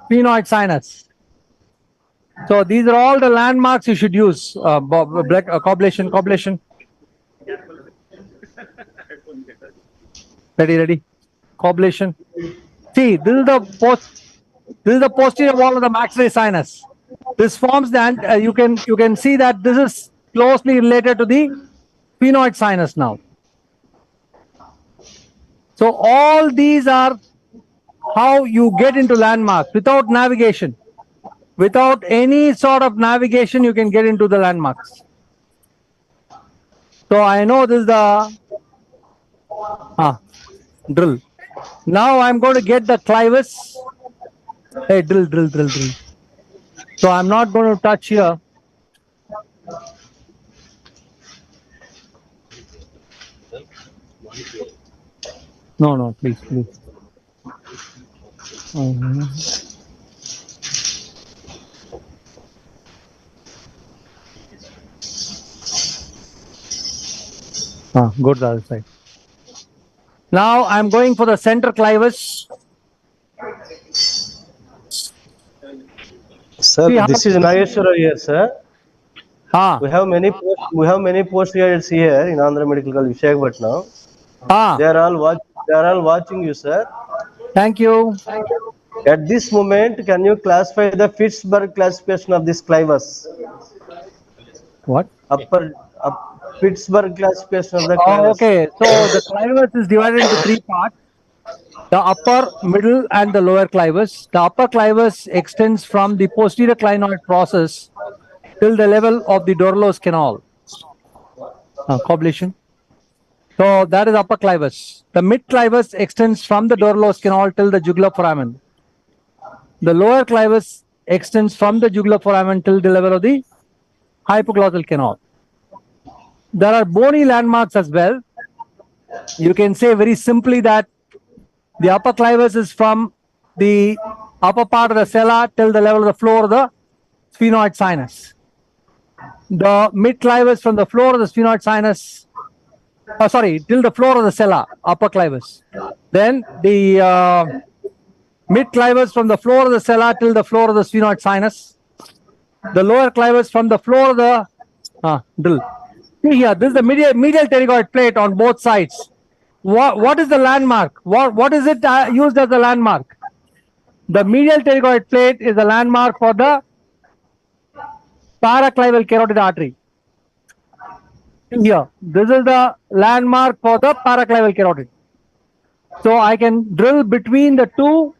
sphenoid sinus. So these are all the landmarks you should use. Coblation. Ready. Coblation. See, this is the posterior wall of the maxillary sinus. This forms the you can see that this is closely related to the sphenoid sinus now. So all these are how you get into landmarks without navigation. Without any sort of navigation, you can get into the landmarks. So I know this is the drill. Now I'm going to get the clivus. Hey, drill. So I'm not going to touch here. No, please. Go to the other side. Now I'm going for the center clivus. Sir, this is Nageshwara here, sir. We have many postgraduates here in Andhra Medical College, Visakhapatnam. They are all watching you, sir. Thank you. At this moment, can you classify the Pittsburgh classification of this clivus? What? Pittsburgh classification of the clivus. Okay. So the clivus is divided into three parts: the upper, middle, and the lower clivus. The upper clivus extends from the posterior clinoid process till the level of the Dorlos canal. Coblation. So that is upper clivus. The mid clivus extends from the Dorlos canal till the jugular foramen. The lower clivus extends from the jugular foramen till the level of the hypoglossal canal. There are bony landmarks as well. You can say very simply that the upper clivus is from the upper part of the sella till the level of the floor of the sphenoid sinus. The mid clivus from the floor of the sphenoid sinus, till the floor of the sella, upper clivus. Then the mid clivus from the floor of the sella till the floor of the sphenoid sinus. The lower clivus from the floor of the drill. See here, this is the medial pterygoid plate on both sides. What is the landmark? What is it used as a landmark? The medial pterygoid plate is a landmark for the paraclival carotid artery. Here, this is the landmark for the paraclival carotid. So I can drill between the two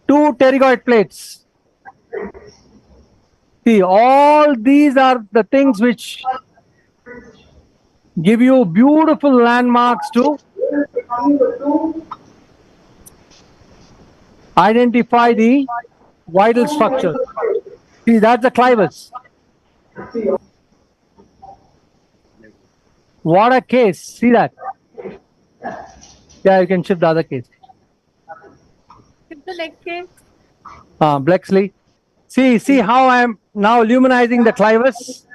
pterygoid plates. See, all these are the things which give you beautiful landmarks to identify the vital structure. See, that's the clivus. What a case. See that? Yeah, you can shift the other case. Shift the next case. Blexley. See how I am now luminizing the clivus.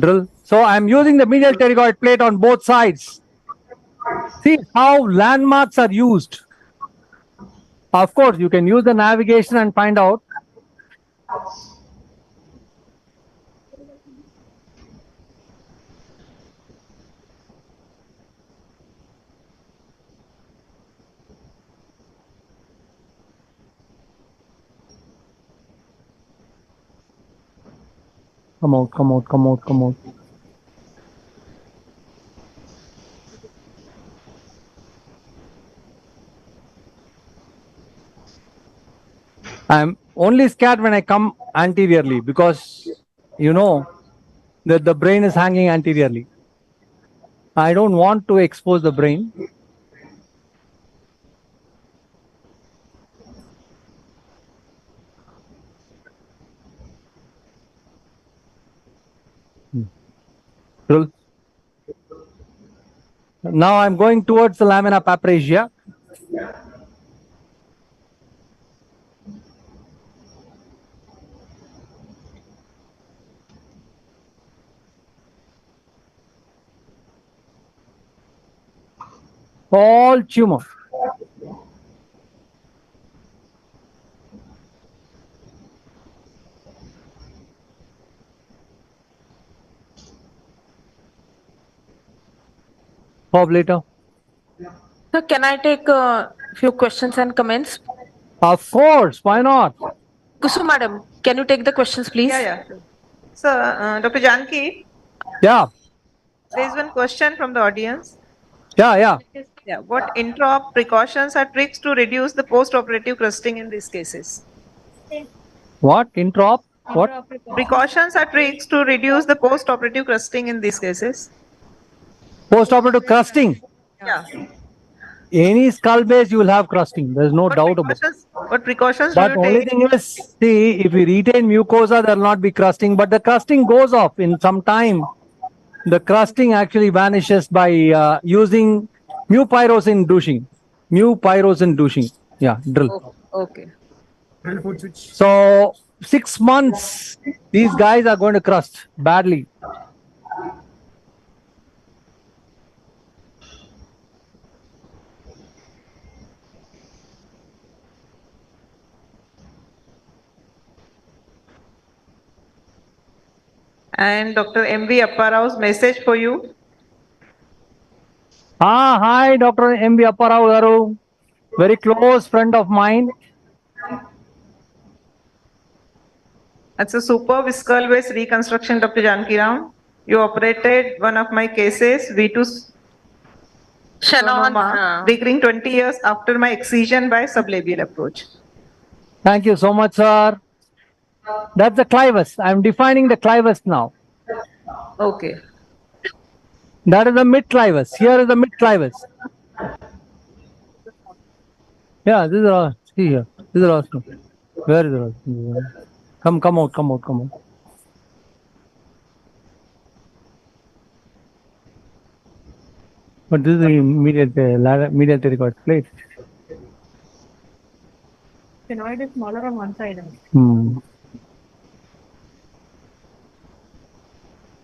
Drill. So I'm using the medial pterygoid plate on both sides. See how landmarks are used. Of course, you can use the navigation and find out. Come out. I'm only scared when I come anteriorly because you know that the brain is hanging anteriorly. I don't want to expose the brain. Now I'm going towards the lamina papyragia. All tumor. Bob later. So can I take a few questions and comments? Of course, why not? Kusu madam, can you take the questions, please? Yeah. So, Dr. Janki. Yeah. There is one question from the audience. Yeah. Yeah. What intra-op precautions or tricks to reduce the post-operative crusting in these cases? What? Introp? What? Precautions or tricks to reduce the post-operative crusting in these cases? Post-operative crusting. Yeah. Any skull base, you will have crusting. There's no doubt about it. What precautions do But you only take? thing is, see, if we retain mucosa, there will not be crusting. But the crusting goes off in some time. The crusting actually vanishes by using mu-pyrosin douching. Mu-pyrosin douching. Yeah, drill. Okay. So 6 months, these guys are going to crust badly. And Dr. M.V. Apparao's message for you. Hi, Dr. M.V. Apparao garu. Very close friend of mine. That's a superb skull base reconstruction, Dr. Janki Ram. You operated one of my cases, V2 schwannoma, triggering 20 years after my excision by sublabial approach. Thank you so much, sir. That's the clivus. I'm defining the clivus now. Okay. That is the mid clivus. Here is the mid clivus. Yeah, this is all. See here. This is also. Where is it? Come out. But this is the medial pterygoid plate. Phenoid is smaller on one side.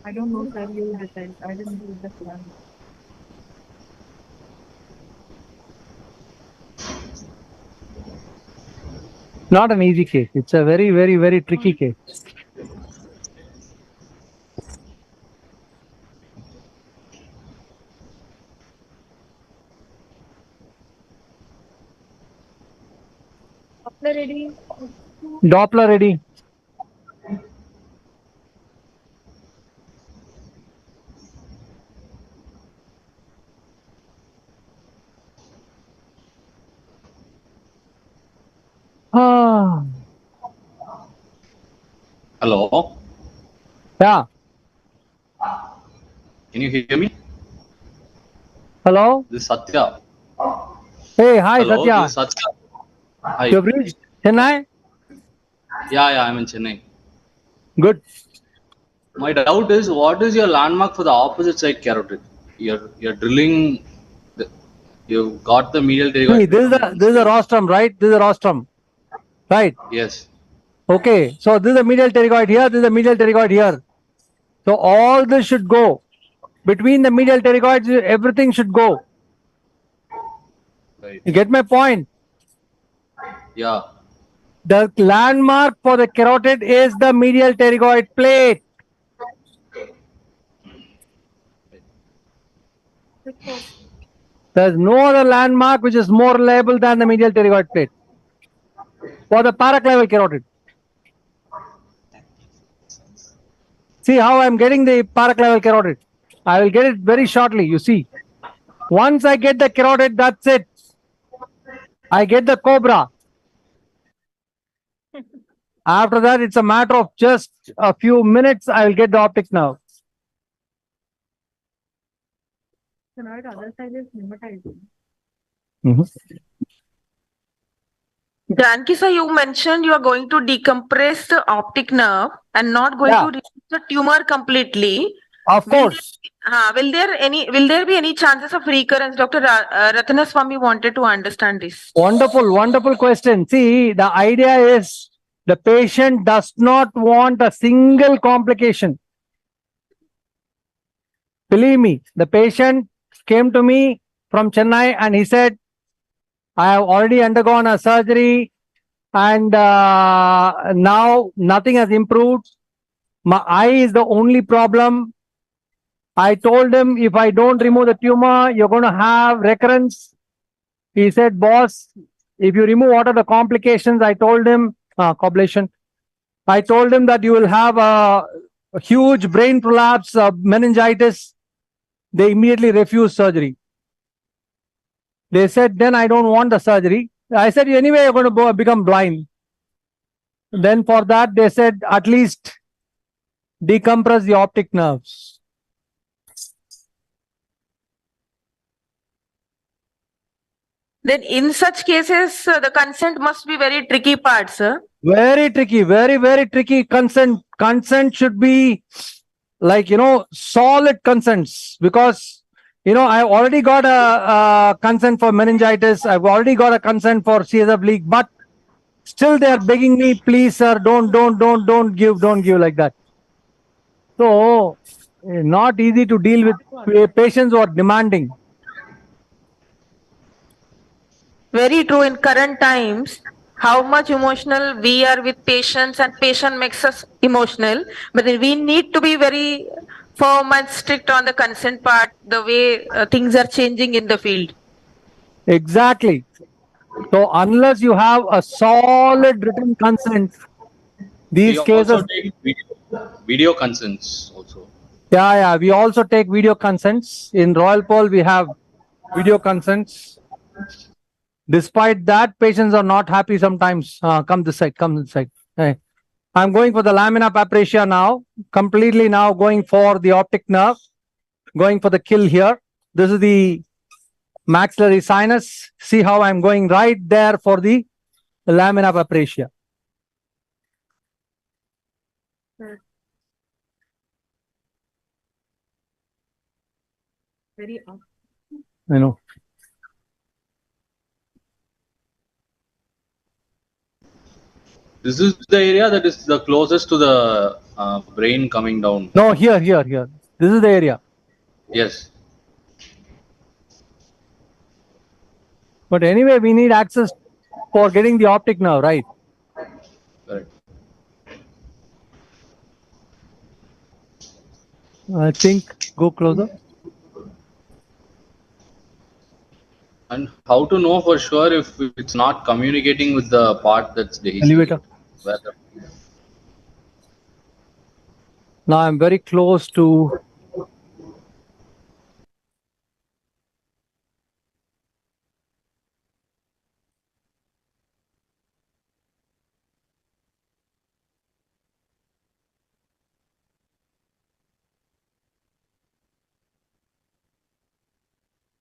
I don't know, sir. You decide. I didn't do the plan. Not an easy case. It's a very, very, very tricky case. Doppler ready? Doppler ready. Hello. Yeah. Can you hear me? Hello. This is Satya. Hey, hi, Hello, Satya. this is Satya. Hi. You've reached Chennai? Yeah, I'm in Chennai. Good. My doubt is, what is your landmark for the opposite side carotid? You're drilling. You've got the medial See, pterygoid. this is a rostrum, right? This is a rostrum, right? Yes. Okay. So this is a medial pterygoid here. This is a medial pterygoid here. So all this should go between the medial pterygoids. Everything should go. Right. You get my point? Yeah. The landmark for the carotid is the medial pterygoid plate. There's no other landmark which is more reliable than the medial pterygoid plate for the paraclavial carotid. See how I'm getting the paraclavial carotid. I will get it very shortly, you see. Once I get the carotid, that's it. I get the cobra. After that, it's a matter of just a few minutes, I will get the optic nerve. Phenoid other side is pneumatizing. Janki sir, you mentioned you are going to decompress the optic nerve and not going to remove the tumor completely. Of course. Will there be any chances of recurrence? Dr. Ratnaswamy wanted to understand this. Wonderful question. See, the idea is the patient does not want a single complication. Believe me, the patient came to me from Chennai and he said, I have already undergone a surgery and now nothing has improved. My eye is the only problem. I told him, if I don't remove the tumor, you're going to have recurrence. He said, boss, if you remove, what are the complications? I told him, coblation. I told him that you will have a huge brain prolapse, meningitis. they immediately refused surgery. They said, then I don't want the surgery. I said, anyway, you're going to become blind. Then for that, they said, at least decompress the optic nerves. Then in such cases, the consent must be very tricky part, sir. Very tricky, very tricky consent. Consent should be like, solid consents, because, I've already got a consent for meningitis. I've already got a consent for CSF leak, but still they are begging me, please, sir, don't give like that. So, not easy to deal with patients who are demanding. Very true in current times. How much emotional we are with patients and patient makes us emotional. But we need to be very firm and strict on the consent part, the way things are changing in the field. Exactly. So unless you have a solid written consent, these We cases. also take video consents also. Yeah. We also take video consents. In Royal Pearl, we have video consents. Despite that, patients are not happy sometimes. Come this side. Hey. I'm going for the lamina papracia now. Completely now going for the optic nerve. Going for the kill here. This is the maxillary sinus. See how I'm going right there for the lamina papracia. Very up. I know. This is the area that is the closest to the brain coming down. No, here. This is the area. Yes. But anyway, we need access for getting the optic nerve, right? Correct. I think go closer. And how to know for sure if it's not communicating with the part that's Elevator. Now I'm very close to.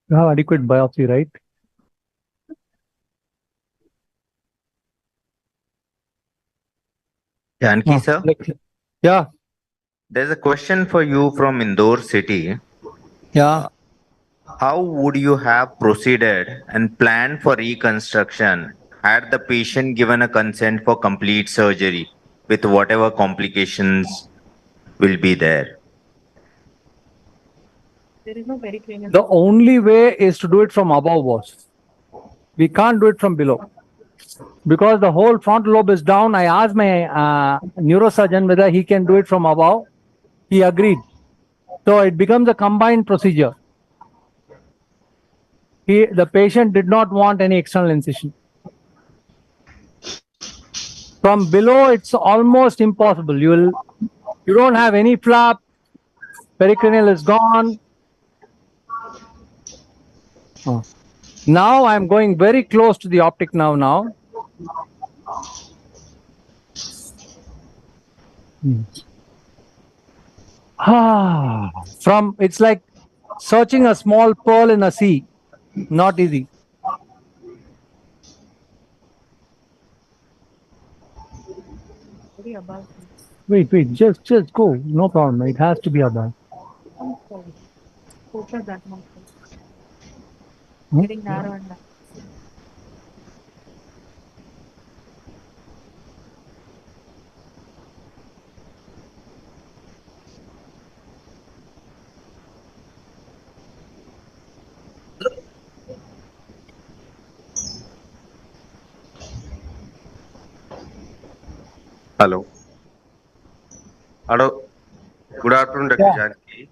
You have adequate biopsy, right? Janki sir? Yeah. There's a question for you from Indore city. Yeah. How would you have proceeded and planned for reconstruction had the patient given a consent for complete surgery with whatever complications will be there? There is no pericranial. The only way is to do it from above, boss. We can't do it from below. Because the whole frontal lobe is down. I asked my neurosurgeon whether he can do it from above. He agreed. So it becomes a combined procedure. The patient did not want any external incision. From below, it's almost impossible. You don't have any flap. Pericranial is gone. Oh. Now I'm going very close to the optic nerve now. It's like searching a small pearl in a sea. Not easy. Very above. Wait, just go. No problem. It has to be above. Focus that much. Hmm? Getting narrow and narrow. Hello. Hello. Good afternoon, Dr. Janki.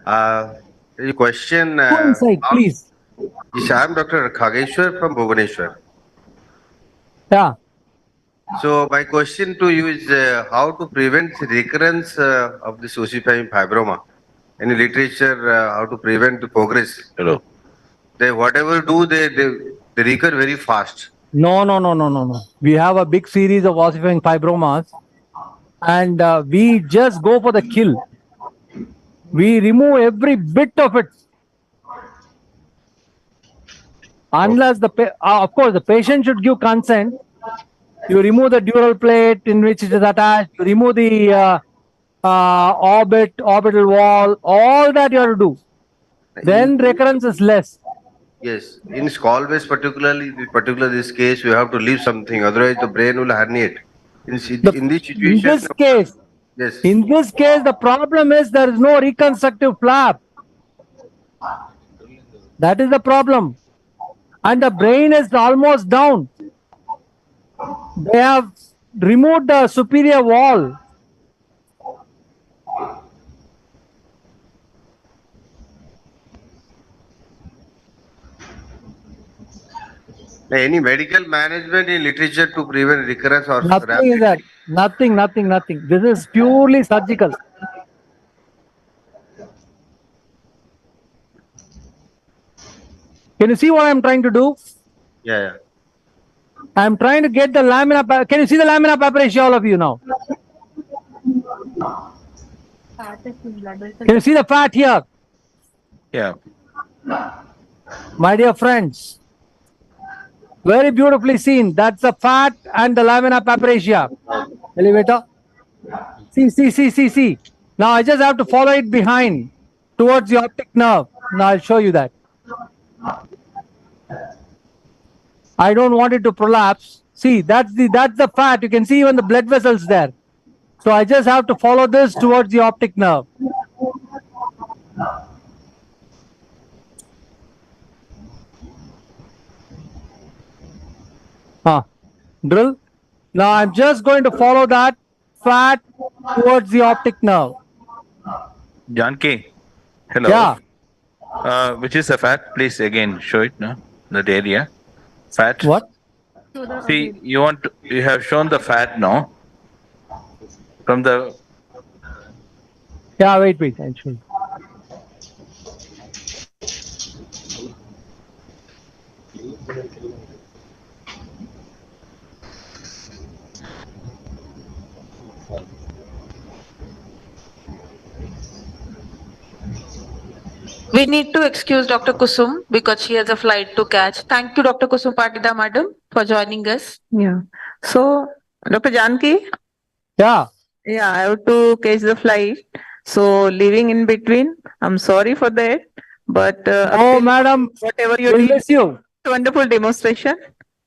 A question. Go inside, please. Yes, I am Dr. Khageshwar from Bhubaneswar. Yeah. So my question to you is how to prevent recurrence of this ossifying fibroma. any literature how to prevent the progress. Hello. They whatever do, they recur very fast. No, no, no, no, no, no. We have a big series of ossifying fibromas, and we just go for the kill. We remove every bit of it. Unless of course, the patient should give consent. You remove the dural plate in which it is attached. You remove the orbital wall. All that you have to do. Then recurrence is less. Yes, in Skull-based particular this case, you have to leave something, otherwise the brain will herniate. In this In situation, this case, yes. in this case, the problem is there is no reconstructive flap. That is the problem. And the brain is almost down. They have removed the superior wall. Any medical management in literature to prevent recurrence or Nothing is that. Nothing. This is purely surgical. Can you see what I'm trying to do? Yeah. I'm trying to get the lamina. Can you see the lamina papyracea, all of you now? Can you see the fat here? Yeah. My dear friends, very beautifully seen. That's the fat and the lamina papyracea. Elevator. See. Now I just have to follow it behind towards the optic nerve. Now I'll show you that. I don't want it to prolapse. See, that's the fat. You can see even the blood vessels there. So I just have to follow this towards the optic nerve. Drill. Now I'm just going to follow that fat towards the optic nerve. Janki, hello. Yeah. Which is the fat? Please again show it, no? That area. Fat. What? See, you have shown the fat, no? From the. Yeah, wait, I'll show you. We need to excuse Dr. Kusum because she has a flight to catch. Thank you, Dr. Kusum Patida, madam, for joining us. Yeah. So, Dr. Janki? Yeah. Yeah, I have to catch the flight. So, leaving in between, I'm sorry for that. But oh, madam, whatever you we'll did, miss you. wonderful demonstration.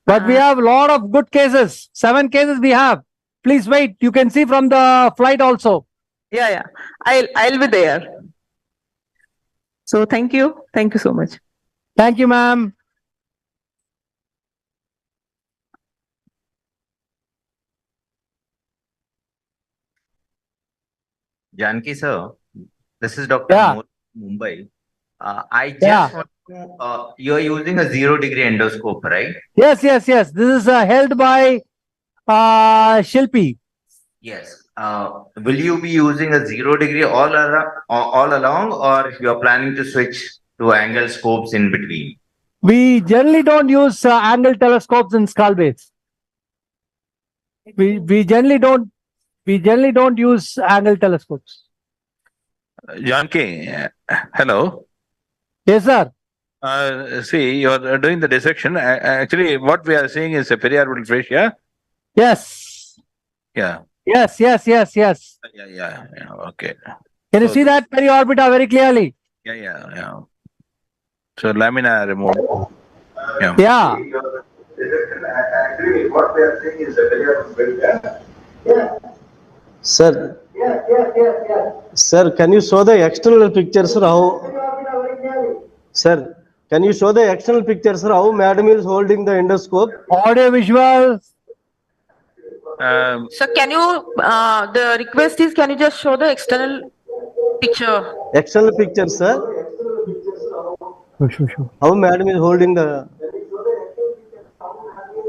But we have a lot of good cases. 7 cases we have. Please wait. You can see from the flight also. Yeah. I'll be there. So thank you. Thank you so much. Thank you, ma'am. Janki sir, this is Dr. Moore, Mumbai. I just want to know, you are using a 0-degree endoscope, right? Yes. This is held by Shilpi. Yes. Will you be using a 0-degree all along, or you are planning to switch to angle scopes in between? We generally don't use angle telescopes in skull base. We generally don't use angle telescopes. Janki, hello. Yes, sir. See, you are doing the dissection. Actually, what we are seeing is a periorbital fascia. Yes. Yeah. Yes. Yeah. Okay. Can you see that periorbita very clearly? Yeah. So lamina removed. Yeah. Actually, what we are saying is a very Sir. Sir, can you show the external pictures how? Sir, can you show the external pictures how madam is holding the endoscope? Audio visual. So can you, the request is, can you just show the external picture? External picture, sir. Sure. How madam is holding the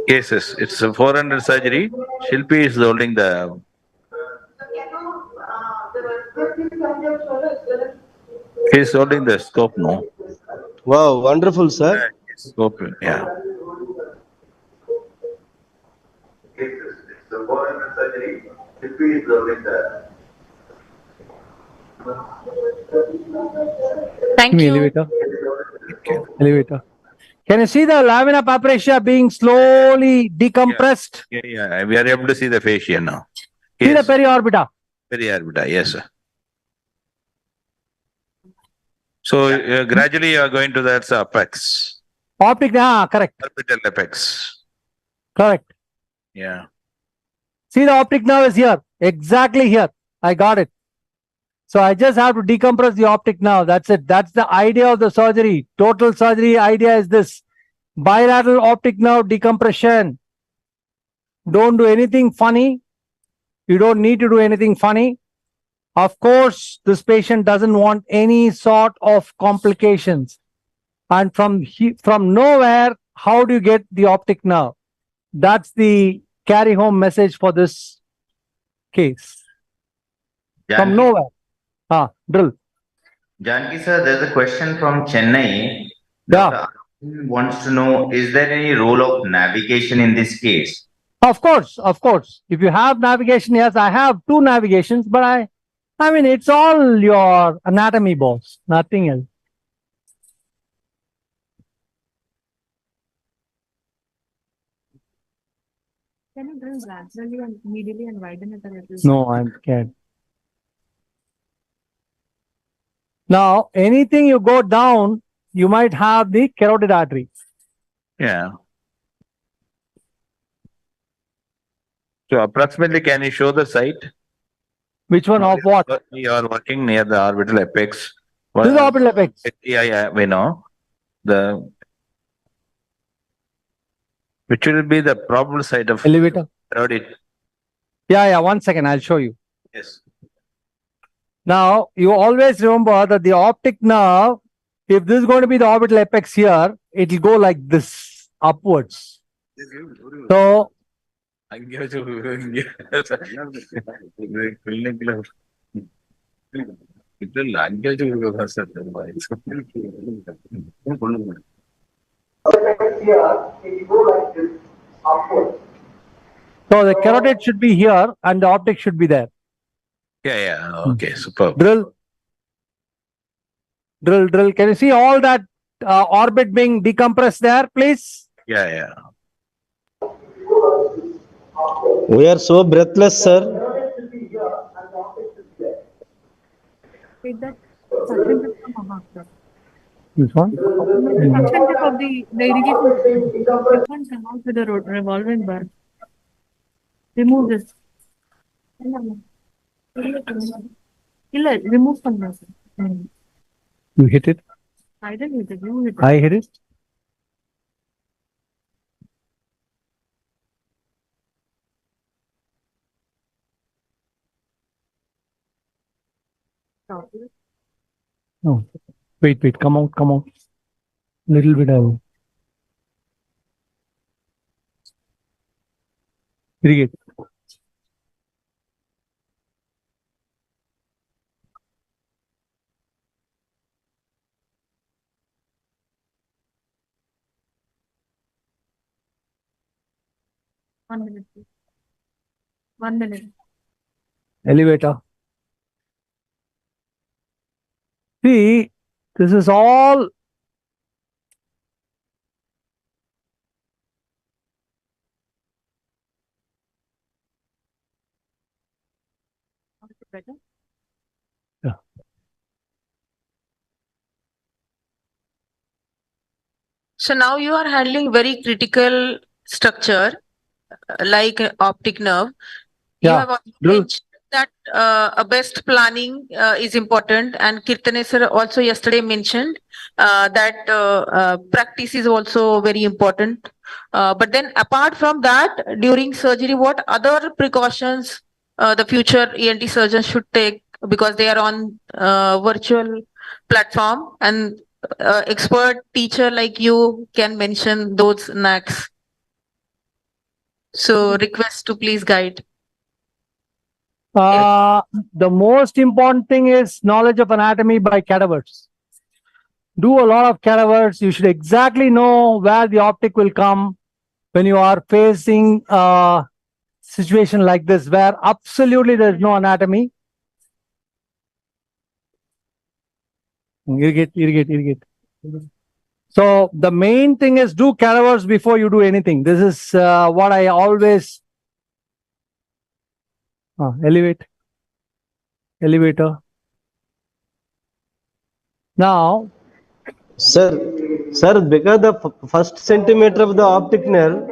cases? It's a 400 surgery. Shilpi is holding the. He's holding the scope, no? Wow, wonderful, sir. Scope, yeah. The foreign surgery, repeat the Thank you. Elevator. Elevator. Can you see the lamina papyracea being slowly decompressed? Yeah, we are able to see the fascia now. See the periorbita. Periorbita, yes, sir. So gradually you are going to that apex. Optic, correct. Orbital apex. Correct. Yeah. See the optic nerve is here. Exactly here. I got it. So I just have to decompress the optic nerve. That's it. That's the idea of the surgery. Total surgery idea is this. Bilateral optic nerve decompression. Don't do anything funny. You don't need to do anything funny. Of course, this patient doesn't want any sort of complications. And from nowhere, how do you get the optic nerve? That's the carry home message for this case. From nowhere. Drill. Janki sir, there's a question from Chennai. Yeah. Wants to know, is there any role of navigation in this case? Of course, of course. If you have navigation, yes, I have 2 navigations, but I mean, it's all your anatomy, boss, nothing else. Can you drill laterally and medially and widen it a little? No, I'm scared. Now, anything you go down, you might have the carotid artery. Yeah. So approximately, can you show the site? Which one of what? You are working near the orbital apex. This is the orbital apex. Yeah, we know. Which will be the probable site of elevator? carotid. Yeah, 1 second, I'll show you. Yes. Now, you always remember that the optic nerve, if this is going to be the orbital apex here, it will go like this, upwards. So, so the carotid should be here and the optic should be there. Yeah. Okay, superb. Drill. Can you see all that orbit being decompressed there, please? Yeah. We are so breathless, sir. Take that suction tip from above, sir. This one? The suction tip of the irrigation system. This one come out with a revolving bar. Remove this. Remove from this. You hit it? I didn't hit it. You hit it. I hit it? No. Wait. Come out. Little bit out. Irrigate. One minute, please. 1 minute. Elevator. See, this is all Better? Yeah. So now you are handling very critical structure like optic nerve. You have also mentioned that a best planning is important, and Kirtane sir also yesterday mentioned that practice is also very important. But then apart from that, during surgery, what other precautions the future ENT surgeons should take, because they are on virtual platform, and expert teacher like you can mention those knacks. So request to please guide. The most important thing is knowledge of anatomy by cadavers. Do a lot of cadavers. You should exactly know where the optic will come when you are facing a situation like this, where absolutely there is no anatomy. Irrigate. So the main thing is do cadavers before you do anything. This is what I always elevator. Now, sir, because the first centimeter of the optic nerve,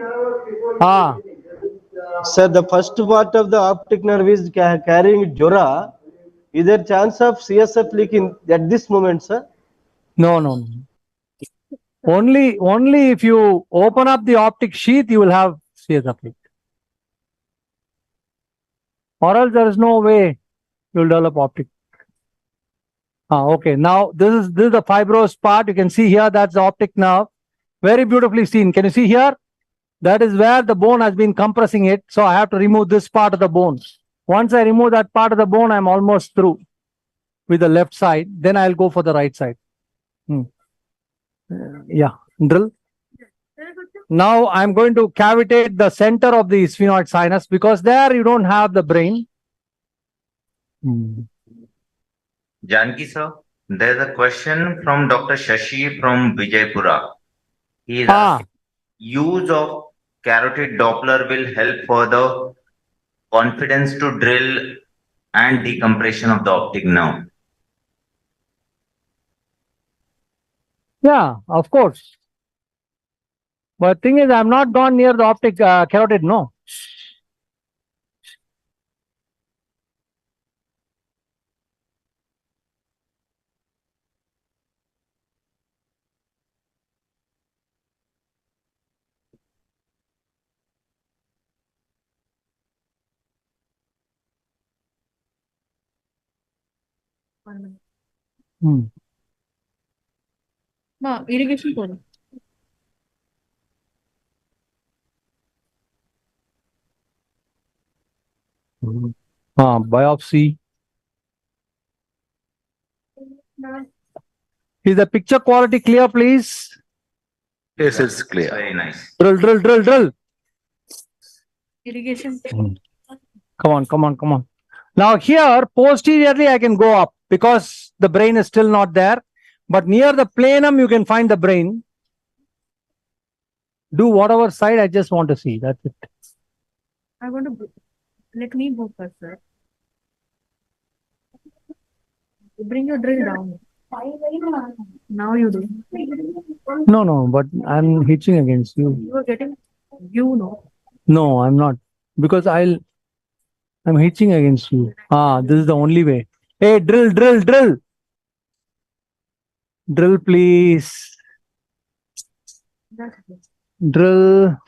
sir, the first part of the optic nerve is carrying Jura. Is there chance of CSF leaking at this moment, sir? No. Only if you open up the optic sheath, you will have CSF leak. Or else there is no way you will develop optic. Okay. Now this is the fibrous part. You can see here that's the optic nerve. Very beautifully seen. Can you see here? That is where the bone has been compressing it. So I have to remove this part of the bone. Once I remove that part of the bone, I'm almost through with the left side. Then I'll go for the right side. Yeah, drill. Now I'm going to cavitate the center of the sphenoid sinus because there you don't have the brain. Janki sir, there's a question from Dr. Shashi from Vijaypura. He is asking, use of carotid Doppler will help further confidence to drill and decompression of the optic nerve. Yeah, of course. But thing is, I'm not gone near the optic carotid, no. Irrigation code. Biopsy. Is the picture quality clear, please? Yes, it's clear. Very nice. Drill. Irrigation. Come on. Now here, posteriorly, I can go up because the brain is still not there. But near the planum, you can find the brain. Do whatever side I just want to see. That's it. I want to let me go first, sir. Bring your drill down. Now you do. No, but I'm hitching against you. You are getting, you know. No, I'm not. Because I'm hitching against you. This is the only way. Hey, drill. Drill, please. Drill.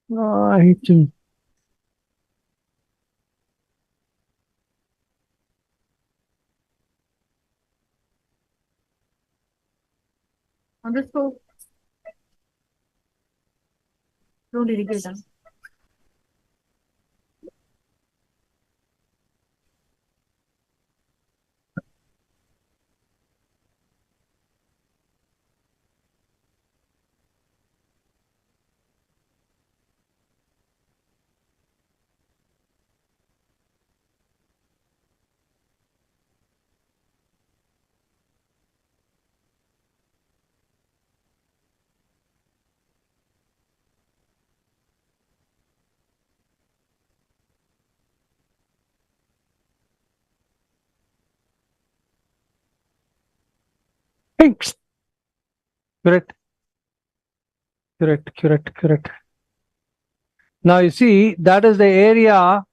Hitching. On the stove. Don't irrigate them. Correct. Correct. Now you see, that is the area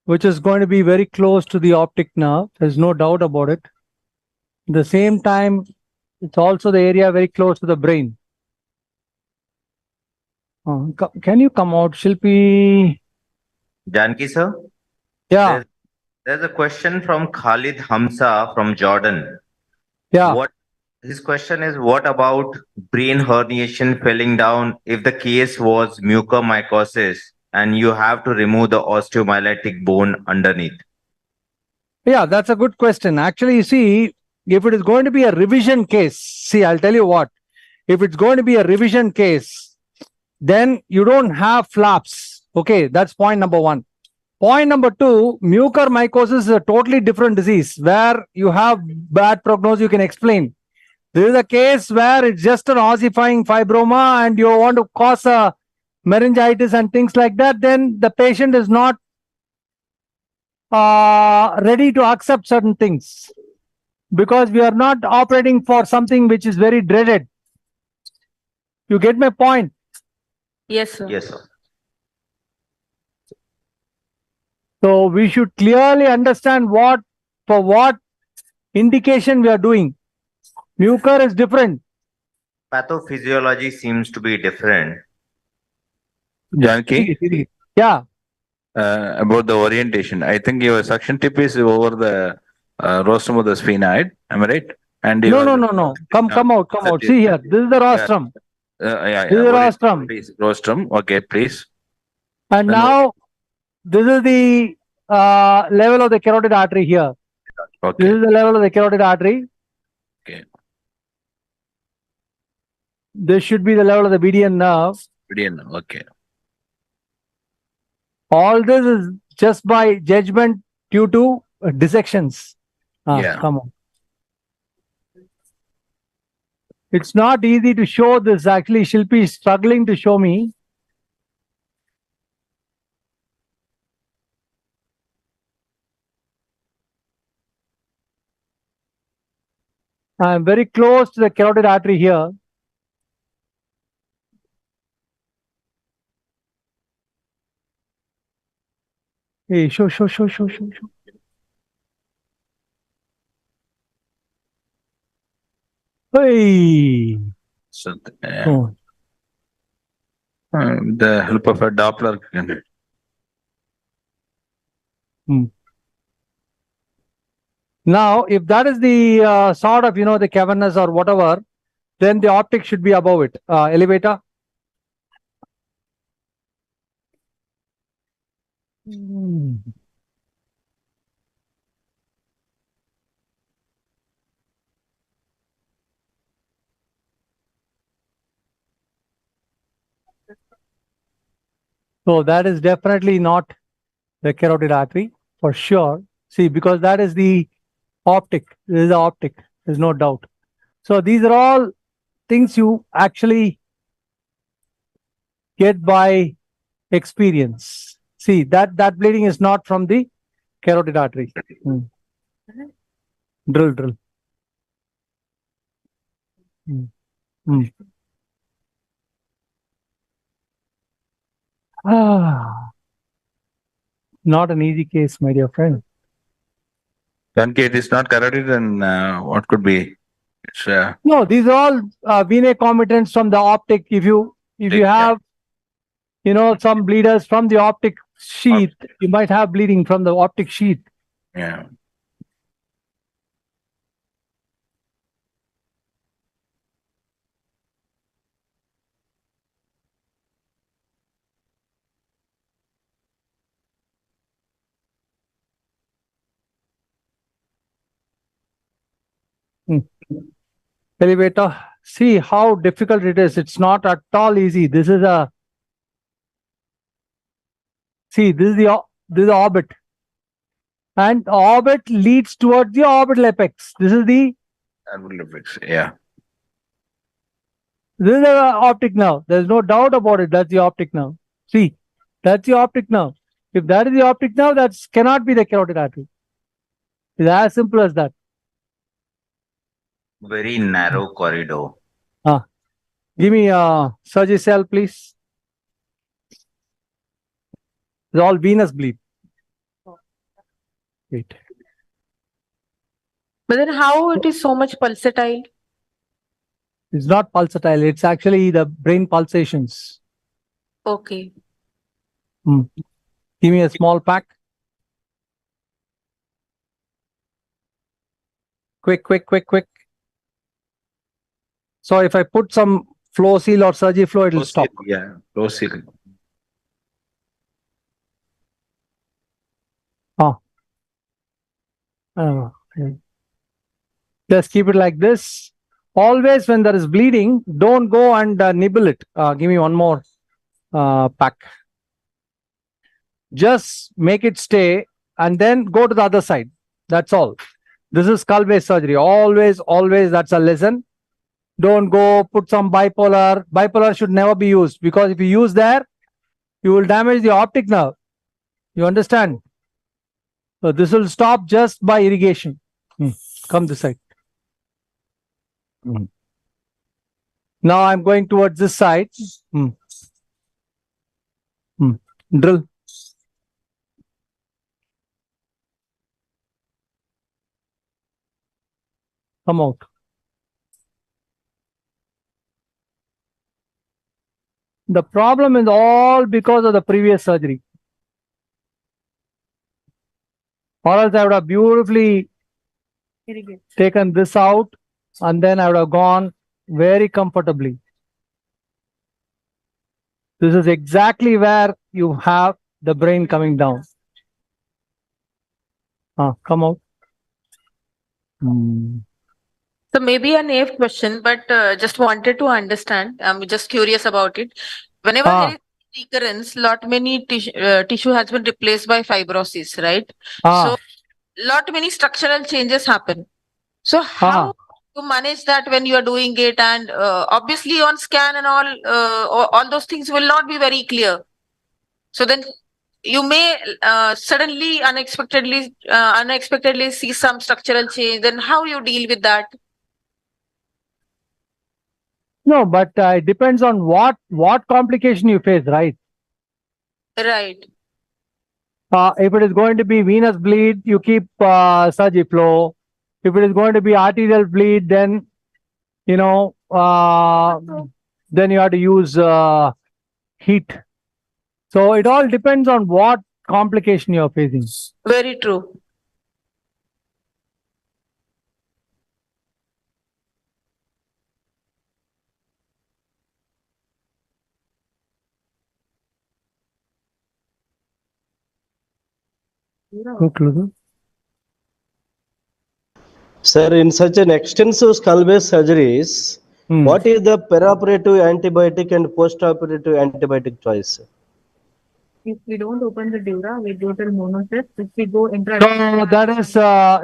which is going to be very close to the optic nerve. There's no doubt about it. At the same time, it's also the area very close to the brain. Can you come out, Shilpi? Janki sir? Yeah. There's a question from Khalid Hamza from Jordan. Yeah. His question is, what about brain herniation falling down if the case was mucormycosis and you have to remove the osteomyelitic bone underneath? Yeah, that's a good question. Actually, you see, if it is going to be a revision case, see, I'll tell you what. If it's going to be a revision case, then you don't have flaps. Okay, that's point number one. Point number two, mucormycosis is a totally different disease where you have bad prognosis, you can explain. This is a case where it's just an ossifying fibroma and you want to cause a meningitis and things like that, then the patient is not ready to accept certain things because we are not operating for something which is very dreaded. You get my point? Yes, sir. Yes, sir. So we should clearly understand for what indication we are doing. Mucor is different. Pathophysiology seems to be different. Janki? Yeah. About the orientation. I think your suction tip is over the rostrum of the sphenoid. Am I right? And No. Come out. See here. This is the rostrum. Yeah. This is the rostrum. Please, rostrum. Okay, please. And now this is the level of the carotid artery here. Okay. This is the level of the carotid artery. Okay. This should be the level of the median nerve. Median, okay. All this is just by judgment due to dissections. Yeah. Come on. It's not easy to show this. Actually, Shilpi is struggling to show me. I am very close to the carotid artery here. Hey, show. Hey. So, Oh. with the help of a Doppler. Now, if that is the sort of, the cavernous or whatever, then the optic should be above it. Elevator. So that is definitely not the carotid artery for sure. See, because that is the optic. This is the optic. There's no doubt. So these are all things you actually get by experience. See, that bleeding is not from the carotid artery. Drill. Not an easy case, my dear friend. Janki, it is not carotid, then what could be? It's No, these are all vena commitants from the optic. If you have, some bleeders from the optic sheath, you might have bleeding from the optic sheath. Yeah. Elevator. See how difficult it is. It's not at all easy. This is see, this is the orbit. And the orbit leads towards the orbital apex. This is the yeah. This is the optic nerve. There's no doubt about it. That's the optic nerve. See, that's the optic nerve. If that is the optic nerve, that cannot be the carotid artery. It's as simple as that. very narrow corridor. Give me surgery cell, please. It's all venous bleed. Wait. But then how it is so much pulsatile? It's not pulsatile. It's actually the brain pulsations. Okay. Give me a small pack. Quick. So if I put some flow seal or surgery flow, it will stop. Yeah, flow seal. Just keep it like this. Always when there is bleeding, don't go and nibble it. Give me one more pack. Just make it stay and then go to the other side. That's all. This is skull-based surgery. Always, that's a lesson. Don't go put some bipolar. Bipolar should never be used because if you use there, you will damage the optic nerve. You understand? So this will stop just by irrigation. Come this side. Now I'm going towards this side. Drill. Come out. The problem is all because of the previous surgery. Or else I would have beautifully taken this out and then I would have gone very comfortably. This is exactly where you have the brain coming down. Come out. So maybe a naive question, but just wanted to understand. I'm just curious about it. Whenever there is recurrence, lot many tissue has been replaced by fibrosis, right? So lot many structural changes happen. So how to manage that when you are doing it? And obviously on scan and all those things will not be very clear. So then you may suddenly unexpectedly see some structural change. Then how you deal with that? No, but it depends on what complication you face, right? Right. If it is going to be venous bleed, you keep surgery flow. If it is going to be arterial bleed, then then you have to use heat. So it all depends on what complication you are facing. Very true. Sir, in such an extensive skull-based surgeries, what is the perioperative antibiotic and post-operative antibiotic choice? If we don't open the dura, we go to monocyst. If we go intra. So that is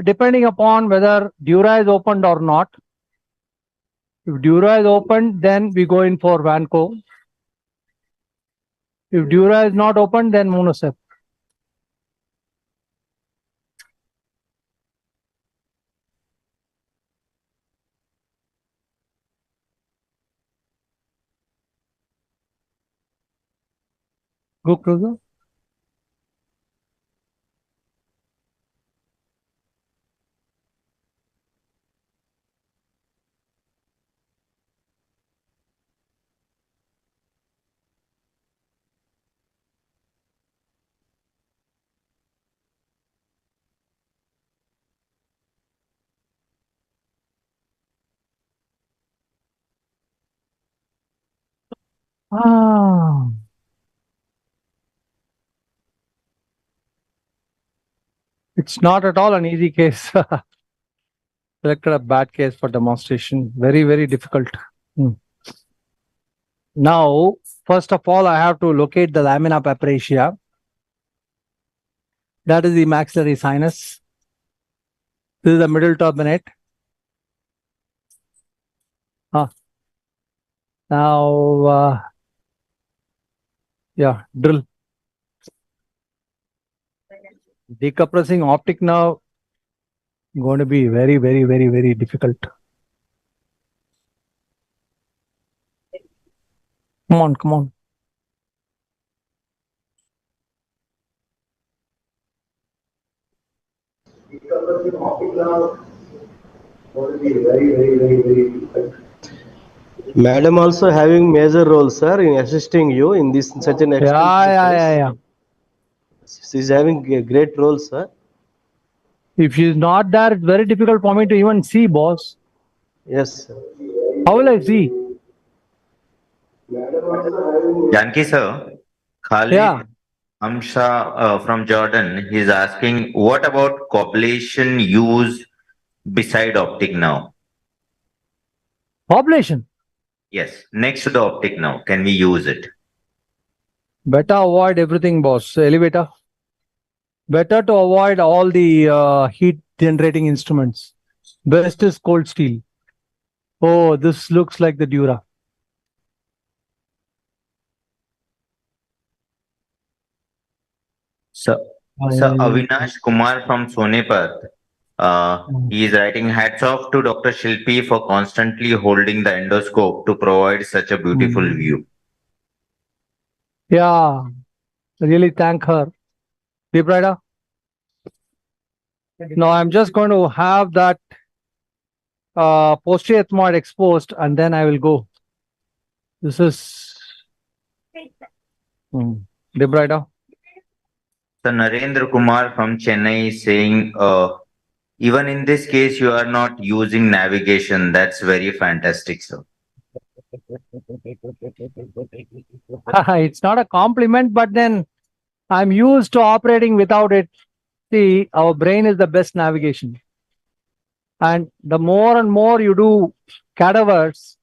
depending upon whether dura is opened or not. If dura is opened, then we go in for Vanco. If dura is not opened, then monocept. Go closer. It's not at all an easy case. Selected a bad case for demonstration. Very, very difficult. Now, first of all, I have to locate the lamina papracia. That is the maxillary sinus. This is the middle turbinate. Now, drill. Decompressing optic nerve going to be very, very, very, very difficult. Come on, come on. Madam also having major role, sir, in assisting you in this such an extensive case. Yeah. She's having a great role, sir. If she's not there, it's very difficult for me to even see, boss. Yes, sir. How will I see? Janki sir, Khalid Yeah. Amsha from Jordan, he's asking, what about coblation used beside optic now? Population. Yes, next to the optic now, can we use it? Better avoid everything, boss. Elevator. Better to avoid all the heat generating instruments. Best is cold steel. Oh, this looks like the Dura. So Avinash Kumar from Sonepat, he is writing, hats off to Dr. Shilpi for constantly holding the endoscope to provide such a beautiful view. Yeah, really thank her. Deep Rider. Now I'm just going to have that posterior ethmoid exposed and then I will go. This is Deep Rider. So Narendra Kumar from Chennai is saying, even in this case, you are not using navigation. That's very fantastic, sir. It's not a compliment, but then I'm used to operating without it. See, our brain is the best navigation. And the more and more you do cadavers,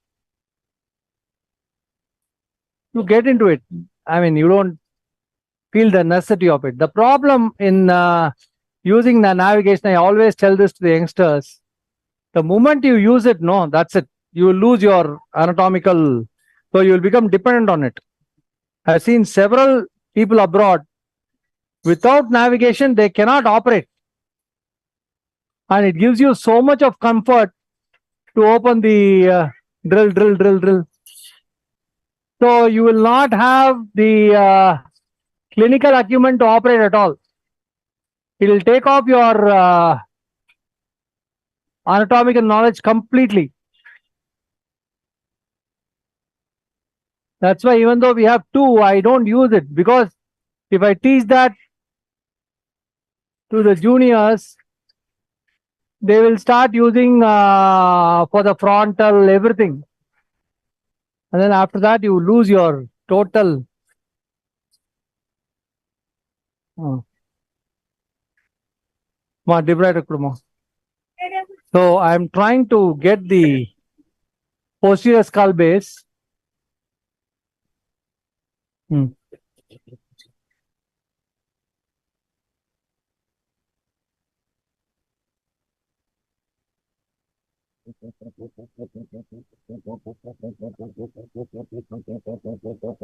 you get into it. I mean, you don't feel the necessity of it. The problem in using the navigation, I always tell this to the youngsters, the moment you use it, no, that's it. You will lose your anatomical, so you will become dependent on it. I've seen several people abroad, without navigation, they cannot operate. And it gives you so much of comfort to open the drill. So you will not have the clinical acumen to operate at all. It will take off your anatomical knowledge completely. That's why even though we have two, I don't use it, because if I teach that to the juniors, they will start using for the frontal everything. And then after that, you lose your total. So I'm trying to get the posterior skull base.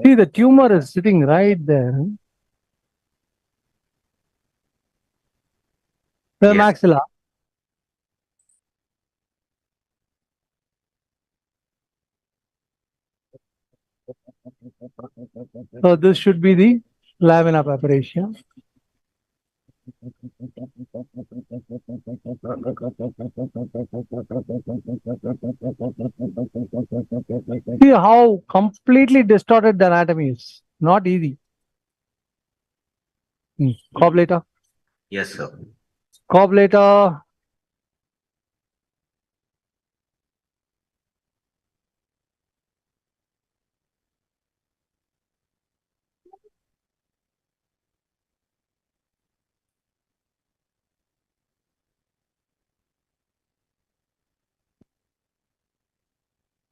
See, the tumor is sitting right there. The maxilla. So this should be the lamina papyracea. See how completely distorted the anatomy is. Not easy. Cobblator. Yes, sir. Cobblator.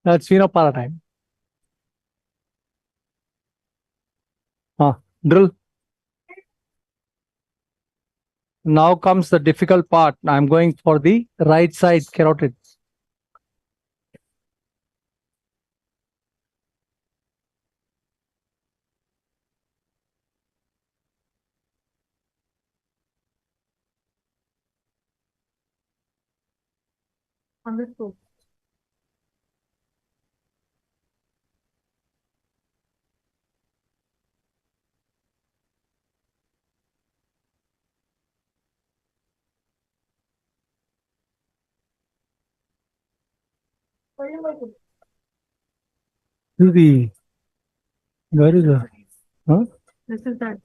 That's paradigm. Drill. Now comes the difficult part. I'm going for the right side carotid. Understood. Ruby, where is the? Huh? This is that.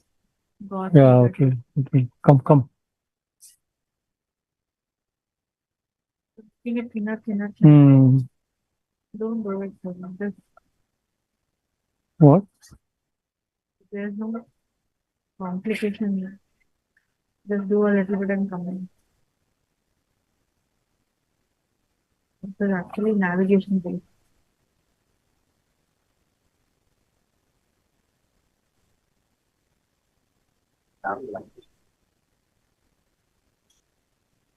God. Yeah, okay, okay. Come. Thinner. Hmm. Don't do it so much. What? There's no complication here. Just do a little bit and come in. This is actually navigation based.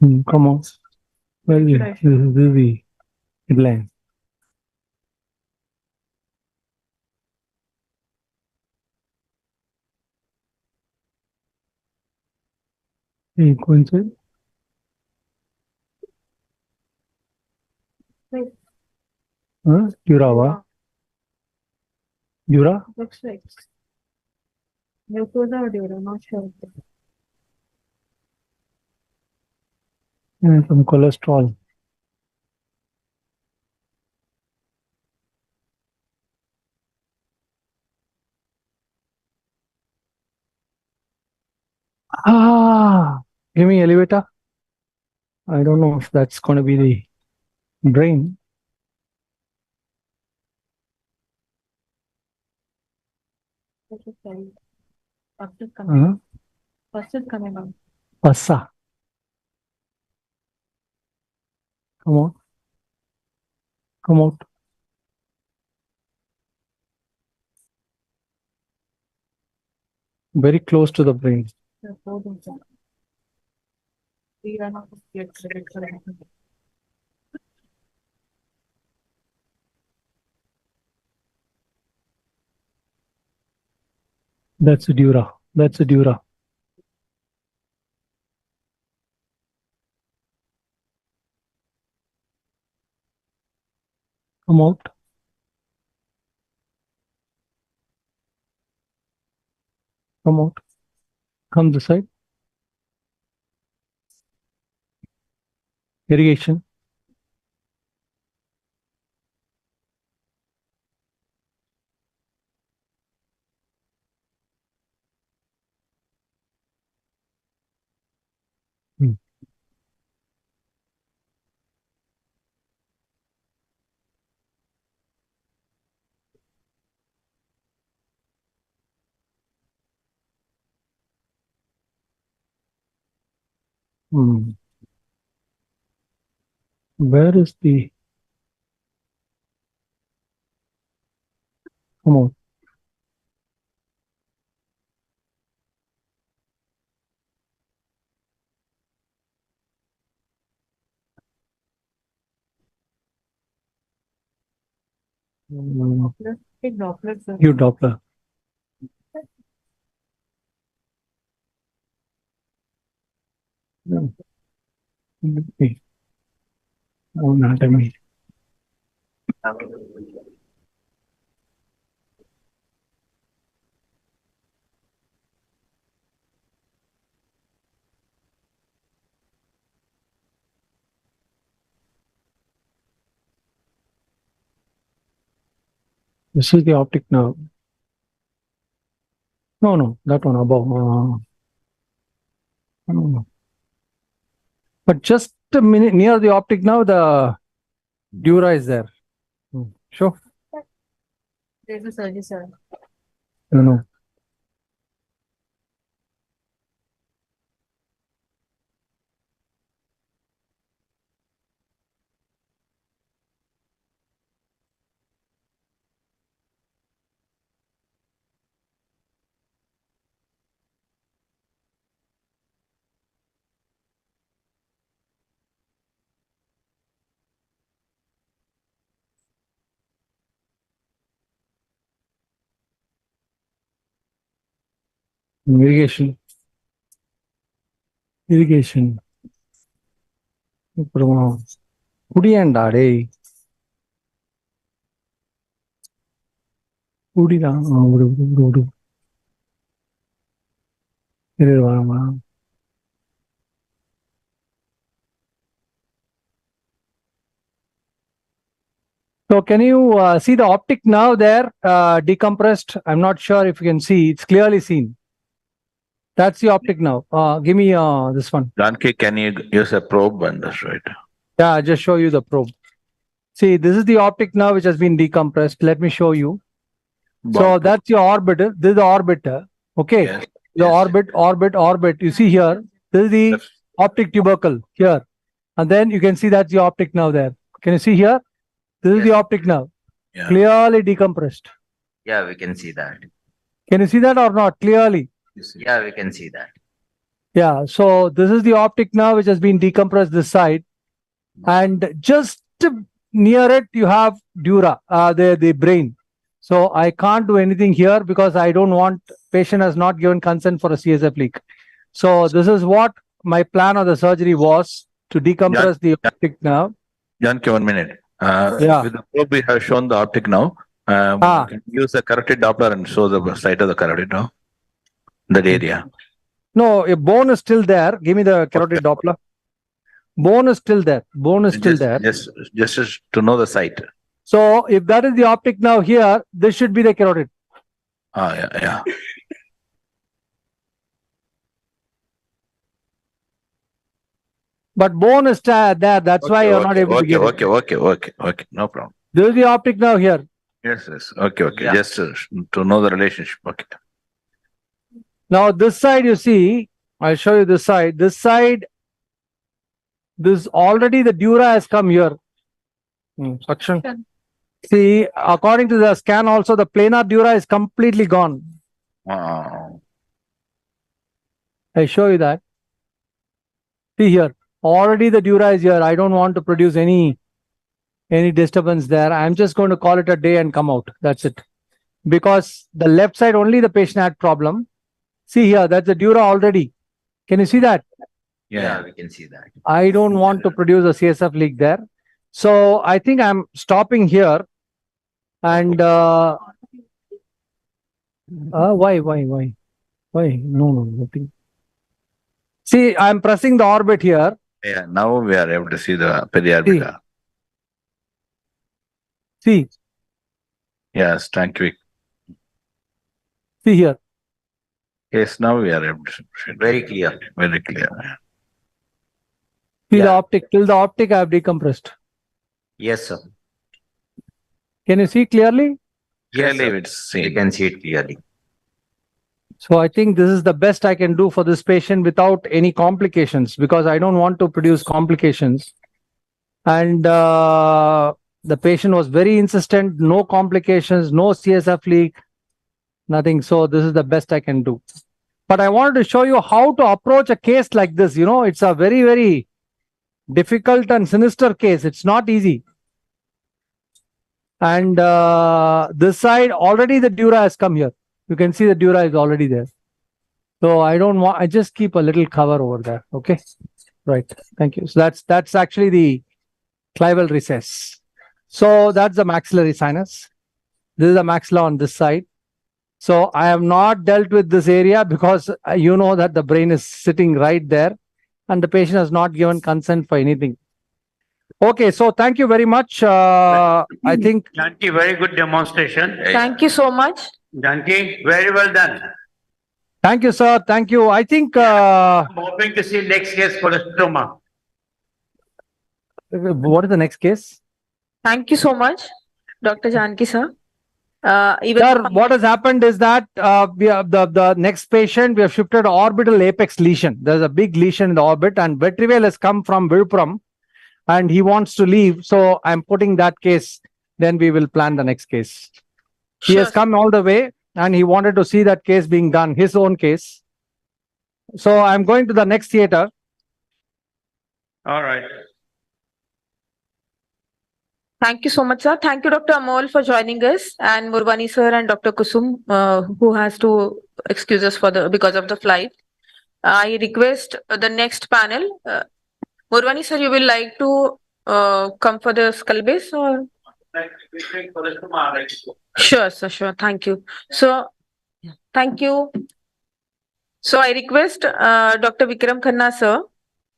Come on. Where is it? This is the headline. Hey, go inside. Wait, Huh? Dura? Dura? looks like glucose or Dura, not sure. And some cholesterol. Give me elevator. I don't know if that's going to be the brain. This is very first is coming. First is coming on. Passa. Come on. Come out. Very close to the brain. The fourth is on. We are not yet credit for anything. That's a Dura. That's a Dura. Come out. Come out. Come this side. Irrigation. Where is the? Come on. Big Doppler, sir. You Doppler. Okay. Oh, anatomy. This is the optic nerve. No, that one above. No. But just a minute near the optic nerve, the dura is there. Sure. There's a surgery, sir. No. Irrigation. குடியாண்டா டேய் குடிடா விடு இரு வாமா So can you see the optic nerve there decompressed? I'm not sure if you can see. It's clearly seen. That's the optic nerve. Give me this one. Janki, can you use a probe and that's right? Yeah, I'll just show you the probe. See, this is the optic nerve which has been decompressed. Let me show you. So that's your orbiter. This is the orbiter. Okay. Yes. The orbit. You see here, this is the optic tubercle here. And then you can see that's the optic nerve there. Can you see here? This is the optic nerve. Yeah. Clearly decompressed. Yeah, we can see that. Can you see that or not? Clearly. Yeah, we can see that. Yeah. So this is the optic nerve which has been decompressed this side. And just near it, you have dura, the brain. So I can't do anything here because I don't want, patient has not given consent for a CSF leak. So this is what my plan of the surgery was, to decompress the optic nerve. Janki, 1 minute. Yeah. With the probe, we have shown the optic now. Can you use the carotid Doppler and show the site of the carotid now? That area. No, a bone is still there. Give me the carotid Doppler. Bone is still there. Bone is still there. Just to know the site. So if that is the optic nerve here, this should be the carotid. Yeah. But bone is there. That's why you're not able to get it. Okay. No problem. This is the optic nerve here. Yes. Okay. Yeah. Just to know the relationship. Okay. Now this side, you see, I'll show you this side. This side, this already the dura has come here. Suction. See, according to the scan also, the planar dura is completely gone. Wow. I show you that. See here, already the dura is here. I don't want to produce any disturbance there. I'm just going to call it a day and come out. That's it. Because the left side only the patient had problem. See here, that's the dura already. Can you see that? Yeah, we can see that. I don't want to produce a CSF leak there. So I think I'm stopping here. And why? No, nothing. See, I'm pressing the orbit here. Yeah, now we are able to see the periorbital. See. Yes, thank you. See here. Yes, now we are able to see. Very clear. Very clear. See the optic. Till the optic I have decompressed. Yes, sir. Can you see clearly? Clearly, we can see it clearly. So I think this is the best I can do for this patient without any complications, because I don't want to produce complications. And the patient was very insistent, no complications, no CSF leak, nothing. So this is the best I can do. But I wanted to show you how to approach a case like this. You know, it's a very, very difficult and sinister case. It's not easy. And this side, already the dura has come here. You can see the dura is already there. So I just keep a little cover over there. Okay. Right. Thank you. So that's actually the clival recess. So that's the maxillary sinus. This is the maxilla on this side. So I have not dealt with this area because you know that the brain is sitting right there and the patient has not given consent for anything. Okay, so thank you very much. I think Janki, very good demonstration. Thank you so much. Janki, very well done. Thank you, sir. Thank you. I think I'm hoping to see next case for the stoma. What is the next case? Thank you so much, Dr. Janki, sir. Sir, what has happened is that we have the next patient, we have shifted orbital apex lesion. There's a big lesion in the orbit, and Vetrivel has come from Vilpuram and he wants to leave. So I'm putting that case, then we will plan the next case. He has come all the way and he wanted to see that case being done, his own case. So I'm going to the next theater. All right. Thank you so much, sir. Thank you, Dr. Amol, for joining us, and Murvani sir and Dr. Kusum, who has to excuse us because of the flight. I request the next panel. Murvani sir, you will like to come for the skull base or? Sure, sir. Sure. Thank you. So, thank you. So I request Dr. Vikram Khanna sir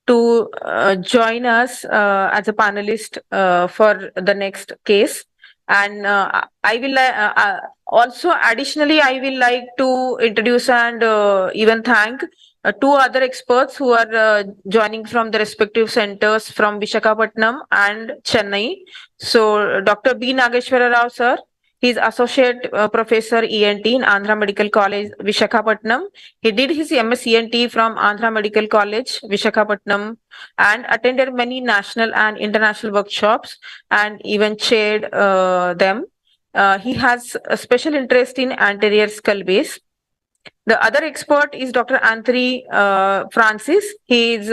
to join us as a panelist for the next case. And I will also additionally, I will like to introduce and even thank two other experts who are joining from the respective centers from Visakhapatnam and Chennai. So Dr. B. Nageshwara Rao, sir, he's Associate Professor ENT in Andhra Medical College, Visakhapatnam. He did his MS ENT from Andhra Medical College, Visakhapatnam, and attended many national and international workshops and even chaired them. He has a special interest in anterior skull base. The other expert is Dr. Anthony Francis. He is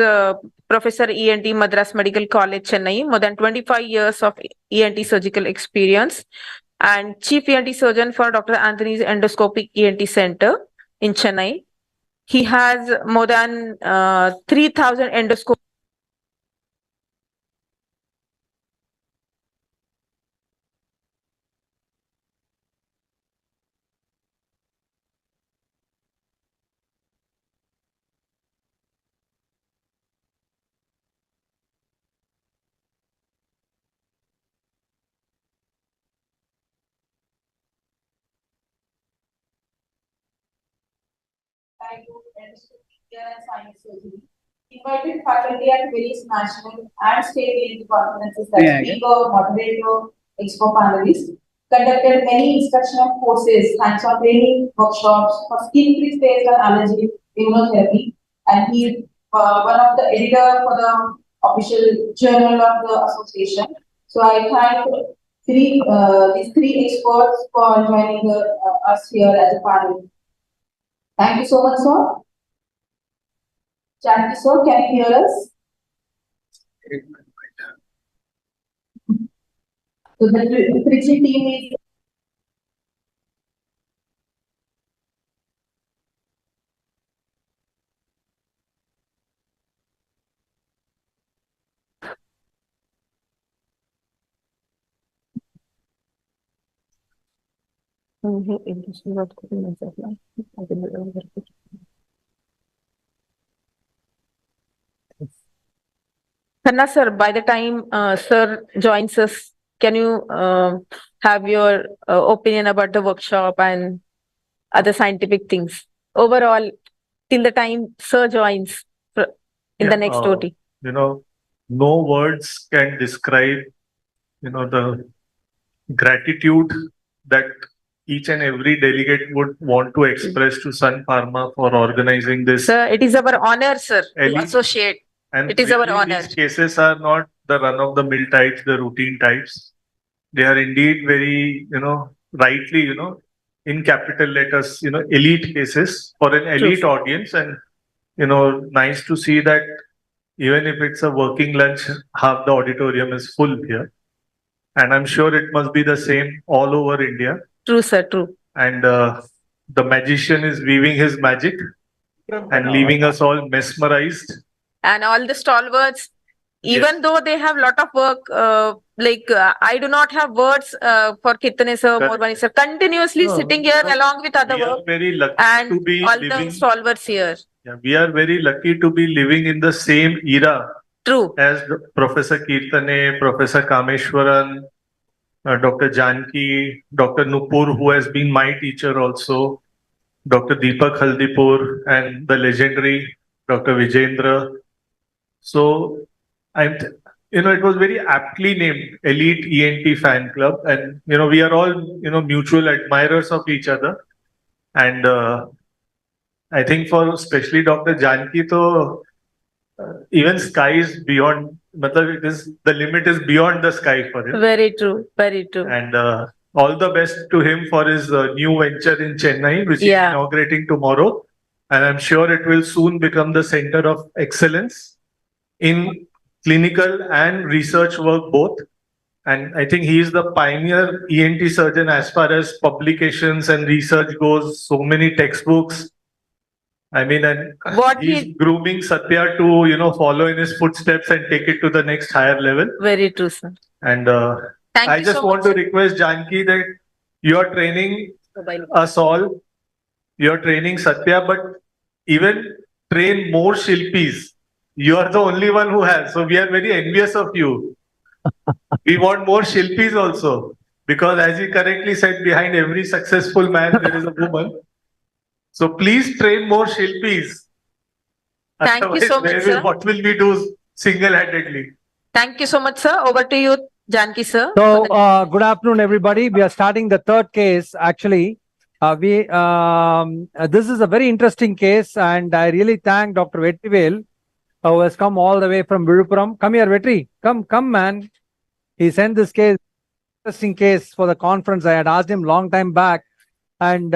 Professor ENT, Madras Medical College, Chennai, more than 25 years of ENT surgical experience, and Chief ENT Surgeon for Dr. Anthony's Endoscopic ENT Center in Chennai. He has more than 3,000 endoscopic. Science surgery. Invited faculty at various national and state ENT conferences like speaker, moderator, expo panelist. Conducted many instructional courses, hands-on training workshops for skin-free space and allergy immunotherapy. And he is one of the editor for the official journal of the association. So I thank these three experts for joining us here as a panel. Thank you so much, sir. Janki sir, can you hear us? So the Trichy team is Khanna sir, by the time sir joins us, can you have your opinion about the workshop and other scientific things? Overall, till the time sir joins in the next OT. No words can describe, the gratitude that each and every delegate would want to express to Sun Pharma for organizing this. Sir, it is our honor, sir, to associate. And It is our honor. These cases are not the run-of-the-mill types, the routine types. They are indeed very, rightly, in capital letters, elite cases for an elite audience. And, nice to see that even if it's a working lunch, half the auditorium is full here. And I'm sure it must be the same all over India. True, sir, true. And the magician is weaving his magic and leaving us all mesmerized. And all the stalwarts, even though they have a lot of work, I do not have words for Kirtane sir, Morbani sir, continuously sitting here along with other work. Very lucky and to be all living, the stalwarts here. Yeah, we are very lucky to be living in the same era. True. As Professor Kirtane, Professor Kameshwaran, Dr. Janki, Dr. Nupur, who has been my teacher also, Dr. Deepak Haldipur, and the legendary Dr. Vijendra. So, it was very aptly named Elite ENT Fan Club, and we are all mutual admirers of each other. And I think for especially Dr. Janki, to even sky is beyond. The limit is beyond the sky for him. Very true. Very true. And all the best to him for his new venture in Chennai, which is inaugurating tomorrow. And I'm sure it will soon become the center of excellence in clinical and research work both. And I think he is the pioneer ENT surgeon as far as publications and research goes. So many textbooks. I mean, and he's grooming Satya to, follow in his footsteps and take it to the next higher level. Very true, sir. And I just want to request Janki that you are training us all, you are training Satya, but even train more Shilpis. You are the only one who has. So we are very envious of you. We want more Shilpis also. Because as he correctly said, behind every successful man, there is a woman. So please train more Shilpis. Thank you so much, sir. What will we do single-handedly? Thank you so much, sir. Over to you, Janki, sir. So, good afternoon, everybody. We are starting the third case. Actually, this is a very interesting case, and I really thank Dr. Vetrivel, who has come all the way from Viluppuram. Come here, Vetri. Come, man. He sent this case, interesting case for the conference. I had asked him long time back, and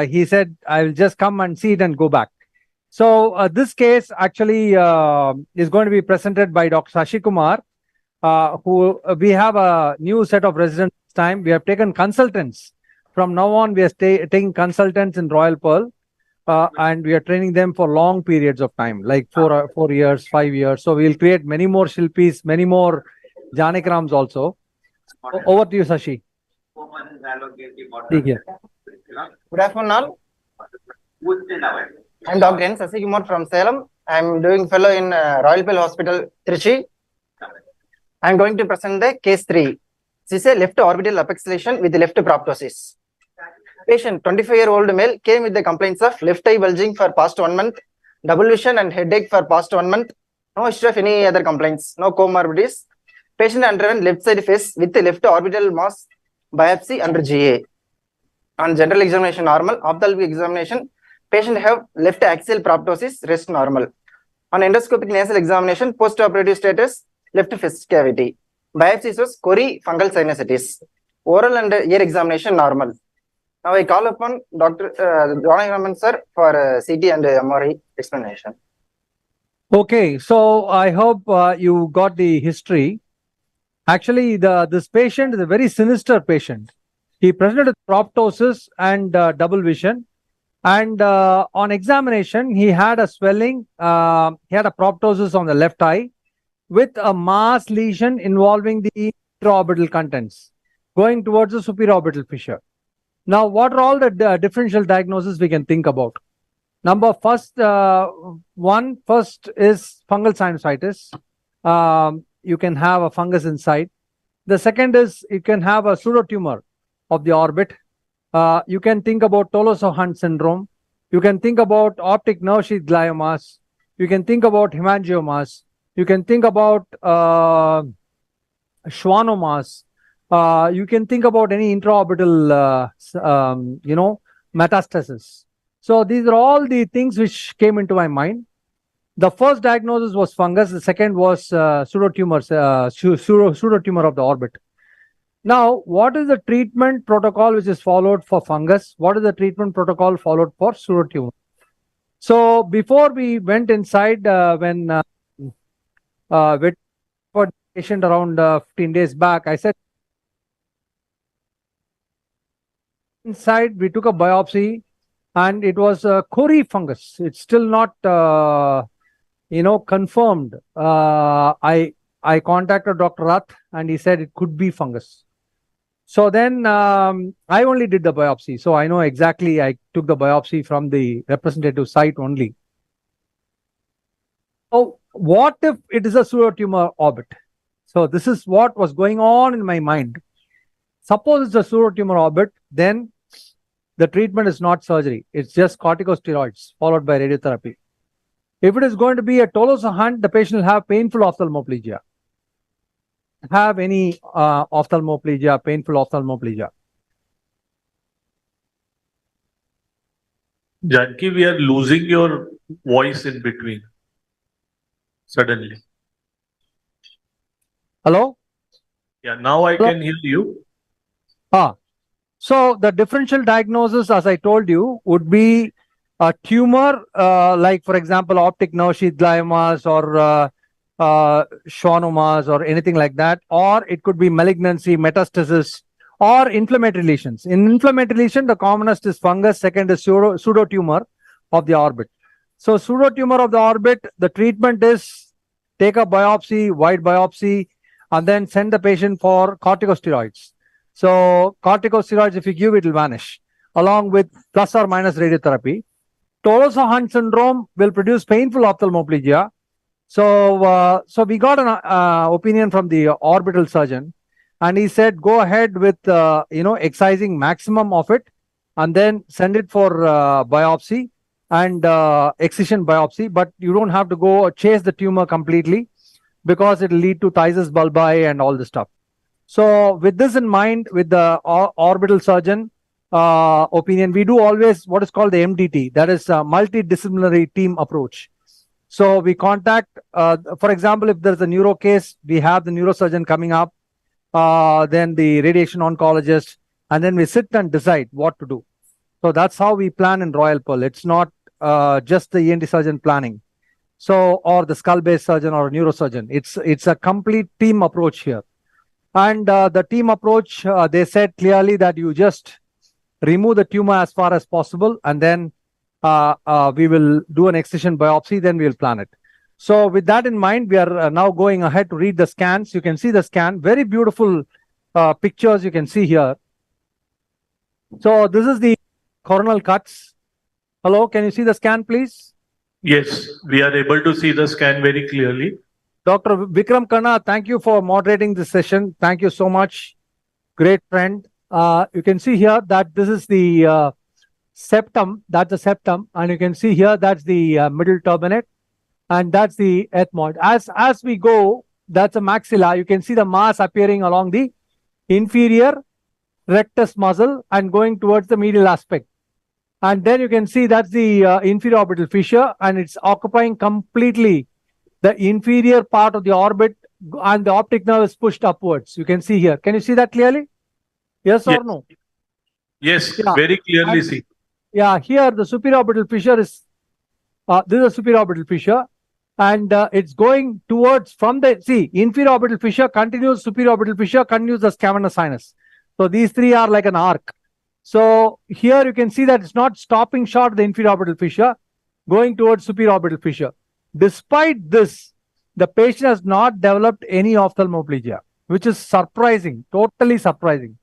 he said, I will just come and see it and go back. So, this case actually is going to be presented by Dr. Shashi Kumar. Who we have a new set of residents this time. We have taken consultants. From now on, we are taking consultants in Royal Pearl, and we are training them for long periods of time, like 4 years, 5 years. So we will create many more Shilpis, many more Janikrams also. Over to you, Sashi. Good afternoon, all. I'm Dr. N. Shashi Kumar from Salem. I'm doing fellow in Royal Pearl Hospital, Trichy. I'm going to present the case 3. This is a left orbital apex lesion with left proptosis. Patient, 25-year-old male, came with the complaints of left eye bulging for past 1 month, double vision and headache for past 1 month. No history of any other complaints, no comorbidities. Patient underwent left side face with the left orbital mass biopsy under GA. On general examination normal, ophthalmic examination, patient have left axial proptosis, rest normal. On endoscopic nasal examination, post-operative status, left fist cavity. Biopsy shows cori fungal sinusitis. Oral and ear examination normal. Now I call upon Dr. Janagraman sir for CT and MRI explanation. Okay, so I hope you got the history. Actually, this patient is a very sinister patient. He presented with proptosis and double vision. And on examination, he had a swelling. He had a proptosis on the left eye, with a mass lesion involving the intraorbital contents going towards the superorbital fissure. Now, what are all the differential diagnoses we can think about? First is fungal sinusitis. You can have a fungus inside. The second is you can have a pseudotumor of the orbit. You can think about Tolosa-Hunt syndrome. You can think about optic nerve sheath gliomas. You can think about hemangiomas. You can think about schwannomas. You can think about any intraorbital, metastasis. So these are all the things which came into my mind. The first diagnosis was fungus. The second was pseudotumor of the orbit. Now, what is the treatment protocol which is followed for fungus? What is the treatment protocol followed for pseudotumor? So before we went inside, when with for patient around 15 days back, I said inside we took a biopsy and it was a cori fungus. It's still not confirmed. I contacted Dr. Rath and he said it could be fungus. So then I only did the biopsy. So I know exactly, I took the biopsy from the representative site only. Oh, what if it is a pseudotumor orbit? So this is what was going on in my mind. Suppose it's a pseudotumor orbit, then the treatment is not surgery. It's just corticosteroids followed by radiotherapy. If it is going to be a Tolosa-Hunt, the patient will have painful ophthalmoplegia. Have any ophthalmoplegia, painful ophthalmoplegia? Janki, we are losing your voice in between. Suddenly. Hello? Yeah, now I can hear you. So the differential diagnosis, as I told you, would be a tumor, like for example, optic nerve sheath gliomas or schwannomas or anything like that, or it could be malignancy, metastasis, or inflammatory lesions. In inflammatory lesion, the commonest is fungus, second is pseudotumor of the orbit. So pseudotumor of the orbit, the treatment is take a biopsy, wide biopsy, and then send the patient for corticosteroids. So corticosteroids, if you give, it will vanish, along with plus or minus radiotherapy. Tolosa-Hunt syndrome will produce painful ophthalmoplegia. So we got an opinion from the orbital surgeon, and he said, go ahead with, excising maximum of it and then send it for biopsy and excision biopsy, but you don't have to go chase the tumor completely because it will lead to thysis bulbi and all this stuff. So with this in mind, with the orbital surgeon opinion, we do always what is called the MDT, that is a multidisciplinary team approach. So we contact, for example, if there's a neuro case, we have the neurosurgeon coming up, then the radiation oncologist, and then we sit and decide what to do. So that's how we plan in Royal Pearl. It's not just the ENT surgeon planning. So, or the skull-based surgeon or a neurosurgeon. It's a complete team approach here. And the team approach, they said clearly that you just remove the tumor as far as possible, and then we will do an excision biopsy, then we will plan it. So with that in mind, we are now going ahead to read the scans. You can see the scan, very beautiful pictures you can see here. So this is the coronal cuts. Hello, can you see the scan, please? Yes, we are able to see the scan very clearly. Dr. Vikram Khanna, thank you for moderating this session. Thank you so much. Great friend. You can see here that this is the septum, that's the septum, and you can see here that's the middle turbinate, and that's the ethmoid. As we go, that's a maxilla. You can see the mass appearing along the inferior rectus muscle and going towards the medial aspect. And then you can see that's the inferior orbital fissure, and it's occupying completely the inferior part of the orbit, and the optic nerve is pushed upwards. You can see here. Can you see that clearly? Yes or no? Yes, Yeah. very clearly And, see. yeah, here the superior orbital fissure is, this is a superior orbital fissure, and it's going towards from the, see, inferior orbital fissure continues, superior orbital fissure continues the cavernous sinus. So these three are like an arc. So here you can see that it's not stopping short of the inferior orbital fissure, going towards superior orbital fissure. Despite this, the patient has not developed any ophthalmoplegia, which is surprising, totally surprising.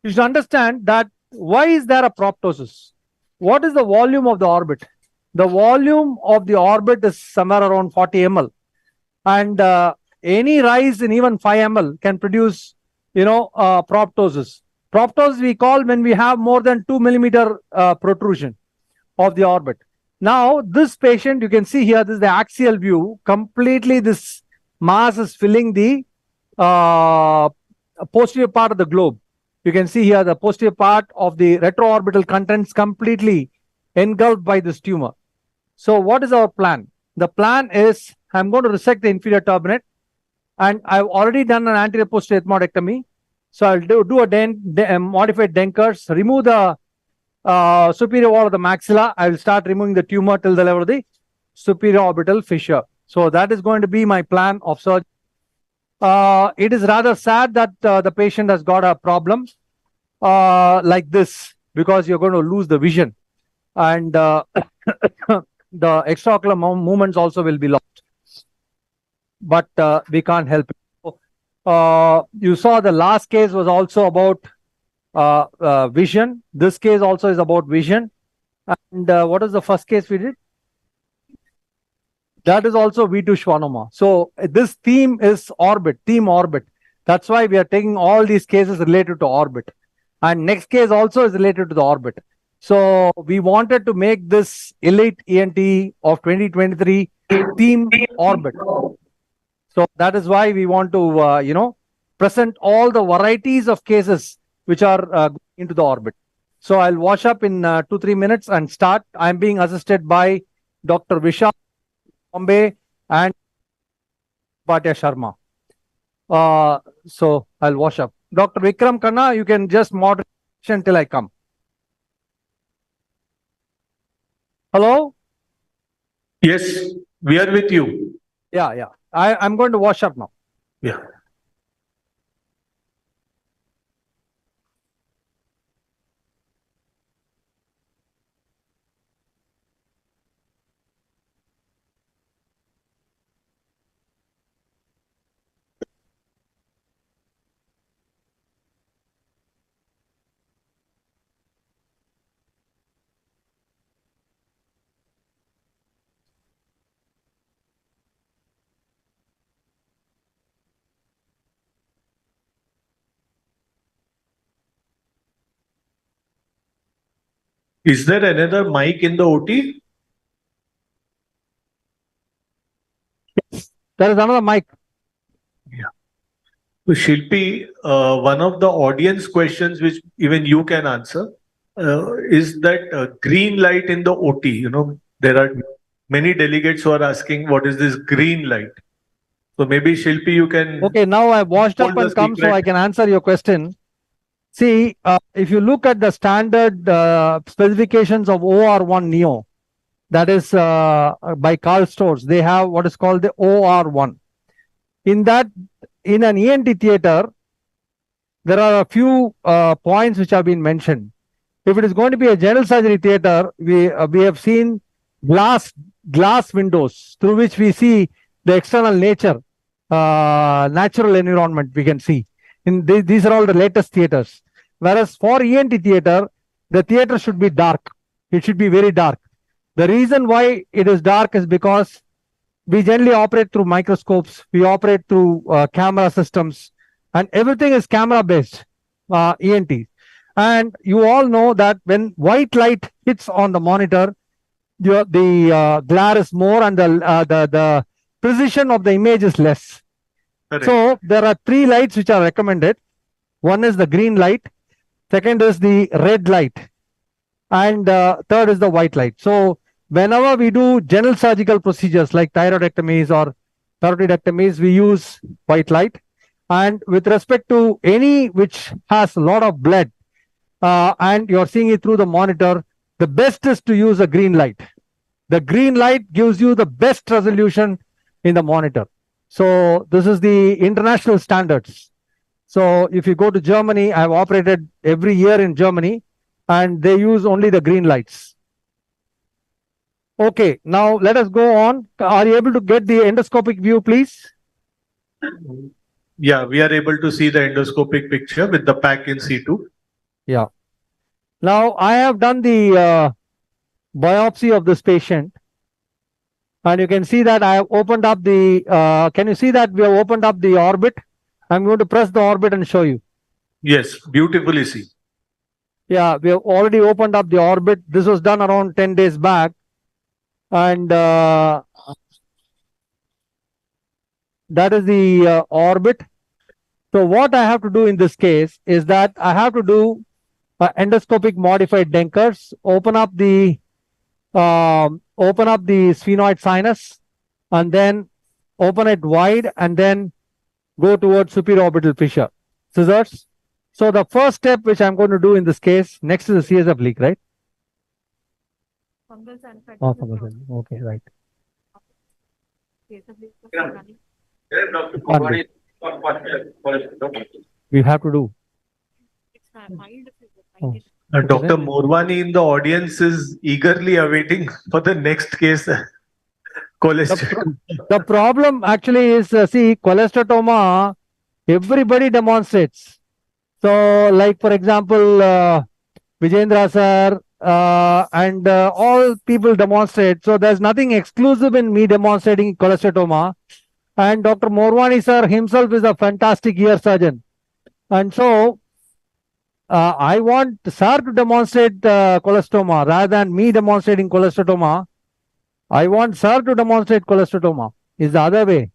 You should understand that why is there a proptosis? What is the volume of the orbit? The volume of the orbit is somewhere around 40 ml. And any rise in even 5 ml can produce, proptosis. Proptosis we call when we have more than 2 millimeter protrusion of the orbit. Now, this patient, you can see here, this is the axial view. Completely, this mass is filling the posterior part of the globe. You can see here the posterior part of the retroorbital contents completely engulfed by this tumor. So, what is our plan? The plan is I'm going to resect the inferior turbinate, and I've already done an anterior posterior ethmoidectomy. So, I'll do a modified Denkers, remove the superior wall of the maxilla. I will start removing the tumor till the level of the superior orbital fissure. So that is going to be my plan of surgery. It is rather sad that the patient has got a problem like this, because you're going to lose the vision, and the extraocular movements also will be lost. But we can't help it. You saw the last case was also about vision. This case also is about vision. And what is the first case we did? That is also V2 schwannoma. So this theme is orbit, theme orbit. That's why we are taking all these cases related to orbit. And next case also is related to the orbit. So we wanted to make this elite ENT of 2023 theme orbit. So that is why we want to, present all the varieties of cases which are going into the orbit. So I'll wash up in 2-3 minutes and start. I'm being assisted by Dr. Vishal Bombay and Bhatia Sharma. So I'll wash up. Dr. Vikram Khanna, you can just moderate till I come. Hello? Yes, we are with you. Yeah. I'm going to wash up now. Yeah. Is there another mic in the OT? There is another mic. So Shilpi, one of the audience questions which even you can answer is that green light in the OT. You know, there are many delegates who are asking what is this green light. So maybe Shilpi, you can. Okay, now I washed up hold the and come, so secret. I can answer your question. See, if you look at the standard specifications of OR1 Neo, that is by Carl Storrs, they have what is called the OR1. In that, in an ENT theater, there are a few points which have been mentioned. If it is going to be a general surgery theater, we have seen glass windows through which we see the external nature, natural environment we can see. These are all the latest theaters. Whereas for ENT theater, the theater should be dark. It should be very dark. The reason why it is dark is because we generally operate through microscopes. We operate through camera systems, and everything is camera based, ENT. And you all know that when white light hits on the monitor, the glare is more and the precision of the image is less. Correct. So there are 3 lights which are recommended. One is the green light, second is the red light, and third is the white light. So whenever we do general surgical procedures like thyroidectomies or parotidectomies, we use white light. And with respect to any which has a lot of blood, and you're seeing it through the monitor, the best is to use a green light. The green light gives you the best resolution in the monitor. So this is the international standards. So if you go to Germany, I've operated every year in Germany, and they use only the green lights. Okay, now let us go on. Are you able to get the endoscopic view, please? Yeah, we are able to see the endoscopic picture with the pack in situ. Yeah. Now I have done the biopsy of this patient, and you can see that I have opened up the, can you see that we have opened up the orbit? I'm going to press the orbit and show you. Yes, beautifully seen. Yeah, we have already opened up the orbit. This was done around 10 days back. And that is the orbit. So what I have to do in this case is that I have to do endoscopic modified Denkers, open up the sphenoid sinus, and then open it wide, and then go towards superior orbital fissure. Scissors. So the first step which I'm going to do in this case, next is the CSF leak, right? Fungal and Oh, fungal. Okay, right. We have to do. Oh. Dr. Morwani in the audience is eagerly awaiting for the next case. Cholesterol. The problem actually is, see, cholesteatoma, everybody demonstrates. So, like for example, Vijendra sir and all people demonstrate. So, there's nothing exclusive in me demonstrating cholesteatoma. And Dr. Morwani sir himself is a fantastic ear surgeon. And so, I want sir to demonstrate cholesteatoma rather than me demonstrating cholesteatoma. I want sir to demonstrate cholesteatoma. Is the other way.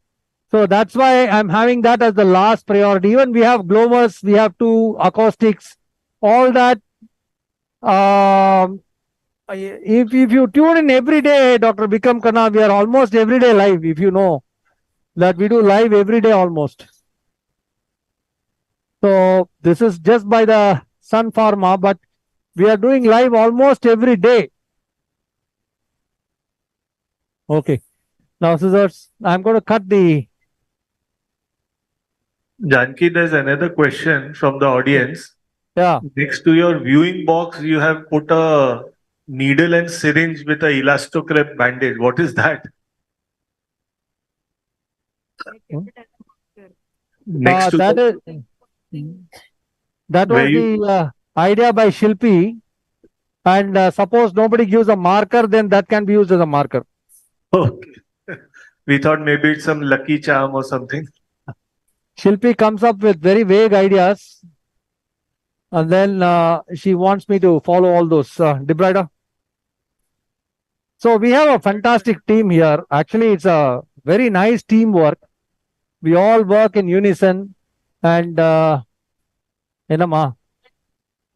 So that's why I'm having that as the last priority. Even we have glowers, we have 2 acoustics, all that. If you tune in every day, Dr. Bikram Khanna, we are almost every day live, if you know that we do live every day almost. So this is just by the Sun Pharma, but we are doing live almost every day. Okay. Now, scissors, I'm going to cut the. Janki, there's another question from the audience. Yeah. Next to your viewing box, you have put a needle and syringe with a elastocrep bandage. What is that? Next to that was the idea by Shilpi. And suppose nobody gives a marker, then that can be used as a marker. Okay. We thought maybe it's some lucky charm or something. Shilpi comes up with very vague ideas. And then she wants me to follow all those. Debrider. So we have a fantastic team here. Actually, it's a very nice teamwork. We all work in unison, and Enama.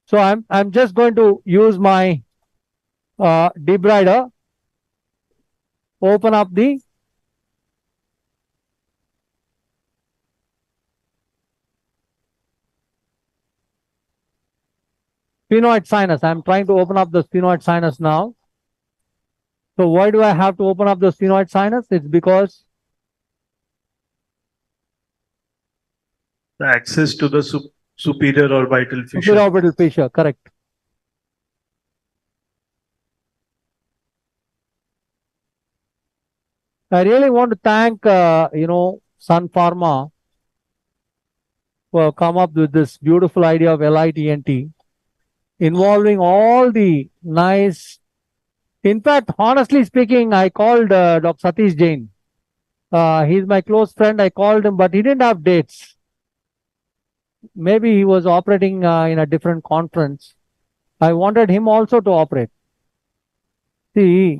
So I'm just going to use my debrider. Open up the sphenoid sinus. I'm trying to open up the sphenoid sinus now. So why do I have to open up the sphenoid sinus? It's because The access to the superior orbital fissure. superior orbital fissure, correct. I really want to thank, Sun Pharma for come up with this beautiful idea of LITNT, involving all the nice. In fact, honestly speaking, I called Dr. Satish Jain. He's my close friend. I called him, but he didn't have dates. Maybe he was operating in a different conference. I wanted him also to operate. See,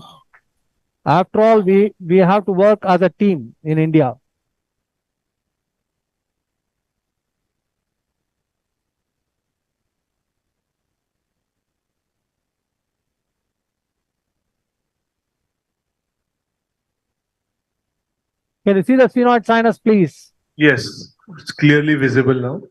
after all, we have to work as a team in India. Can you see the sphenoid sinus, please? Yes, it's clearly visible now.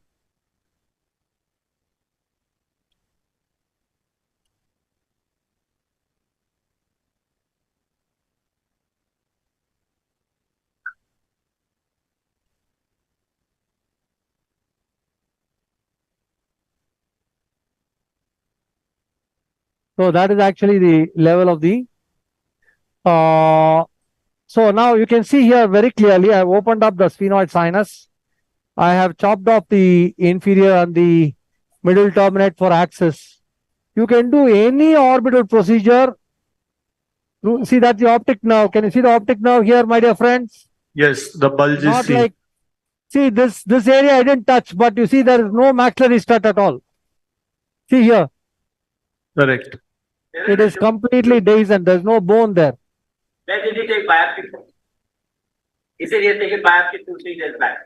So that is actually the level of the. So now you can see here very clearly, I've opened up the sphenoid sinus. I have chopped off the inferior and the middle turbinate for access. You can do any orbital procedure. See, that's the optic nerve. Can you see the optic nerve here, my dear friends? Yes, the bulge is Not seen. like, see this area I didn't touch, but you see there is no maxillary strut at all. See here. Correct. It is completely dehiscent. There's no bone there. Where did you take biopsy from? He said he has taken biopsy 2-3 days back.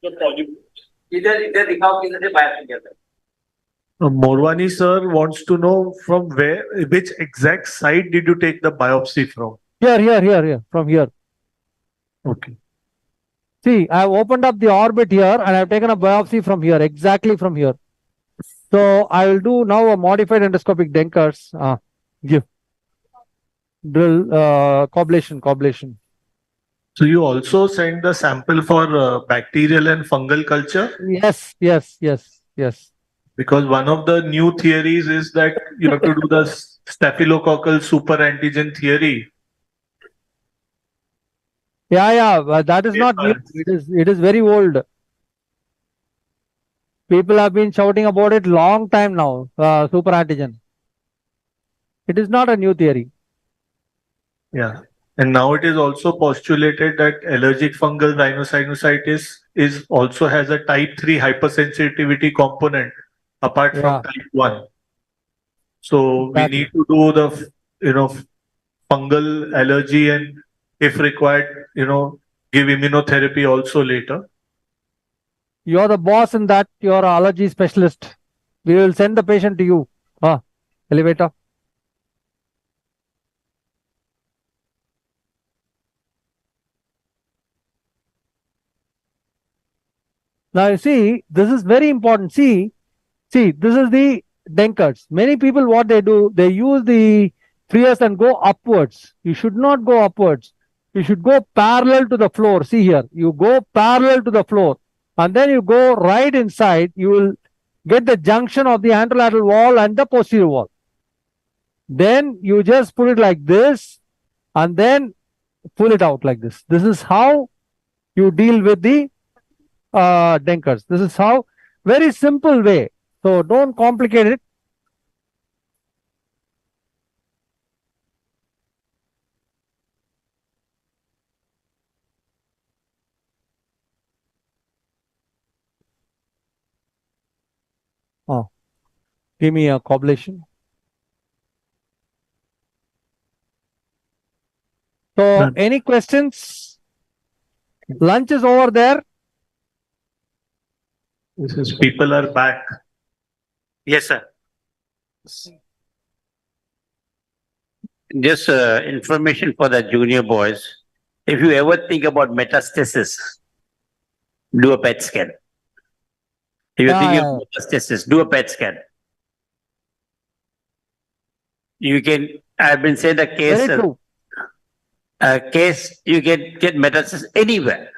इधर दिखाओ किधर से biopsy किया था. Morwani sir wants to know from which exact site did you take the biopsy from? Here, from here. Okay. See, I have opened up the orbit here and I have taken a biopsy from here, exactly from here. So I will do now a modified endoscopic Denkers. Give. Drill, coblation. So you also sent the sample for bacterial and fungal culture? Yes. Because one of the new theories is that you have to do the staphylococcal super antigen theory. Yeah, that is not new. It is very old. People have been shouting about it long time now, super antigen. It is not a new theory. Yeah. And now it is also postulated that allergic fungal rhinosinusitis is also has a type 3 hypersensitivity component apart from type 1. So we need to do the, fungal allergy and if required, give immunotherapy also later. You're the boss in that. You're an allergy specialist. We will send the patient to you. Elevator. Now you see, this is very important. See, this is the Denkers. Many people, what they do, they use the Frias and go upwards. You should not go upwards. You should go parallel to the floor. See here, you go parallel to the floor and then you go right inside. You will get the junction of the anterolateral wall and the posterior wall. Then you just put it like this and then pull it out like this. This is how you deal with the Denkers. This is how, very simple way. So don't complicate it. give me a coblation. So, any questions? Lunch is over there. This is people are back. Yes, sir. Just information for the junior boys. If you ever think about metastasis, do a PET scan. If you're thinking of metastasis, do a PET scan. You can, I've been saying the case, Very true. You can get metastasis anywhere.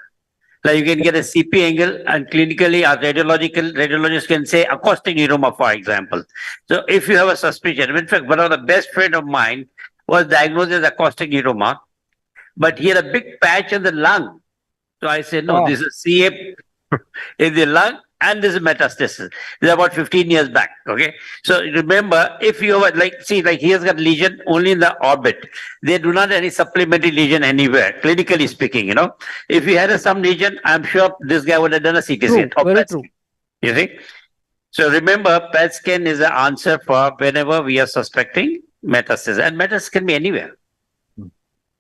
Like you can get a CP angle and clinically or radiologists can say acoustic neuroma, for example. So if you have a suspicion, in fact, one of the best friend of mine was diagnosed as acoustic neuroma, but he had a big patch on the lung. So I said, no, this is CA in the lung and this is metastasis. This is about 15 years back. Okay. So remember, if you have like he has got lesion only in the orbit. They do not have any supplementary lesion anywhere, clinically speaking, you know. If you had some lesion, I'm sure this guy would have done a CT scan. Very true. You see? So remember, PET scan is the answer for whenever we are suspecting metastasis. And metastasis can be anywhere.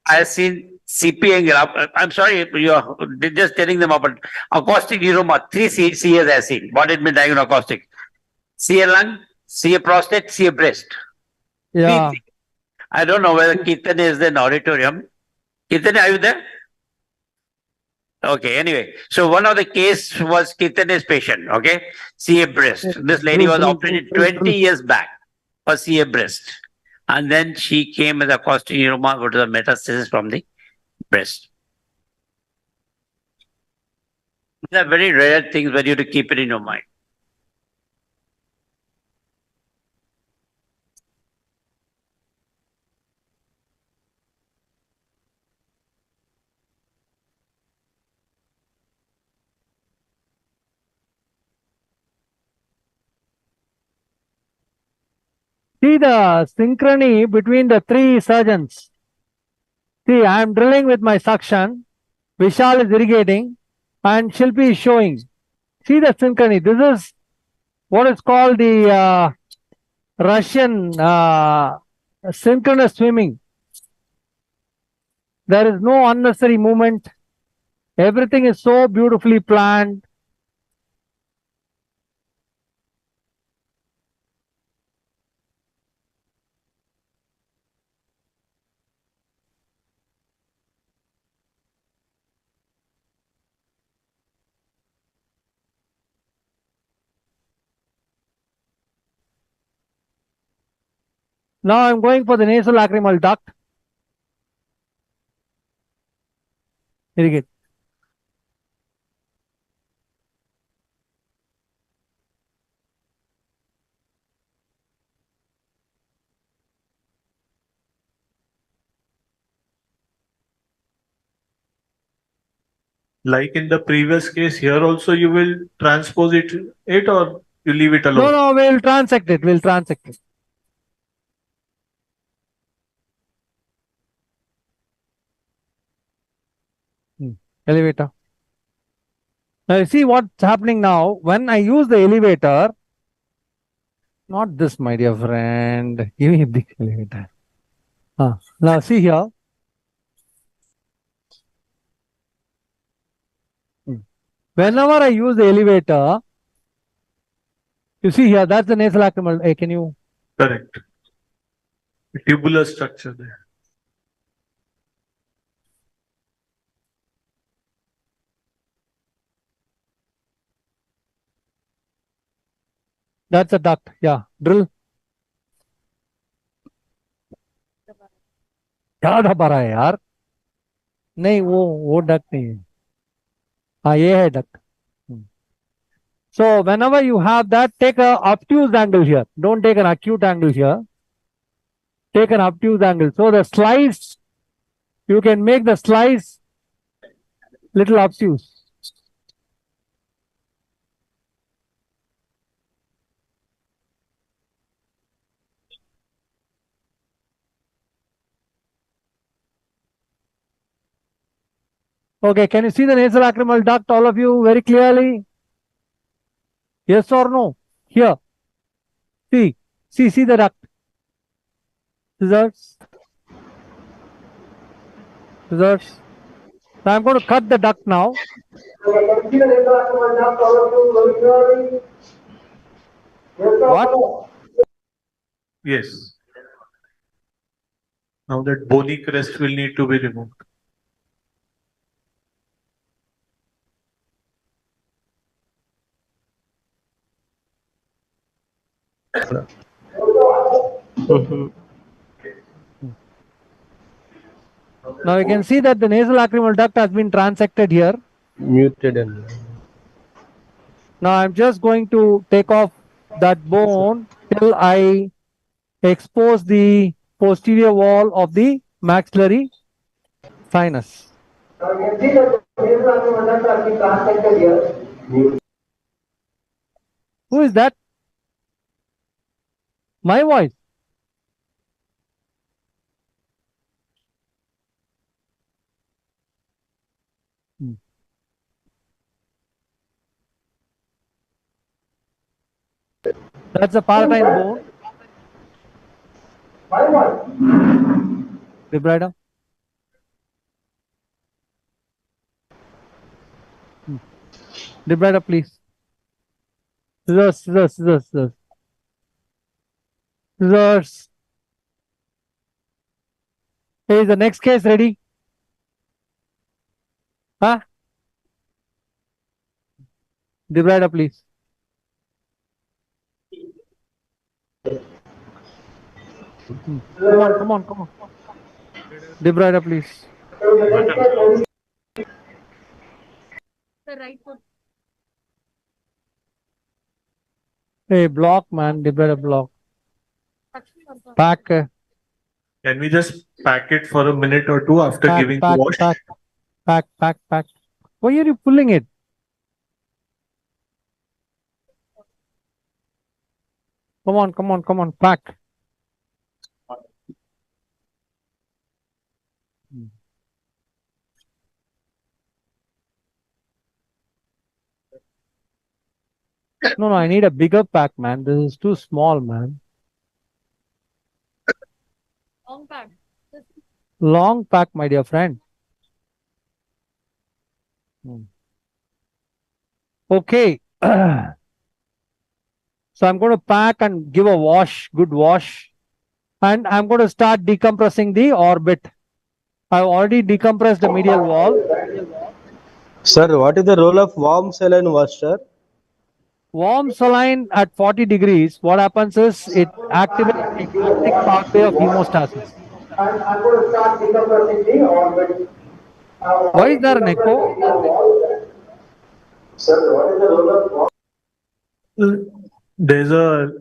I have seen CP angle. I'm sorry, you're just telling them about acoustic neuroma. 3 CAs I have seen. What it means diagnosed acoustic? CA lung, CA prostate, CA breast. Yeah. I don't know whether Kirtan is in the auditorium. Kirtan, are you there? Okay, anyway. So one of the case was Kirtan's patient, okay? CA breast. This lady was operated 20 years back for CA breast. And then she came with acoustic neuroma, which is a metastasis from the breast. These are very rare things where you have to keep it in your mind. See the synchrony between the three surgeons. See, I am drilling with my suction. Vishal is irrigating and Shilpi is showing. See the synchrony. This is what is called the Russian synchronous swimming. There is no unnecessary movement. Everything is so beautifully planned. Now I'm going for the nasolacrimal duct. Irrigate. Like in the previous case, here also you will transpose it or you leave it alone? No, we'll transect it. We'll transect it. Elevator. Now you see what's happening now. When I use the elevator, not this, my dear friend. Give me the elevator. Now see here. Whenever I use the elevator, you see here, that's the nasolacrimal. Hey, can you? Correct. A tubular structure there. That's a duct. Yeah, drill. ज़्यादा बड़ा है यार नहीं वो duck नहीं है हाँ ये है duck so whenever you have that take a obtuse angle here don't take an acute angle here take an obtuse angle so the slice you can make the slice little obtuse. Okay, can you see the nasolacrimal duct, all of you, very clearly? Yes or no? Here. See the duct. Scissors. Scissors. So I'm going to cut the duct now. What? Yes. Now that bony crest will need to be removed. Now you can see that the nasal lacrimal duct has been transected here. Muted and Now I'm just going to take off that bone till I expose the posterior wall of the maxillary sinus. Now you can see that the nasal lacrimal duct has been transected here. Who is that? My voice. That's a palatine bone. My voice. Debrider. Debrider, please. Scissors, scissors, scissors, scissors. Scissors. Hey, is the next case ready? Huh? Debrider, please. Come on. Debrider, please. The right foot. Hey, block, man. Debrider, block. Pack. Can we just pack it for a minute or two after giving the wash? Pack. Why are you pulling it? Come on. Pack. No, I need a bigger pack, man. This is too small, man. Long pack. Long pack, my dear friend. Okay. So I'm going to pack and give a wash, good wash. And I'm going to start decompressing the orbit. I've already decompressed the medial wall. Sir, what is the role of warm saline wash, sir? Warm saline at 40 degrees, what happens is it activates the extrinsic pathway of hemostasis. I'm going to start decompressing the orbit. Why is there an echo? Sir, what is the role of There's a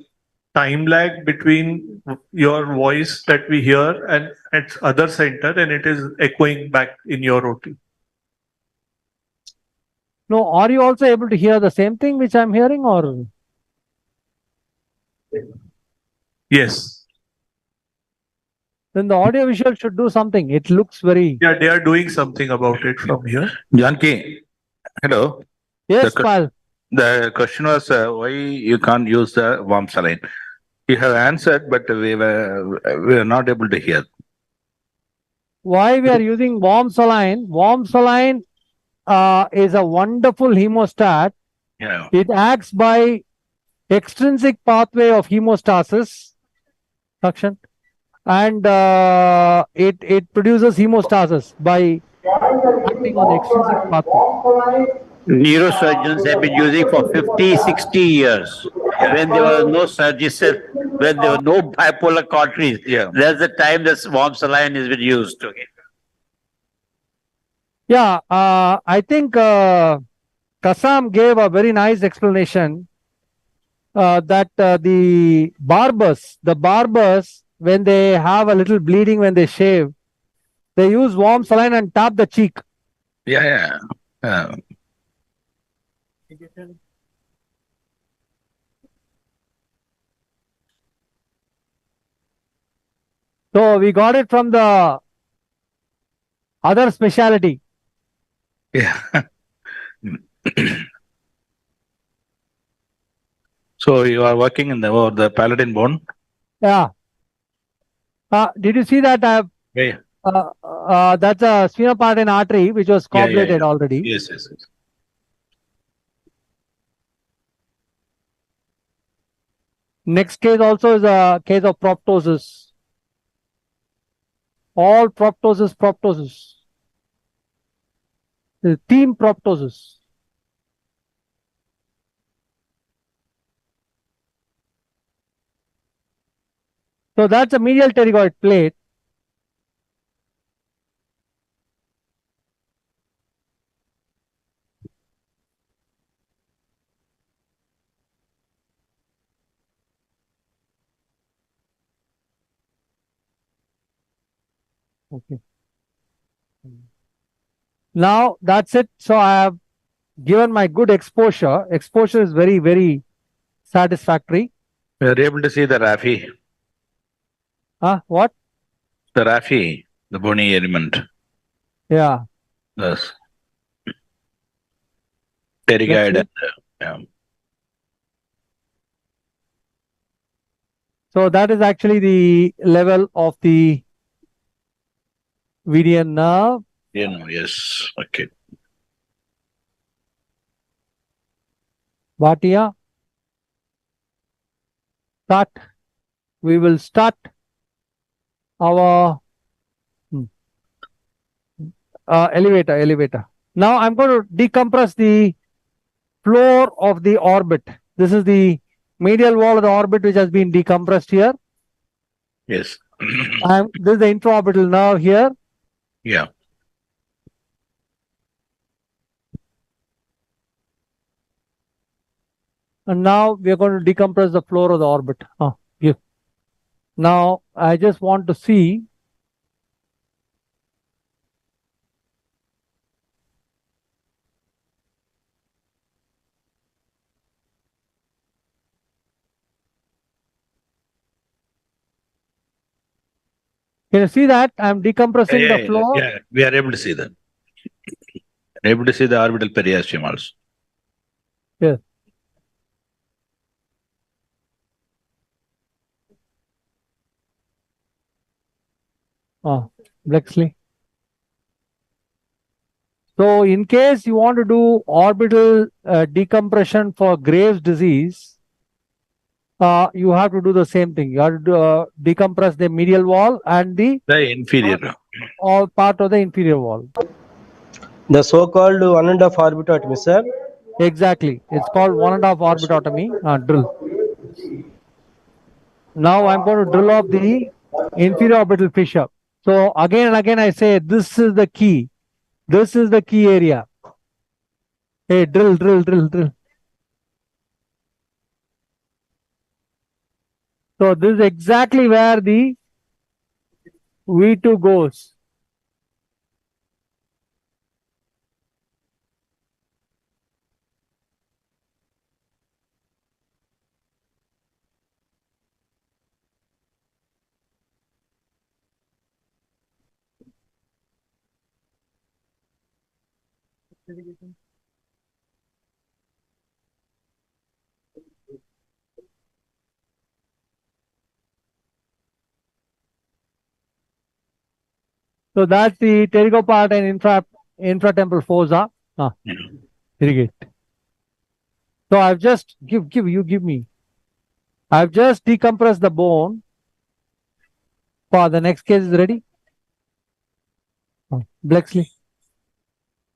time lag between your voice that we hear and its other center, and it is echoing back in your OT. No, are you also able to hear the same thing which I'm hearing, or? Yes. Then the audio visual should do something. It looks very. Yeah, they are doing something about it from here. Janki, hello. Yes, Pal. The question was why you can't use the warm saline. You have answered, but we were not able to hear. Why we are using warm saline? Warm saline is a wonderful hemostat. Yeah. It acts by extrinsic pathway of hemostasis suction, and it produces hemostasis by acting on the extrinsic pathway. Neurosurgeons have been using for 50, 60 years. When there was no surgery, when there were no bipolar cauteries, that's the time this warm saline has been used. Okay. Yeah, I think Kasam gave a very nice explanation that the barbers, when they have a little bleeding when they shave, they use warm saline and tap the cheek. Yeah. So we got it from the other specialty. Yeah. So you are working in the palatine bone? Yeah. Did you see that? Yeah. That's a sphenopalatine artery which was Yeah, coagulated already. Yes, yes, yes. Next case also is a case of proptosis. All proptosis. The theme proptosis. So that's a medial pterygoid plate. Okay. Now that's it. So I have given my good exposure. Exposure is very, very satisfactory. We are able to see the raphe. What? The raphe, the bony element. Yeah. Yes. Pterygoid. Yeah. So that is actually the level of the median nerve. Yes. Okay. Bhatia. Start. We will start our elevator. Now I'm going to decompress the floor of the orbit. This is the medial wall of the orbit which has been decompressed here. Yes. This is the intraorbital nerve here. Yeah. And now we are going to decompress the floor of the orbit. Here. Now I just want to see Can you see that? I'm decompressing the floor. Yeah, we are able to see that. Able to see the orbital periosteum also. Yes. Blexley. So in case you want to do orbital decompression for Graves' disease, you have to do the same thing. You have to decompress the medial wall and the inferior. All part of the inferior wall. The so-called 1.5 orbitotomy, sir. Exactly. It's called 1.5 orbitotomy drill. Now I'm going to drill off the inferior orbital fissure. So again and again I say this is the key. This is the key area. Hey, drill. So this is exactly where the V2 goes. So that's the pterygopart and infratemporal fossa. Irrigate. So I've just give me. I've just decompressed the bone. The next case is ready. Blexley.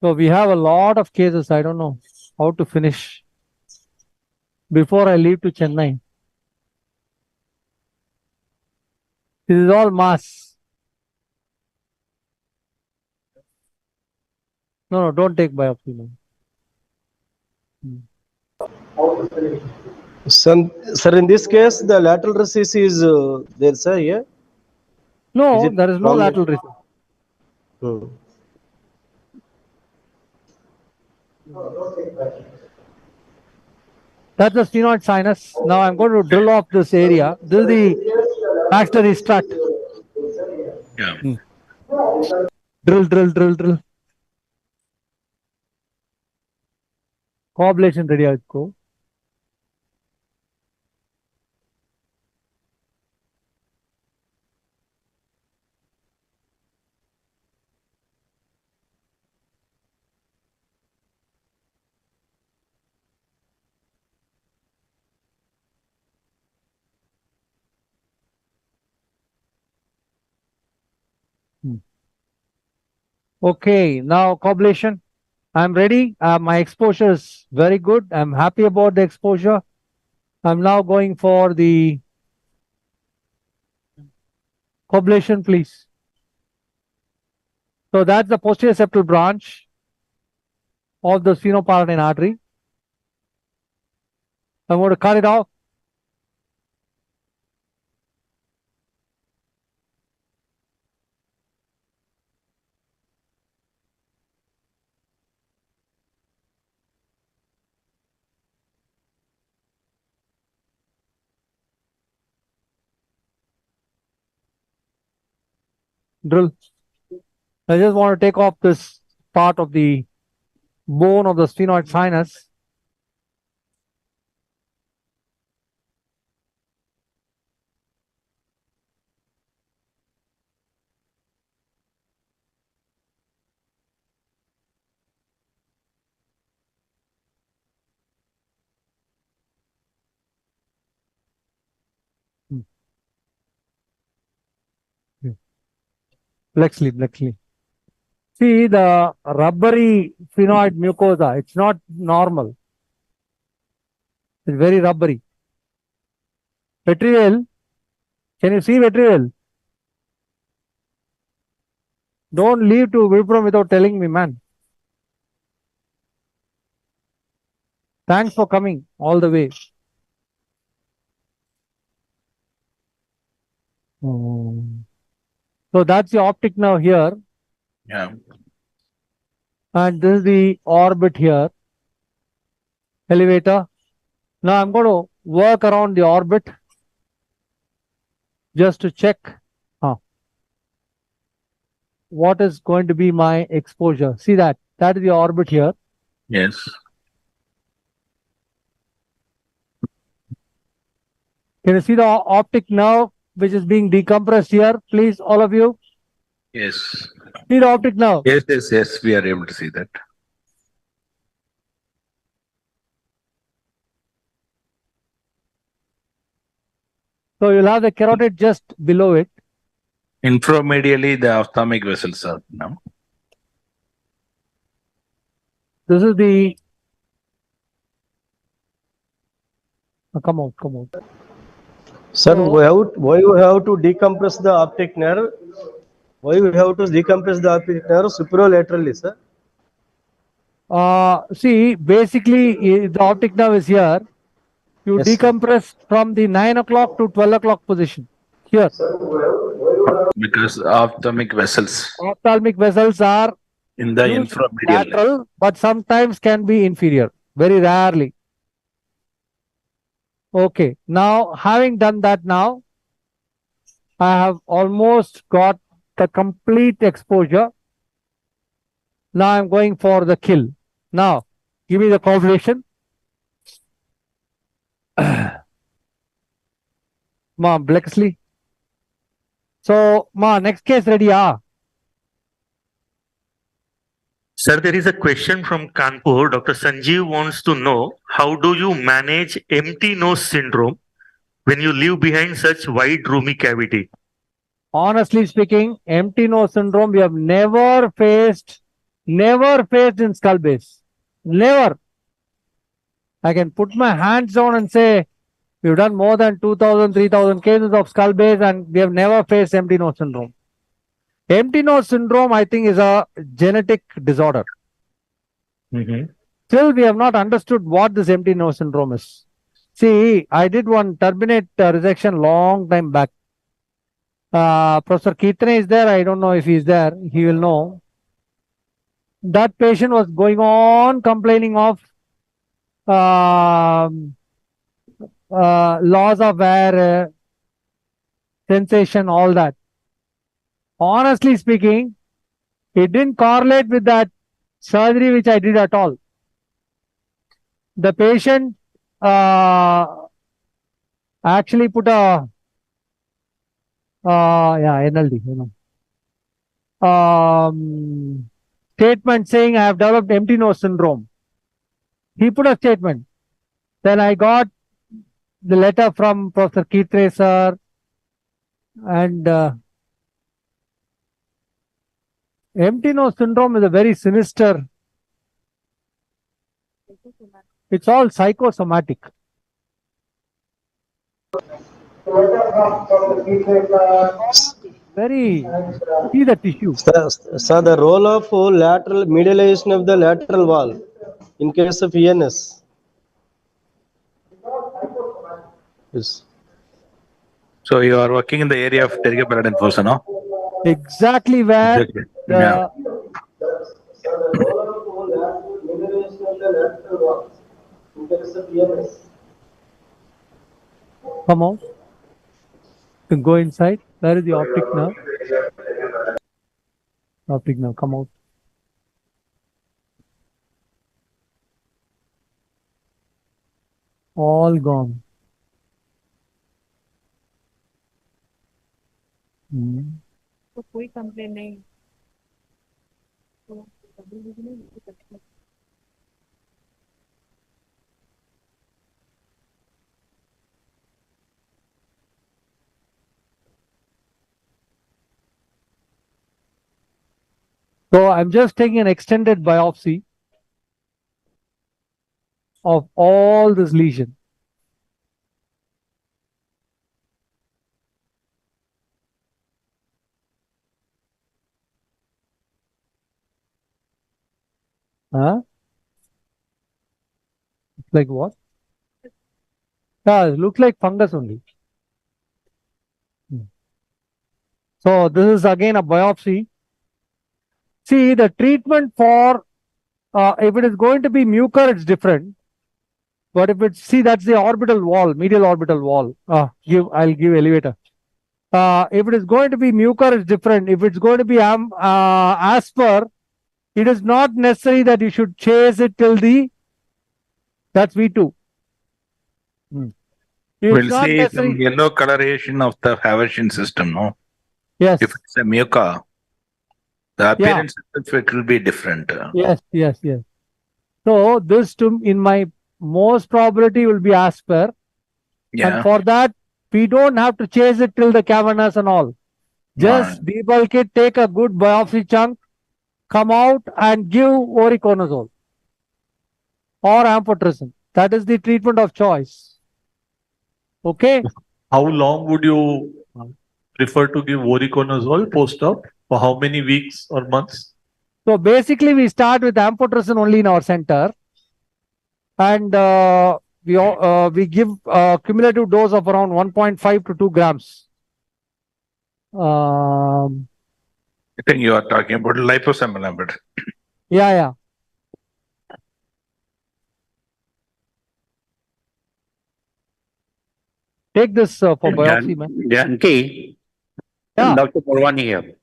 So we have a lot of cases. I don't know how to finish before I leave to Chennai. This is all mass. No, don't take biopsy now. Sir, in this case, the lateral recess is there, sir, here? No, there is no lateral recess. That's the sphenoid sinus. Now I'm going to drill off this area. This is the maxillary strut. Yeah. Drill. Coagulation ready. Go. Okay, now coagulation. I'm ready. My exposure is very good. I'm happy about the exposure. I'm now going for the coagulation, please. So that's the posterior septal branch of the sphenopalatine artery. I'm going to cut it off. Drill. I just want to take off this part of the bone of the sphenoid sinus. Let's sleep. See the rubbery sphenoid mucosa, it's not normal. It's very rubbery. Vetrival, can you see vetrival? Don't leave to Vipram without telling me, man. Thanks for coming all the way. So that's the optic nerve here. Yeah. And this is the orbit here. Elevator. Now I'm going to work around the orbit just to check what is going to be my exposure. See that? That is the orbit here. Yes. Can you see the optic nerve which is being decompressed here? Please, all of you. Yes. See the optic nerve. Yes, we are able to see that. So you'll have the carotid just below it. Inframedially, the ophthalmic vessels are now. This is the. Come out. Sir, why you have to decompress the optic nerve? Why you have to decompress the optic nerve superolaterally, sir? See, basically, the optic nerve is here. You Yes, decompress from the 9 o'clock to 12 o'clock position. Here. Because ophthalmic vessels Ophthalmic vessels are in the usually inframedial. lateral, but sometimes can be inferior. Very rarely. Okay. Now, having done that now, I have almost got the complete exposure. Now I'm going for the kill. Now, give me the coagulation. Ma, Blexley. So, ma, next case ready, Sir, there is a question from Kanpur. Dr. Sanjeev wants to know, how do you manage empty nose syndrome when you leave behind such wide roomy cavity? Honestly speaking, empty nose syndrome we have never faced in skull base. Never. I can put my hands down and say we've done more than 2,000, 3,000 cases of skull base and we have never faced empty nose syndrome. Empty nose syndrome, I think, is a genetic disorder. Still, we have not understood what this empty nose syndrome is. See, I did one turbinate resection long time back. Professor Kirtane is there. I don't know if he's there. He will know. That patient was going on complaining of loss of air, sensation, all that. Honestly speaking, it didn't correlate with that surgery which I did at all. The patient actually put a NLD, statement saying I have developed empty nose syndrome. He put a statement. Then I got the letter from Professor Kirtane sir and Empty nose syndrome is a very sinister. It's all psychosomatic. Very, see the tissue. Sir, the role of lateral medialization of the lateral wall in case of ENS. Yes. So you are working in the area of pterygoparotid fossa, no? Exactly where Exactly. the Yeah. Sir, the role of lateral medialization of the lateral wall in case of ENS. come out. You can go inside. Where is the optic nerve? Optic nerve, come out. All gone. तो कोई complain नहीं तो So I'm just taking an extended biopsy of all this lesion. Huh? Like what? Yeah, it looks like fungus only. So this is again a biopsy. See, the treatment for, if it is going to be mucor, it's different. But if it's, see, that's the orbital wall, medial orbital wall. I'll give elevator. If it is going to be mucor, it's different. If it's going to be asper, it is not necessary that you should chase it till that's V2. It's We'll not see some necessary. yellow coloration of the Haversian system, no? Yes. If it's a muca, the appearance itself, it will be different. Yes. So this in my most probability will be asper. Yeah. And for that, we don't have to chase it till the cavernous and all. Just debulk it, take a good biopsy chunk, come out and give voriconazole or amphotericin. That is the treatment of choice. Okay? How long would you prefer to give voriconazole post-op? For how many weeks or months? So basically, we start with amphotericin only in our center. And we give a cumulative dose of around 1.5 to 2 grams. I think you are talking about liposomal. Yeah. Take this for biopsy, man. Janki, Yeah. Dr. Purvani here.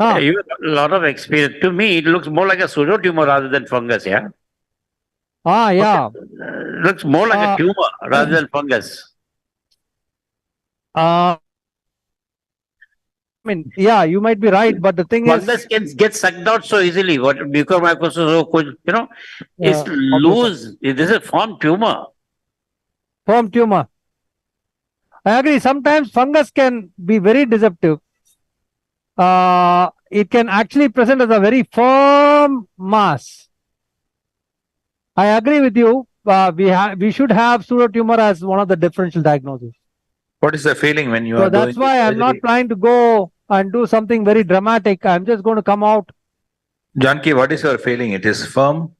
You have a lot of experience. To me, it looks more like a pseudo tumor rather than fungus, yeah? Yeah. Looks more like a tumor rather than fungus. I mean, yeah, you might be right, but the thing Fungus can get sucked out so easily. What mucormycosis, it's loose. This is a formed tumor. Formed tumor. I agree. Sometimes fungus can be very deceptive. It can actually present as a very firm mass. I agree with you. We should have pseudotumor as one of the differential diagnoses. What is the feeling when you So are doing? that's why I'm not trying to go and do something very dramatic. I'm just going to come out. Janki, what is your feeling? It is firm,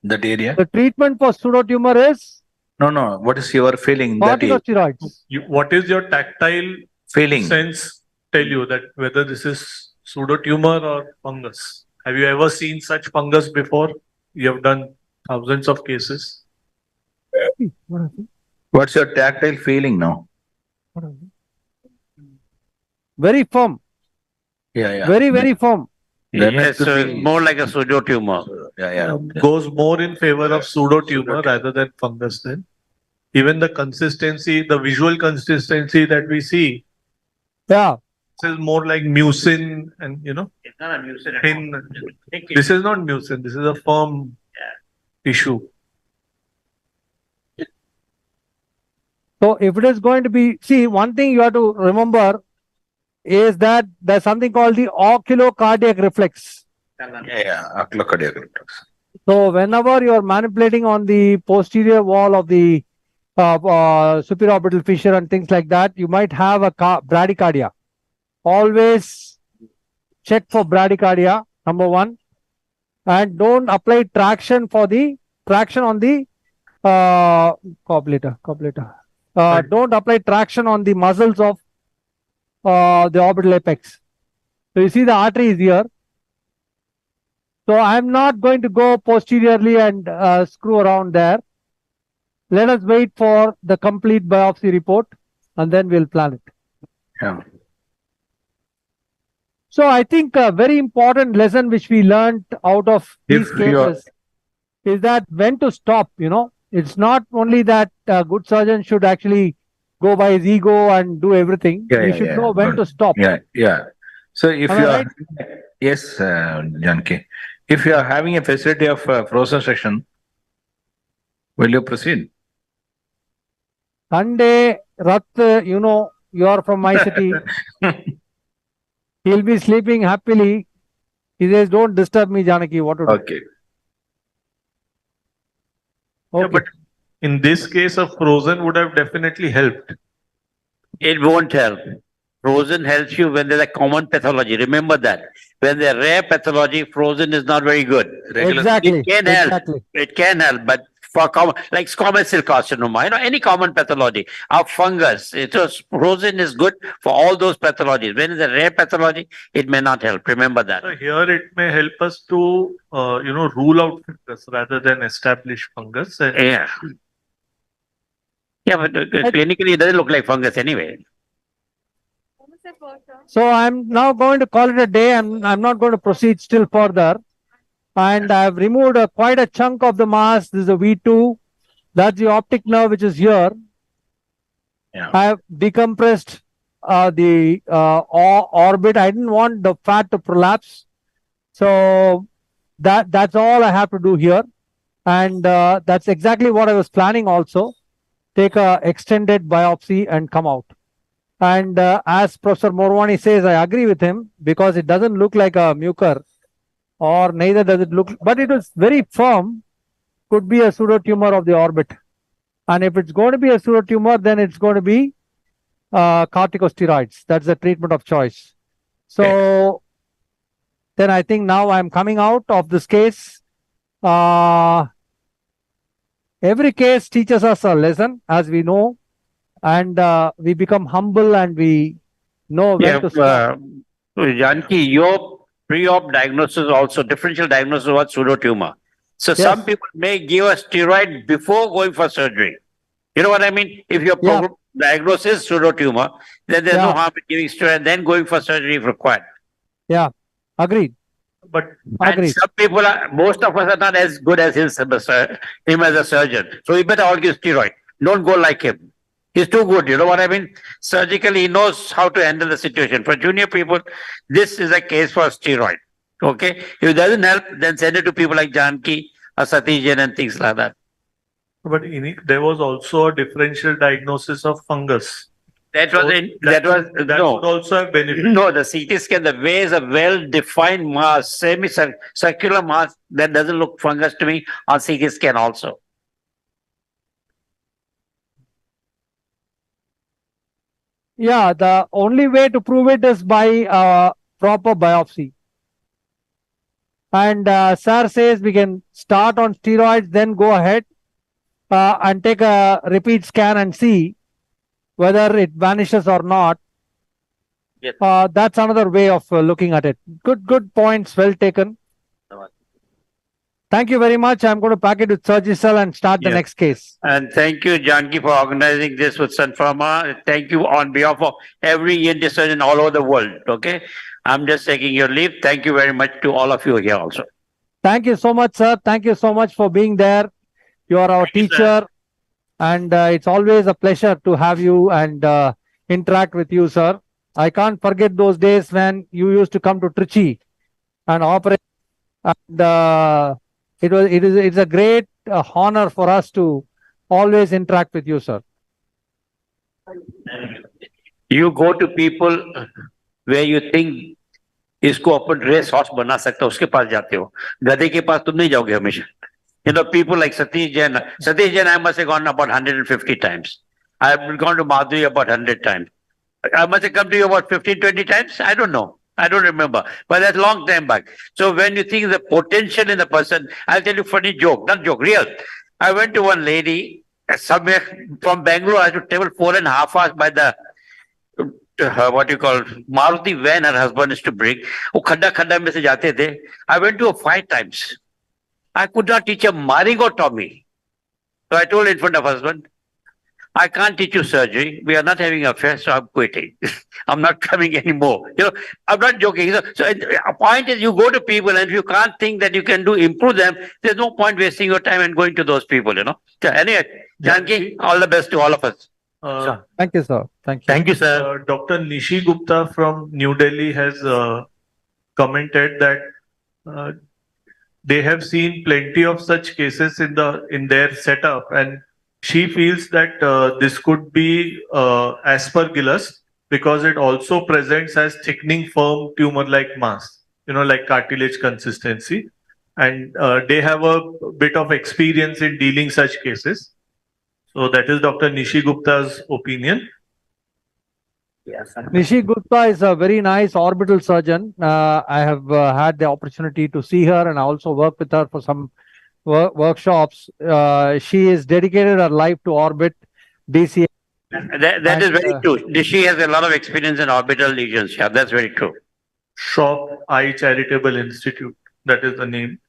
that area? The treatment for pseudotumor is? No. What is your feeling? That area? Corticosteroids. What is your tactile feeling? Sense tell you that whether this is pseudotumor or fungus? Have you ever seen such fungus before? You have done thousands of cases. What's your tactile feeling now? Very firm. Yeah. Very, very firm. Yes, so more like a pseudotumor. Yeah. Goes more in favor of pseudotumor rather than fungus then. Even the consistency, the visual consistency that we see. Yeah. This is more like mucin and It's not a mucin. thin. This is not mucin, this is a firm tissue. So if it is going to be, see, one thing you have to remember, is that there's something called the oculocardiac reflex. Oculocardiac reflex. So whenever you are manipulating on the posterior wall of the supraorbital fissure and things like that, you might have a bradycardia. Always check for bradycardia, number one, and don't apply traction on the corbulator. Don't apply traction on the muscles of the orbital apex. So you see the artery is here. So I'm not going to go posteriorly and screw around there. Let us wait for the complete biopsy report and then we'll plan it. Yeah. So I think a very important lesson which we learned out of these cases is that when to stop, It's not only that a good surgeon should actually go by his ego and do everything. He should know when to stop. Yeah. So if Am I you are, right? yes, Janki, if you are having a facility of frozen section, will you proceed? Sunday, Rat, you are from my city. He'll be sleeping happily. He says, don't disturb me, Janaki. What to do? Okay. Yeah, but in this case, a frozen would have definitely helped. It won't help. Frozen helps you when there's a common pathology. Remember that. When there's rare pathology, frozen is not very good. Exactly. It can help. It can help, but for common, like squamous cell carcinoma, any common pathology, or fungus, frozen is good for all those pathologies. When it's a rare pathology, it may not help. Remember that. So here it may help us to, rule out fungus rather than establish fungus. And Yeah. Yeah, but clinically it doesn't look like fungus anyway. So I'm now going to call it a day and I'm not going to proceed still further. And I've removed quite a chunk of the mass. This is a V2. That's the optic nerve which is here. Yeah. I have decompressed the orbit. I didn't want the fat to prolapse. So that's all I have to do here. And that's exactly what I was planning also. Take a extended biopsy and come out. And as Professor Morwani says, I agree with him because it doesn't look like a mucor, or neither does it look, but it was very firm. Could be a pseudotumor of the orbit. And if it's going to be a pseudotumor, then it's going to be corticosteroids. That's the treatment of choice. So then I think now I'm coming out of this case. Every case teaches us a lesson, as we know, and we become humble and we know when to stop. Janki, your pre-op diagnosis also, differential diagnosis was pseudotumor. So some people may give a steroid before going for surgery. You know what I mean? If your diagnosis is pseudotumor, then there's no harm in giving steroid and then going for surgery if required. Yeah, agreed. But and some people most of us are not as good as him as a surgeon. So we better all give steroid. Don't go like him. He's too good. You know what I mean? Surgically, he knows how to handle the situation. For junior people, this is a case for steroid. Okay? If it doesn't help, then send it to people like Janki or Satijan and things like that. But there was also a differential diagnosis of fungus. That would also have benefit. No, the CT scan, the way is a well-defined mass, semi-circular mass that doesn't look fungus to me on CT scan also. Yeah, the only way to prove it is by proper biopsy. And Sir says we can start on steroids, then go ahead and take a repeat scan and see whether it vanishes or not. Yes. That's another way of looking at it. Good points, well taken. Thank you very much. I'm going to pack it with Surgicel and start the next case. And thank you, Janki, for organizing this with Sun Pharma. Thank you on behalf of every ENT surgeon all over the world. Okay, I'm just taking your leave. Thank you very much to all of you here also. Thank you so much, sir. Thank you so much for being there. You are our teacher. And it's always a pleasure to have you and interact with you, sir. I can't forget those days when you used to come to Trichy and operate. And it's a great honor for us to always interact with you, sir. You go to people where you think इसको अपन race horse बना सकते हो, उसके पास जाते हो. गधे के पास तुम नहीं जाओगे हमेशा. You know, people like Satish Jain, I must have gone about 150 times. I have gone to Madhuri about 100 times. I must have come to you about 15, 20 times. I don't know. I don't remember. But that's a long time back. So when you think the potential in the person, I'll tell you a funny joke, not joke, real. I went to one lady somewhere from Bangalore. I had to travel 4.5 hours by the what you call Maruti van her husband is to bring. वो खड्डा खड्डा में से जाते थे. I went to her 5 times. I could not teach her Marigotomy. So I told in front of husband, I can't teach you surgery. We are not having an affair, so I'm quitting. I'm not coming anymore. You know, I'm not joking. So a point is you go to people and if you can't think that you can improve them, there's no point wasting your time and going to those people, you know. So anyway, Janki, all the best to all of us. Thank you, sir. Thank you. Thank you, sir. Dr. Nishi Gupta from New Delhi has commented that they have seen plenty of such cases in their setup, and she feels that this could be aspergillus because it also presents as thickening firm tumor-like mass, you know, like cartilage consistency, and they have a bit of experience in dealing such cases. So that is Dr. Nishi Gupta's opinion. Yes, Nishi Gupta is a very nice orbital surgeon. I have had the opportunity to see her and I also work with her for some workshops. She is dedicated her life to orbit, DC. That is very true. She has a lot of experience in orbital lesions. Yeah, that's very true. Shop Eye Charitable Institute. That is the name.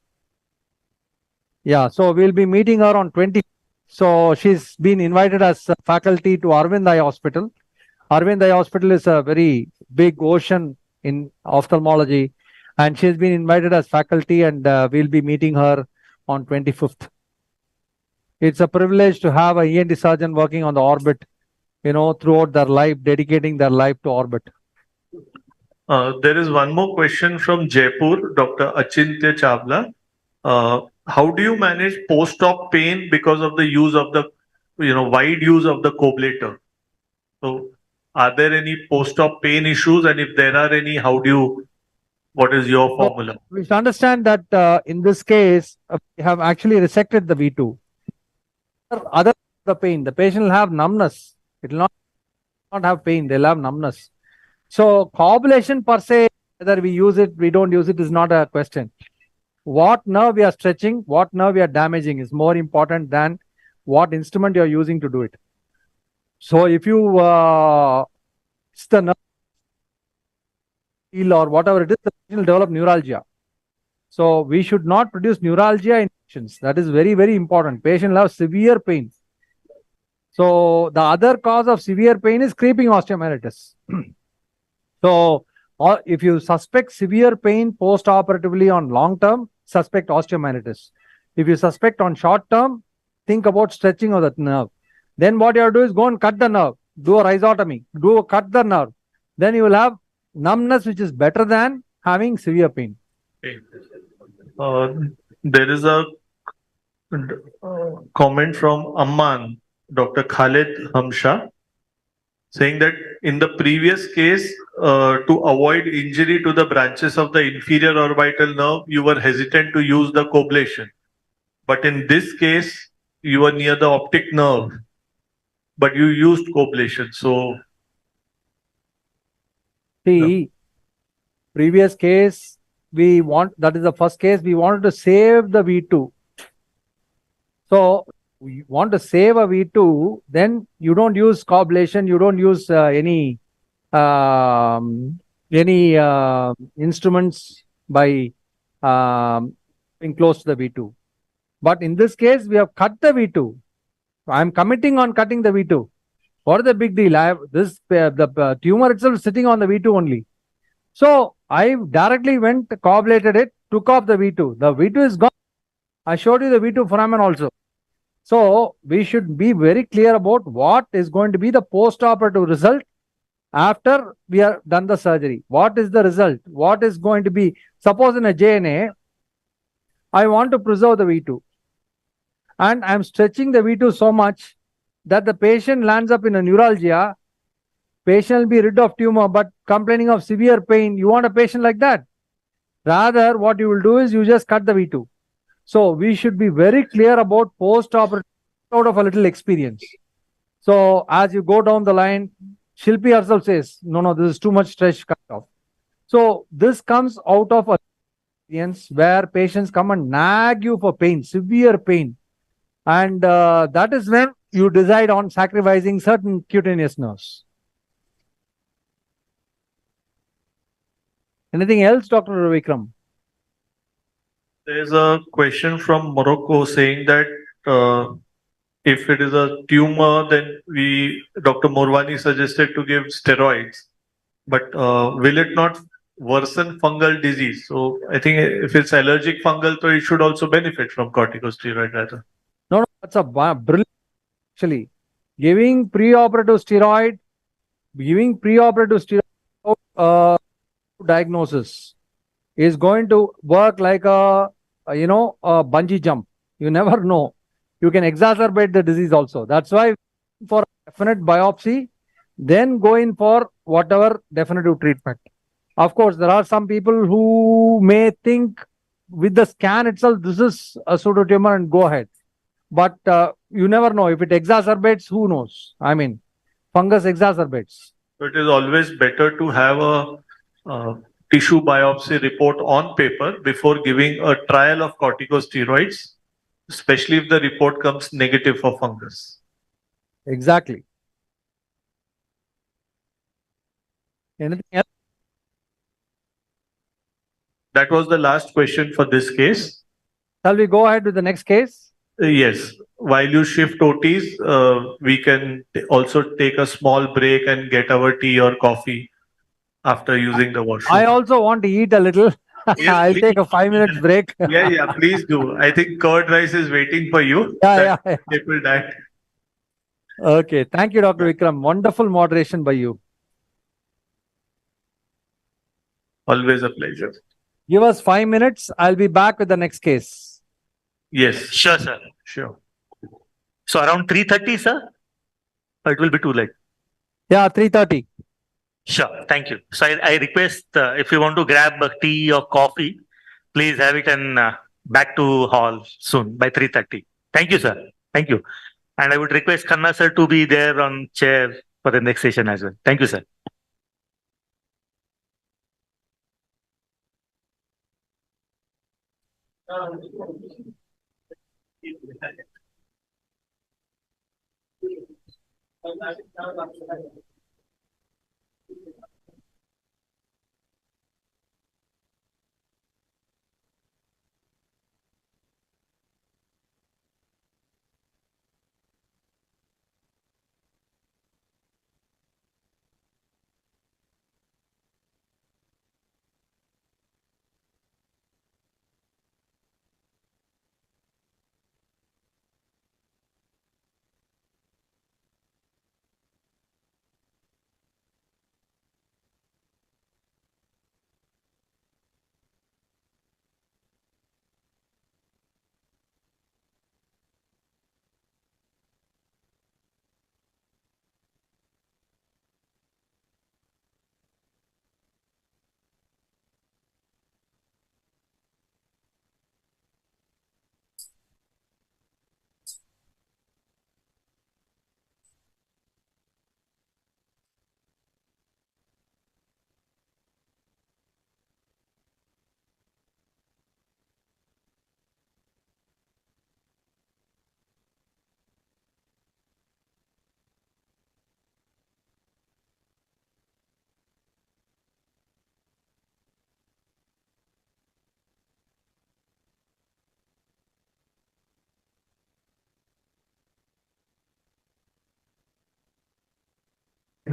Yeah, so we'll be meeting her on 20. So she's been invited as faculty to Arvind Eye Hospital. Arvind Eye Hospital is a very big ocean in ophthalmology, and she's been invited as faculty, and we'll be meeting her on 25th. It's a privilege to have a ENT surgeon working on the orbit, you know, throughout their life, dedicating their life to orbit. There is one more question from Jaipur, Dr. Achintya Chavla. How do you manage post-op pain because of the use of the, wide use of the coblator? So, are there any post-op pain issues? And if there are any, what is your formula? We should understand that in this case, we have actually resected the V2. Other the pain, the patient will have numbness. It will not have pain, they'll have numbness. So, coagulation per se, whether we use it, we don't use it is not a question. What nerve we are stretching, what nerve we are damaging is more important than what instrument you are using to do it. So if you it's the nerve or whatever it is, the patient will develop neuralgia. So we should not produce neuralgia in patients. That is very, very important. Patient will have severe pain. So the other cause of severe pain is creeping osteomyelitis. So if you suspect severe pain post-operatively on long term, suspect osteomyelitis. If you suspect on short term, think about stretching of the nerve. Then what you have to do is go and cut the nerve, do a rhizotomy, cut the nerve. Then you will have numbness, which is better than having severe pain. There is a comment from Amman, Dr. Khalid Hamsha, saying that in the previous case, to avoid injury to the branches of the inferior orbital nerve, you were hesitant to use the coblation. But in this case, you were near the optic nerve, but you used coblation. So, see, previous case, that is the first case, we wanted to save the V2. So, we want to save a V2, then you don't use coblation, you don't use any instruments by being close to the V2. But in this case, we have cut the V2. I am committing on cutting the V2. What is the big deal? The tumor itself is sitting on the V2 only. So I directly went, coagulated it, took off the V2. The V2 is gone. I showed you the V2 foramen also. So we should be very clear about what is going to be the post-operative result after we have done the surgery. What is the result? What is going to be? Suppose in a JNA, I want to preserve the V2. And I am stretching the V2 so much that the patient lands up in a neuralgia. patient will be rid of tumor, but complaining of severe pain. You want a patient like that? Rather, what you will do is you just cut the V2. So we should be very clear about post-operative out of a little experience. So as you go down the line, Shilpi herself says, no, this is too much stress cut off. So this comes out of a experience where patients come and nag you for pain, severe pain. And that is when you decide on sacrificing certain cutaneous nerves. Anything else, Dr. Vikram? There's a question from Morocco saying that if it is a tumor, then Dr. Morwani suggested to give steroids. But will it not worsen fungal disease? So I think if it's allergic fungal, so it should also benefit from corticosteroid rather. No, that's a brilliant. Actually, giving preoperative steroid diagnosis is going to work like a bungee jump. You never know. You can exacerbate the disease also. That's why for definite biopsy, then go in for whatever definitive treatment. Of course, there are some people who may think with the scan itself, this is a pseudotumor and go ahead. But you never know. If it exacerbates, who knows? I mean, fungus exacerbates. So it is always better to have a tissue biopsy report on paper before giving a trial of corticosteroids, especially if the report comes negative for fungus. Exactly. Anything else? That was the last question for this case. Shall we go ahead with the next case? Yes. While you shift OTs, we can also take a small break and get our tea or coffee after using the washroom. I also want to eat a little. Yes, I'll please. take a 5-minute break. Yeah, please do. I think curd rice is waiting for you. Yeah. Staple diet. Okay. Thank you, Dr. Vikram. Wonderful moderation by you. Always a pleasure. Give us 5 minutes. I'll be back with the next case. Yes. Sure, sir. Sure. So around 3:30, sir? Or it will be too late? Yeah, 3:30. Sure. Thank you. So I request if you want to grab a tea or coffee, please have it and back to hall soon by 3:30. Thank you, sir. Thank you. And I would request Khanna sir to be there on chair for the next session as well. Thank you, sir.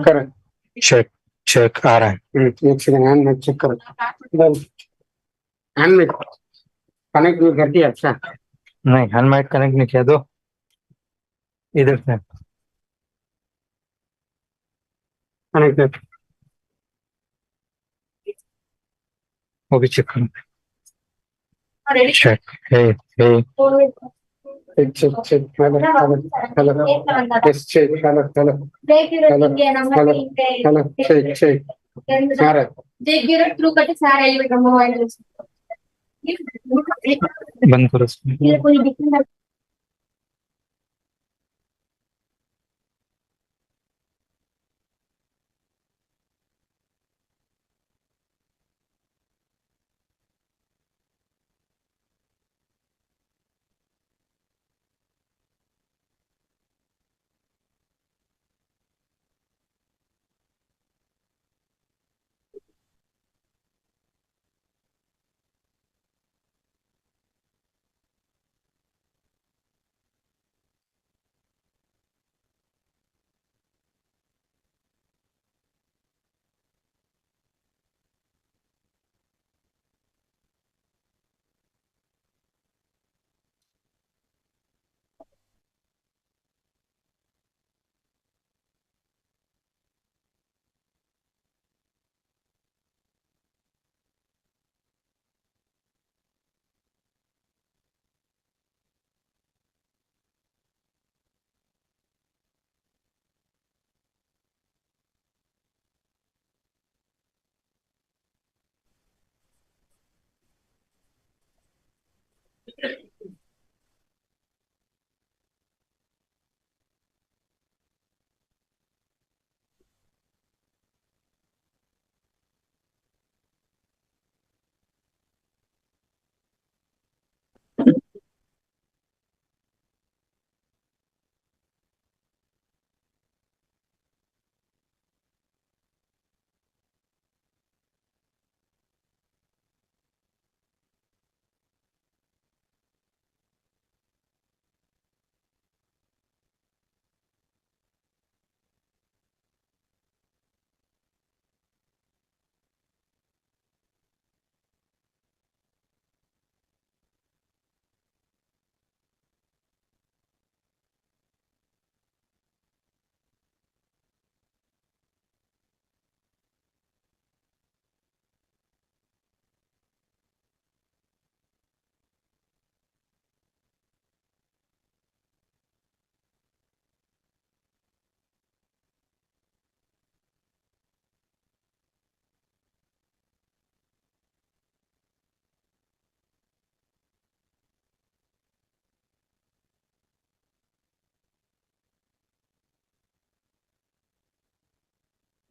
Correct check check आ रहा है एक second hand में check करो hand में connect नहीं कर दिया अच्छा नहीं हैंड में कनेक्ट नहीं किया दो इधर से कनेक्ट वो भी चेक करो चेक हे check, check, hello, hello, hello, yes, check, hello, hello, hello, hello, hello, check, check, Sarah. बंद करो इसको।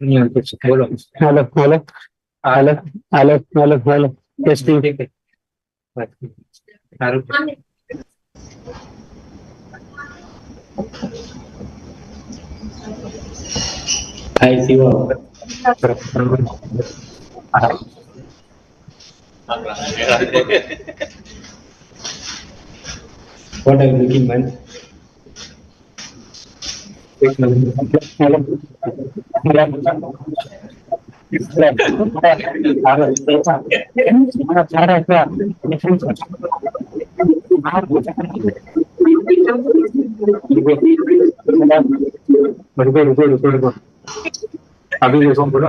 बोलो hello hello hello hello hello hello testing Hi, Siva. What are you looking, man? रुको अभी देखो बोलो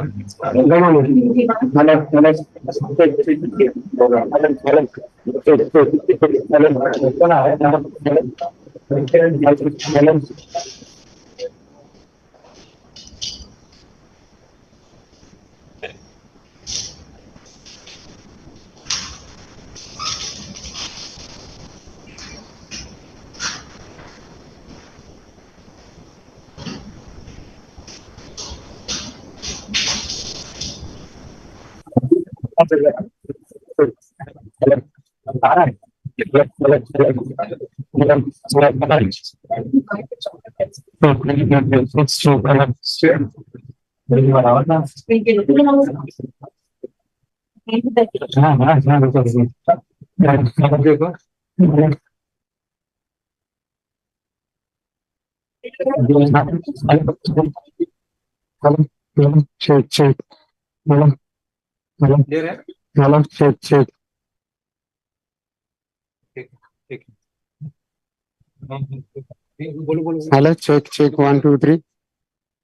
check check hello hello hello check check hello check check 1 2 3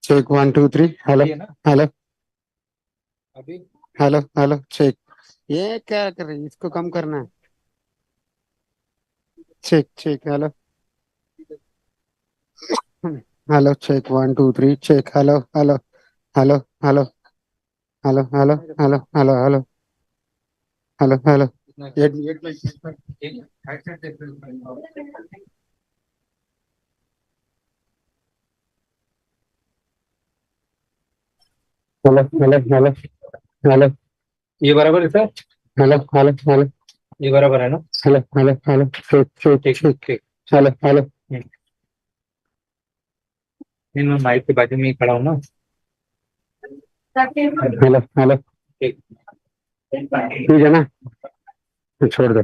check 1 2 3 hello hello hello hello check ये क्या कर रही है इसको कम करना है check check hello Hello, check 1, 2, 3. Check. Hello, hello, hello, hello, hello, hello, hello, hello, hello, hello, hello. Hello hello hello hello ये बराबर है सर हेलो हेलो हेलो ये बराबर है ना हेलो हेलो हेलो ठीक ठीक ठीक ठीक हेलो हेलो नहीं मैं माइक के बाजू में ही खड़ा हूँ ना हेलो हेलो ठीक ठीक है ना तो छोड़ दो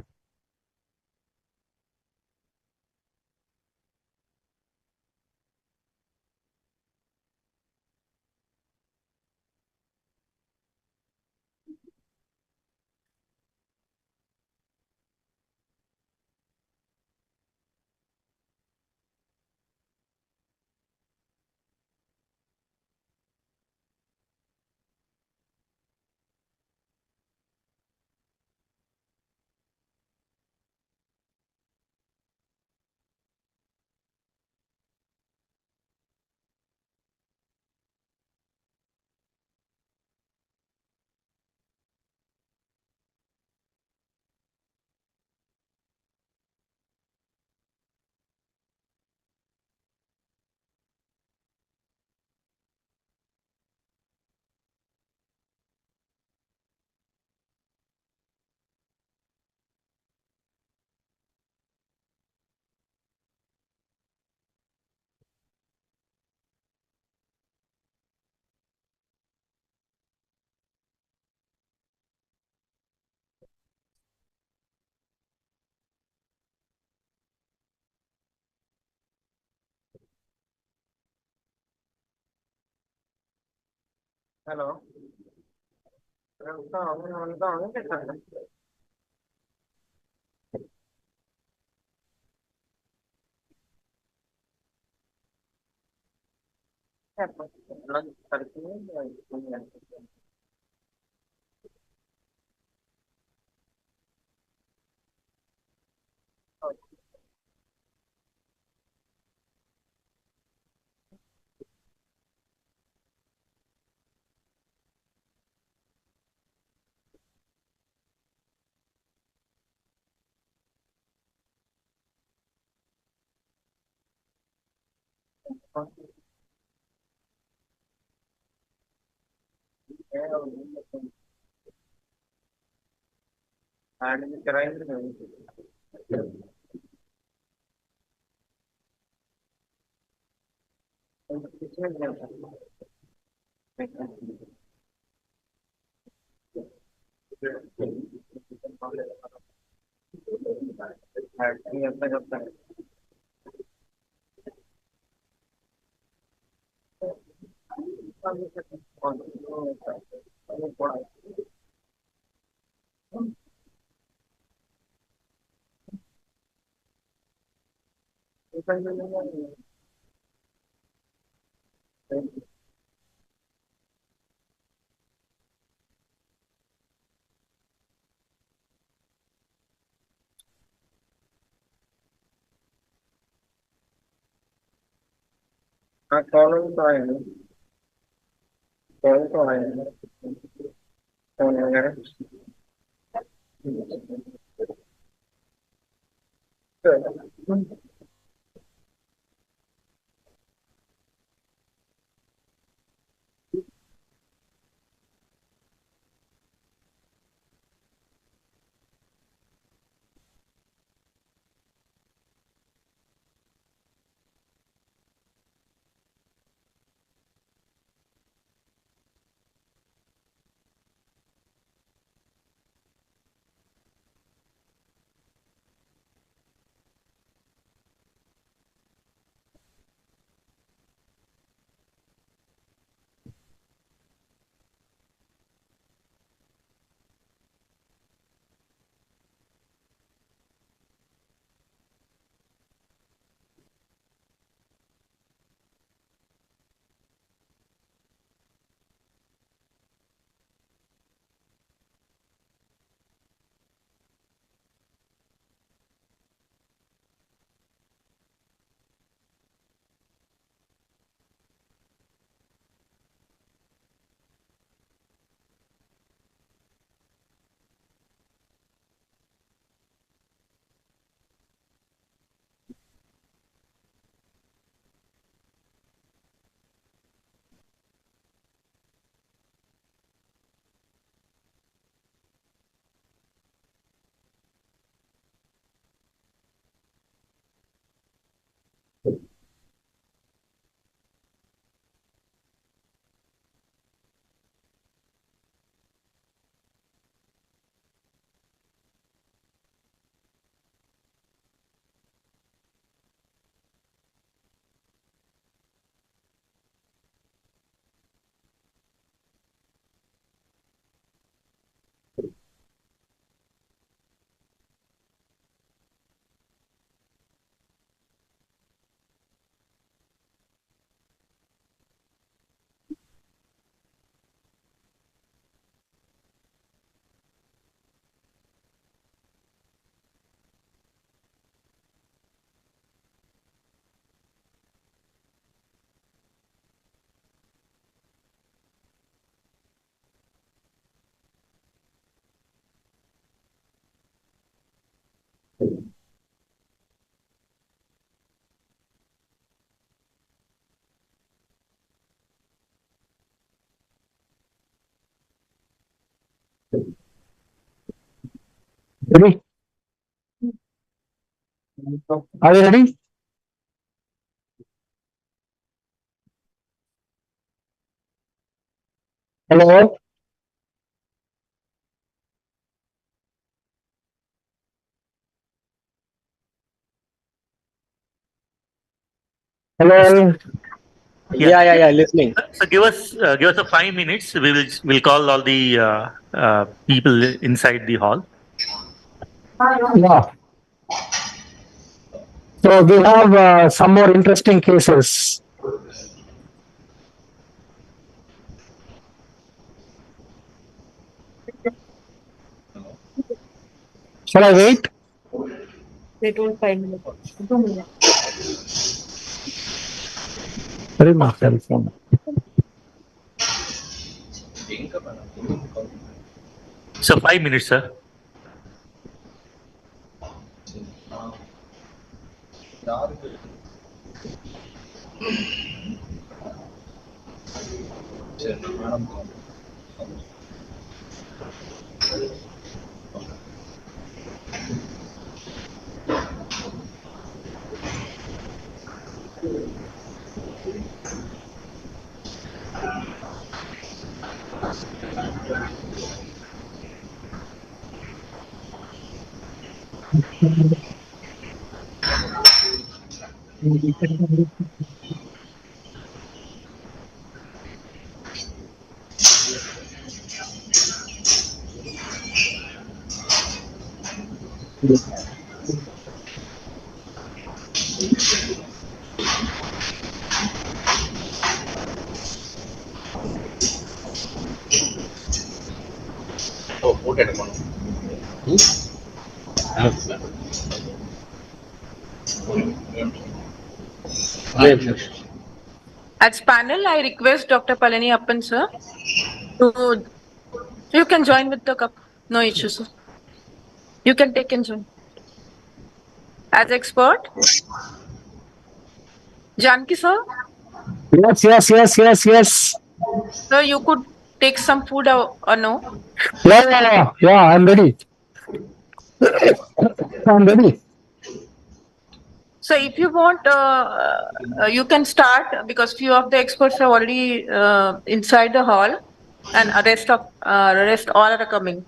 हेलो हाँ कॉल तो आए हैं कॉल तो आए हैं फोन वगैरह Ready? Are you ready? Hello? Hello? Yeah, listening. So give us a 5 minutes. We'll call all the people inside the hall. Yeah. So we have some more interesting cases. Shall I wait? They told 5 minutes. 2 minutes. Where is my cell phone? So 5 minutes, sir. Oh, photo എടുക്കണം. As panel, I request Dr. Palani Appan, sir, to, you can join with the cup. No issue, sir. You can take and join. As expert, Janki, sir, Yes. sir, you could take some food or no? Yeah, I'm ready. I'm ready. So if you want, you can start because few of the experts are already inside the hall, and rest all are coming.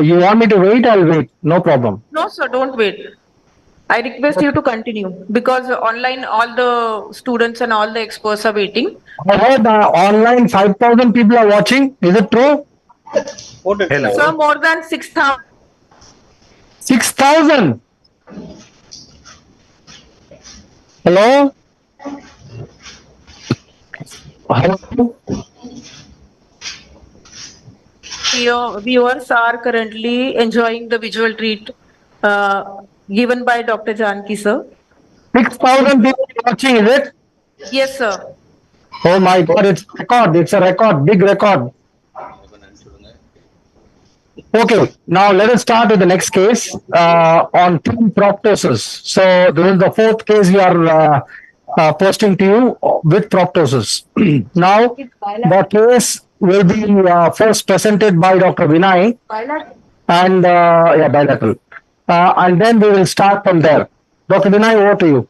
You want me to wait? I'll wait. No problem. No, sir, don't wait. I request you to continue because online all the students and all the experts are waiting. I heard online 5,000 people are watching. Is it true? Sir, more than 6,000. 6,000. Hello? Hello? Your viewers are currently enjoying the visual treat given by Dr. Janki, sir. 6,000 people watching, is it? Yes, sir. Oh my God, it's a record. It's a record, big record. Okay, now let us start with the next case on team proptosis. So this is the fourth case we are posting to you with proptosis. Now the case will be first presented by Dr. Vinay and bilateral. And then we will start from there. Dr. Vinay, over to you.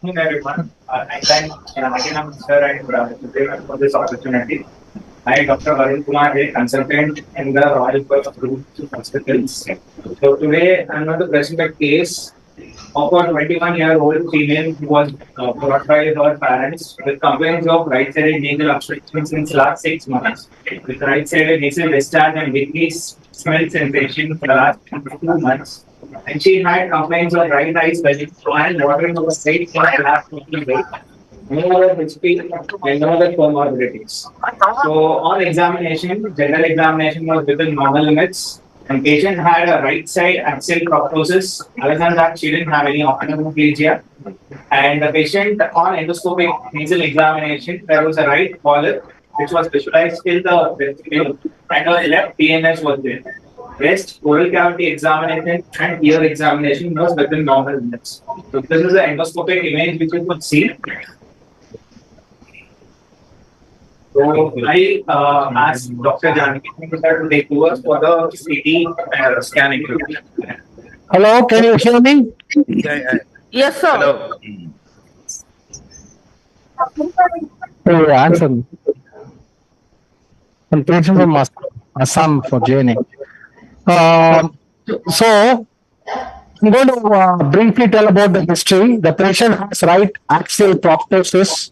Good evening, everyone. I thank Akinam sir and for this opportunity. I am Dr. Varun Kumar, a consultant in the Royal College of Group Hospitals. So today I am going to present a case of a 21-year-old female who was brought by her parents with complaints of right-sided nasal obstruction since last 6 months, with right-sided nasal discharge and weekly smell sensation for the last 2 months. And she had complaints of right eye swelling and watering of the site for the last 20 days. No other history and no other comorbidities. So on examination, general examination was within normal limits. And patient had a right side axial proptosis. Other than that, she didn't have any ophthalmoplegia. And the patient on endoscopic nasal examination, there was a right polyp which was visualized till the vestibule and a left PNS was there. Rest, oral cavity examination and ear examination was within normal limits. So this is the endoscopic image which you could see. So I asked Dr. Janki to take over for the CT scanning. Hello, can you hear me? Yes, sir. Hello. Oh, answer me. I'm patient from Assam for JNA. So, I'm going to briefly tell about the history. The patient has right axial proptosis,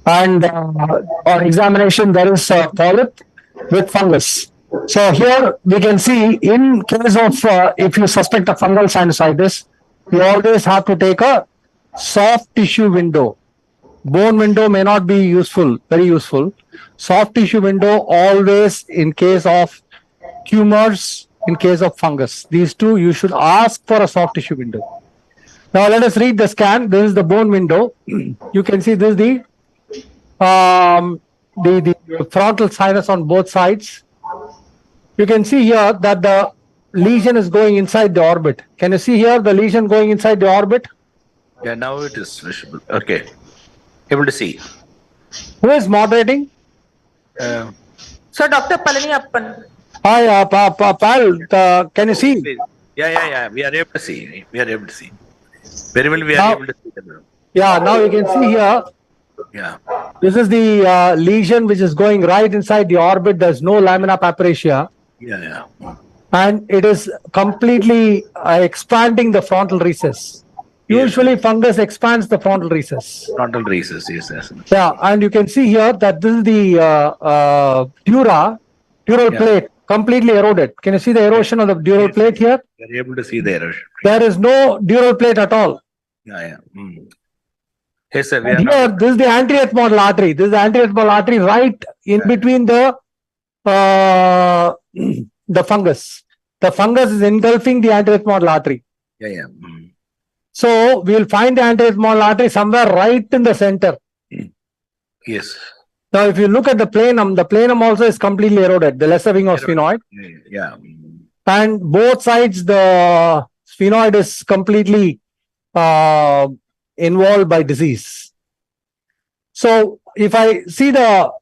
and on examination there is a polyp with fungus. So here we can see, in case of if you suspect a fungal sinusitis, you always have to take a soft tissue window. Bone window may not be useful, very useful. Soft tissue window always in case of tumors, in case of fungus. These two, you should ask for a soft tissue window. Now let us read the scan. This is the bone window. You can see this is the frontal sinus on both sides. You can see here that the lesion is going inside the orbit. Can you see here the lesion going inside the orbit? Yeah, now it is visible. Okay. Able to see. Who is moderating? So Dr. Palaniappan. Hi, Pal, can you see? Yeah. We are able to see. We are able to see. Very well, we are Now- able to see them. Yeah, now you can see here. Yeah. This is the lesion which is going right inside the orbit. There's no lamina papyracea, Yeah. and it is completely expanding the frontal recess. Usually, fungus expands the frontal recess. Frontal recess, yes. Yeah, and you can see here that this is the dural plate completely eroded. Can you see the erosion of the dural plate here? We are able to see the erosion. There is no dural plate at all. Yeah. Yes, sir. We are And here, this is the anterethmoidal artery. This is the anterethmoidal artery right in between the fungus. The fungus is engulfing the anterethmoidal artery. Yeah. So we'll find the anterethmoidal artery somewhere right in the center. Yes. Now, if you look at the planum also is completely eroded, the lesser wing of sphenoid. Yeah. And both sides, the sphenoid is completely involved by disease. So if I see the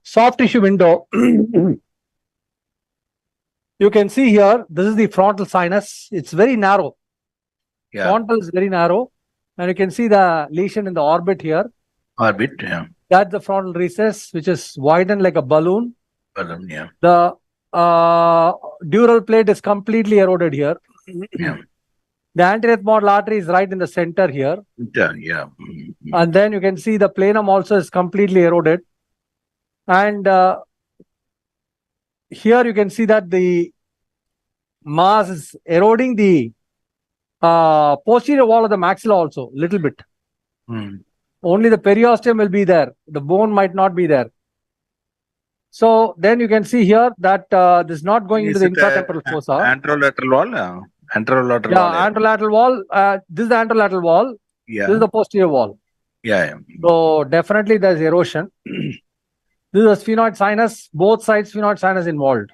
soft tissue window, you can see here, this is the frontal sinus. It's very narrow. Yeah. Frontal is very narrow. And you can see the lesion in the orbit here. Orbit, yeah. That's the frontal recess, which is widened like a balloon. Balloon, yeah. The dural plate is completely eroded here. Yeah. The anterethmoidal artery is right in the center here. Yeah. And then you can see the planum also is completely eroded. And here you can see that the mass is eroding the posterior wall of the maxilla also, little bit. Only the periosteum will be there. The bone might not be there. So then you can see here that this is not going into the infratemporal fossa. Anterolateral wall? Anterolateral wall. Yeah, anterolateral wall. This is the anterolateral wall. Yeah. This is the posterior wall. Yeah. So definitely there's erosion. This is a sphenoid sinus, both sides sphenoid sinus involved.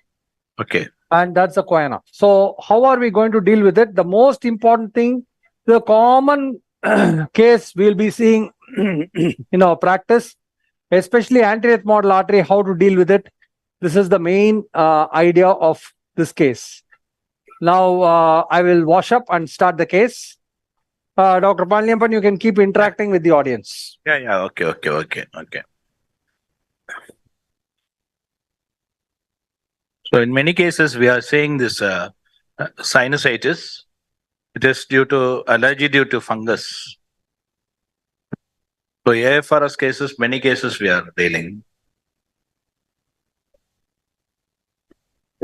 Okay. And that's the choana. So how are we going to deal with it? The most important thing, the common case we'll be seeing in our practice, especially anterethmoidal artery, how to deal with it. This is the main idea of this case. Now I will wash up and start the case. Dr. Palaniappan, you can keep interacting with the audience. Yeah. Okay. So in many cases, we are saying this sinusitis. It is due to allergy due to fungus. So AFRS cases, many cases we are dealing.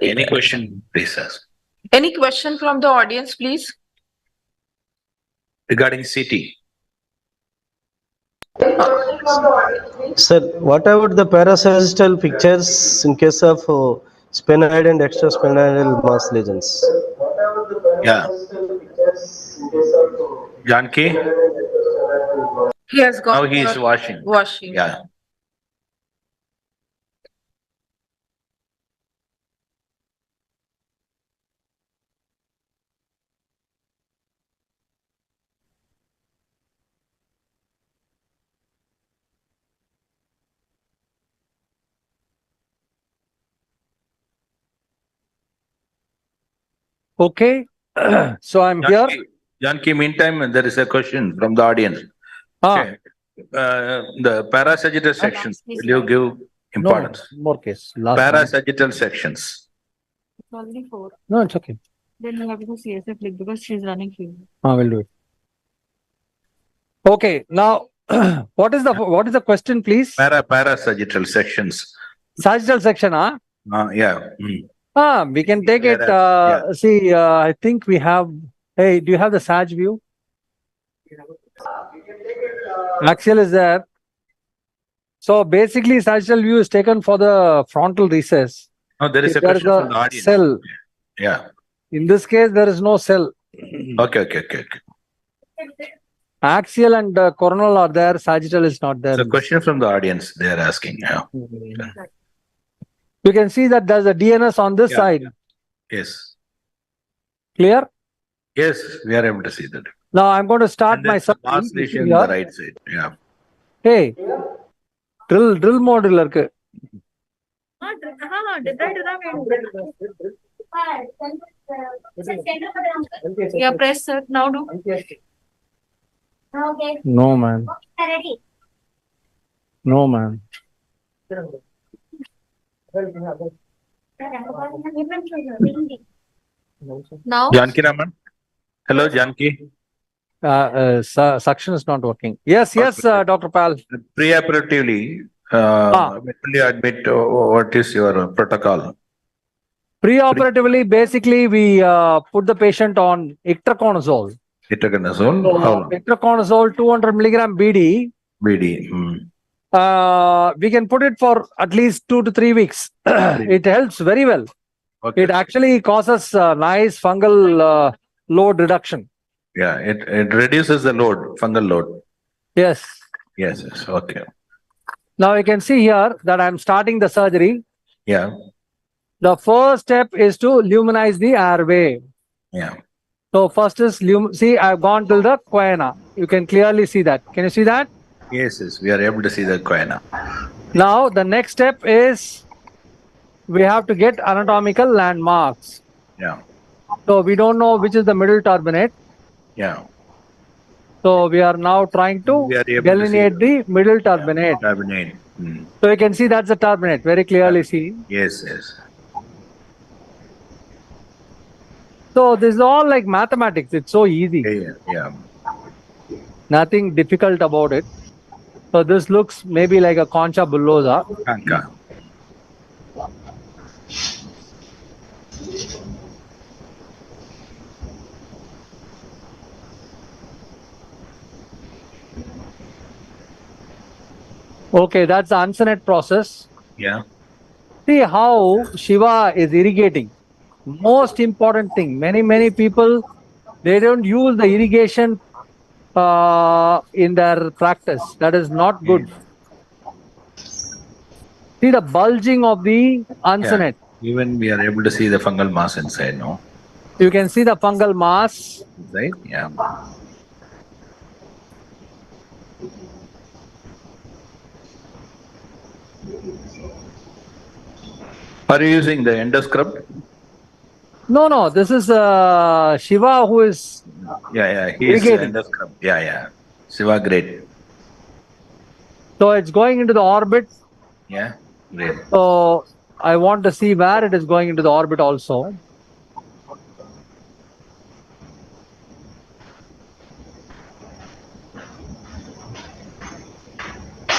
Any question, please ask. Any question from the audience, please? Regarding CT. Sir, what about the parasagittal pictures in case of sphenoid and extrasphenoidal mass lesions? Yeah. Janki? He has got. Now he is washing. Washing. Yeah. Okay. So I'm here. Janki, meantime, there is a question from the audience. Okay. The parasagittal sections, will you give importance? No, more case. Last one. Parasagittal sections. It's already 4. No, it's okay. Then you have to do CSF click because she's running fever. We'll do it. Okay. Now, what is the question, please? Parasagittal sections. Sagittal section, huh? Yeah. We can take it. See, I think we have. Hey, do you have the Sag view? Axial is there. So basically, sagittal view is taken for the frontal recess. Oh, there is If a question from the audience. Cell. Yeah. In this case, there is no cell. Okay. Axial and coronal are there. Sagittal is not there. It's a question from the audience. They are asking. Yeah. You can see that there's a DNS on this side. Yes. Clear? Yes, we are able to see that. Now I'm going to start my mass lesion on the right side. Yeah. Hey, drill mode irukku. Yeah, press sir. Now do. Okay. No, man. Ready. No, man. Now. Janki Raman. Hello, Janki. Suction is not working. Yes, Dr. Pal. Preoperatively, when you admit, what is your protocol? Preoperatively, basically, we put the patient on itraconazole. Itraconazole? How long? Itraconazole 200 milligram BD. BD. We can put it for at least 2 to 3 weeks. It helps very well. Okay. It actually causes nice fungal load reduction. Yeah, it reduces the load, fungal load. Yes. Yes. Okay. Now you can see here that I'm starting the surgery. Yeah. The first step is to luminize the airway. Yeah. So first is see, I've gone till the choana. You can clearly see that. Can you see that? Yes, we are able to see the choana. Now the next step is we have to get anatomical landmarks. Yeah. So we don't know which is the middle turbinate. Yeah. So we are now trying to delineate the middle turbinate. Turbinate. So you can see that's the turbinate, very clearly seen. Yes. So this is all like mathematics. It's so easy. Yeah. Nothing difficult about it. So this looks maybe like a concha bullosa. Concha. Okay, that's the Ansonet process. Yeah. See how Shiva is irrigating. Most important thing. Many people, they don't use the irrigation in their practice. That is not good. See the bulging of the Ansonet. Yeah. Even we are able to see the fungal mass inside, no? You can see the fungal mass. Right? Yeah. Are you using the endoscrub? No. This is Shiva who is. Yeah. He is endoscrub. Yeah. Shiva, great. So it's going into the orbit. Yeah, great. So I want to see where it is going into the orbit also.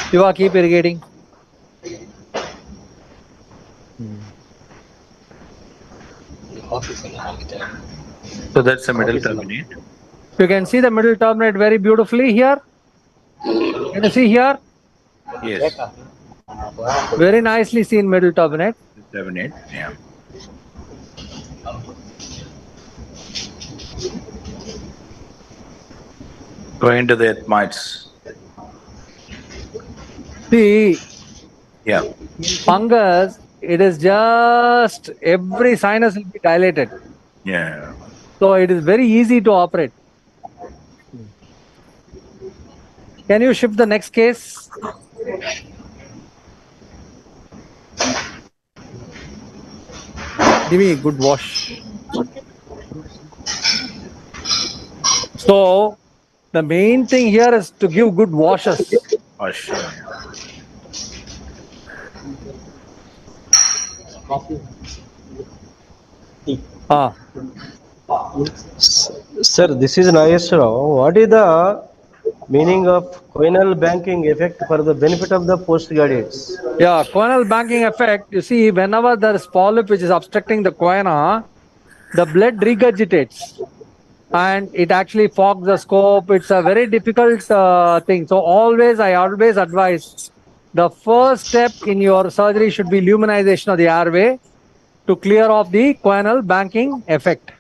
Shiva, keep irrigating. So that's the middle turbinate. You can see the middle turbinate very beautifully here. Can you see here? Yes. Very nicely seen middle turbinate. Turbinate, yeah. Going to the ethmoids. See, yeah. Fungus, it is just every sinus will be dilated. Yeah. So it is very easy to operate. Can you shift the next case? Give me a good wash. So the main thing here is to give good washes. Ah. Sir, this is Nageswara. What is the meaning of coinal banking effect for the benefit of the postgraduates? Yeah, coronal banking effect. You see, whenever there is polyp which is obstructing the coina, the blood regurgitates and it actually fogs the scope. It's a very difficult thing. So I always advise the first step in your surgery should be luminization of the airway to clear off the coronal banking effect.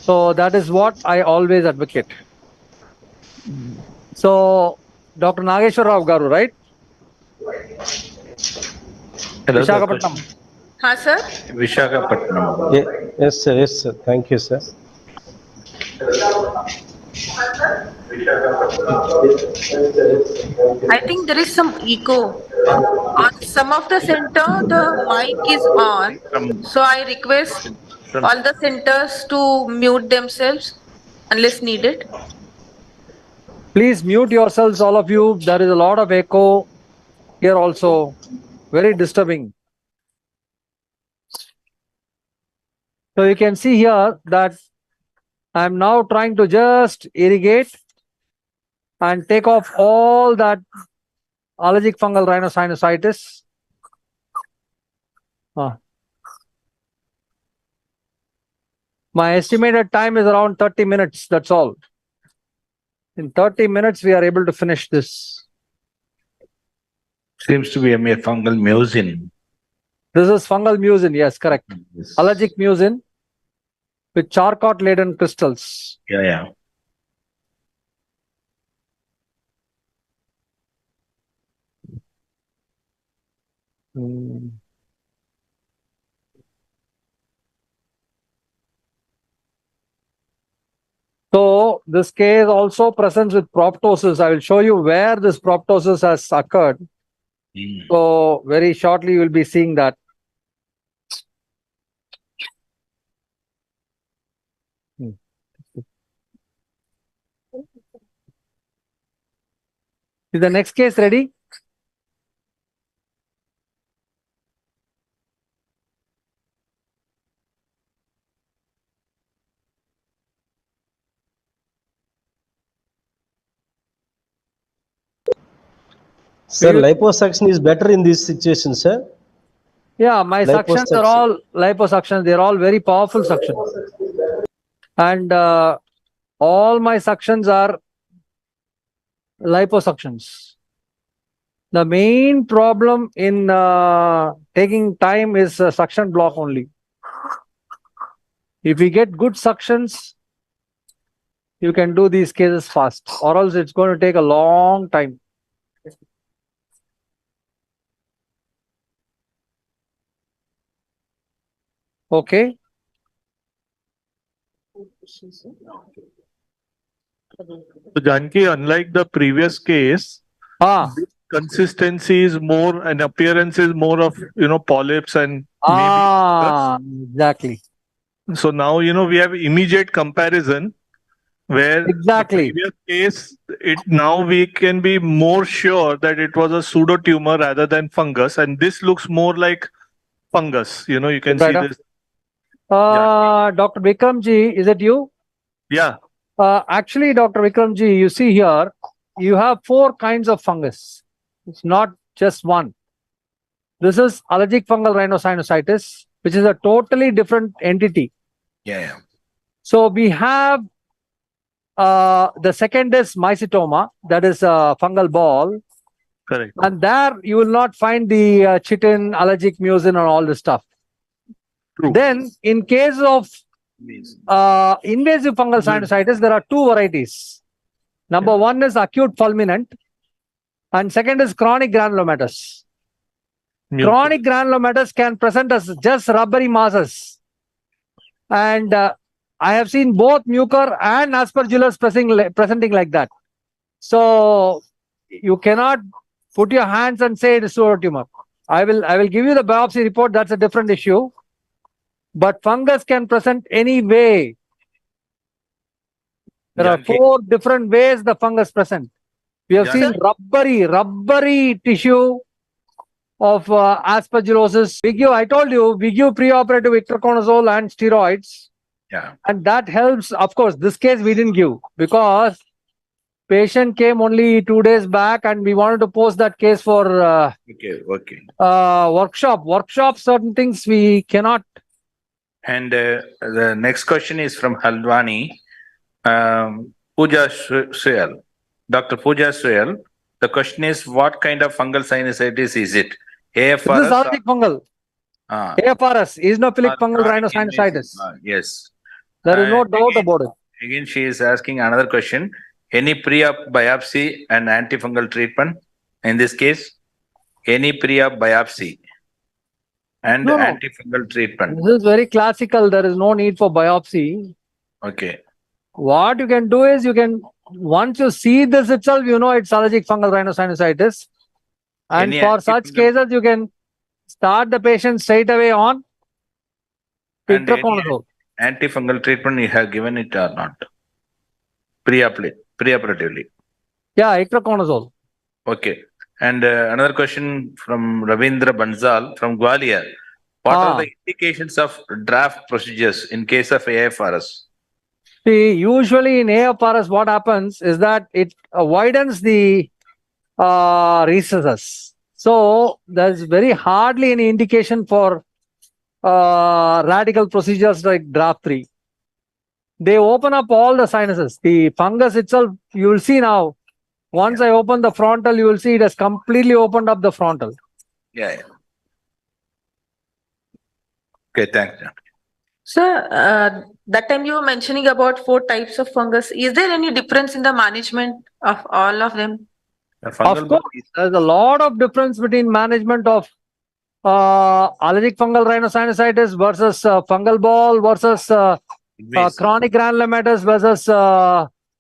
So that is what I always advocate. So Dr. Nageshwar Rao Garu, right? Hello, Visakhapatnam. Huh, sir? Visakhapatnam. Yes, sir. Yes, sir. Thank you, sir. I think there is some echo. On some of the center, the mic is on. So I request all the centers to mute themselves unless needed. Please mute yourselves, all of you. There is a lot of echo here also. Very disturbing. So you can see here that I'm now trying to just irrigate and take off all that allergic fungal rhinosinusitis. My estimated time is around 30 minutes. That's all. In 30 minutes, we are able to finish this. Seems to be a fungal mucin. This is fungal mucin. Yes, correct. Yes. Allergic mucin with charcot-laden crystals. Yeah. So this case also presents with proptosis. I will show you where this proptosis has occurred. So very shortly you will be seeing that. Is the next case ready? Sir, liposuction is better in this situation, sir. Yeah, my suctions are all liposuctions. They're all very powerful suctions. And all my suctions are liposuctions. The main problem in taking time is suction block only. If we get good suctions, you can do these cases fast, or else it's going to take a long time. Okay. So Janki, unlike the previous case, this consistency is more and appearance is more of polyps and maybe exactly. So now we have immediate comparison where the previous case now we can be more sure that it was a pseudo tumor rather than fungus, and this looks more like fungus. You can see this. Dr. Vikramji, is it you? Yeah. Actually, Dr. Vikramji, you see here, you have 4 kinds of fungus. It's not just one. This is allergic fungal rhinosinusitis, which is a totally different entity. Yeah. So we have the second is mycetoma, that is a fungal ball. Correct. And there you will not find the chitin, allergic mucin, and all this stuff. True. Then, in case of invasive fungal sinusitis, there are 2 varieties. Number 1 is acute fulminant, and second is chronic granulomatous. Chronic granulomatous can present as just rubbery masses. And I have seen both mucor and aspergillus presenting like that. So you cannot put your hands and say it is pseudotumor. I will give you the biopsy report. That's a different issue. But fungus can present any way. There are Janki. 4 different ways the fungus present. We have seen rubbery tissue of aspergillosis. We give, I told you, we give preoperative itraconazole and steroids. Yeah. And that helps. Of course, this case we didn't give because patient came only 2 days back and we wanted to post that case for Okay. workshop. Certain things we cannot. And the next question is from Haldwani, Pooja Suyal. Dr. Pooja Suyal. The question is, what kind of fungal sinusitis is it? This is AFRS? allergic fungal. AFRS, eosinophilic fungal rhinosinusitis. Yes. There is no doubt about it. Again, she is asking another question. Any pre-op biopsy and antifungal treatment? In this case, any pre-op biopsy and No. antifungal treatment. This is very classical. There is no need for biopsy. Okay. What you can do is once you see this itself, you know it's allergic fungal rhinosinusitis. And Any for such cases, you can start the patient straight away on And any itraconazole. antifungal treatment you have given it or not? Preoperatively. Yeah, itraconazole. Okay. And another question from Ravindra Bansal from Gwalior. What are the indications of draft procedures in case of AFRS? See, usually in AFRS, what happens is that it widens the recesses. So there's very hardly any indication for radical procedures like draft 3. They open up all the sinuses. The fungus itself, you will see now. Once I open the frontal, you will see it has completely opened up the frontal. Yeah. Okay, thanks. Sir, that time you were mentioning about 4 types of fungus. Is there any difference in the management of all of them? Of course, there's a lot of difference between management of allergic fungal rhinosinusitis versus fungal ball versus chronic granulomatous versus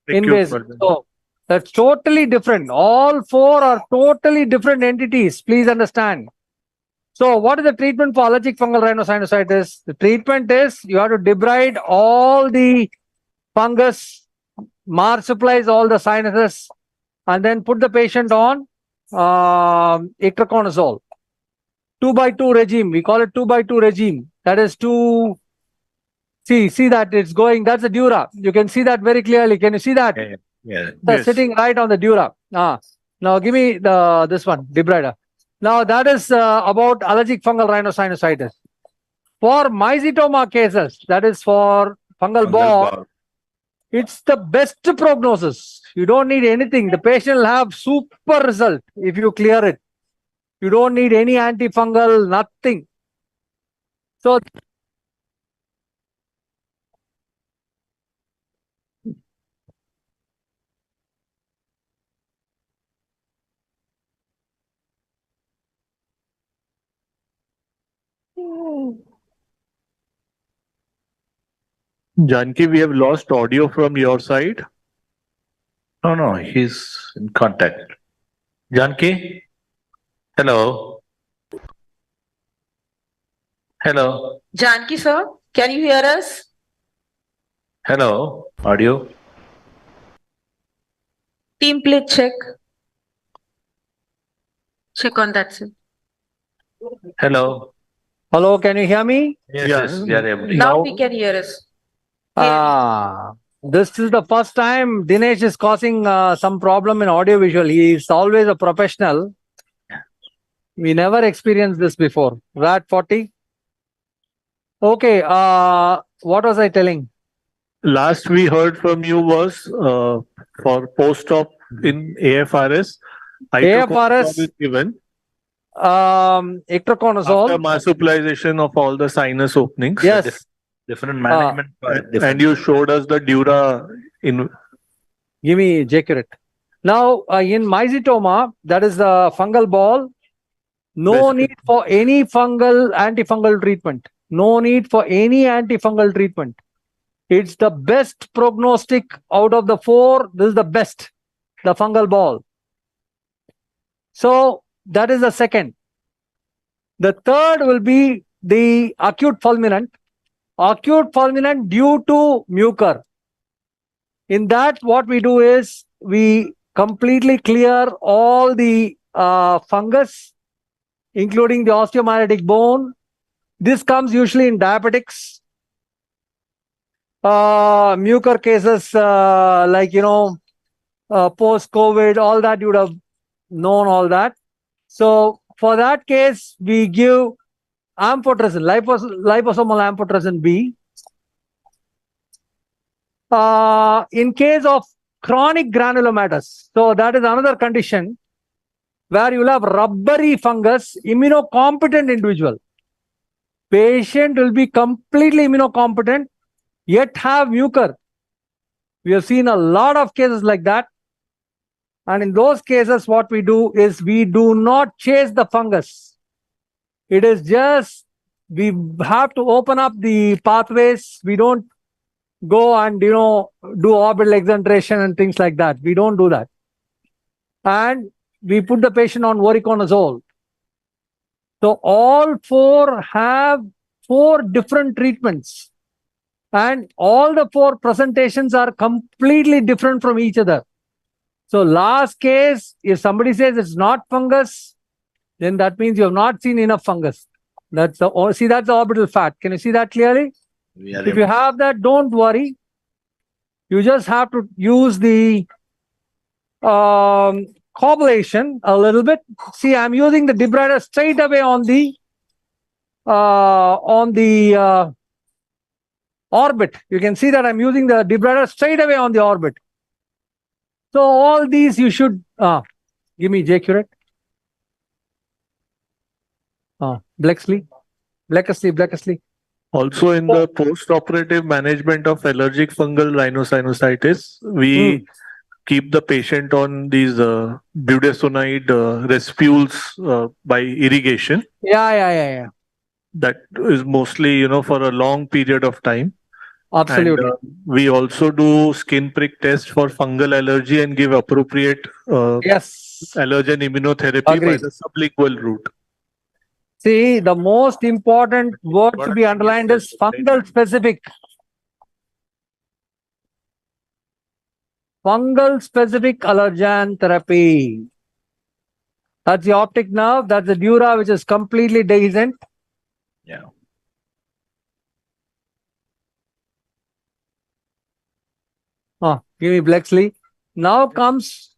invasive. So that's totally different. All 4 are totally different entities. Please understand. So what is the treatment for allergic fungal rhinosinusitis? The treatment is you have to debride all the fungus, marsupialize all the sinuses, and then put the patient on itraconazole. 2x2 regime. We call it 2x2 regime. That is to see that it's going. That's the dura. You can see that very clearly. Can you see that? Yeah. That's sitting right on the dura. Now give me this one, debrider. Now that is about allergic fungal rhinosinusitis. For mycetoma cases, that is for fungal ball, it's the best prognosis. You don't need anything. The patient will have super result if you clear it. You don't need any antifungal, nothing. So Janki, we have lost audio from your side. No, he's in contact. Janki? Hello? Hello? Janki, sir, can you hear us? Hello? Audio? Team, please check. Check on that, sir. Hello? Hello, can you hear me? Yes, we are able to. Now we can hear us. This is the first time Dinesh is causing some problem in audio visual. He is always a professional. We never experienced this before. RAT 40. Okay, what was I telling? Last we heard from you was for post-op in AFRS. AFRS is given. Itraconazole. After marsupialization of all the sinus openings. Yes. Different management. And you showed us the dura in. Give me J-curate. Now, in mycetoma, that is the fungal ball, no need for any antifungal treatment. No need for any antifungal treatment. It's the best prognostic out of the 4. This is the best, the fungal ball. So that is the second. The third will be the acute fulminant. Acute fulminant due to mucor. In that, what we do is we completely clear all the fungus, including the osteomyelitic bone. This comes usually in diabetics, mucor cases, like, post-COVID, all that, you would have known all that. So for that case, we give amphotericin, liposomal amphotericin B. In case of chronic granulomatous, so that is another condition where you will have rubbery fungus, immunocompetent individual. Patient will be completely immunocompetent, yet have mucor. We have seen a lot of cases like that. And in those cases, what we do is we do not chase the fungus. It is just, we have to open up the pathways. We don't go and, do orbital exenteration and things like that. We don't do that. And we put the patient on voriconazole. So all four have 4 different treatments. And all the 4 presentations are completely different from each other. So last case, if somebody says it's not fungus, then that means you have not seen enough fungus. That's the orbital fat. Can you see that clearly? If you have that, don't worry. You just have to use the coagulation a little bit. See, I'm using the debrider straight away on the orbit. You can see that I'm using the debrider straight away on the orbit. So all these you should give me J-curate. Blexley. Also, in the post-operative management of allergic fungal rhinosinusitis, we keep the patient on these budesonide respules by irrigation. Yeah. That is mostly, for a long period of time. Absolutely. And we also do skin prick test for fungal allergy and give appropriate allergen immunotherapy by the sublingual route. See, the most important word to be underlined is fungal specific. Fungal specific allergen therapy. That's the optic nerve. That's the dura, which is completely dehiscent. Yeah. Give me Blexley. Now comes.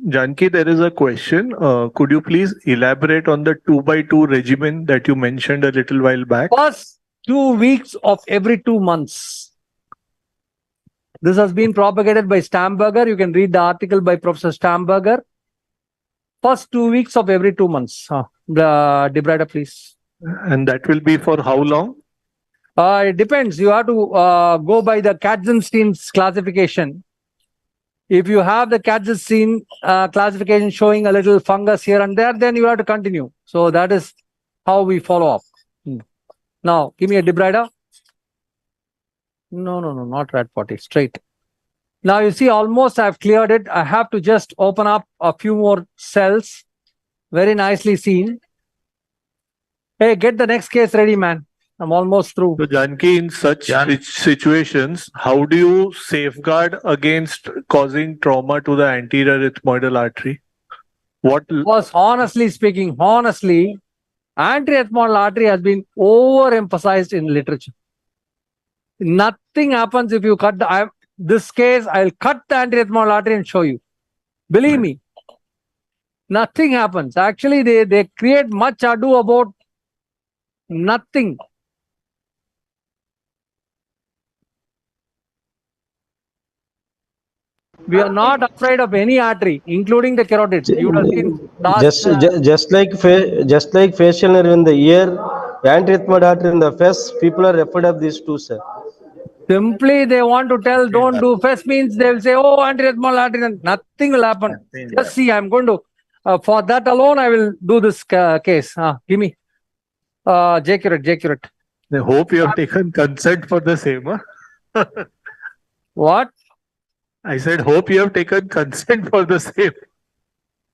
Janki, there is a question. Could you please elaborate on the 2x2 regimen that you mentioned a little while back? First 2 weeks of every 2 months. This has been propagated by Stamberger. You can read the article by Professor Stamberger. First 2 weeks of every 2 months. The debrider, please. And that will be for how long? It depends. You have to go by the Katzenstein's classification. If you have the Katzenstein classification showing a little fungus here and there, then you have to continue. So that is how we follow up. Now, give me a debrider. No, not rat potty, straight. Now you see, almost I've cleared it. I have to just open up a few more cells. Very nicely seen. Hey, get the next case ready, man. I'm almost through. So Janki, in such situations, how do you safeguard against causing trauma to the anterior ethmoidal artery? Was honestly speaking, anterior ethmoidal artery has been overemphasized in literature. Nothing happens if you cut this case. I'll cut the anterior ethmoidal artery and show you. Believe me, nothing happens. Actually, they create much ado about nothing. We are not afraid of any artery, including the carotid. You would have seen just like facial nerve in the ear, anterior ethmoid artery in the face, people are afraid of these two, sir. Simply they want to tell don't do FES means they will say, oh, anterior ethmoidal artery, nothing will happen. Just see, I'm going to, for that alone, I will do this case. Give me J-curate. I hope you have taken consent for the same. Huh? What? I said, hope you have taken consent for the same.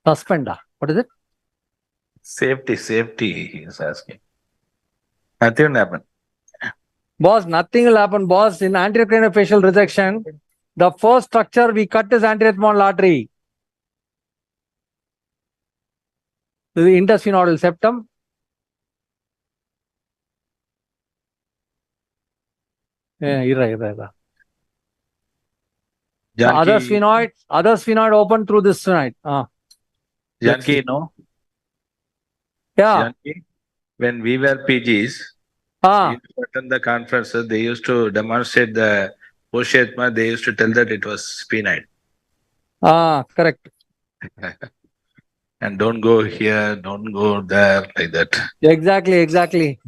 Suspender. What is it? Safety, he is asking. Nothing will happen. Boss, nothing will happen, boss. In anterior craniofacial resection, the first structure we cut is anterior ethmoidal artery. The intersphenoidal septum. Yeah, irra. The other sphenoid open through this sphenoid. Janki, no? Yeah. Janki, when we were PGs, in certain the conferences, they used to demonstrate the posterior. They used to tell that it was sphenoid. Correct. And don't go here, don't go there, like that. Exactly.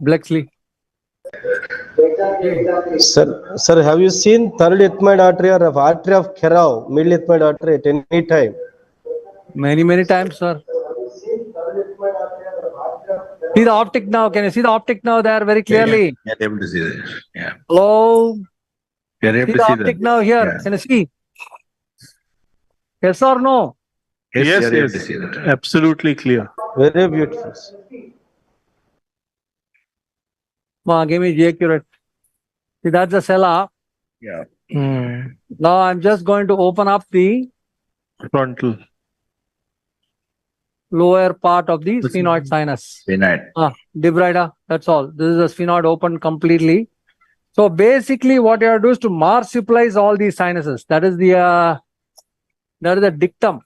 Blexley. Sir, have you seen third ethmoid artery or artery of Kerau, middle ethmoid artery at any time? Many times, sir. See the optic now. Can you see the optic now there very clearly? We are able to see that. Yeah. Hello. We are able See to the see optic that. now here. Yeah. Can you see? Yes or no? Yes, we are able to see that. Absolutely clear. Very beautiful. Give me J accurate. See, that's the cella. Yeah. Now I'm just going to open up the Frontal. lower part of the sphenoid sinus. Sphenoid. Debrida, that's all. This is the sphenoid open completely. So basically what you have to do is to marsupialize all these sinuses. That is the dictum.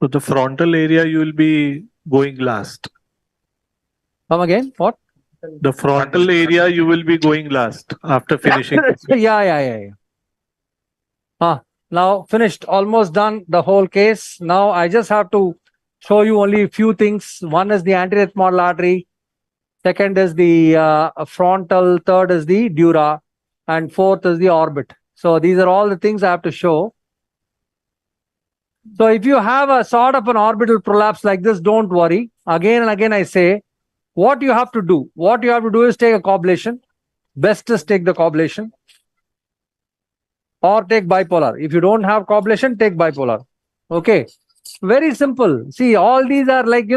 So the frontal area you will be going last. Come again? What? The frontal area you will be going last after finishing. Yeah. Now finished, almost done the whole case. Now I just have to show you only a few things. One is the anterior ethmoidal artery. Second is the frontal. Third is the dura. And fourth is the orbit. So these are all the things I have to show. So if you have a sort of an orbital prolapse like this, don't worry. Again and again I say, what you have to do? What you have to do is take a coblation. Best is take the coblation. Or take bipolar. If you don't have coblation, take bipolar. Okay. Very simple. See, all these are like,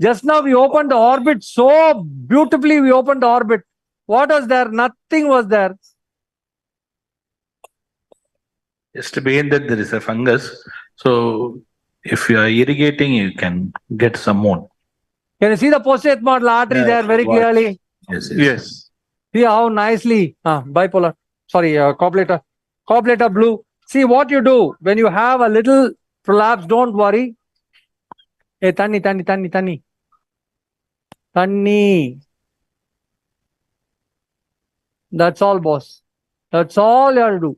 just now we opened the orbit so beautifully. We opened the orbit. What was there? Nothing was there. Just to begin that, there is a fungus. So if you are irrigating, you can get some more. Can you see the posterior ethmoidal artery there very clearly? Yes. See how nicely, bipolar, sorry, cobbleter blue. See what you do when you have a little prolapse, don't worry. Hey, Tanni. That's all, boss. That's all you have to do.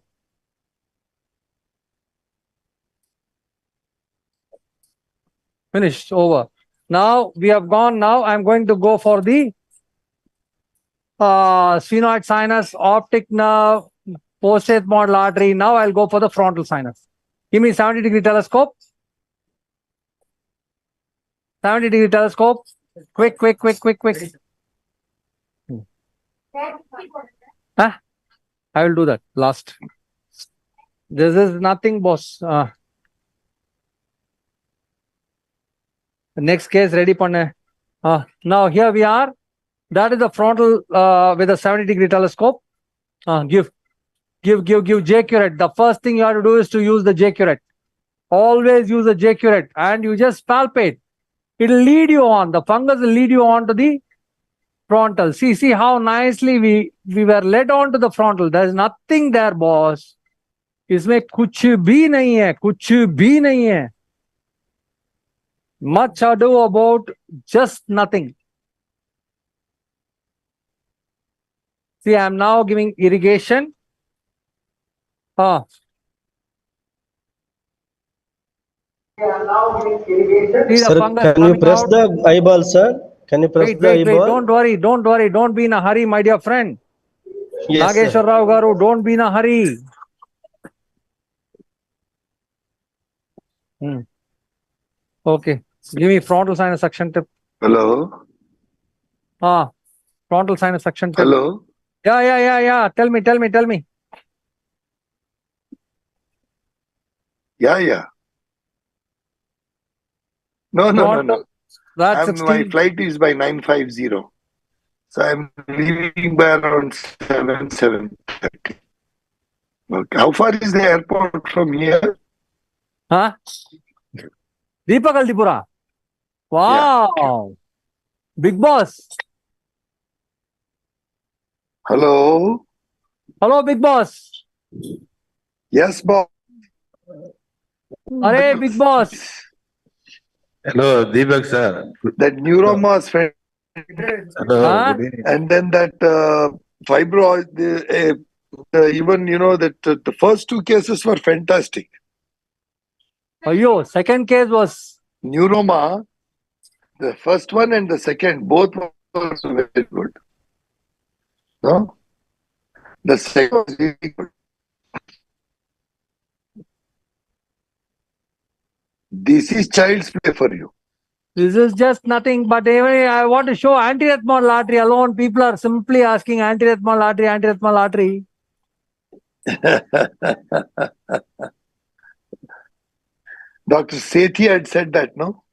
Finished, over. Now we have gone. Now I'm going to go for the sphenoid sinus, optic nerve, posterior ethmoidal artery. Now I'll go for the frontal sinus. Give me 70-degree telescope. 70-degree telescope. Quick. I will do that last. This is nothing, boss. Next case ready panne. Now here we are. That is the frontal with a 70-degree telescope. Give J curate. The first thing you have to do is to use the J curate. Always use the J curate and you just palpate. It will lead you on. The fungus will lead you on to the frontal. See how nicely we were led on to the frontal. There is nothing there, boss. इसमें कुछ भी नहीं है. Much ado about just nothing. See, I am now giving irrigation. Sir, can you press the eyeball, sir? Can you press the eyeball? Wait. Don't worry. Don't be in a hurry, my dear friend. Yes, Nageshwar Rao Garu, don't be in a hurry. Okay. Give me frontal sinus suction tip. Hello. Frontal sinus suction tip. Hello. Yeah. Tell me. Yeah. No, no, no, Toronto, no. that's My 16. flight is by 9:50. So I'm leaving by around 7:30. Okay. How far is the airport from here? Huh? Deepak Aldipura. Wow. Big boss. Hello. Hello, big boss. Yes, boss. Arey, big boss. Hello, Deepak sir. That neuromas, Hello, good evening. and then that fibroid. Even that the first two cases were fantastic. Second case was Neuroma. The first one and the second both were very good. No, the second was really good. This is child's play for you. This is just nothing, but even I want to show anti-rhythmal artery alone. People are simply asking anti-rhythmal artery, anti-rhythmal artery. Dr. Sethi had said that, no?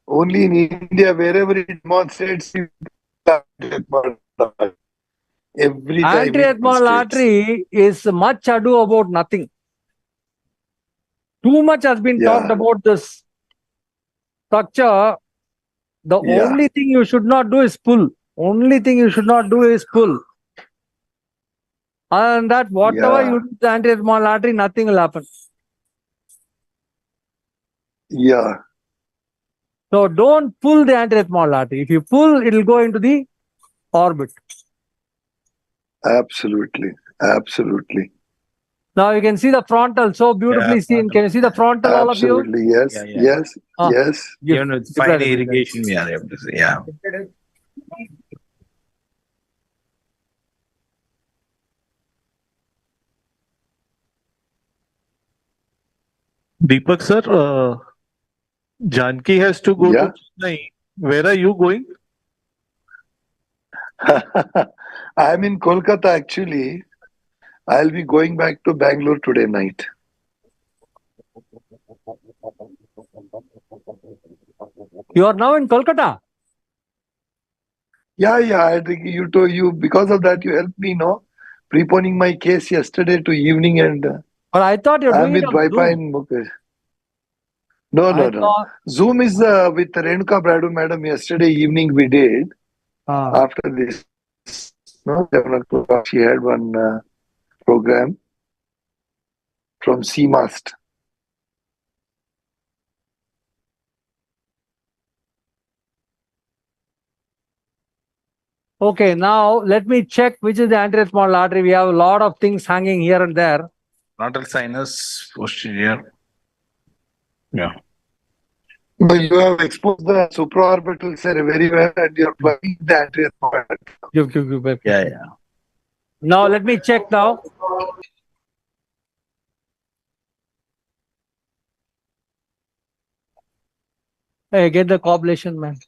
Only in India, wherever it demonstrates, every time it Anti-rhythmal demonstrates. artery is much ado about nothing. Too much has been talked about this structure. The only thing you should not do is pull. Only thing you should not do is pull. And that whatever you do the anti-rhythmal artery, nothing will happen. Yeah. So don't pull the anti-rhythmal artery. If you pull, it will go into the orbit. Absolutely. Absolutely. Now you can see the frontal, so beautifully seen. Can you see the frontal, all of you? Absolutely. Yes. Yeah, yeah. Yes. Yes. Even with fine irrigation, we are able to see. Yeah. Deepak sir, Janki has to go to Chennai. Where are you going? I'm in Kolkata actually. I'll be going back to Bangalore today night. You are now in Kolkata? Yeah. I think you because of that you helped me, no? Preponing my case yesterday to evening, and but I thought you're I'm doing it with on Wi-Fi Zoom. in Mukesh. No. Zoom is with Renuka Bradu madam. Yesterday evening we did. After this, no, 7 o'clock, she had one program from CMAST. Okay, now let me check which is the anti-rhythmal artery. We have a lot of things hanging here and there. Frontal sinus, posterior. Yeah. No, you have exposed the supraorbital cell very well, and you're plugging the anterior. Give. Yeah. Now let me check now. Hey, get the coagulation, man.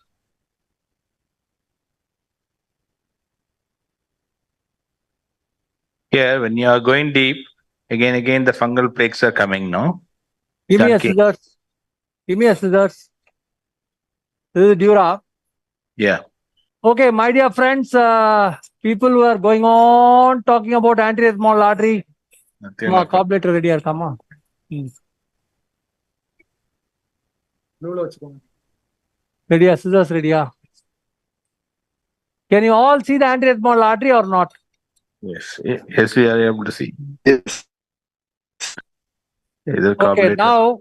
Here, when you are going deep, again, the fungal plaques are coming, no? Give me a Janki. scissors. Give me a scissors. This is Dura. Yeah. Okay, my dear friends, people who are going on talking about anti-rhythmal artery. Come on, coagulator ready, come on. Ready, scissors ready. Can you all see the anti-rhythmal artery or not? Yes, we are able to see. Yes. Either Okay, carburetor. now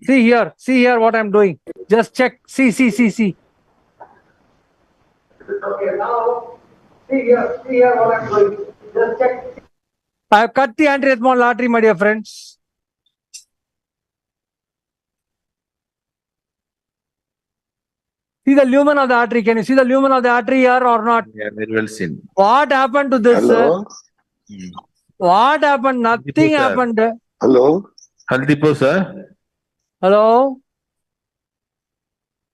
see here what I'm doing. Just check. See. Okay, now see here what I'm doing. Just check. I have cut the anti-rhythmal artery, my dear friends. See the lumen of the artery. Can you see the lumen of the artery here or not? Yeah, very well seen. What happened to this? Hello? What happened? Nothing sir. happened. Hello? Haldipo, sir. Hello?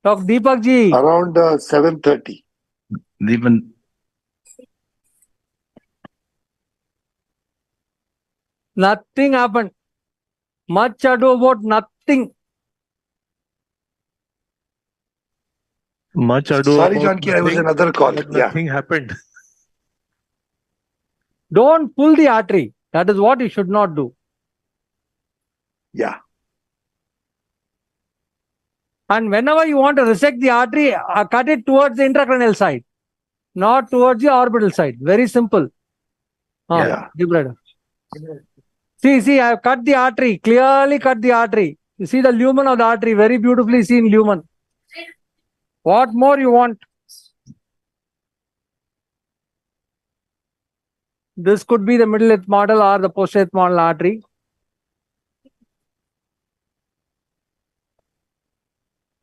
Dr. Deepak ji. Around 7:30. Even Nothing happened. Much ado about nothing. Much ado Sorry, about Janki, I was nothing, another call. but Yeah. nothing happened. Don't pull the artery. That is what you should not do. Yeah. And whenever you want to resect the artery, cut it towards the intracranial side, not towards the orbital side. Very simple. Yeah. Deep. See, I have cut the artery, clearly cut the artery. You see the lumen of the artery, very beautifully seen lumen. What more you want? This could be the middle eighth model or the post eighth model artery.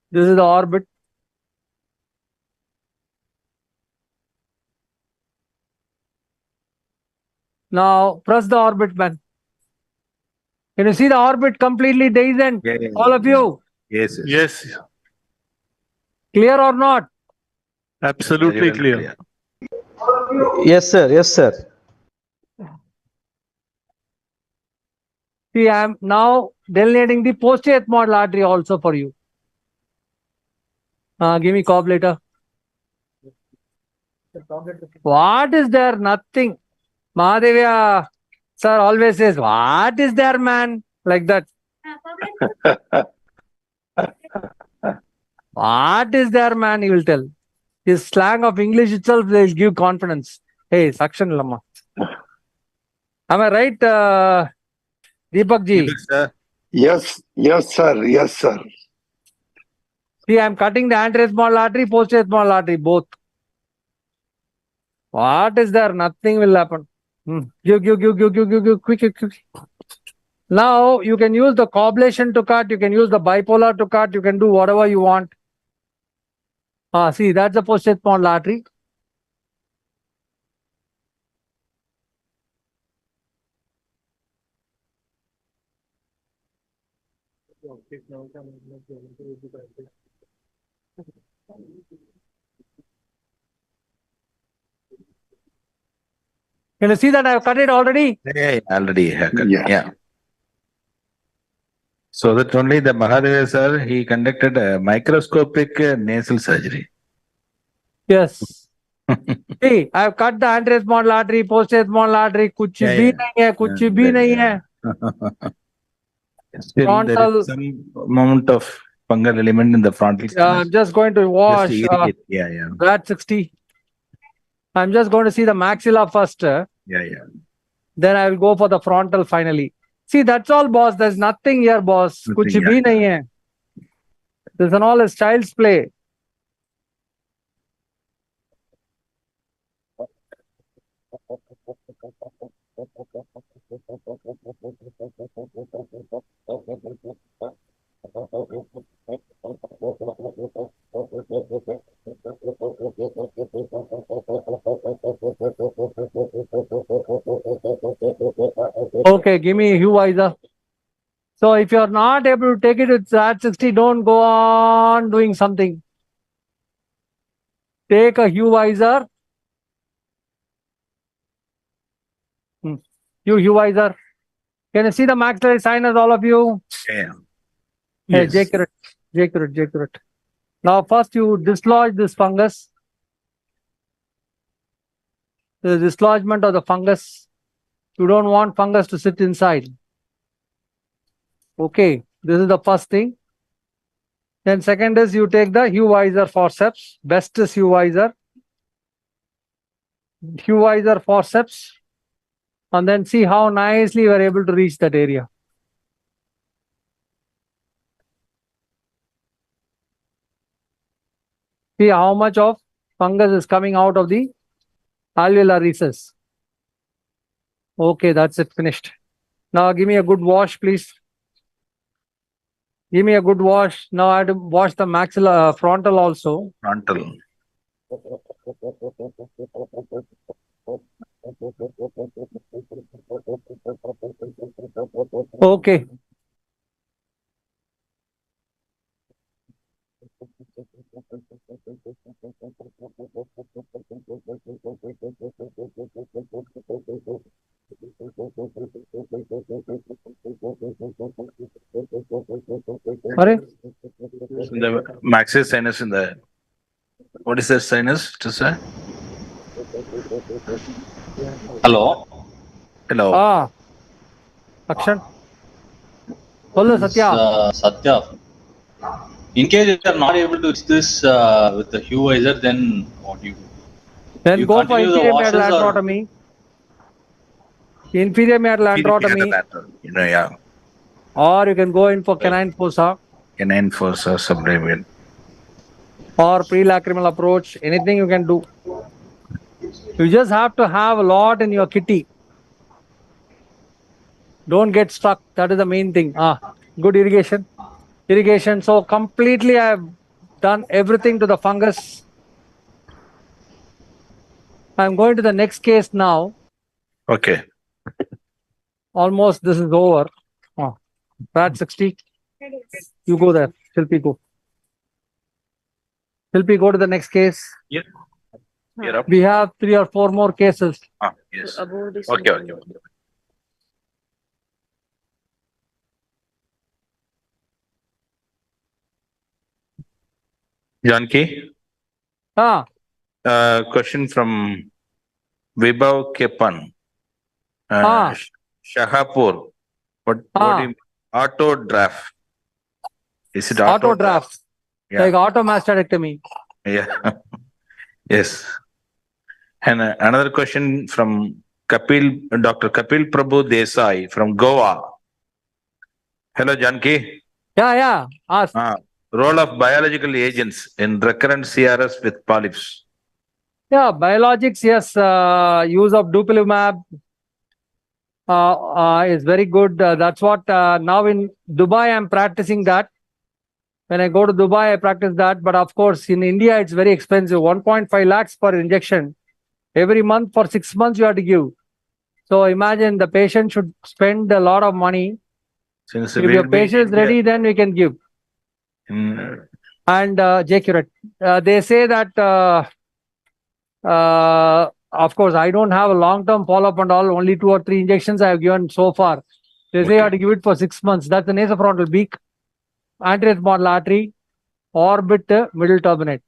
This is the orbit. Now press the orbit, man. Can you see the orbit completely decent? All of you? Yes. Yes, Clear or not? absolutely clear. Yes, sir. Yes, sir. See, I am now delineating the post eighth model artery also for you. Give me cob later. What is there? Nothing. Mahadevya sir always says, what is there, man? Like that. What is there, man? He will tell. His slang of English itself will give confidence. Hey, suction lama. Am I right, Deepak ji? Yes, yes, sir. Yes, sir. See, I am cutting the anterior small artery, posterior small artery, both. What is there? Nothing will happen. Give, quick. Now, you can use the coblation to cut, you can use the bipolar to cut, you can do whatever you want. See, that's the posterior small artery. Can you see that I have cut it already? Yeah, already haircut. Yeah. Yeah. So that only the Mahadeva sir, he conducted a microscopic nasal surgery. Yes. See, I have cut the anterior small artery, posterior small artery, कुछ भी नहीं है, कुछ भी नहीं है. Still, there Frontal. is some amount of fungal element in the frontal. I'm just going to wash. Just to irrigate. Yeah. That 60. I'm just going to see the maxilla first. Yeah. Then I will go for the frontal finally. See, that's all, boss. There's nothing here, boss. कुछ भी नहीं है. This and all is child's play. Okay, give me a hue visor. So if you're not able to take it with at 60, don't go on doing something. Take a hue visor. Hue visor. Can you see the maxillary sinus, all of you? Yeah. Hey, Yes. J-curate. Now first you dislodge this fungus. The dislodgement of the fungus. You don't want fungus to sit inside. Okay, this is the first thing. Then second is you take the hue visor forceps. Best is hue visor. Hue visor forceps. And then see how nicely you are able to reach that area. See how much of fungus is coming out of the alveolar recess. Okay, that's it, finished. Now give me a good wash, please. Give me a good wash. Now I have to wash the maxilla frontal also. Frontal. Okay. The maxillary sinus in the What is that sinus to say? Hello. Hello. Akshan. Hello, Satya. Satya. In case you are not able to reach this with the Hue visor, then what do you do? Then You go for continue the inferior meatal washes or androtomy. Inferior meatal androtomy. You know, yeah. Or you can go in for canine fossa. Canine fossa subravial. Or pre-lacrimal approach. Anything you can do. You just have to have a lot in your kitty. Don't get stuck. That is the main thing. Good irrigation. Irrigation. So completely I have done everything to the fungus. I'm going to the next case now. Okay. Almost this is over. Pad 60. You go there. Shilpi, go. Shilpi, go to the next case. Yeah. You're up. We have 3 or 4 more cases. Yes. Okay. Janki? Question from Vibhav Kepan. Shahapur. What do you mean? Auto draft. Is it Auto draft? Yeah. Like auto mastectomy. Yeah. Yes. And another question from Dr. Kapil Prabhu Desai from Goa. Hello, Janki. Yeah. Ask. Role of biological agents in recurrent CRS with polyps. Yeah, biologics, yes. Use of dupilumab is very good. That's what now in Dubai I'm practicing that. When I go to Dubai, I practice that. But of course, in India, it's very expensive. 1.5 lakhs per injection. Every month for 6 months you have to give. So imagine the patient should spend a lot of money. Since if your patient is ready, then we can give. And J-Curate. They say that, of course, I don't have a long-term follow-up and all. Only 2 or 3 injections I have given so far. They say you have to give it for 6 months. That's the nasofrontal beak, anterior model artery, orbit, middle turbinate.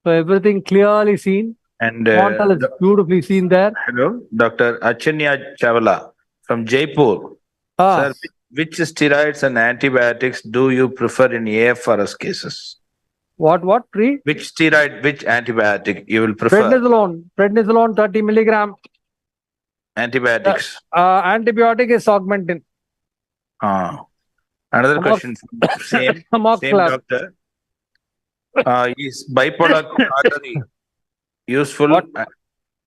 So everything clearly seen. And frontal is beautifully seen there. Hello, Dr. Achanya Chavala from Jaipur. Sir, which steroids and antibiotics do you prefer in AFRS cases? What? Which steroid, which antibiotic you will prefer? Prednisolone 30 milligram. Antibiotics. Antibiotic is augmentin. Another question from same doctor. Is bipolar artery useful?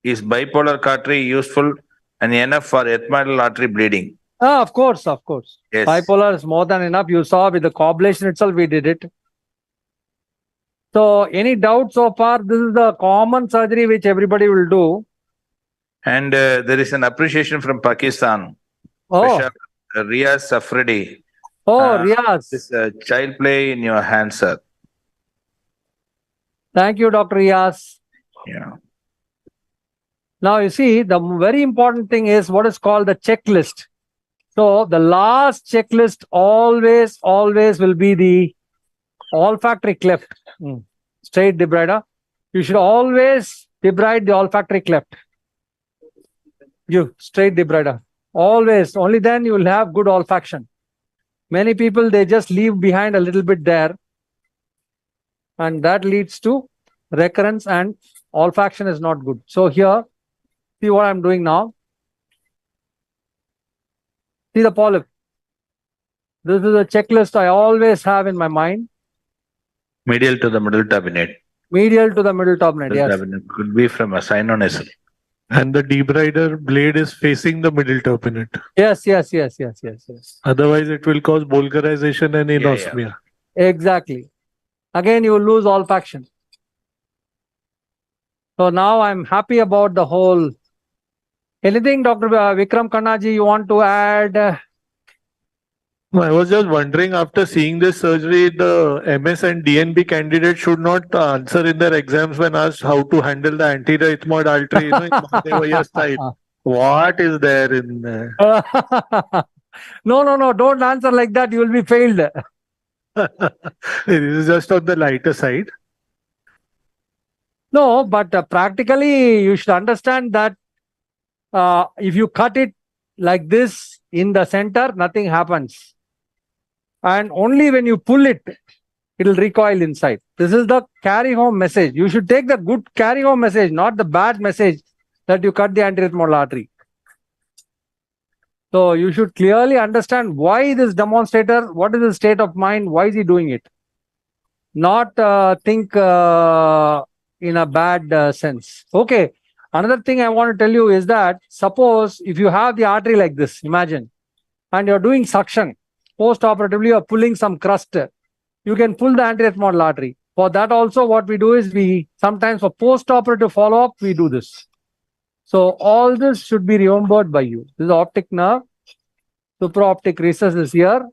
Is bipolar artery useful and enough for ethmoidal artery bleeding? Of course. Yes. Bipolar is more than enough. You saw with the coagulation itself, we did it. So, any doubt so far? This is the common surgery which everybody will do. And there is an appreciation from Pakistan. Bishop Riaz Safredi. Riaz. This child play in your hand, sir. Thank you, Dr. Riaz. Yeah. Now, you see, the very important thing is what is called the checklist. So, the last checklist always will be the olfactory cleft. Straight debrider. You should always debride the olfactory cleft. Straight debrider. Always. Only then you will have good olfaction. Many people, they just leave behind a little bit there. And that leads to recurrence and olfaction is not good. So here, see what I'm doing now. See the polyp. This is a checklist I always have in my mind. Medial to the middle turbinate. Medial to the middle turbinate, yes. Turbinate could be from a sinonasal. And the debrider blade is facing the middle turbinate. Yes. Otherwise, it will cause bulgarization and anosmia. Exactly. Again, you will lose olfaction. So now I'm happy about the whole. Anything, Dr. Vikram Khannaji, you want to add? I was just wondering, after seeing this surgery, the MS and DNB candidates should not answer in their exams when asked how to handle the anterior ethmoid artery in Mahadevaya side. What is there in there? No, don't answer like that. You will be failed. This is just on the lighter side. No, but practically you should understand that if you cut it like this in the center, nothing happens. And only when you pull it, it will recoil inside. This is the carry home message. You should take the good carry home message, not the bad message that you cut the anterhythmal artery. So you should clearly understand why this demonstrator, what is his state of mind, why is he doing it? Not think in a bad sense. Okay. Another thing I want to tell you is that suppose if you have the artery like this, imagine, and you're doing suction, post-operatively you're pulling some crust, you can pull the anterhythmal artery. For that also what we do is we sometimes for post-operative follow-up, we do this. So all this should be remembered by you. This is optic nerve. Supraoptic recess is here.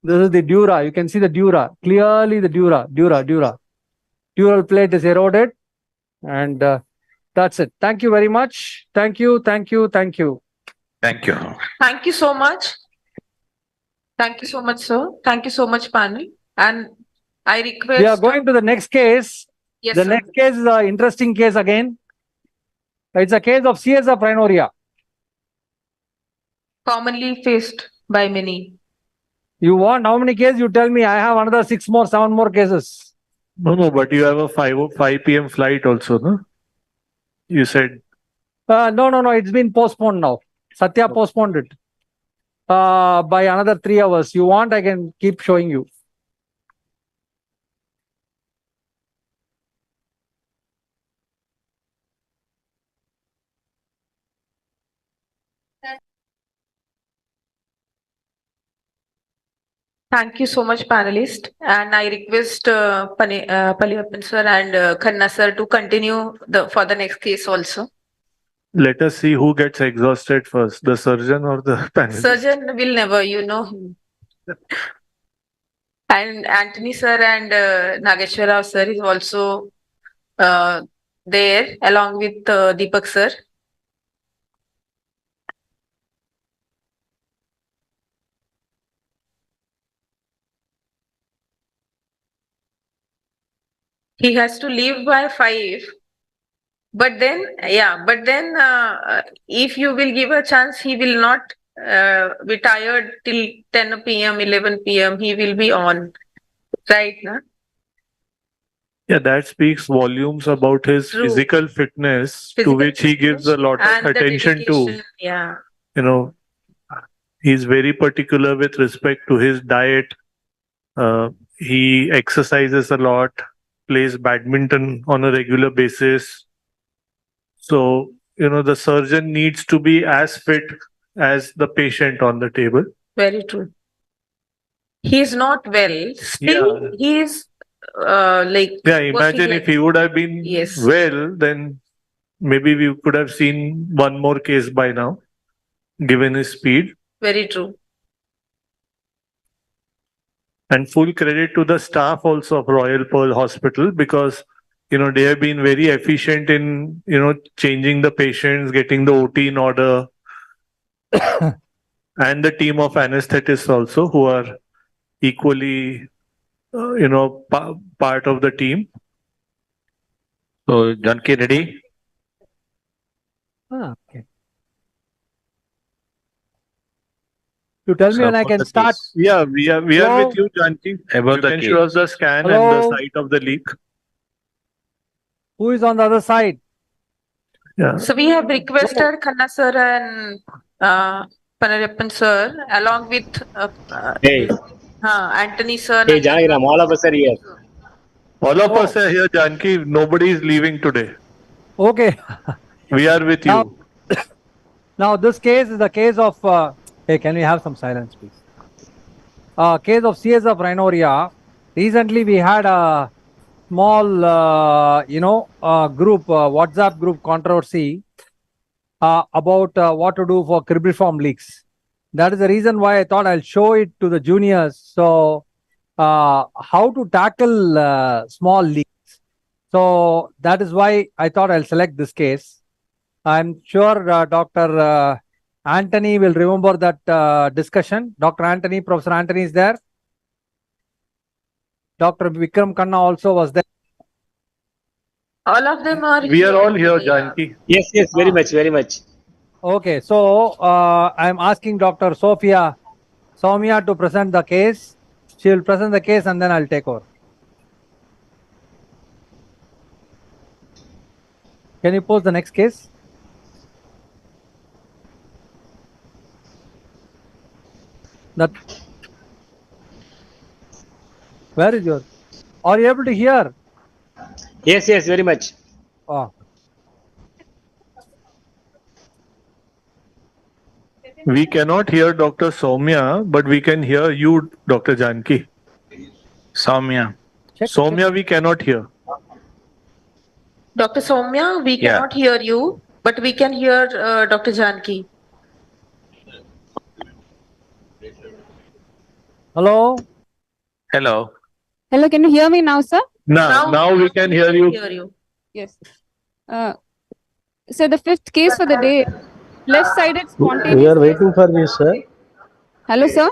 This is the dura. You can see the dura. Clearly the dura. Dural plate is eroded. And that's it. Thank you very much. Thank you. Thank you. Thank you so much. Thank you so much, sir. Thank you so much, panel. And I request... We are going to the next case. Yes, the sir. next case is an interesting case again. It's a case of CSF rhinorrhea. Commonly faced by many. You want how many cases? You tell me. I have another 6 more, 7 more cases. No, but you have a 5 p.m. flight also, no? You said. No. It's been postponed now. Satya postponed it by another 3 hours. You want, I can keep showing you. Thank you so much, panelist. And I request Palihappan sir and Khanna sir to continue for the next case also. Let us see who gets exhausted first, the surgeon or the panel. Surgeon will never, you know him. And Anthony sir and Nageshwar Rao sir is also there along with Deepak sir. He has to leave by 5. But then, if you will give a chance, he will not be tired till 10 p.m., 11 p.m. He will be on. Right, na? Yeah, that speaks volumes about his physical fitness, to which he gives a lot of attention to. Yeah. You know, he's very particular with respect to his diet. He exercises a lot, plays badminton on a regular basis. So, you know, the surgeon needs to be as fit as the patient on the table. Very true. He is not well. Still, he is like... Yeah, imagine if he would have been well, then maybe we could have seen one more case by now, given his speed. Very true. And full credit to the staff also of Royal Pearl Hospital, because you know, they have been very efficient in, you know, changing the patients, getting the OT in order. And the team of anesthetists also, who are equally, you know, part of the team. So, Janki, ready? Okay. You tell me when I can start. Yeah, we are with you, Janki. You can show us the scan and the site of the leak. Who is on the other side? Yeah. So we have requested Khanna sir and Palihappan sir along with Anthony sir. Hey, Janagram, all of us are here. All of us are here, Janki. Nobody is leaving today. Okay. We are with you. Now this case is the case of, hey, can we have some silence, please? Case of CSF rhinorrhea. Recently we had a small, group, WhatsApp group controversy about what to do for cribriform leaks. That is the reason why I thought I'll show it to the juniors. So, how to tackle small leaks. So, that is why I thought I'll select this case. I'm sure Dr. Anthony will remember that discussion. Dr. Anthony, Professor Anthony is there. Dr. Vikram Khanna also was there. All of them are We are all here, Yeah. Janki. Yes, yes, very much, very much. Okay, so I'm asking Dr. Soumya to present the case. She will present the case and then I'll take over. Can you post the next case? That where is your? Are you able to hear? Yes, yes, very much. Oh. We cannot hear Dr. Soumya, but we can hear you, Dr. Janki. Soumya. Soumya, we cannot hear. Dr. Soumya, we Yeah. cannot hear you, but we can hear Dr. Janki. Hello? Hello. Hello, can you hear me now, sir? Now we can hear you. Yes. So the fifth case for the day, left-sided spontaneous. We are waiting for you, sir. Hello, sir.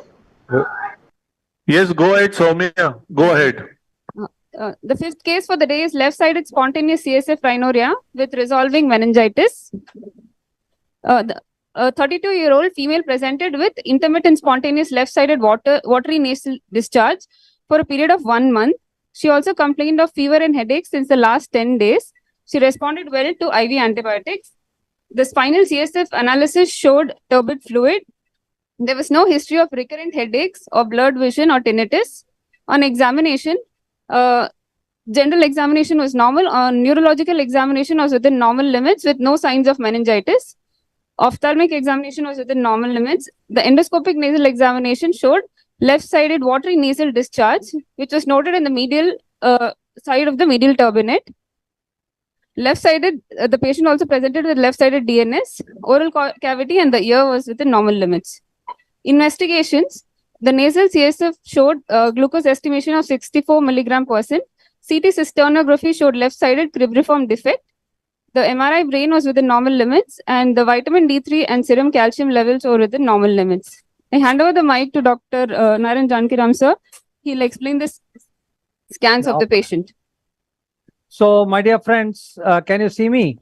Yes, go ahead, Soumya. Go ahead. The fifth case for the day is left-sided spontaneous CSF rhinorrhea with resolving meningitis. The 32-year-old female presented with intermittent spontaneous left-sided watery nasal discharge for a period of 1 month. She also complained of fever and headaches since the last 10 days. She responded well to IV antibiotics. The spinal CSF analysis showed turbid fluid. There was no history of recurrent headaches or blurred vision or tinnitus. On examination, general examination was normal. On neurological examination was within normal limits with no signs of meningitis. Ophthalmic examination was within normal limits. The endoscopic nasal examination showed left-sided watery nasal discharge, which was noted in the medial side of the medial turbinate. Left-sided, the patient also presented with left-sided DNS, oral cavity, and the ear was within normal limits. Investigations, the nasal CSF showed glucose estimation of 64 mg/cent. CT cysternography showed left-sided cribriform defect. The MRI brain was within normal limits, and the vitamin D3 and serum calcium levels were within normal limits. I hand over the mic to Dr. Narayan Jankiram, sir. He'll explain the scans of the patient. So, my dear friends, can you see me?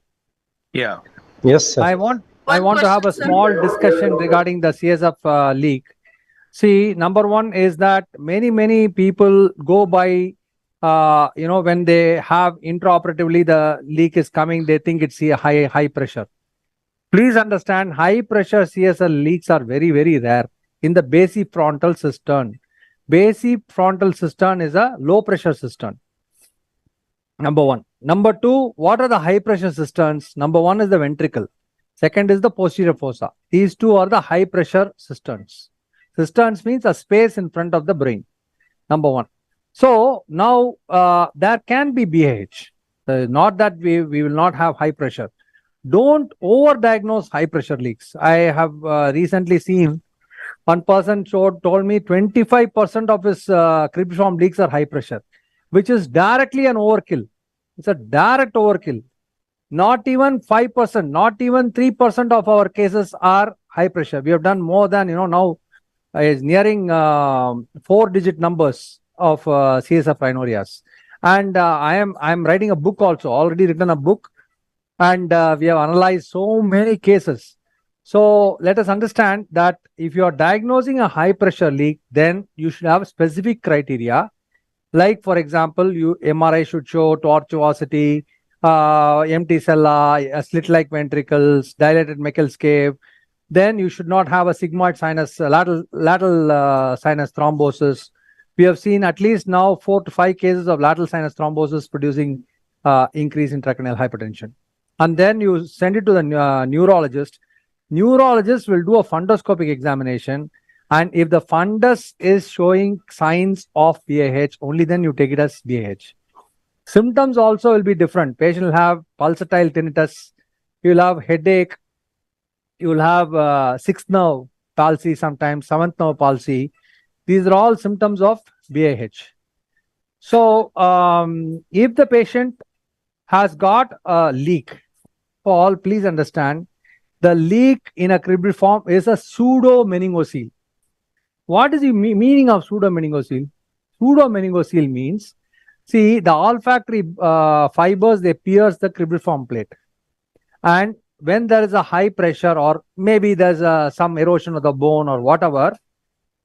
Yeah. Yes, sir. I want to have a small discussion regarding the CSF leak. See, number one is that many people go by, when they have intraoperatively the leak is coming, they think it's a high pressure. Please understand, high pressure CSF leaks are very rare in the basifrontal cistern. Basifrontal cistern is a low pressure cistern. Number one. Number two, what are the high pressure cisterns? Number one is the ventricle. Second is the posterior fossa. These two are the high pressure cisterns. Cisterns means a space in front of the brain. Number one. So now there can be BAH. Not that we will not have high pressure. Don't overdiagnose high pressure leaks. I have recently seen one person told me 25% of his cribriform leaks are high pressure, which is directly an overkill. It's a direct overkill. Not even 5%, not even 3% of our cases are high pressure. We have done more than, now is nearing 4-digit numbers of CSF rhinorrheas. And I am writing a book also, already written a book, and we have analyzed so many cases. So let us understand that if you are diagnosing a high pressure leak, then you should have specific criteria. Like, for example, MRI should show tortuosity, empty cella, slit-like ventricles, dilated Meckel's cave. Then you should not have a sigmoid sinus, lateral sinus thrombosis. We have seen at least now 4 to 5 cases of lateral sinus thrombosis producing increase in intracranial hypertension. And then you send it to the neurologist. Neurologist will do a fundoscopic examination. And if the fundus is showing signs of BAH, only then you take it as BAH. Symptoms also will be different. Patient will have pulsatile tinnitus. You will have headache. You will have sixth nerve palsy, sometimes seventh nerve palsy. These are all symptoms of BAH. So if the patient has got a leak, Paul, please understand, the leak in a cribriform is a pseudo-meningocele. What is the meaning of pseudo-meningocele? Pseudo-meningocele means See, the olfactory fibers, they pierce the cribriform plate. And when there is a high pressure, or maybe there's some erosion of the bone or whatever,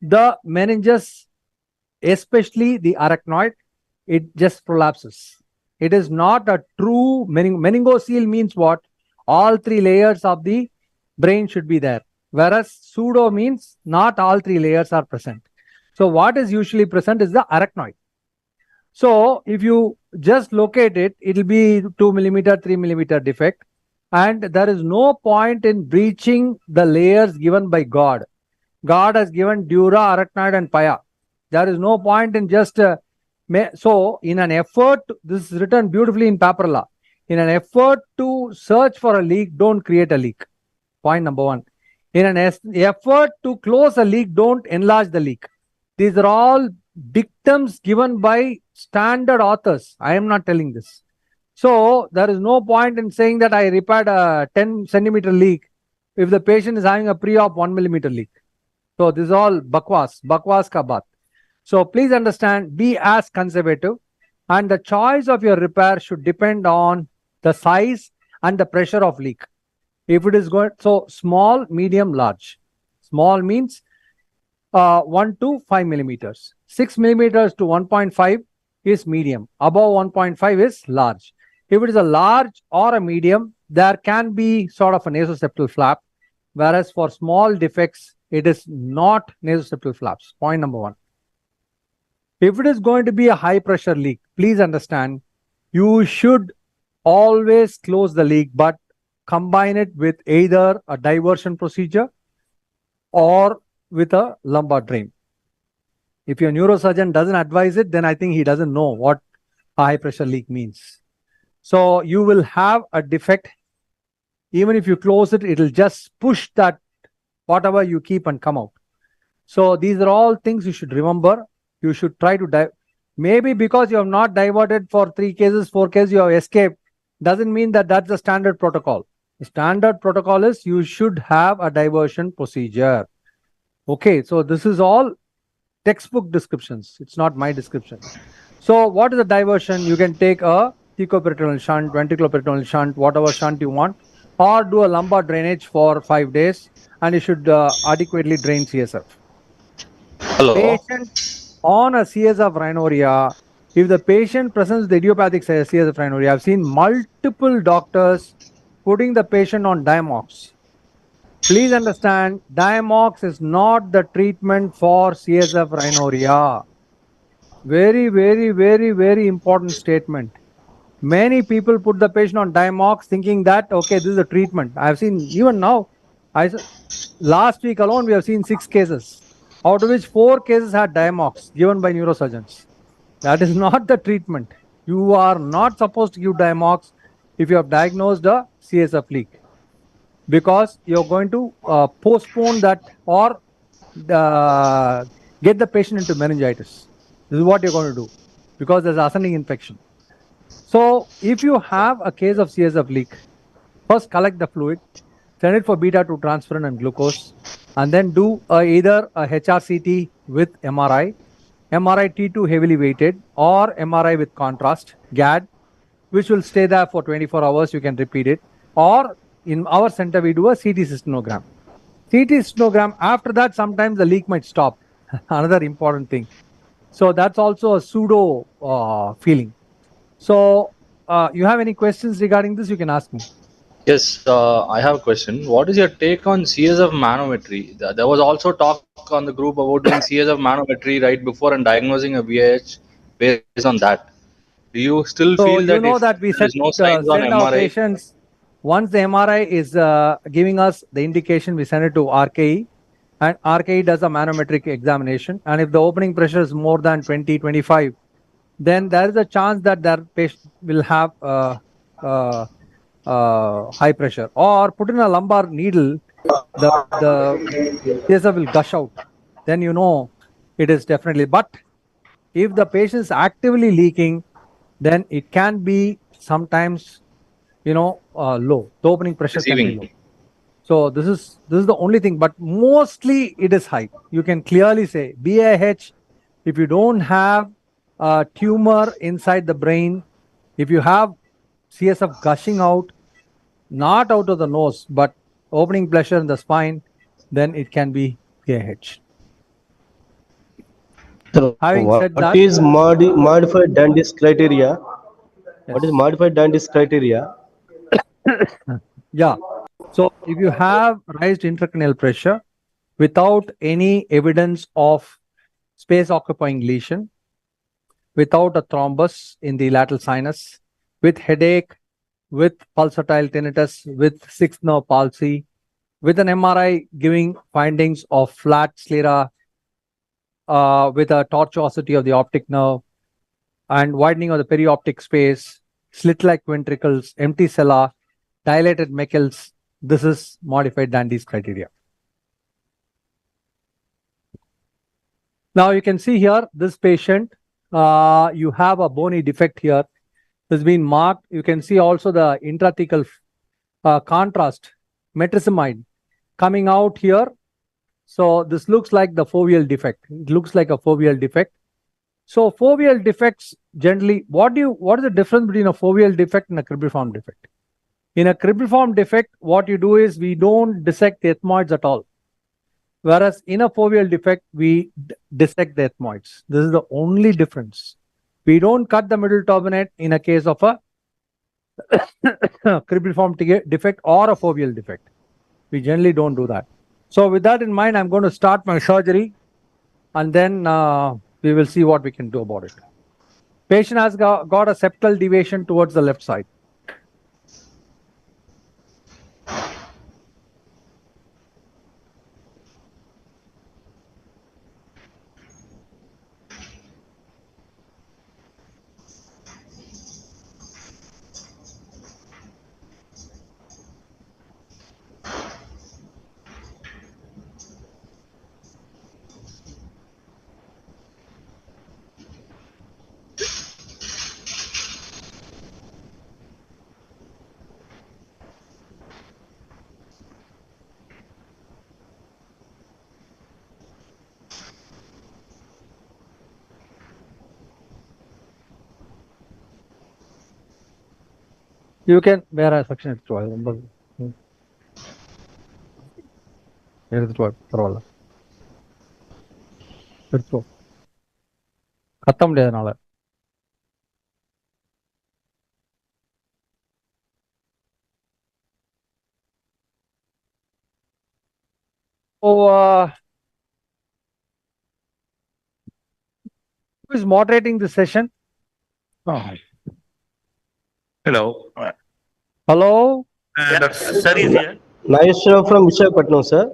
the meninges, especially the arachnoid, it just prolapses. It is not a true meningocele means what? All three layers of the brain should be there. Whereas pseudo means not all three layers are present. So what is usually present is the arachnoid. So if you just locate it, it will be 2 millimeter, 3 millimeter defect. And there is no point in breaching the layers given by God. God has given dura, arachnoid and pia. There is no point in just so in an effort, this is written beautifully in Paperla. In an effort to search for a leak, don't create a leak. Point number one. In an effort to close a leak, don't enlarge the leak. These are all dictums given by standard authors. I am not telling this. So there is no point in saying that I repaired a 10 centimeter leak if the patient is having a pre-op 1 millimeter leak. So this is all bakwas ka baat. So please understand, be as conservative, and the choice of your repair should depend on the size and the pressure of leak. If it is going, so small, medium, large. Small means 1 to 5 millimeters. 6 millimeters to 1.5 is medium. Above 1.5 is large. If it is a large or a medium, there can be sort of a nasoseptal flap. Whereas for small defects, it is not nasoseptal flaps. Point number one. If it is going to be a high pressure leak, please understand, you should always close the leak, but combine it with either a diversion procedure or with a lumbar drain. If your neurosurgeon doesn't advise it, then I think he doesn't know what a high pressure leak means. So you will have a defect. Even if you close it, it will just push that whatever you keep and come out. So these are all things you should remember. You should try to maybe because you have not diverted for 3 cases, 4 cases, you have escaped, doesn't mean that that's the standard protocol. The standard protocol is you should have a diversion procedure. Okay, so this is all textbook descriptions. It's not my description. So what is the diversion? You can take a thecoperitoneal shunt, ventriculoperitoneal shunt, whatever shunt you want, or do a lumbar drainage for 5 days, and you should adequately drain CSF. Hello. Patient on a CSF rhinorrhea, if the patient presents with idiopathic CSF rhinorrhea, I've seen multiple doctors putting the patient on Diamox. Please understand, Diamox is not the treatment for CSF rhinorrhea. Very, very, very, very important statement. Many people put the patient on Diamox thinking that, okay, this is a treatment. I've seen even now, last week alone, we have seen 6 cases, out of which 4 cases had Diamox given by neurosurgeons. That is not the treatment. You are not supposed to give Diamox if you have diagnosed a CSF leak, because you're going to postpone that or get the patient into meningitis. This is what you're going to do, because there's ascending infection. So if you have a case of CSF leak, first collect the fluid, send it for beta-2 transferrin and glucose, and then do either a HRCT with MRI, MRI T2 heavily weighted, or MRI with contrast, GAD, which will stay there for 24 hours. You can repeat it. Or in our center, we do a CT cystinogram. CT cystinogram, after that, sometimes the leak might stop. Another important thing. So that's also a pseudo feeling. So you have any questions regarding this? You can ask me. Yes, I have a question. What is your take on CSF manometry? There was also talk on the group about doing CSF manometry right before and diagnosing a VIH based on that. Do you still So feel you that know if that we there is no signs on send our MRI? patients, once the MRI is giving us the indication, we send it to RKE, and RKE does a manometric examination. And if the opening pressure is more than 20, 25, then there is a chance that their patient will have high pressure. Or put in a lumbar needle, the CSF will gush out. Then you know it is definitely. But if the patient is actively leaking, then it can be sometimes, low. The opening pressure can be low. So this is the only thing. But mostly it is high. You can clearly say BIH. If you don't have a tumor inside the brain, if you have CSF gushing out, not out of the nose, but opening pressure in the spine, then it can be PAH. Having said What that, is modified Dundas criteria? What is modified Dundas criteria? yeah. So if you have raised intracranial pressure without any evidence of space occupying lesion, without a thrombus in the lateral sinus, with headache, with pulsatile tinnitus, with sixth nerve palsy, with an MRI giving findings of flat sclera, with a tortuosity of the optic nerve and widening of the perioptic space, slit-like ventricles, empty sella, dilated Meckel's, this is modified Dundas criteria. Now you can see here, this patient, you have a bony defect here. Has been marked. You can see also the intrathecal contrast, metrisemide, coming out here. So this looks like the foveal defect. It looks like a foveal defect. So foveal defects generally, what is the difference between a foveal defect and a cribriform defect? In a cribriform defect, what you do is we don't dissect the ethmoids at all. Whereas in a foveal defect, we dissect the ethmoids. This is the only difference. We don't cut the middle turbinate in a case of a cribriform defect or a foveal defect. We generally don't do that. So with that in mind, I'm going to start my surgery and then we will see what we can do about it. Patient has got a septal deviation towards the left side. You can wear a section at 12. Here is 12. खत्म ले नाला so who is moderating the session? Hello. Hello. Sir is here. Nageshwar from Visakhapatnam, sir.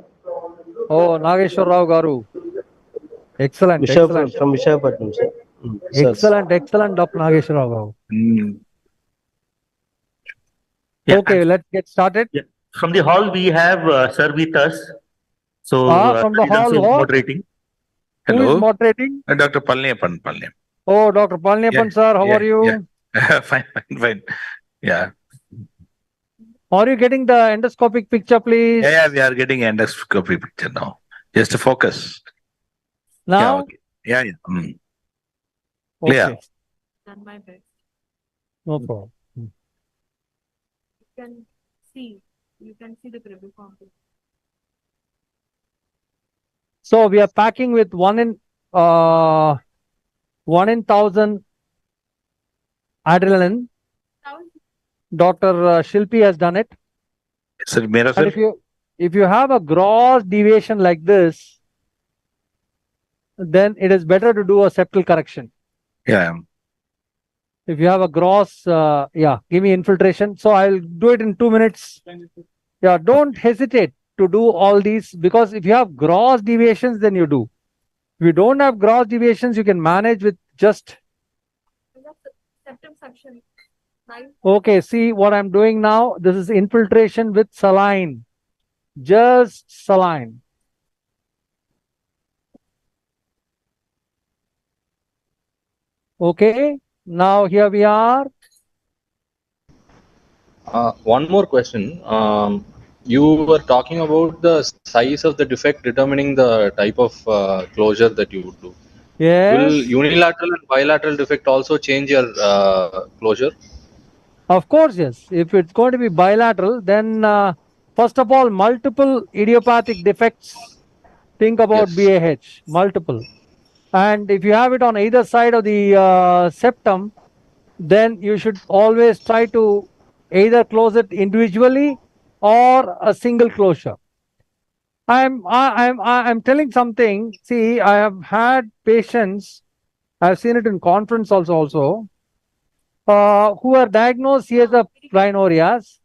Oh, Nageshwar Rao Garu. Excellent. Excellent. From Visakhapatnam, sir. Excellent. Excellent, Dr. Nageshwar Rao Garu. Yeah, okay, let's get started. Yeah. From the hall, we have sir with us. So from the hall, moderating. Who is moderating? Dr. Palniappan. Oh, Dr. Palniappan, sir, how are you? Yeah. Fine. Yeah. Are you getting the endoscopic picture, please? Yeah, we are getting endoscopy picture now. Just to focus. Now? Yeah. Okay. Clear. Done my best. No problem. You can see the cribriform. So we are packing with 1 in 1,000 adrenaline. Dr. Shilpi has done it. Sir, And if you have a gross deviation like this, then it is better to do a septal correction. Yeah. If you have a gross, give me infiltration. So I'll do it in 2 minutes. Yeah, don't hesitate to do all these because if you have gross deviations, then you do. If you don't have gross deviations, you can manage with just. Septum suction. Okay, see what I'm doing now. This is infiltration with saline. Just saline. Okay, now here we are. One more question. You were talking about the size of the defect determining the type of closure that you would do. Will Yes. unilateral and bilateral defect also change your closure? Of course, yes. If it's going to be bilateral, then first of all, multiple idiopathic defects. Think about Yes. BAH, multiple. And if you have it on either side of the septum, then you should always try to either close it individually or a single closure. I'm telling something. See, I have had patients. I've seen it in conference also who are diagnosed CSF rhinorias,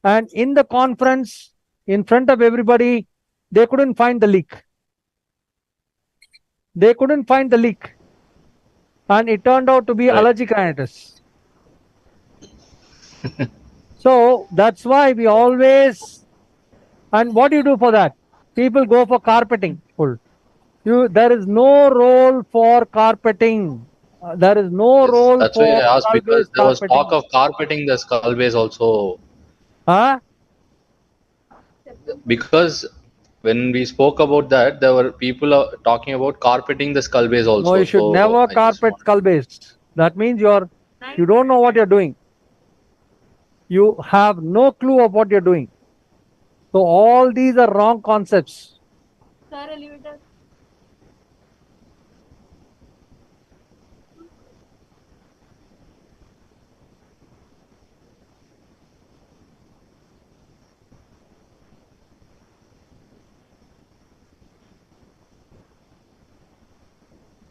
and in the conference, in front of everybody, they couldn't find the leak. They couldn't find the leak, and it turned out to be allergic rhinitis. So that's why we always, and what do you do for that? People go for carpeting. There is no role for carpeting. There is no Yes. role That's why for I asked, because skull-based there was talk carpeting. of carpeting the skull base also. Huh? Because when we spoke about that, there were people talking about carpeting the skull base No, also. you should So never I just carpet skull-based. That means you don't know what you're doing. You have no clue of what you're doing. So all these are wrong concepts.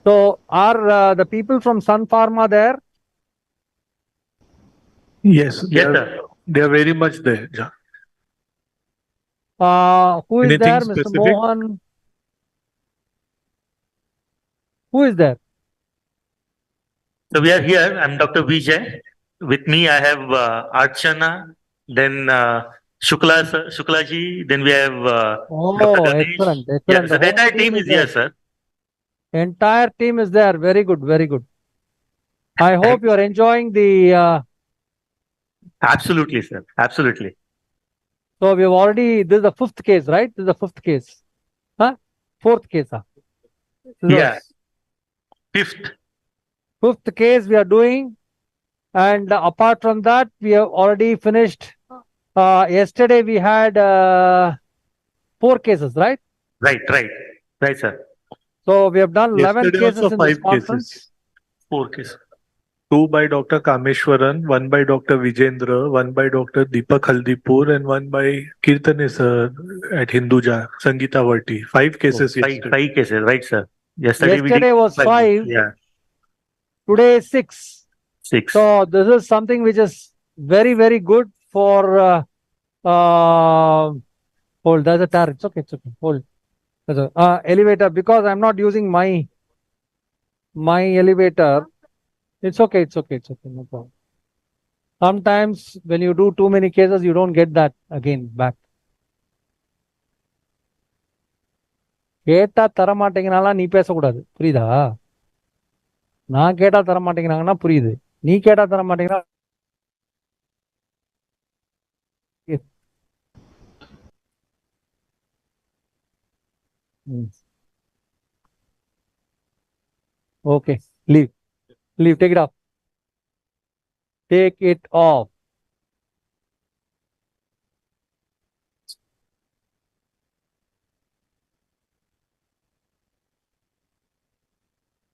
So are the people from Sun Pharma there? Yes, Yes, sir. they are very much there. Yeah. Who is Anything there? Mr. specific? Mohan. Who is there? So we are here. I'm Dr. Vijay. With me, I have Archana, then Shuklaji, then we have Dr. Oh, Ganesh. excellent, Yeah, excellent. so the entire whole team is there. here, sir. Entire team is there. Very good, very good. I hope you are enjoying the. Absolutely, sir. Absolutely. So we have already. This is the fifth case, right? This is the fifth case. Huh? Fourth case. Huh? Yeah. Fifth. Fifth case we are doing, and apart from that, we have already finished. Yesterday we had 4 cases, right? Right, sir. So we have done 11 Yesterday cases also in this 5 conference. cases. 4 cases. 2 by Dr. Kameshwaran, 1 by Dr. Vijendra, 1 by Dr. Deepak Haldipur, and 1 by Kirtane sir at Hinduja, Sangeeta Varti. 5 cases yesterday. 5 cases, right, sir. Yesterday Was 5. Yeah. Today is 6. 6. So this is something which is very, very good for. Hold. There's a tar. It's okay. It's okay. Hold. Elevator, because I'm not using my elevator. It's okay. It's okay. It's okay. No problem. Sometimes when you do too many cases, you don't get that again back. கேட்டா தர மாட்டேங்கனாலாம் நீ பேசக்கூடாது, புரியுதா? நான் கேட்டா தர மாட்டேங்கிறாங்கன்னா புரியுது, நீ கேட்டா தர மாட்டேங்கிறா. Okay, leave, take it off. Take it off.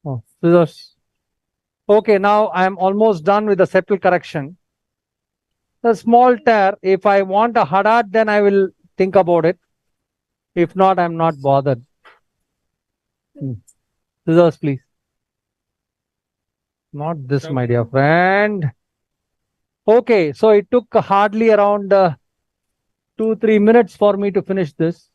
Oh, scissors. Okay, now I'm almost done with the septal correction. The small tear, if I want a Haddad, then I will think about it. If not, I'm not bothered. Scissors, please. Not this, my dear friend. Okay, so it took hardly around 2-3 minutes for me to finish this.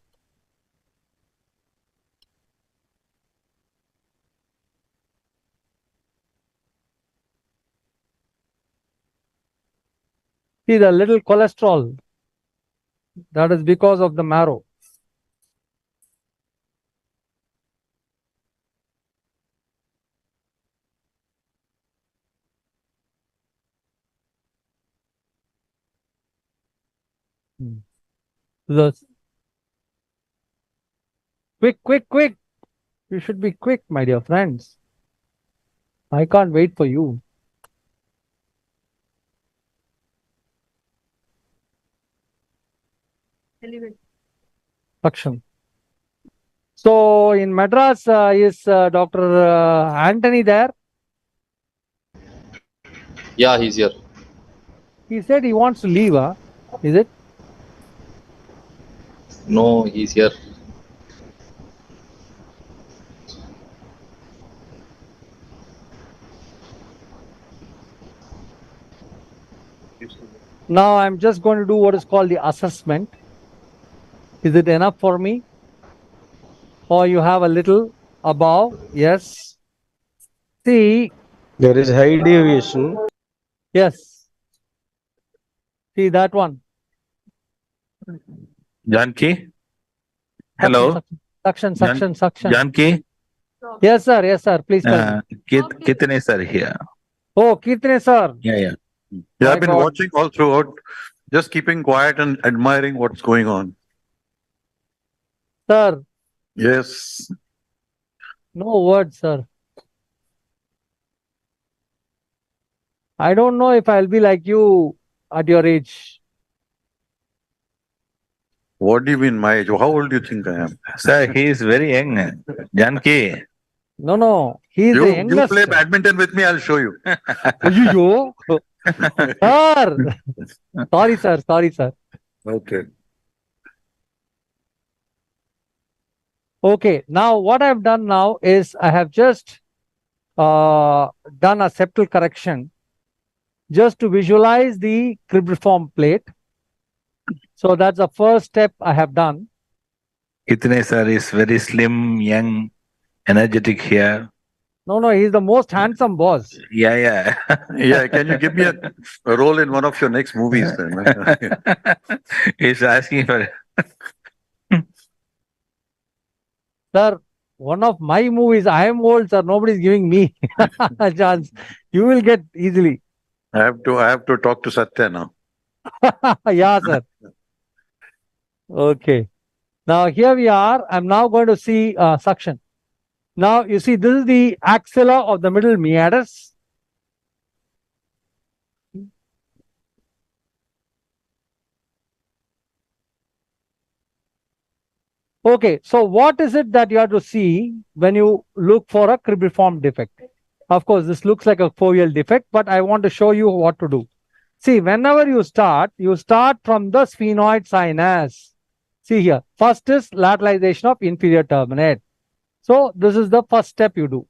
See the little cholesterol. That is because of the marrow. Quick. You should be quick, my dear friends. I can't wait for you. Action. So in Madras, is Dr. Anthony there? Yeah, he's here. He said he wants to leave. Is it? No, he's here. Now I'm just going to do what is called the assessment. Is it enough for me? Or you have a little above? Yes. See. There is high deviation. Yes. See that one. Janki? Hello? Suction. Janki? Yes, sir. Yes, sir. Please tell me. Kitne sir here? Oh, Kirtane, sir. Yeah. Yeah, I've been God. watching all throughout, just keeping quiet and admiring what's going on. Sir. Yes. No words, sir. I don't know if I'll be like you at your age. What do you mean, my age? How old do you think I am? Sir, he is very young. Janki. No. He is the You youngest. play badminton with me, I'll show you. Ayyo. Sir. Sorry, sir. Okay. Okay. Now, what I've done now is I have just done a septal correction just to visualize the cribriform plate. So that's the first step I have done. Kitne sir is very slim, young, energetic here. No, he's the most handsome boss. Yeah. Yeah, can you give me a role in one of your next movies then? He's asking for Sir, one of my movies, I am old, sir. Nobody's giving me a chance. You will get easily. I have to talk to Satya now. Yeah, sir. Okay. Now here we are. I'm now going to see suction. Now you see this is the axilla of the middle meatus. Okay, so what is it that you have to see when you look for a cribriform defect? Of course, this looks like a foveal defect, but I want to show you what to do. See, whenever you start from the sphenoid sinus. See here, first is lateralization of inferior turbinate. So this is the first step you do.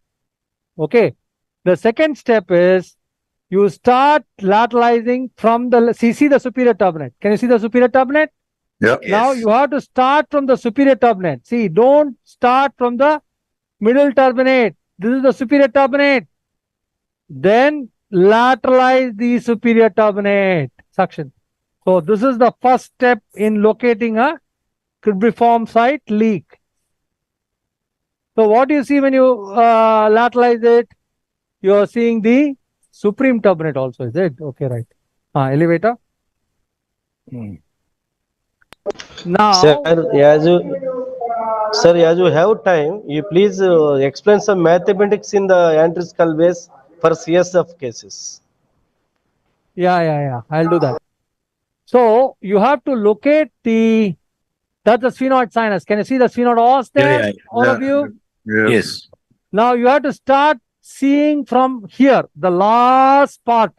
Okay. The second step is you start lateralizing from the, see the superior turbinate. Can you see the superior turbinate? Yeah. Now you have to start from the superior turbinate. See, don't start from the middle turbinate. This is the superior turbinate. Then lateralize the superior turbinate. Suction. So this is the first step in locating a cribriform site leak. So what do you see when you lateralize it? You are seeing the supreme turbinate also, is it? Okay, right. Elevator. Now, sir, as you have time, you please explain some mathematics in the antiscal base for CSF cases. Yeah. I'll do that. So you have to locate that's the sphenoid sinus. Can you see the sphenoid os there? Yeah. All of you? Yes. Now you have to start seeing from here, the last part.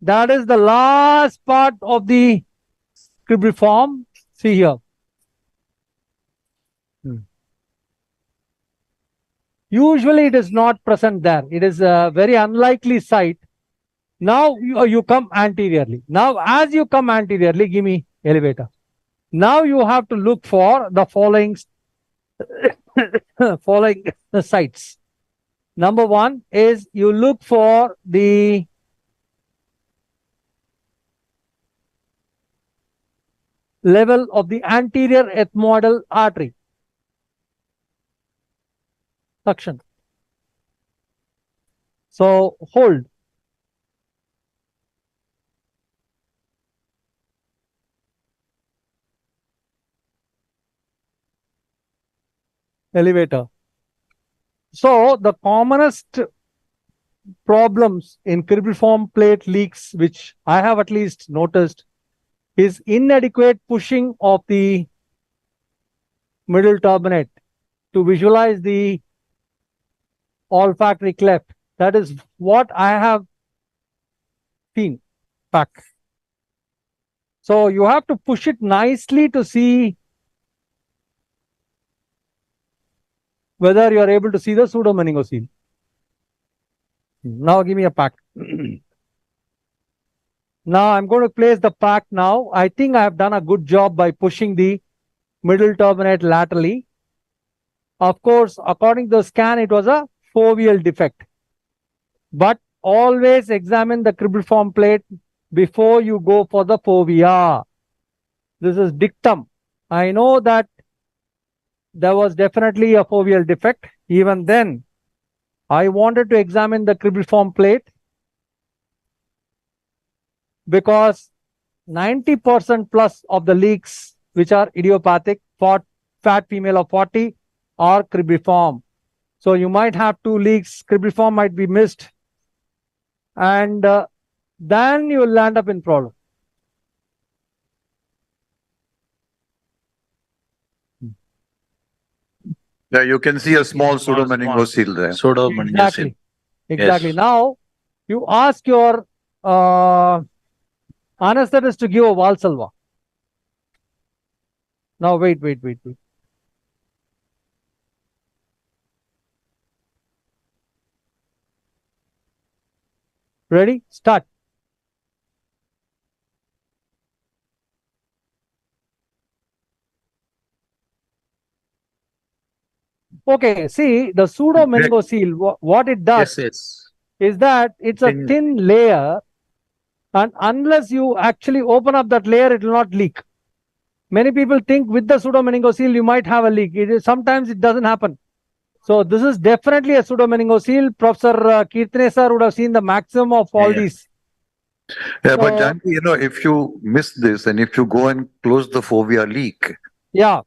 That is the last part of the cribriform. See here. Usually it is not present there. It is a very unlikely site. Now you come anteriorly. Now as you come anteriorly, give me elevator. Now you have to look for the following sites. Number one is you look for the level of the anterior ethmoidal artery. Suction. So hold. Elevator. So the commonest problems in cribriform plate leaks, which I have at least noticed, is inadequate pushing of the middle turbinate to visualize the olfactory cleft. That is what I have seen back. So you have to push it nicely to see whether you are able to see the pseudomeningocele. Now give me a pack. Now I'm going to place the pack now. I think I have done a good job by pushing the middle turbinate laterally. Of course, according to the scan, it was a foveal defect. But always examine the cribriform plate before you go for the fovea. This is dictum. I know that there was definitely a foveal defect. Even then, I wanted to examine the cribriform plate because 90% plus of the leaks which are idiopathic, fat female of 40 are cribriform. So you might have 2 leaks, cribriform might be missed, and then you will land up in problem. Yeah, you can see a small pseudomeningocele there. Exactly. Exactly. Yes. Now, you ask your anesthetist to give a Valsalva. Now, wait. Ready? Start. Okay, see the pseudomeningocele, what it does is that it's a thin layer, and unless you actually open up that layer, it will not leak. Many people think with the pseudomeningocele you might have a leak. Sometimes it doesn't happen. So this is definitely a pseudomeningocele. Professor Kirtane sir would have seen the maximum of all these. Yeah, but Janki, if you miss this and if you go and close the fovea leak, yeah,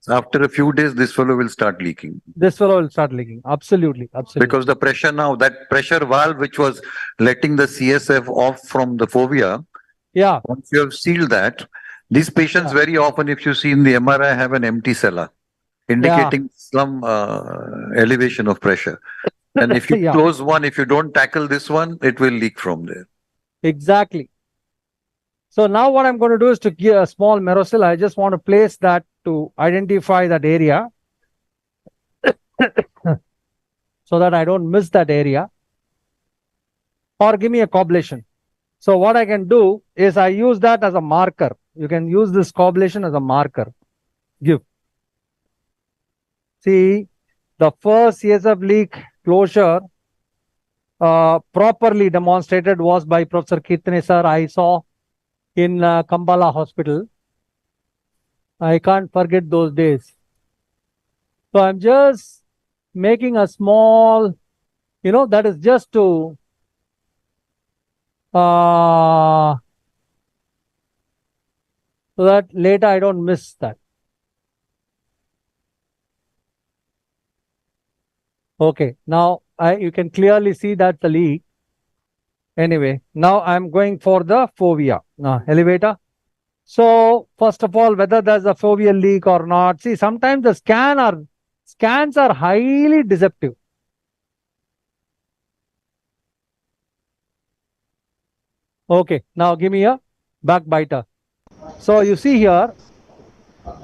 after a few days, this fellow will start leaking. This fellow will start leaking. Absolutely. Because the pressure now, that pressure valve which was letting the CSF off from the fovea, yeah, once you have sealed that, these patients very often, if you see in the MRI, have an empty cellar, indicating some elevation of pressure. And if you close one, if you don't tackle this one, it will leak from there. Exactly. So now what I'm going to do is to give a small merocil. I just want to place that to identify that area so that I don't miss that area, or give me a coblation. So what I can do is I use that as a marker. You can use this coblation as a marker. Give. See, the first CSF leak closure properly demonstrated was by Professor Kirtane sir. I saw in Kambala Hospital. I can't forget those days. So I'm just making a small, that is just to so that later I don't miss that. Okay, now you can clearly see that the leak. Anyway, now I'm going for the fovea. Now, elevator. So first of all, whether there's a foveal leak or not. See, sometimes the scans are highly deceptive. Okay, now give me a backbiter. So you see here,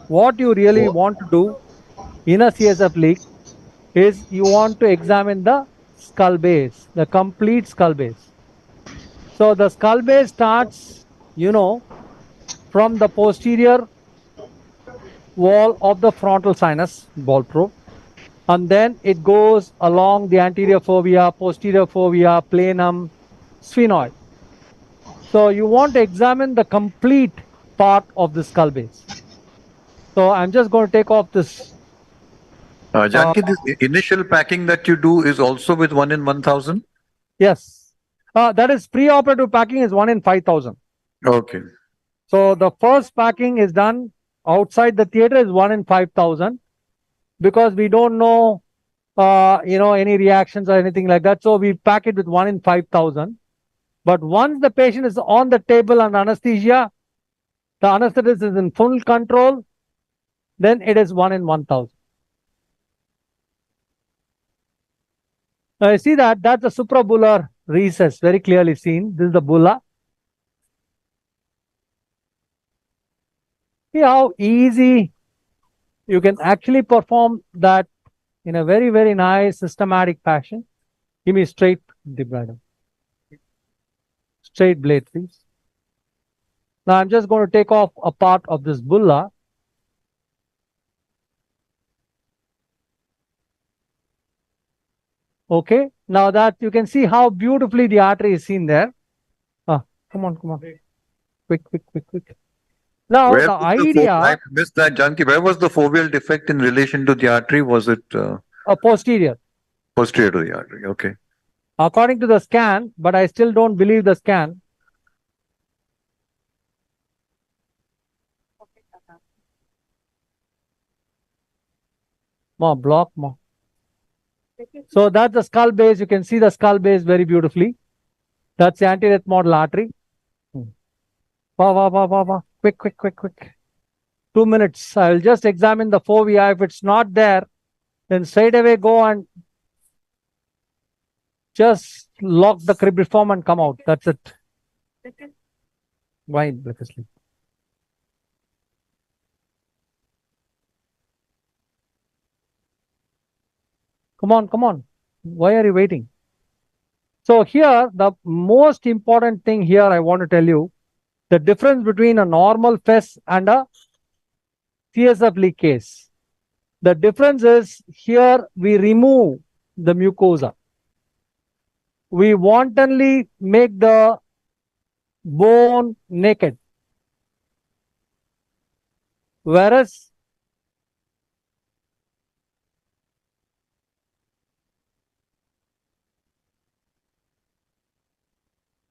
what you really want to do in a CSF leak is you want to examine the skull base, the complete skull base. So the skull base starts, from the posterior wall of the frontal sinus, ball probe, and then it goes along the anterior fovea, posterior fovea, planum, sphenoid. So you want to examine the complete part of the skull base. So I'm just going to take off this. Janki, this initial packing that you do is also with 1 in 1,000? Yes. That is pre-operative packing is 1 in 5,000. Okay. So the first packing is done outside the theater is 1 in 5,000, because we don't know any reactions or anything like that. So we pack it with 1 in 5,000. But once the patient is on the table under anesthesia, the anesthetist is in full control, then it is 1 in 1,000. Now you see that's a suprabular recess, very clearly seen. This is the bulla. See how easy you can actually perform that in a very, very nice systematic fashion. Give me straight debrider. Straight blade, please. Now I'm just going to take off a part of this bulla. Okay, now that you can see how beautifully the artery is seen there. Come on. Quick. Now Where the was idea. I missed that, Janki. Where was the foveal defect in relation to the artery? Was it Posterior. posterior to the artery? Okay. According to the scan, but I still don't believe the scan. More block more. So that's the skull base. You can see the skull base very beautifully. That's the anterior model artery. Quick. 2 minutes. I will just examine the fovea. If it's not there, then straight away go and just lock the cribriform and come out. That's it. Why break a sleep? Come on. Why are you waiting? So here, the most important thing here I want to tell you, the difference between a normal FES and a CSF leak case. The difference is here we remove the mucosa. We wantonly make the bone naked. Whereas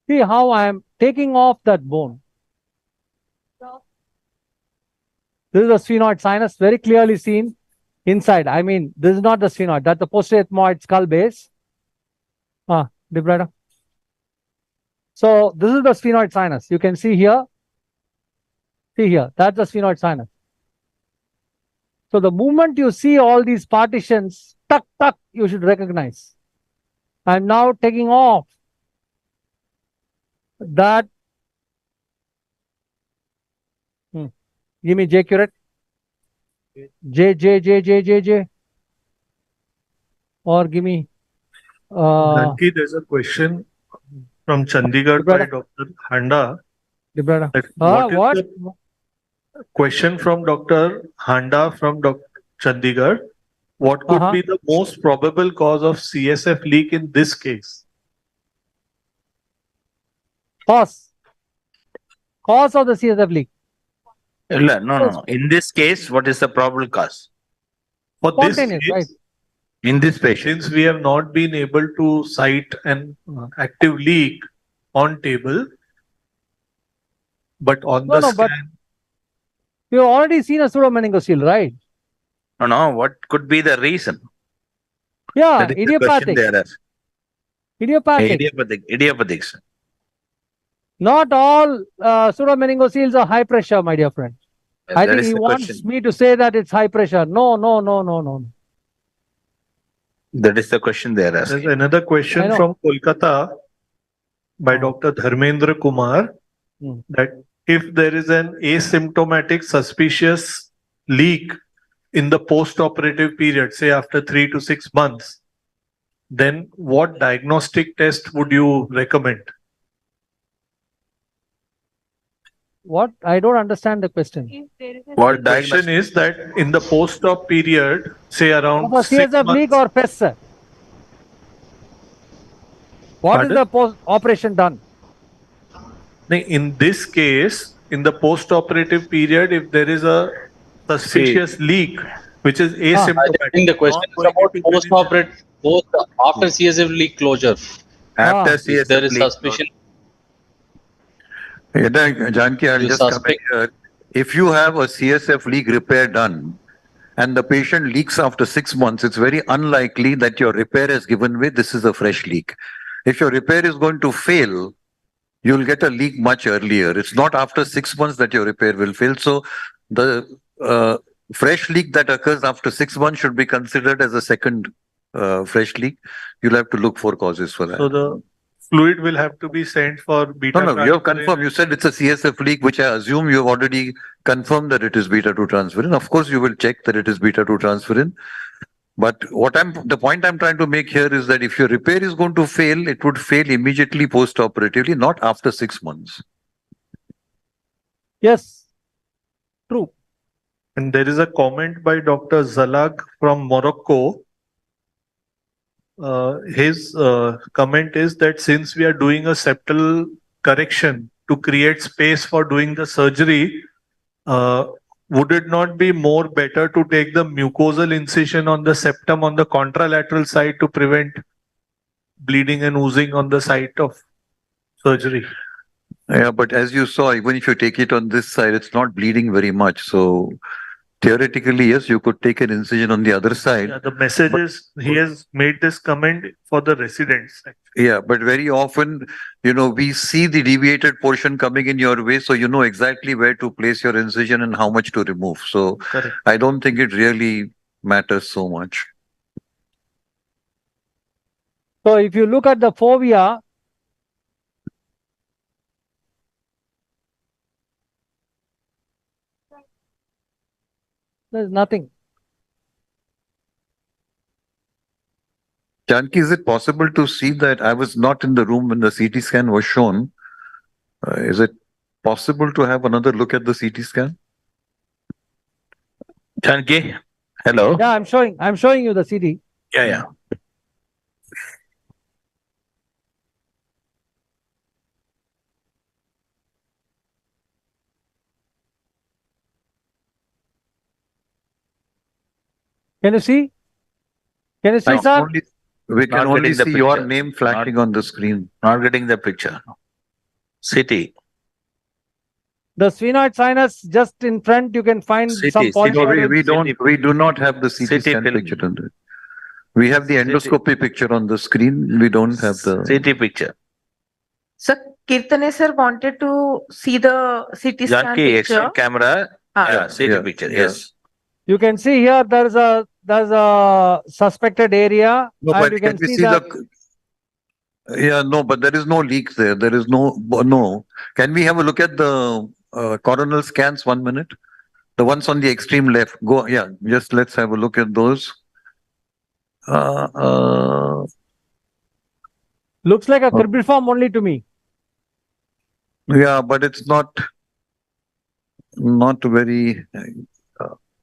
see how I am taking off that bone. This is the sphenoid sinus, very clearly seen inside. I mean, this is not the sphenoid, that's the posterior ethmoid skull base. Debrider. So this is the sphenoid sinus. You can see here. See here, that's the sphenoid sinus. So the moment you see all these partitions, tuck, you should recognize. I'm now taking off that. Give me J curate. J. Or give me. Janki, there's a question from Chandigarh by Dr. Handa. What? The question from Dr. Handa from Dr. Chandigarh. What could be the most probable cause of CSF leak in this case? Cause of the CSF leak. No. In this case, what is the probable cause? For this case, right? In this patient, since we have not been able to cite an active leak on table, but on the scan. But you've already seen a pseudomeningocele, right? No. What could be the reason? Yeah, That is the idiopathic. question there is. Idiopathic. Not all pseudomeningoceles are high pressure, my dear friend. I think he wants me to say that it's high pressure. No. That is the question there. There's another question from Kolkata by Dr. Dharmendra Kumar that if there is an asymptomatic suspicious leak in the post-operative period, say after 3 to 6 months, then what diagnostic test would you recommend? What? I don't understand the question. What the question is that in the post-op period, say around For 6 CSF months. leak or FES, sir? What is the post-operation done? In this case, in the post-operative period, if there is a suspicious leak, which is asymptomatic. I think the question is about post-operative, after CSF leak closure. After CSF there is leak suspicion. Janki, I'll just come in here. If you have a CSF leak repair done, and the patient leaks after 6 months, it's very unlikely that your repair has given way. This is a fresh leak. If your repair is going to fail, you'll get a leak much earlier. It's not after 6 months that your repair will fail. So the fresh leak that occurs after 6 months should be considered as a second fresh leak. You'll have to look for causes for that. So the fluid will have to be sent for beta. No, you have confirmed. You said it's a CSF leak, which I assume you have already confirmed that it is beta 2 transferrin. Of course, you will check that it is beta 2 transferrin. But the point I'm trying to make here is that if your repair is going to fail, it would fail immediately post-operatively, not after 6 months. Yes, true. And there is a comment by Dr. Zalag from Morocco. His comment is that since we are doing a septal correction to create space for doing the surgery, would it not be more better to take the mucosal incision on the septum on the contralateral side to prevent bleeding and oozing on the site of surgery? Yeah, but as you saw, even if you take it on this side, it's not bleeding very much. So theoretically, yes, you could take an incision on the other side. Yeah, the message is he has made this comment for the residents. Yeah, but very often, we see the deviated portion coming in your way, so you know exactly where to place your incision and how much to remove. So Correct. I don't think it really matters so much. So if you look at the fovea, there's nothing. Janki, is it possible to see that? I was not in the room when the CT scan was shown. Is it possible to have another look at the CT scan? Janki, hello. Yeah, I'm showing you the CD. Yeah. Can you see? Can you see, sir? We can Not only getting the see your picture. name flashing on the screen. Not getting the picture. City. The sphenoid sinus just in front, you can find some No, polypoid. we do not have the CT scan picture on it. We have the endoscopy picture on the screen. We don't have the CT picture. So Kirtane sir wanted to see the CT scan Janki, picture. external camera. Yeah, CT picture. Yes. You can see here there's a suspected area, No, and but you can can we see see that. Yeah, no, but there is no leak there. There is no. Can we have a look at the coronal scans 1 minute? The ones on the extreme left. Go, yeah, just let's have a look at those. Looks like a cribriform only to me. Yeah, but it's not very.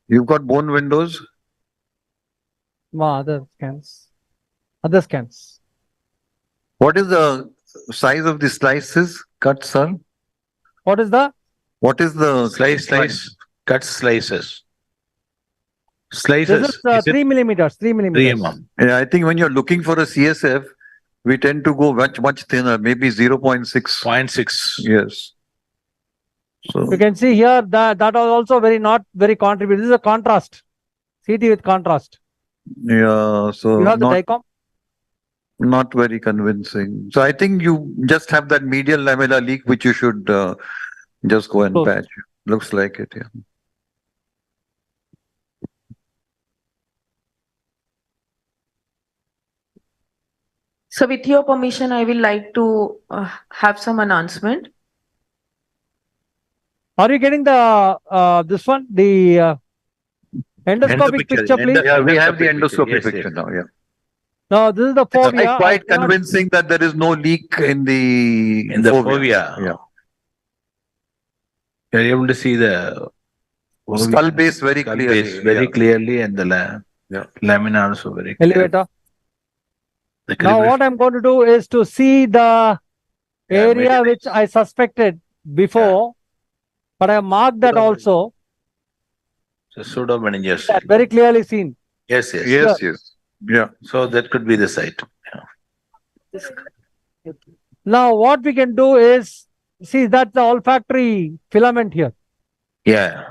You've got bone windows. Other scans. Other scans. What is the size of the slices cut, sir? What is the? What is the Slice, cut slices. This Slices. is 3 millimeters. 3 millimeters. Yeah, I think when you're looking for a CSF, we tend to go much thinner, maybe 0.6. 0.6. Yes. So You can see here that was also not very contributed. This is a contrast. CT with contrast. yeah, so You have the DICOM? not very convincing. So I think you just have that medial lamellar leak, which you should just go and patch. Looks like it, yeah. So with your permission, I will like to have some announcement. Are you getting the this one? The endoscopic picture, please? Yeah, we have the endoscopic picture now, yeah. No, this is the It's fovea. quite convincing that there is no leak in the fovea. Yeah. You're able to see the Skull base very clearly. Clearly, and the lamina also very clear. Elevator. Now what I'm going to do is to see the area which I suspected before, but I marked that also. So pseudomeningeal. That's very clearly seen. Yes. Yeah. So that could be the site. Now what we can do is, see, that's the olfactory filament here. Yeah.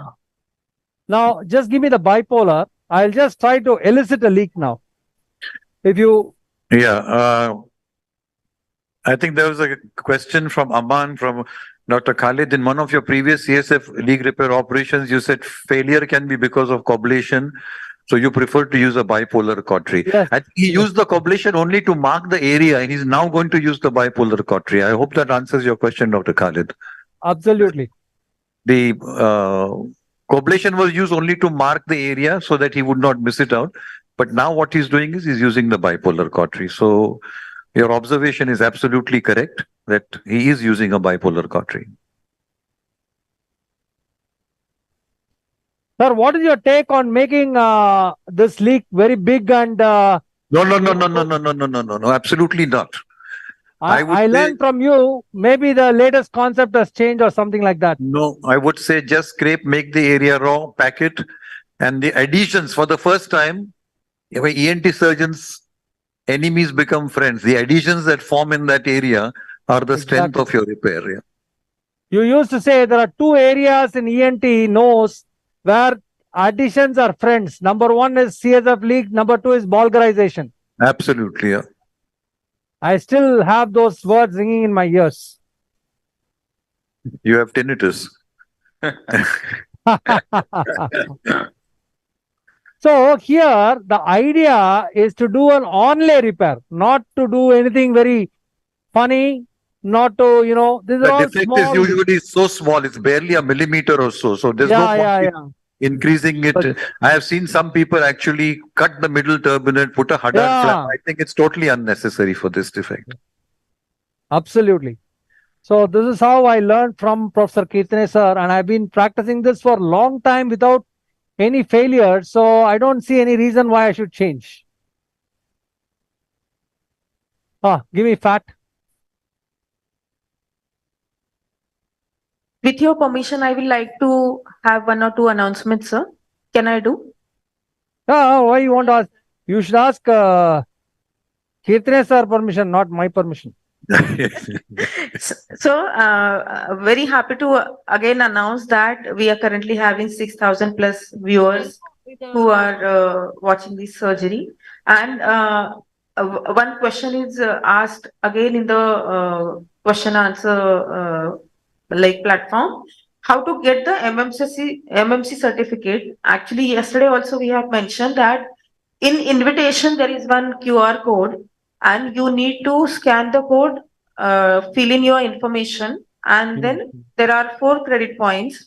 Now, just give me the bipolar. I'll just try to elicit a leak now. If you... Yeah. I think there was a question from Aman, from Dr. Khalid. In one of your previous CSF leak repair operations, you said failure can be because of coblation. So you prefer to use a bipolar cautery. Yes. I think he used the coblation only to mark the area, and he's now going to use the bipolar cautery. I hope that answers your question, Dr. Khalid. Absolutely. The coblation was used only to mark the area so that he would not miss it out. But now what he's doing is he's using the bipolar cautery. So your observation is absolutely correct that he is using a bipolar cautery. Sir, what is your take on making this leak very big and... No, absolutely not. I learned from you, maybe the latest concept has changed or something like that. No, I would say just scrape, make the area raw, pack it, and the adhesions for the first time, ENT surgeons, enemies become friends. The adhesions that form in that area are the strength of your repair. Yeah. You used to say there are two areas in ENT nose where additions are friends. Number one is CSF leak. Number two is bulgarization. Absolutely. Yeah. I still have those words ringing in my ears. You have tinnitus. So here the idea is to do an onlay repair, not to do anything very funny, not to, this is The all defect small. is usually so small, it's barely a millimeter or so. So there's no point in increasing it. I have seen some people actually cut the middle turbinate, put a Hadar flap. I think it's totally unnecessary for this defect. Absolutely. So this is how I learned from Professor Kirtane sir, and I've been practicing this for a long time without any failure. So I don't see any reason why I should change. Give me fat. With your permission, I will like to have one or two announcements, sir. Can I do? Why you want to ask? You should ask Kirtane sir permission, not my permission. So, very happy to again announce that we are currently having 6,000 plus viewers who are watching this surgery. And one question is asked again in the question answer like platform, how to get the MMC certificate. Actually, yesterday also we have mentioned that in invitation there is one QR code, and you need to scan the code, fill in your information, and then there are 4 credit points.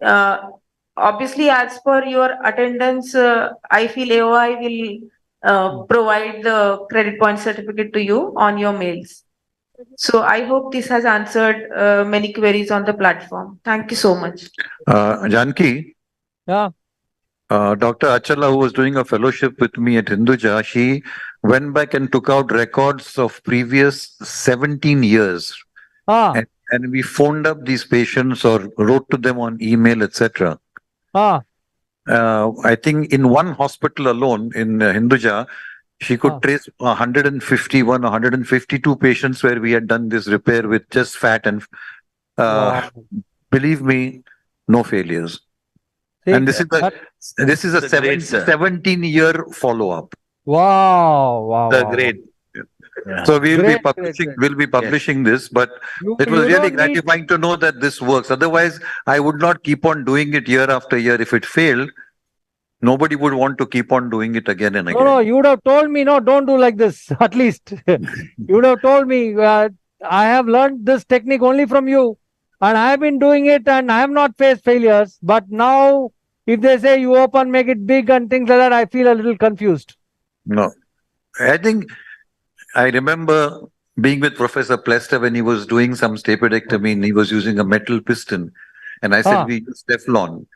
Obviously, as per your attendance, I feel AOI will provide the credit point certificate to you on your mails. So I hope this has answered many queries on the platform. Thank you so much. Janki? Yeah. Dr. Achala, who was doing a fellowship with me at Hinduja, she went back and took out records of previous 17 years. And we phoned up these patients or wrote to them on email, etc. I think in one hospital alone in Hinduja, she could trace 151 or 152 patients where we had done this repair with just fat, and believe me, no failures. And this is a 17-year follow-up. Wow. Great. So we'll be publishing this, but it was really gratifying to know that this works. Otherwise, I would not keep on doing it year after year. If it failed, nobody would want to keep on doing it again and again. No, you would have told me, no, don't do like this, at least. You would have told me, I have learned this technique only from you, and I have been doing it, and I have not faced failures. But now, if they say you open, make it big and things like that, I feel a little confused. No. I think I remember being with Professor Plester when he was doing some stapedectomy and he was using a metal piston. And I said, we use Teflon.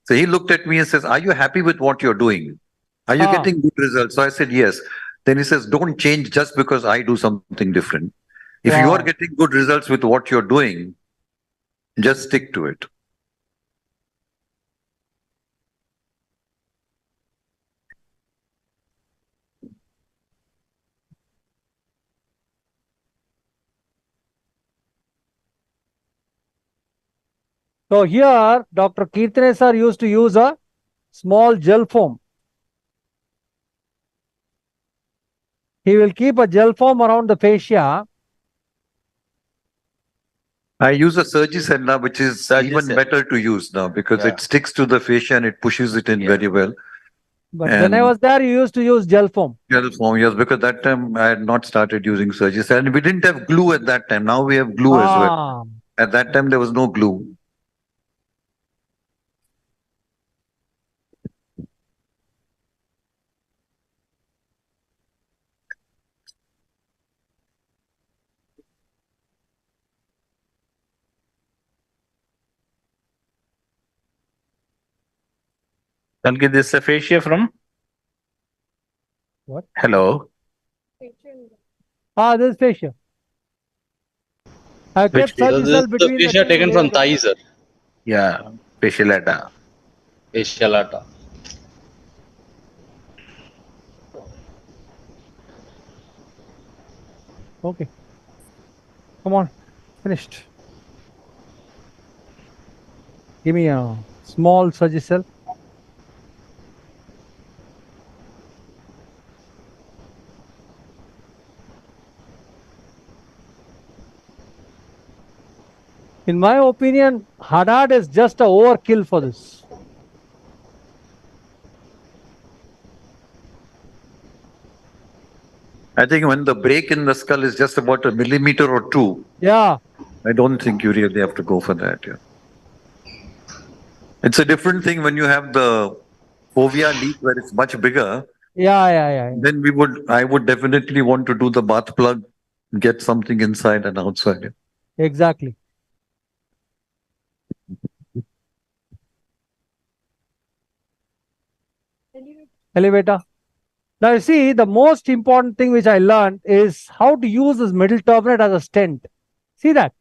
So he looked at me and says, are you happy with what you're doing? Are you getting good results? So I said, yes. Then he says, don't change just because I do something different. If you are getting good results with what you're doing, just stick to it. So here, Dr. Kirtane sir used to use a small gel foam. He will keep a gel foam around the fascia. I use a Surgicel now, which is even better to use now because it sticks to the fascia and it pushes it in very well. But when I was there, you used to use gel foam. Gel foam, yes, because that time I had not started using Surgicel and we didn't have glue at that time. Now we have glue as well. At that time, there was no glue. Can get this fascia from? What? Hello. This is fascia. I kept Surgicel between the fascia taken from thigh, sir. Yeah, fasciolata. Fasciolata. Okay. Come on. Finished. Give me a small Surgicel. In my opinion, Haddad is just a overkill for this. I think when the break in the skull is just about a millimeter or two. Yeah. I don't think you really have to go for that. Yeah. It's a different thing when you have the fovea leak where it's much bigger. Yeah. Then I would definitely want to do the bath plug, get something inside and outside. Yeah. Exactly. Elevator. Now you see, the most important thing which I learned is how to use this middle turbinate as a stent. See that?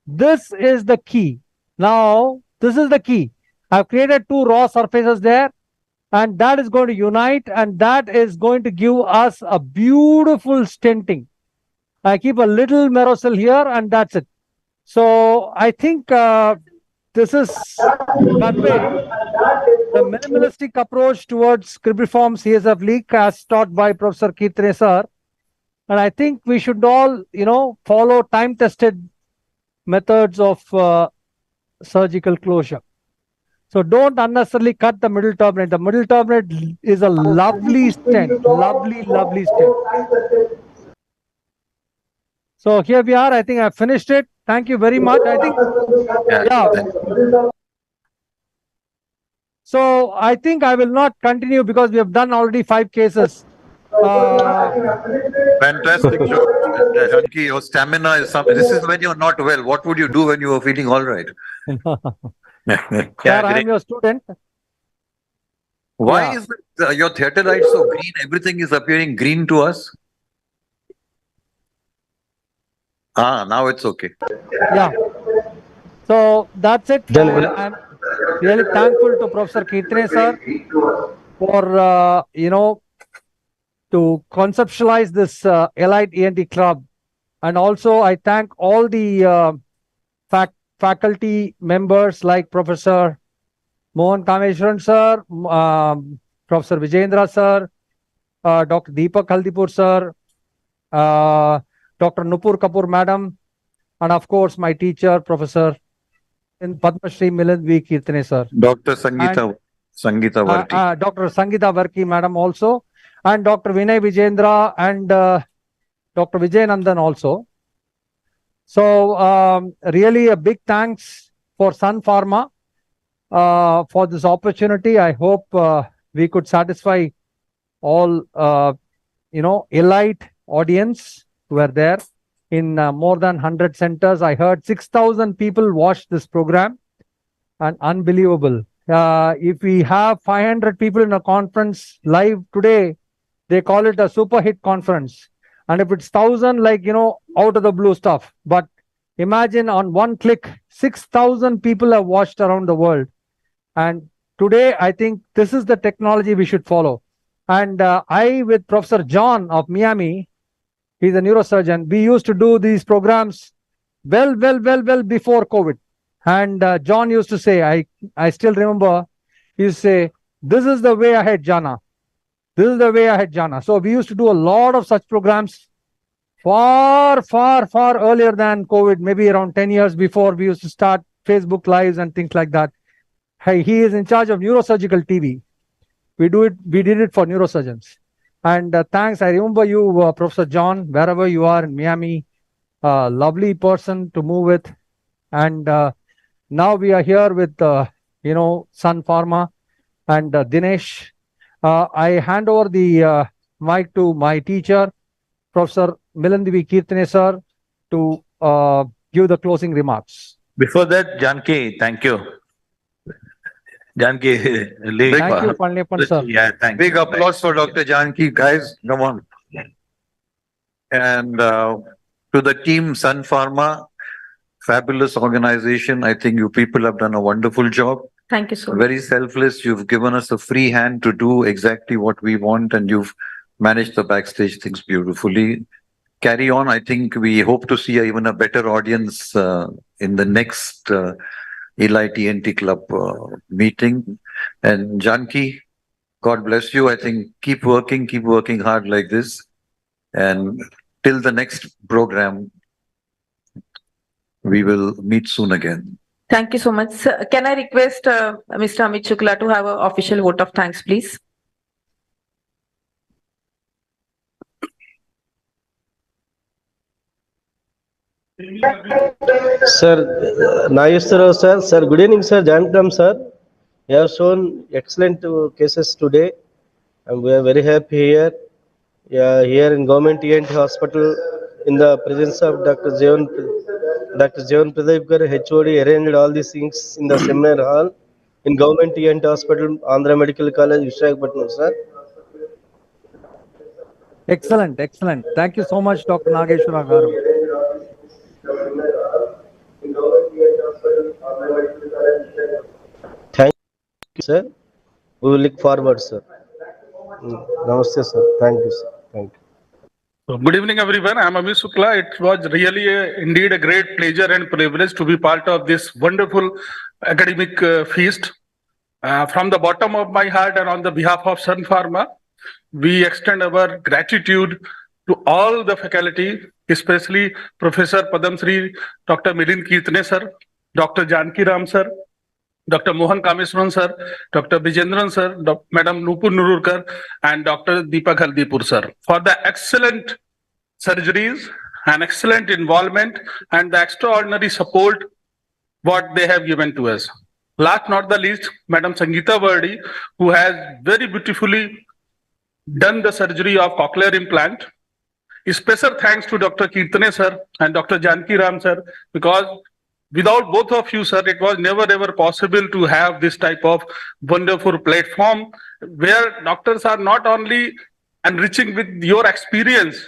This is the key. Now, this is the key. I've created two raw surfaces there, and that is going to unite, and that is going to give us a beautiful stenting. I keep a little merocell here, and that's it. So I think this is that way. The minimalistic approach towards cribriform CSF leak as taught by Professor Kirtane sir. And I think we should all, follow time-tested methods of surgical closure. So don't unnecessarily cut the middle turbinate. The middle turbinate is a lovely stent, lovely stent. So here we are. I think I've finished it. Thank you very much. I think, So I think I will not continue because we have done already 5 cases. Fantastic job. Janki, your stamina is something. This is when you're not well. What would you do when you are feeling all right? Sir, I am your student. Why is your theatre light so green? Everything is appearing green to us. Now it's okay. Yeah. So that's it. I'm really thankful to Professor Kirtane sir for, to conceptualize this Elite ENT club. And also I thank all the faculty members like Professor Mohan Kameshwaran sir, Professor Vijendra sir, Dr. Deepak Haldipur sir, Dr. Nupur Kapoor madam, and of course my teacher, Professor in Padma Shri Milind V. Kirtane sir. Dr. Sangeeta Varki. Dr. Sangeeta Varki madam also, and Dr. Vinay Vijendra and Dr. Vijay Nandan also. So really a big thanks for Sun Pharma for this opportunity. I hope we could satisfy all, elite audience who were there in more than 100 centers. I heard 6,000 people watched this program, and unbelievable. If we have 500 people in a conference live today, they call it a super hit conference. And if it's 1,000, out of the blue stuff. But imagine on one click, 6,000 people have watched around the world. And today, I think this is the technology we should follow. And I, with Professor John of Miami, he's a neurosurgeon, we used to do these programs well before COVID. And John used to say, I still remember, he used to say, This is the way ahead, Jana. This is the way ahead, Jana. So we used to do a lot of such programs far, far, far earlier than COVID, maybe around 10 years before we used to start Facebook Lives and things like that. Hey, he is in charge of neurosurgical TV. We did it for neurosurgeons. And thanks, I remember you, Professor John, wherever you are in Miami, lovely person to move with. And now we are here with, Sun Pharma and Dinesh. I hand over the mic to my teacher, Professor Milandivi Kirtane sir, to give the closing remarks. Before that, Janki, thank you. Janki, Thank you, Palniappan sir. Yeah, thanks. Big applause for Dr. Janki, guys. Come on. And to the team, Sun Pharma, fabulous organization. I think you people have done a wonderful job. Thank you so much. Very selfless. You've given us a free hand to do exactly what we want, and you've managed the backstage things beautifully. Carry on. I think we hope to see even a better audience in the next Elite ENT Club meeting. And Janki, God bless you. I think keep working hard like this. And till the next program, we will meet soon again. Thank you so much. Sir, can I request Mr. Amit Shukla to have an official vote of thanks, please? Sir, Nageswara sir, good evening, sir. Jantam sir. You have shown excellent cases today, and we are very happy here. Here in Government ENT Hospital, in the presence of Dr. Jeevan Pradipkar, HOD, arranged all these things in the seminar hall in Government ENT Hospital, Andhra Medical College, Vishakhapatnam, sir. Excellent, excellent. Thank you so much, Dr. Nageshwara Garu. Thank you, sir. We will look forward, sir. Namaste, sir. Thank you, sir. Thank you. So, good evening, everyone. I'm Amit Shukla. It was really indeed a great pleasure and privilege to be part of this wonderful academic feast. From the bottom of my heart and on the behalf of Sun Pharma, we extend our gratitude to all the faculty, especially Professor Padam Shri, Dr. Milind Kirtane sir, Dr. Janki Ram sir, Dr. Mohan Kameswaran sir, Dr. Vijendran sir, Madam Nupur Nururkar, and Dr. Deepak Haldipur sir for the excellent surgeries and excellent involvement and the extraordinary support what they have given to us. Last not the least, Madam Sangeeta Vardi, who has very beautifully done the surgery of cochlear implant. Special thanks to Dr. Kirtane sir and Dr. Janki Ram sir, because without both of you, sir, it was never ever possible to have this type of wonderful platform where doctors are not only enriching with your experience,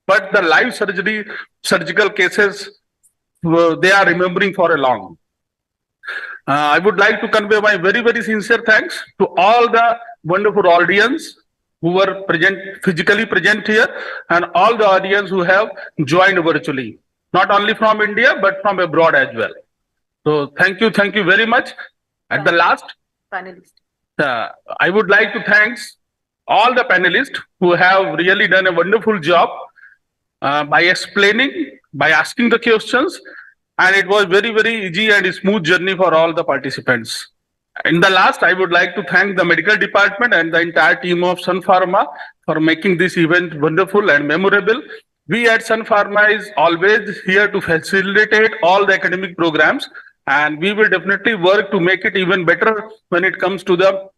but the live surgical cases, they are remembering for a long. I would like to convey my very, very sincere thanks to all the wonderful audience who were physically present here, and all the audience who have joined virtually, not only from India, but from abroad as well. So thank you very much. At the last, Panelist. I would like to thank all the panelists who have really done a wonderful job by explaining, by asking the questions, and it was very, very easy and smooth journey for all the participants. In the last, I would like to thank the medical department and the entire team of Sun Pharma for making this event wonderful and memorable. We at Sun Pharma is always here to facilitate all the academic programs, and we will definitely work to make it even better when it comes to the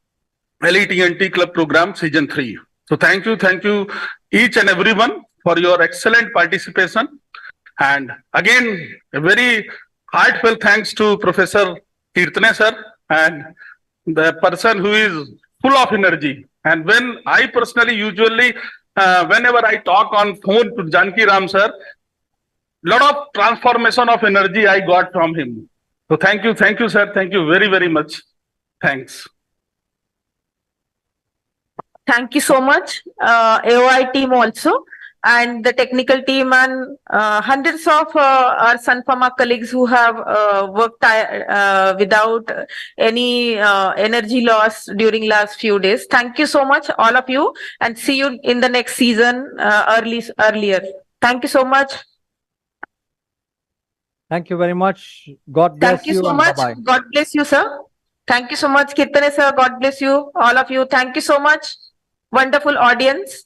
Elite ENT Club program season 3. So thank you each and everyone for your excellent participation. And again, a very heartfelt thanks to Professor Kirtane sir, and the person who is full of energy. And when I personally usually, whenever I talk on phone to Janki Ram sir, lot of transformation of energy I got from him. So thank you sir. Thank you very, very much. Thanks. Thank you so much, AOI team also. and the technical team and hundreds of our Sun Pharma colleagues who have worked without any energy loss during last few days. Thank you so much, all of you, and see you in the next season earlier. Thank you so much. Thank you very much. God bless Thank you so and much. bye-bye. God bless you, sir. Thank you so much, Kirtane sir. God bless you, all of you. Thank you so much. Wonderful audience.